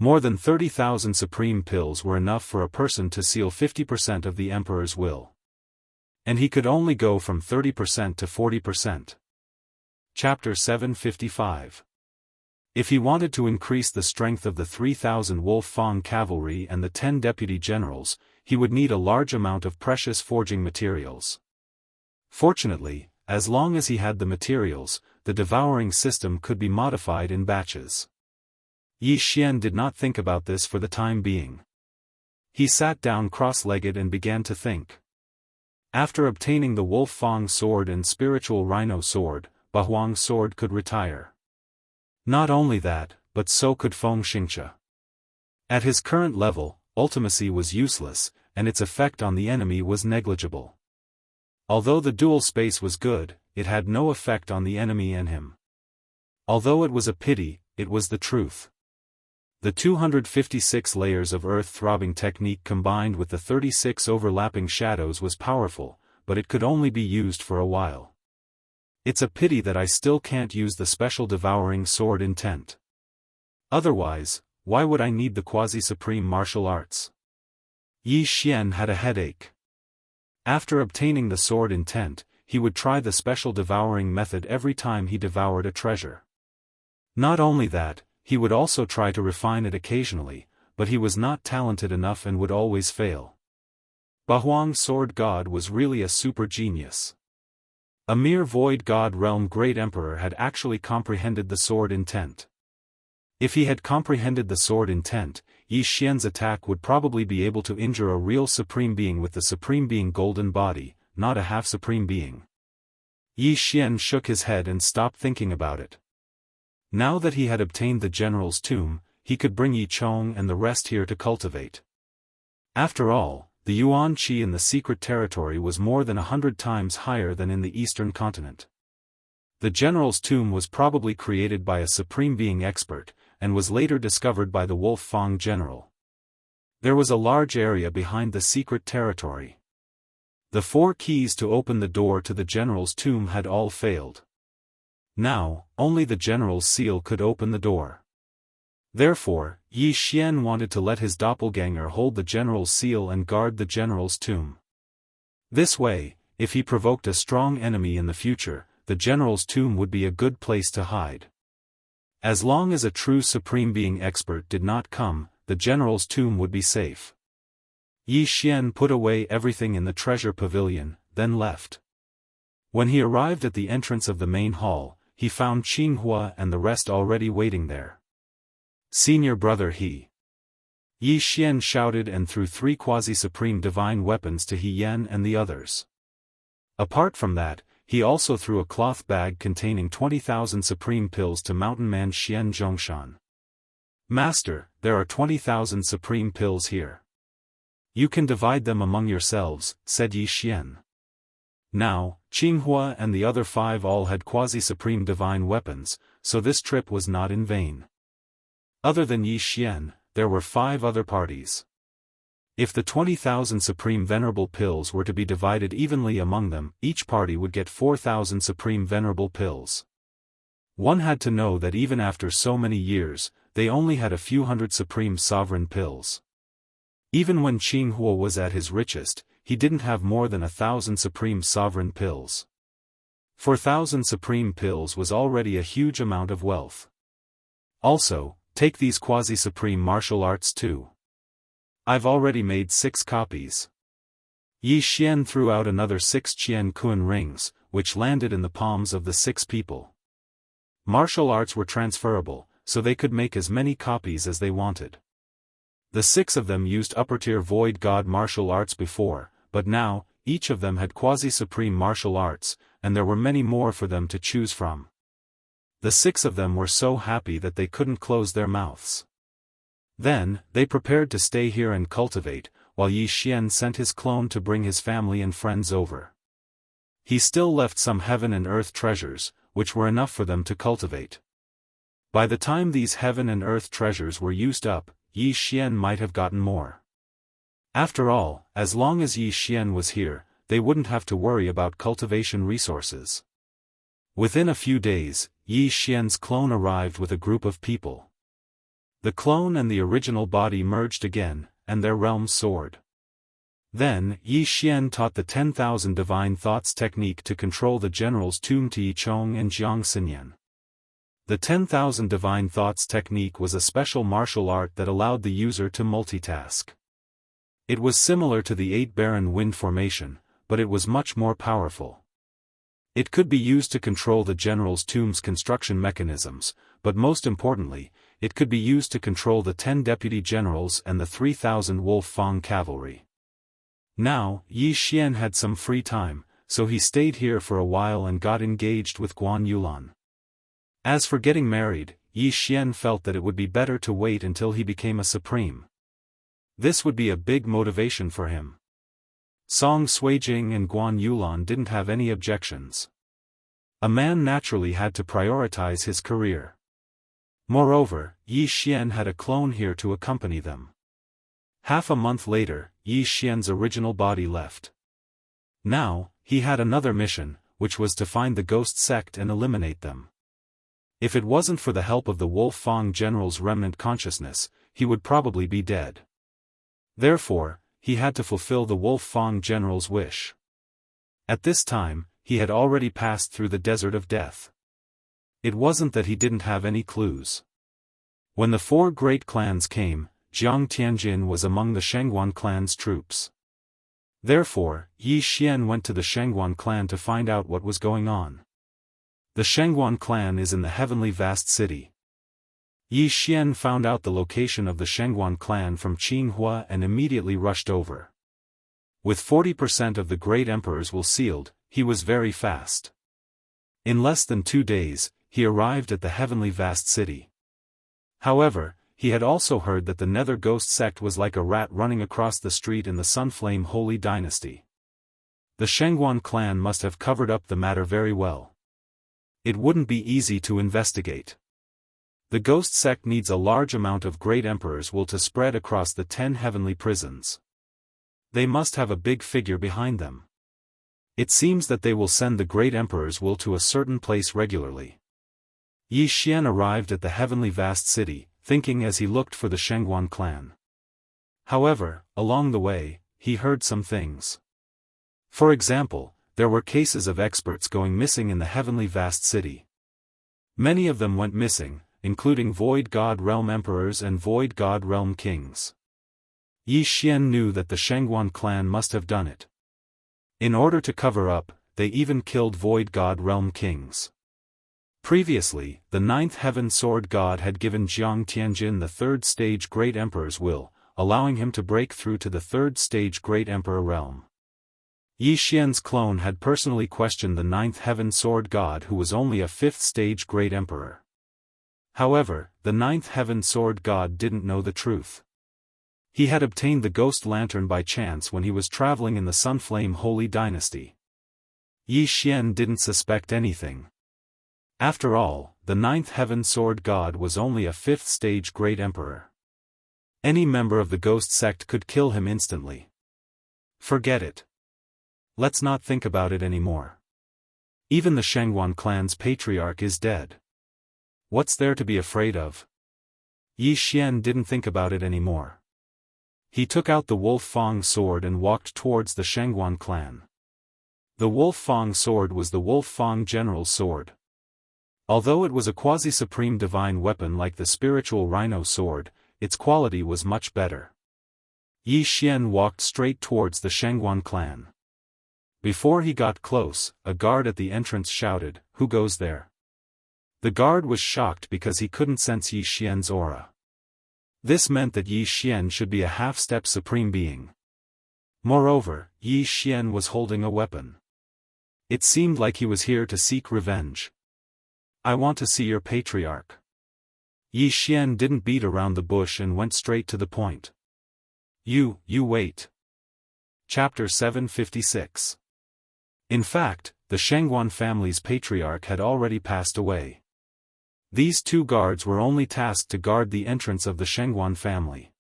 More than 30,000 supreme pills were enough for a person to seal 50% of the emperor's will. And he could only go from 30% to 40%. Chapter 755. If he wanted to increase the strength of the 3,000 Wolf Fang cavalry and the 10 deputy generals, he would need a large amount of precious forging materials. Fortunately, as long as he had the materials, the devouring system could be modified in batches. Yi Xian did not think about this for the time being. He sat down cross-legged and began to think. After obtaining the Wolf Fang sword and spiritual rhino sword, Bahuang's sword could retire. Not only that, but so could Feng Xingxia. At his current level, ultimacy was useless, and its effect on the enemy was negligible. Although the dual space was good, it had no effect on the enemy and him. Although it was a pity, it was the truth. The 256 layers of earth-throbbing technique combined with the 36 overlapping shadows was powerful, but it could only be used for a while. It's a pity that I still can't use the special devouring sword intent. Otherwise, why would I need the quasi-supreme martial arts? Yi Xian had a headache. After obtaining the sword intent, he would try the special devouring method every time he devoured a treasure. Not only that, he would also try to refine it occasionally, but he was not talented enough and would always fail. Bahuang's sword god was really a super genius. A mere void god realm great emperor had actually comprehended the sword intent. If he had comprehended the sword intent, Yi Xian's attack would probably be able to injure a real supreme being with the supreme being golden body, not a half-supreme being. Yi Xian shook his head and stopped thinking about it. Now that he had obtained the general's tomb, he could bring Yi Chong and the rest here to cultivate. After all, the yuan qi in the secret territory was more than 100 times higher than in the eastern continent. The general's tomb was probably created by a supreme being expert, and was later discovered by the Wolf Fang general. There was a large area behind the secret territory. The 4 keys to open the door to the general's tomb had all failed. Now, only the general's seal could open the door. Therefore, Yi Xian wanted to let his doppelganger hold the general's seal and guard the general's tomb. This way, if he provoked a strong enemy in the future, the general's tomb would be a good place to hide. As long as a true supreme being expert did not come, the general's tomb would be safe. Yi Xian put away everything in the treasure pavilion, then left. When he arrived at the entrance of the main hall, he found Qinghua and the rest already waiting there. Senior brother He. Yi Xian shouted and threw 3 quasi-supreme divine weapons to He Yan and the others. Apart from that, he also threw a cloth bag containing 20,000 supreme pills to mountain man Xian Zhongshan. Master, there are 20,000 supreme pills here. You can divide them among yourselves, said Yi Xian. Now, Qinghua and the other 5 all had quasi-supreme divine weapons, so this trip was not in vain. Other than Yi Xian, there were 5 other parties. If the 20,000 supreme venerable pills were to be divided evenly among them, each party would get 4,000 supreme venerable pills. One had to know that even after so many years, they only had a few hundred supreme sovereign pills. Even when Qinghua was at his richest, he didn't have more than 1,000 supreme sovereign pills. 4,000 supreme pills was already a huge amount of wealth. Also, take these quasi-supreme martial arts too. I've already made 6 copies. Yi Xian threw out another 6 Qian Kun rings, which landed in the palms of the 6 people. Martial arts were transferable, so they could make as many copies as they wanted. The 6 of them used upper-tier void god martial arts before, but now, each of them had quasi-supreme martial arts, and there were many more for them to choose from. The 6 of them were so happy that they couldn't close their mouths. Then, they prepared to stay here and cultivate, while Yi Xian sent his clone to bring his family and friends over. He still left some heaven and earth treasures, which were enough for them to cultivate. By the time these heaven and earth treasures were used up, Yi Xian might have gotten more. After all, as long as Yi Xian was here, they wouldn't have to worry about cultivation resources. Within a few days, Yi Xian's clone arrived with a group of people. The clone and the original body merged again, and their realms soared. Then, Yi Xian taught the 10,000 divine thoughts technique to control the generals Tum Ti Chong and Jiang Xinyan. The 10,000 divine thoughts technique was a special martial art that allowed the user to multitask. It was similar to the 8 Baron wind formation, but it was much more powerful. It could be used to control the general's tomb's construction mechanisms, but most importantly, it could be used to control the 10 deputy generals and the 3,000 Wolf Fang cavalry. Now, Yi Xian had some free time, so he stayed here for a while and got engaged with Guan Yulan. As for getting married, Yi Xian felt that it would be better to wait until he became a supreme. This would be a big motivation for him. Song Suijing and Guan Yulan didn't have any objections. A man naturally had to prioritize his career. Moreover, Yi Xian had a clone here to accompany them. Half a month later, Yi Xian's original body left. Now, he had another mission, which was to find the ghost sect and eliminate them. If it wasn't for the help of the Wolf Fang general's remnant consciousness, he would probably be dead. Therefore, he had to fulfill the Wolf Fang general's wish. At this time, he had already passed through the desert of death. It wasn't that he didn't have any clues. When the 4 great clans came, Jiang Tianjin was among the Shangguan clan's troops. Therefore, Yi Xian went to the Shangguan clan to find out what was going on. The Shangguan clan is in the heavenly vast city. Yi Xian found out the location of the Shangguan clan from Qinghua and immediately rushed over. With 40% of the great emperor's will sealed, he was very fast. In less than 2 days, he arrived at the heavenly vast city. However, he had also heard that the Nether Ghost sect was like a rat running across the street in the Sunflame Holy Dynasty. The Shangguan clan must have covered up the matter very well. It wouldn't be easy to investigate. The ghost sect needs a large amount of great emperor's will to spread across the 10 heavenly prisons. They must have a big figure behind them. It seems that they will send the great emperor's will to a certain place regularly. Yi Xian arrived at the heavenly vast city, thinking as he looked for the Shangguan clan. However, along the way, he heard some things. For example, there were cases of experts going missing in the heavenly vast city. Many of them went missing, including Void God Realm Emperors and Void God Realm Kings. Yi Xian knew that the Shangguan clan must have done it. In order to cover up, they even killed Void God Realm Kings. Previously, the 9th Heaven Sword God had given Jiang Tianjin the 3rd stage Great Emperor's will, allowing him to break through to the 3rd stage Great Emperor realm. Yi Xian's clone had personally questioned the 9th Heaven Sword God, who was only a 5th stage Great Emperor. However, the 9th Heaven Sword God didn't know the truth. He had obtained the Ghost Lantern by chance when he was traveling in the Sunflame Holy Dynasty. Yi Xian didn't suspect anything. After all, the 9th Heaven Sword God was only a 5th stage Great Emperor. Any member of the Ghost sect could kill him instantly. Forget it. Let's not think about it anymore. Even the Shangguan clan's patriarch is dead. What's there to be afraid of? Yi Xian didn't think about it anymore. He took out the Wolf Fang sword and walked towards the Shangguan clan. The Wolf Fang sword was the Wolf Fang general's sword. Although it was a quasi-supreme divine weapon like the spiritual rhino sword, its quality was much better. Yi Xian walked straight towards the Shangguan clan. Before he got close, a guard at the entrance shouted, "Who goes there?" The guard was shocked because he couldn't sense Yi Xian's aura. This meant that Yi Xian should be a half-step supreme being. Moreover, Yi Xian was holding a weapon. It seemed like he was here to seek revenge. "I want to see your patriarch." Yi Xian didn't beat around the bush and went straight to the point. You wait. Chapter 756. In fact, the Shangguan family's patriarch had already passed away. These 2 guards were only tasked to guard the entrance of the Shangguan family.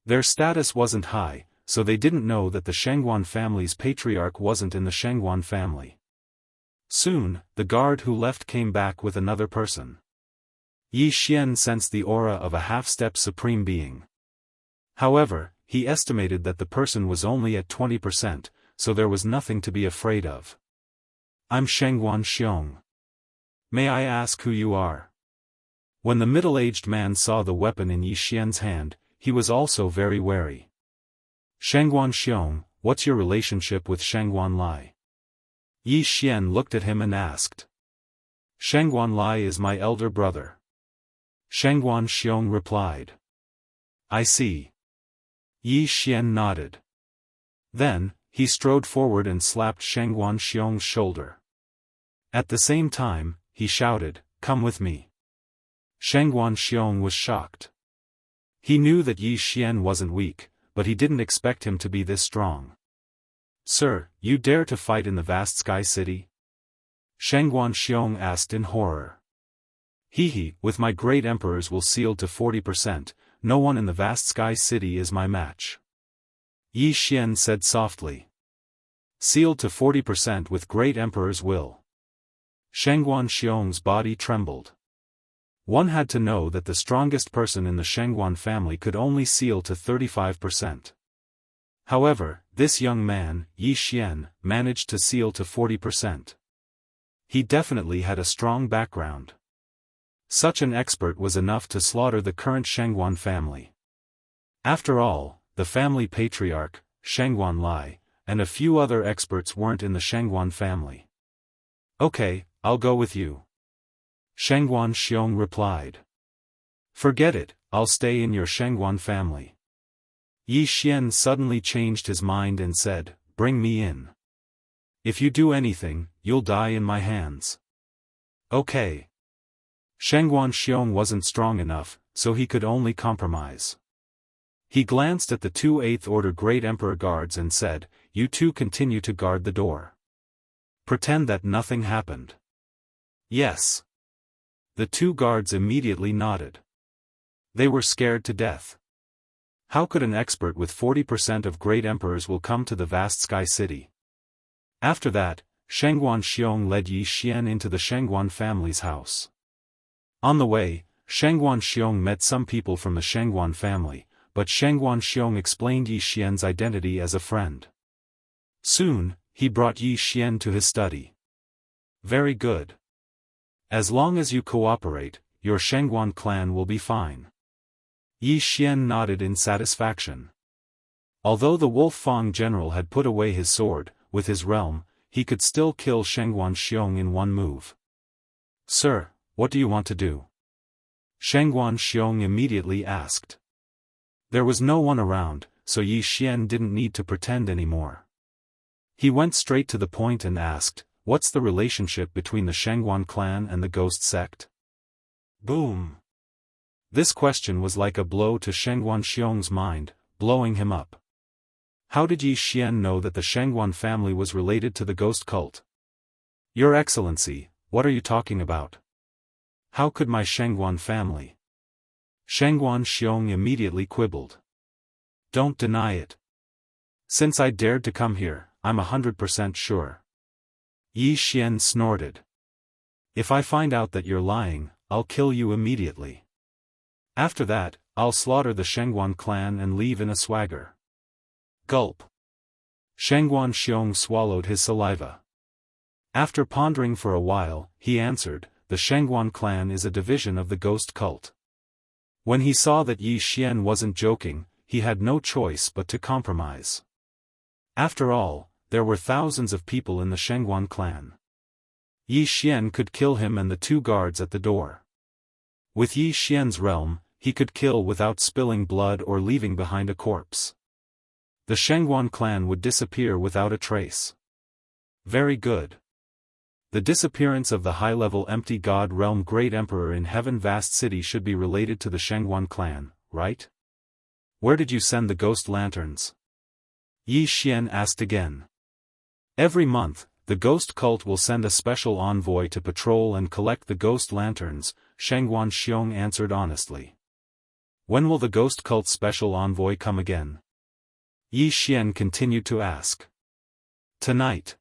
Their status wasn't high, so they didn't know that the Shangguan family's patriarch wasn't in the Shangguan family. Soon, the guard who left came back with another person. Yi Xian sensed the aura of a half-step supreme being. However, he estimated that the person was only at 20%, so there was nothing to be afraid of. I'm Shengguan Xiong. May I ask who you are? When the middle-aged man saw the weapon in Yi Xian's hand, he was also very wary. Shengguan Xiong, what's your relationship with Shengguan Lai? Yi Xian looked at him and asked. Shengguan Lai is my elder brother. Shengguan Xiong replied. I see. Yi Xian nodded. Then, he strode forward and slapped Shengguan Xiong's shoulder. At the same time, he shouted, "Come with me." Shengguan Xiong was shocked. He knew that Yi Xian wasn't weak, but he didn't expect him to be this strong. Sir, you dare to fight in the vast sky city? Shengguan Xiong asked in horror. He, with my great emperors will seal to 40%, no one in the vast sky city is my match. Yi Xian said softly. Sealed to 40% with great emperor's will. Shengguan Xiong's body trembled. One had to know that the strongest person in the Shengguan family could only seal to 35%. However, this young man, Yi Xian, managed to seal to 40%. He definitely had a strong background. Such an expert was enough to slaughter the current Shengguan family. After all, the family patriarch, Shengguan Lai, and a few other experts weren't in the Shengguan family. Okay, I'll go with you. Shengguan Xiong replied. Forget it, I'll stay in your Shengguan family. Yi Xian suddenly changed his mind and said, bring me in. If you do anything, you'll die in my hands. Okay. Shengguan Xiong wasn't strong enough, so he could only compromise. He glanced at the two 8th Order Great Emperor guards and said, you two continue to guard the door. Pretend that nothing happened. Yes. The two guards immediately nodded. They were scared to death. How could an expert with 40% of great emperors will come to the vast sky city? After that, Shengguan Xiong led Yi Xian into the Shengguan family's house. On the way, Shengguan Xiong met some people from the Shengguan family, but Shengguan Xiong explained Yi Xian's identity as a friend. Soon, he brought Yi Xian to his study. Very good. As long as you cooperate, your Shengguan clan will be fine. Yi Xian nodded in satisfaction. Although the Wolf Fang general had put away his sword, with his realm, he could still kill Shengguan Xiong in one move. Sir, what do you want to do? Shengguan Xiong immediately asked. There was no one around, so Yi Xian didn't need to pretend anymore. He went straight to the point and asked, what's the relationship between the Shengguan clan and the Ghost sect? Boom! This question was like a blow to Shengguan Xiong's mind, blowing him up. How did Yi Xian know that the Shengguan family was related to the Ghost cult? Your Excellency, what are you talking about? How could my Shengguan family? Shengguan Xiong immediately quibbled. Don't deny it. Since I dared to come here, I'm 100% sure. Yi Xian snorted. If I find out that you're lying, I'll kill you immediately. After that, I'll slaughter the Shengguan clan and leave in a swagger. Gulp. Shengguan Xiong swallowed his saliva. After pondering for a while, he answered, the Shengguan clan is a division of the Ghost cult. When he saw that Yi Xian wasn't joking, he had no choice but to compromise. After all, there were thousands of people in the Shengguan clan. Yi Xian could kill him and the two guards at the door. With Yi Xian's realm, he could kill without spilling blood or leaving behind a corpse. The Shengguan clan would disappear without a trace. Very good. The disappearance of the high-level empty god realm Great Emperor in Heaven Vast City should be related to the Shengguan clan, right? Where did you send the ghost lanterns? Yi Xian asked again. Every month, the ghost cult will send a special envoy to patrol and collect the ghost lanterns, Shengguan Xiong answered honestly. When will the ghost cult's special envoy come again? Yi Xian continued to ask. Tonight.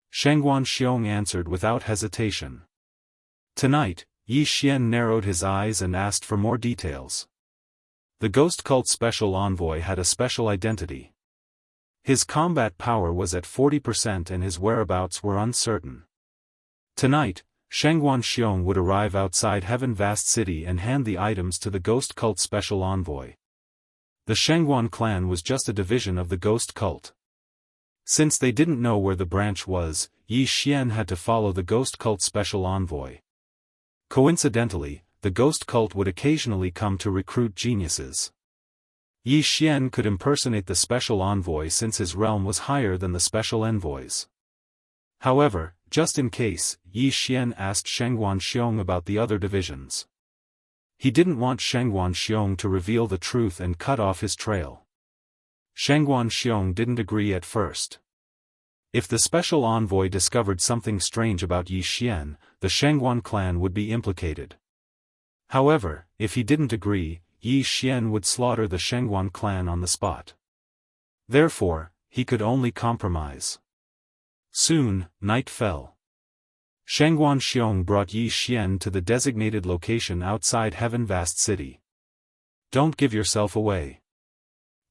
Shengguan Xiong answered without hesitation. Tonight, Yi Xian narrowed his eyes and asked for more details. The Ghost Cult Special Envoy had a special identity. His combat power was at 40% and his whereabouts were uncertain. Tonight, Shangguan Xiong would arrive outside Heaven Vast City and hand the items to the Ghost Cult Special Envoy. The Shangguan clan was just a division of the Ghost Cult. Since they didn't know where the branch was, Yi Xian had to follow the Ghost Cult Special Envoy. Coincidentally, the Ghost Cult would occasionally come to recruit geniuses. Yi Xian could impersonate the Special Envoy since his realm was higher than the Special Envoys. However, just in case, Yi Xian asked Shangguan Xiong about the other divisions. He didn't want Shangguan Xiong to reveal the truth and cut off his trail. Shangguan Xiong didn't agree at first. If the Special Envoy discovered something strange about Yi Xian, the Shangguan clan would be implicated. However, if he didn't agree, Yi Xian would slaughter the Shangguan clan on the spot. Therefore, he could only compromise. Soon, night fell. Shangguan Xiong brought Yi Xian to the designated location outside Heaven Vast City. Don't give yourself away.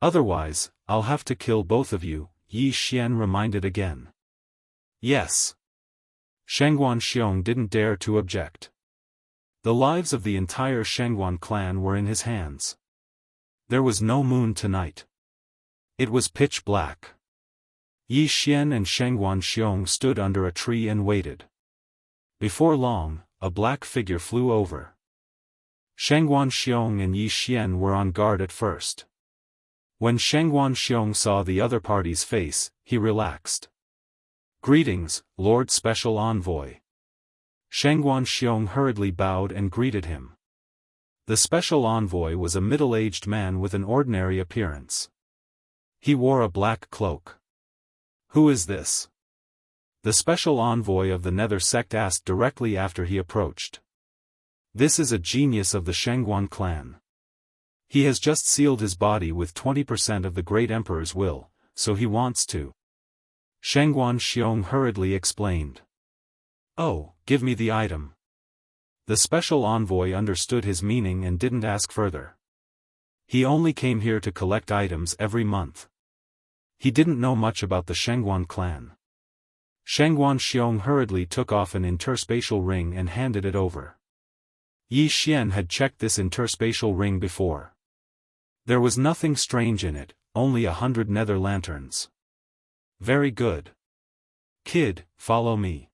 Otherwise, I'll have to kill both of you, Yi Xian reminded again. Yes. Shangguan Xiong didn't dare to object. The lives of the entire Shangguan clan were in his hands. There was no moon tonight. It was pitch black. Yi Xian and Shangguan Xiong stood under a tree and waited. Before long, a black figure flew over. Shangguan Xiong and Yi Xian were on guard at first. When Shangguan Xiong saw the other party's face, he relaxed. Greetings, Lord Special Envoy. Shangguan Xiong hurriedly bowed and greeted him. The Special Envoy was a middle-aged man with an ordinary appearance. He wore a black cloak. Who is this? The Special Envoy of the Nether sect asked directly after he approached. This is a genius of the Shangguan clan. He has just sealed his body with 20% of the Great Emperor's will, so he wants to. Shangguan Xiong hurriedly explained. Oh, give me the item. The Special Envoy understood his meaning and didn't ask further. He only came here to collect items every month. He didn't know much about the Shangguan clan. Shangguan Xiong hurriedly took off an interspatial ring and handed it over. Yi Xian had checked this interspatial ring before. There was nothing strange in it, only 100 nether lanterns. Very good. Kid, follow me.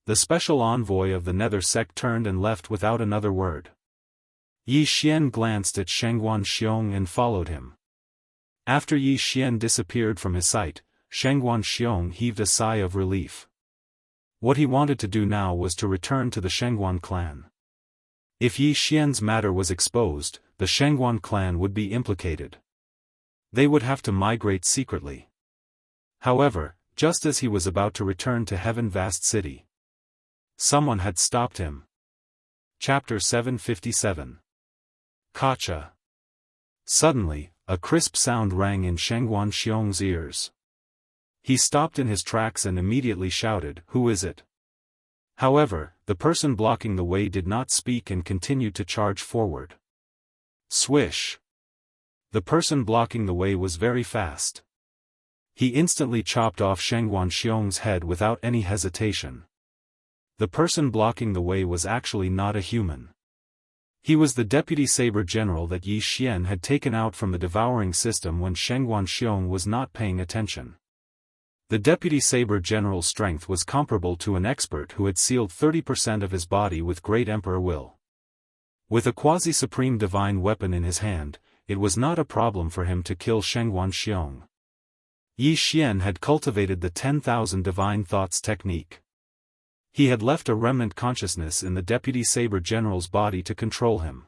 The Special Envoy of the Nether sect turned and left without another word. Yi Xian glanced at Shangguan Xiong and followed him. After Yi Xian disappeared from his sight, Shangguan Xiong heaved a sigh of relief. What he wanted to do now was to return to the Shangguan clan. If Yi Xian's matter was exposed, the Shangguan clan would be implicated. They would have to migrate secretly. However, just as he was about to return to Heaven Vast City, someone had stopped him. Chapter 757. Kacha. Suddenly, a crisp sound rang in Shangguan Xiong's ears. He stopped in his tracks and immediately shouted, "Who is it?" However, the person blocking the way did not speak and continued to charge forward. Swish! The person blocking the way was very fast. He instantly chopped off Shangguan Xiong's head without any hesitation. The person blocking the way was actually not a human. He was the deputy saber general that Yi Xian had taken out from the devouring system when Shangguan Xiong was not paying attention. The deputy saber general's strength was comparable to an expert who had sealed 30% of his body with Great Emperor will. With a quasi-supreme divine weapon in his hand, it was not a problem for him to kill Shangguan Xiong. Yi Xian had cultivated the 10,000 divine thoughts technique. He had left a remnant consciousness in the deputy saber general's body to control him.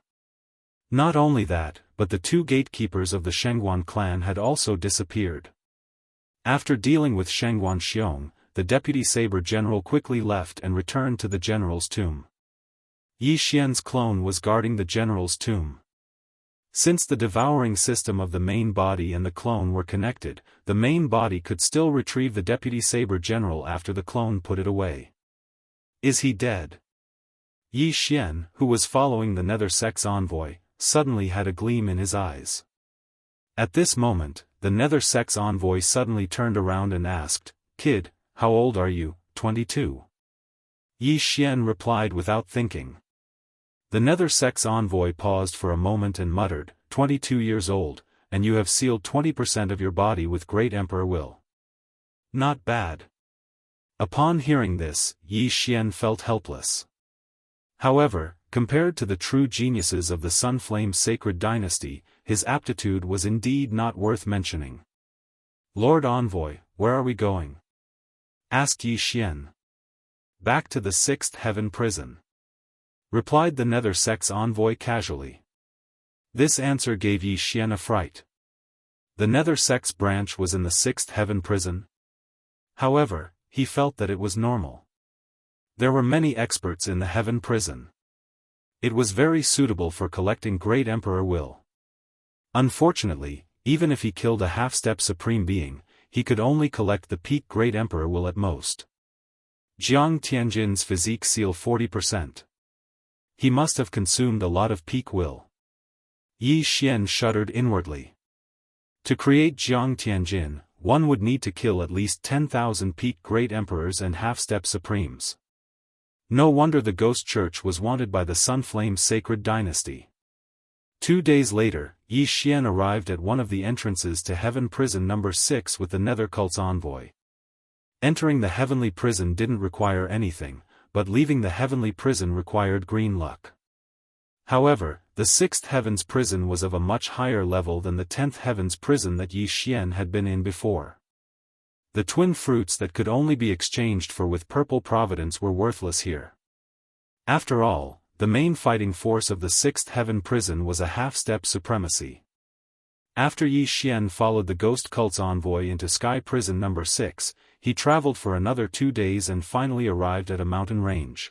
Not only that, but the two gatekeepers of the Shangguan clan had also disappeared. After dealing with Shangguan Xiong, the deputy saber general quickly left and returned to the general's tomb. Yi Xian's clone was guarding the general's tomb. Since the devouring system of the main body and the clone were connected, the main body could still retrieve the deputy saber general after the clone put it away. Is he dead? Yi Xian, who was following the Nether Sect's envoy, suddenly had a gleam in his eyes. At this moment, the Nether Sect's envoy suddenly turned around and asked, "Kid, how old are you?" 22. Yi Xian replied without thinking. The Nether Sect's envoy paused for a moment and muttered, 22 years old, and you have sealed 20% of your body with great Emperor will. Not bad. Upon hearing this, Yi Xian felt helpless. However, compared to the true geniuses of the Sunflame Sacred Dynasty, his aptitude was indeed not worth mentioning. "Lord Envoy, where are we going?" asked Yi Xian. "Back to the 6th Heaven Prison," replied the Nether Sect's envoy casually. This answer gave Yi Xian a fright. The Nether Sect's branch was in the 6th Heaven Prison. However, he felt that it was normal. There were many experts in the Heaven Prison. It was very suitable for collecting great Emperor will. Unfortunately, even if he killed a half-step Supreme Being, he could only collect the peak Great Emperor will at most. Jiang Tianjin's physique seal 40%. He must have consumed a lot of peak will. Yi Xian shuddered inwardly. To create Jiang Tianjin, one would need to kill at least 10,000 peak Great Emperors and half-step Supremes. No wonder the Ghost Church was wanted by the Sunflame Sacred Dynasty. 2 days later, Yi Xian arrived at one of the entrances to Heaven Prison number 6 with the Nether Cult's envoy. Entering the Heavenly Prison didn't require anything, but leaving the Heavenly Prison required green luck. However, the 6th Heaven's Prison was of a much higher level than the 10th Heaven's Prison that Yi Xian had been in before. The twin fruits that could only be exchanged for with purple providence were worthless here. After all, the main fighting force of the 6th Heaven Prison was a half-step supremacy. After Yi Xian followed the Ghost Cult's envoy into Sky Prison number 6, he traveled for another 2 days and finally arrived at a mountain range.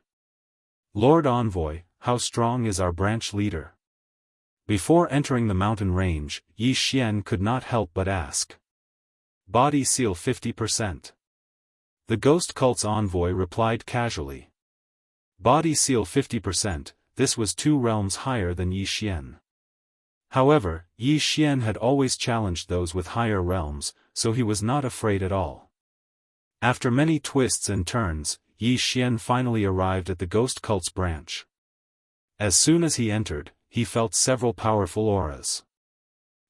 "Lord Envoy, how strong is our branch leader?" Before entering the mountain range, Yi Xian could not help but ask. "Body seal 50%. The Ghost Cult's envoy replied casually. Body seal 50%, this was 2 realms higher than Yi Xian. However, Yi Xian had always challenged those with higher realms, so he was not afraid at all. After many twists and turns, Yi Xian finally arrived at the Ghost Cult's branch. As soon as he entered, he felt several powerful auras.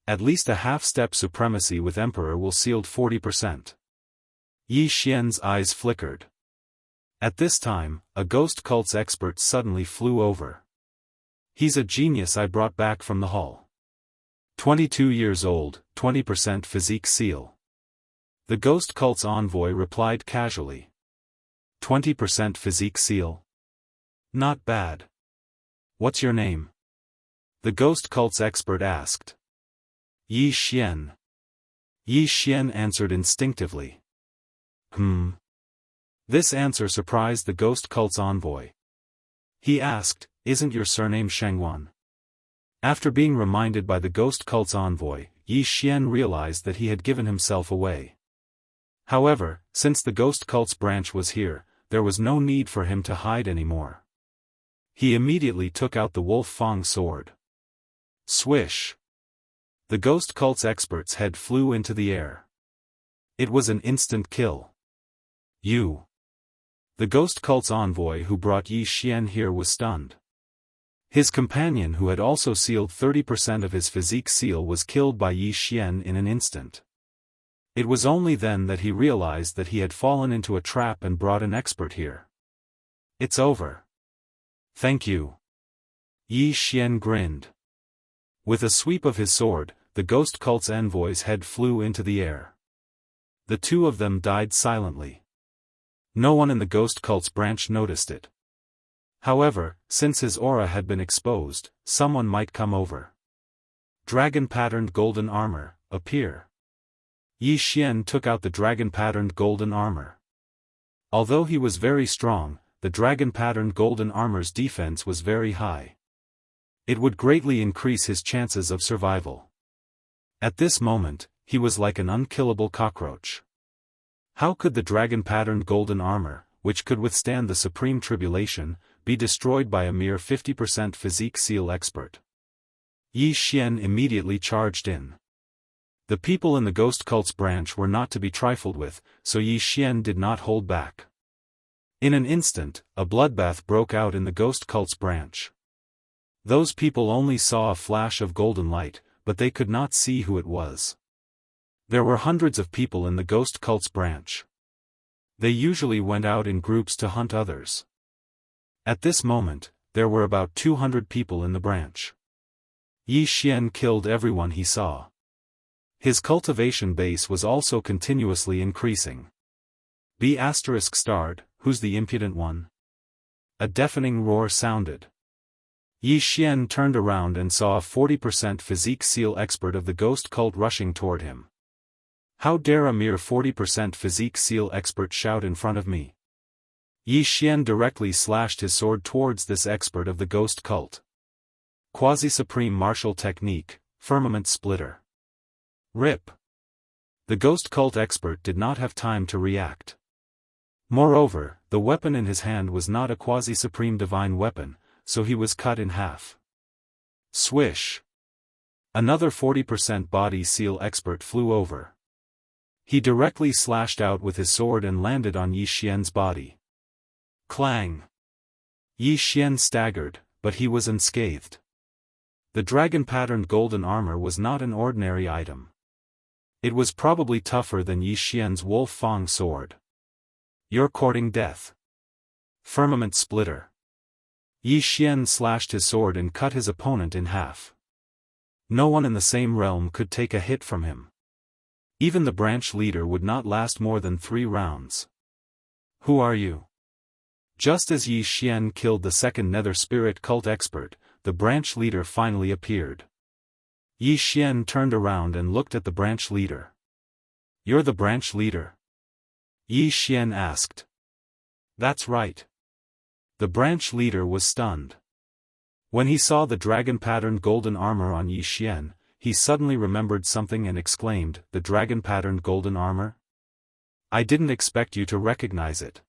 At least a half-step supremacy with Emperor will sealed 40%. Yi Xian's eyes flickered. At this time, a Ghost Cult's expert suddenly flew over. "He's a genius I brought back from the hall. 22 years old, 20% physique seal." The Ghost Cult's envoy replied casually. 20% physique seal? Not bad. "What's your name?" the Ghost Cult's expert asked. "Yi Xian." Yi Xian answered instinctively. This answer surprised the Ghost Cult's envoy. He asked, "Isn't your surname Shangwan?" After being reminded by the Ghost Cult's envoy, Yi Xian realized that he had given himself away. However, since the Ghost Cult's branch was here, there was no need for him to hide anymore. He immediately took out the Wolf Fang sword. Swish! The Ghost Cult's expert's head flew into the air. It was an instant kill. "You!" The Ghost Cult's envoy who brought Yi Xian here was stunned. His companion who had also sealed 30% of his physique seal was killed by Yi Xian in an instant. It was only then that he realized that he had fallen into a trap and brought an expert here. "It's over. Thank you." Yi Xian grinned. With a sweep of his sword, the Ghost Cult's envoy's head flew into the air. The two of them died silently. No one in the Ghost Cult's branch noticed it. However, since his aura had been exposed, someone might come over. Dragon-patterned golden armor, appear. Yi Xian took out the dragon-patterned golden armor. Although he was very strong, the dragon-patterned golden armor's defense was very high. It would greatly increase his chances of survival. At this moment, he was like an unkillable cockroach. How could the dragon-patterned golden armor, which could withstand the supreme tribulation, be destroyed by a mere 50% physique seal expert. Yi Xian immediately charged in. The people in the ghost cult's branch were not to be trifled with, so Yi Xian did not hold back. In an instant, a bloodbath broke out in the ghost cult's branch. Those people only saw a flash of golden light, but they could not see who it was. There were hundreds of people in the ghost cult's branch. They usually went out in groups to hunt others. At this moment, there were about 200 people in the branch. Yi Xian killed everyone he saw. His cultivation base was also continuously increasing. B****, who's the impudent one? A deafening roar sounded. Yi Xian turned around and saw a 40% physique seal expert of the ghost cult rushing toward him. How dare a mere 40% physique seal expert shout in front of me? Yi Xian directly slashed his sword towards this expert of the ghost cult. Quasi-supreme martial technique, firmament splitter. Rip. The ghost cult expert did not have time to react. Moreover, the weapon in his hand was not a quasi-supreme divine weapon, so he was cut in half. Swish. Another 40% body seal expert flew over. He directly slashed out with his sword and landed on Yi Xian's body. Clang. Yi Xian staggered, but he was unscathed. The dragon-patterned golden armor was not an ordinary item. It was probably tougher than Yi Xian's wolf fang sword. You're courting death. Firmament splitter. Yi Xian slashed his sword and cut his opponent in half. No one in the same realm could take a hit from him. Even the branch leader would not last more than 3 rounds. Who are you? Just as Yi Xian killed the second nether spirit cult expert, the branch leader finally appeared. Yi Xian turned around and looked at the branch leader. You're the branch leader? Yi Xian asked. That's right. The branch leader was stunned. When he saw the dragon-patterned golden armor on Yi Xian, he suddenly remembered something and exclaimed, "The dragon-patterned golden armor? I didn't expect you to recognize it."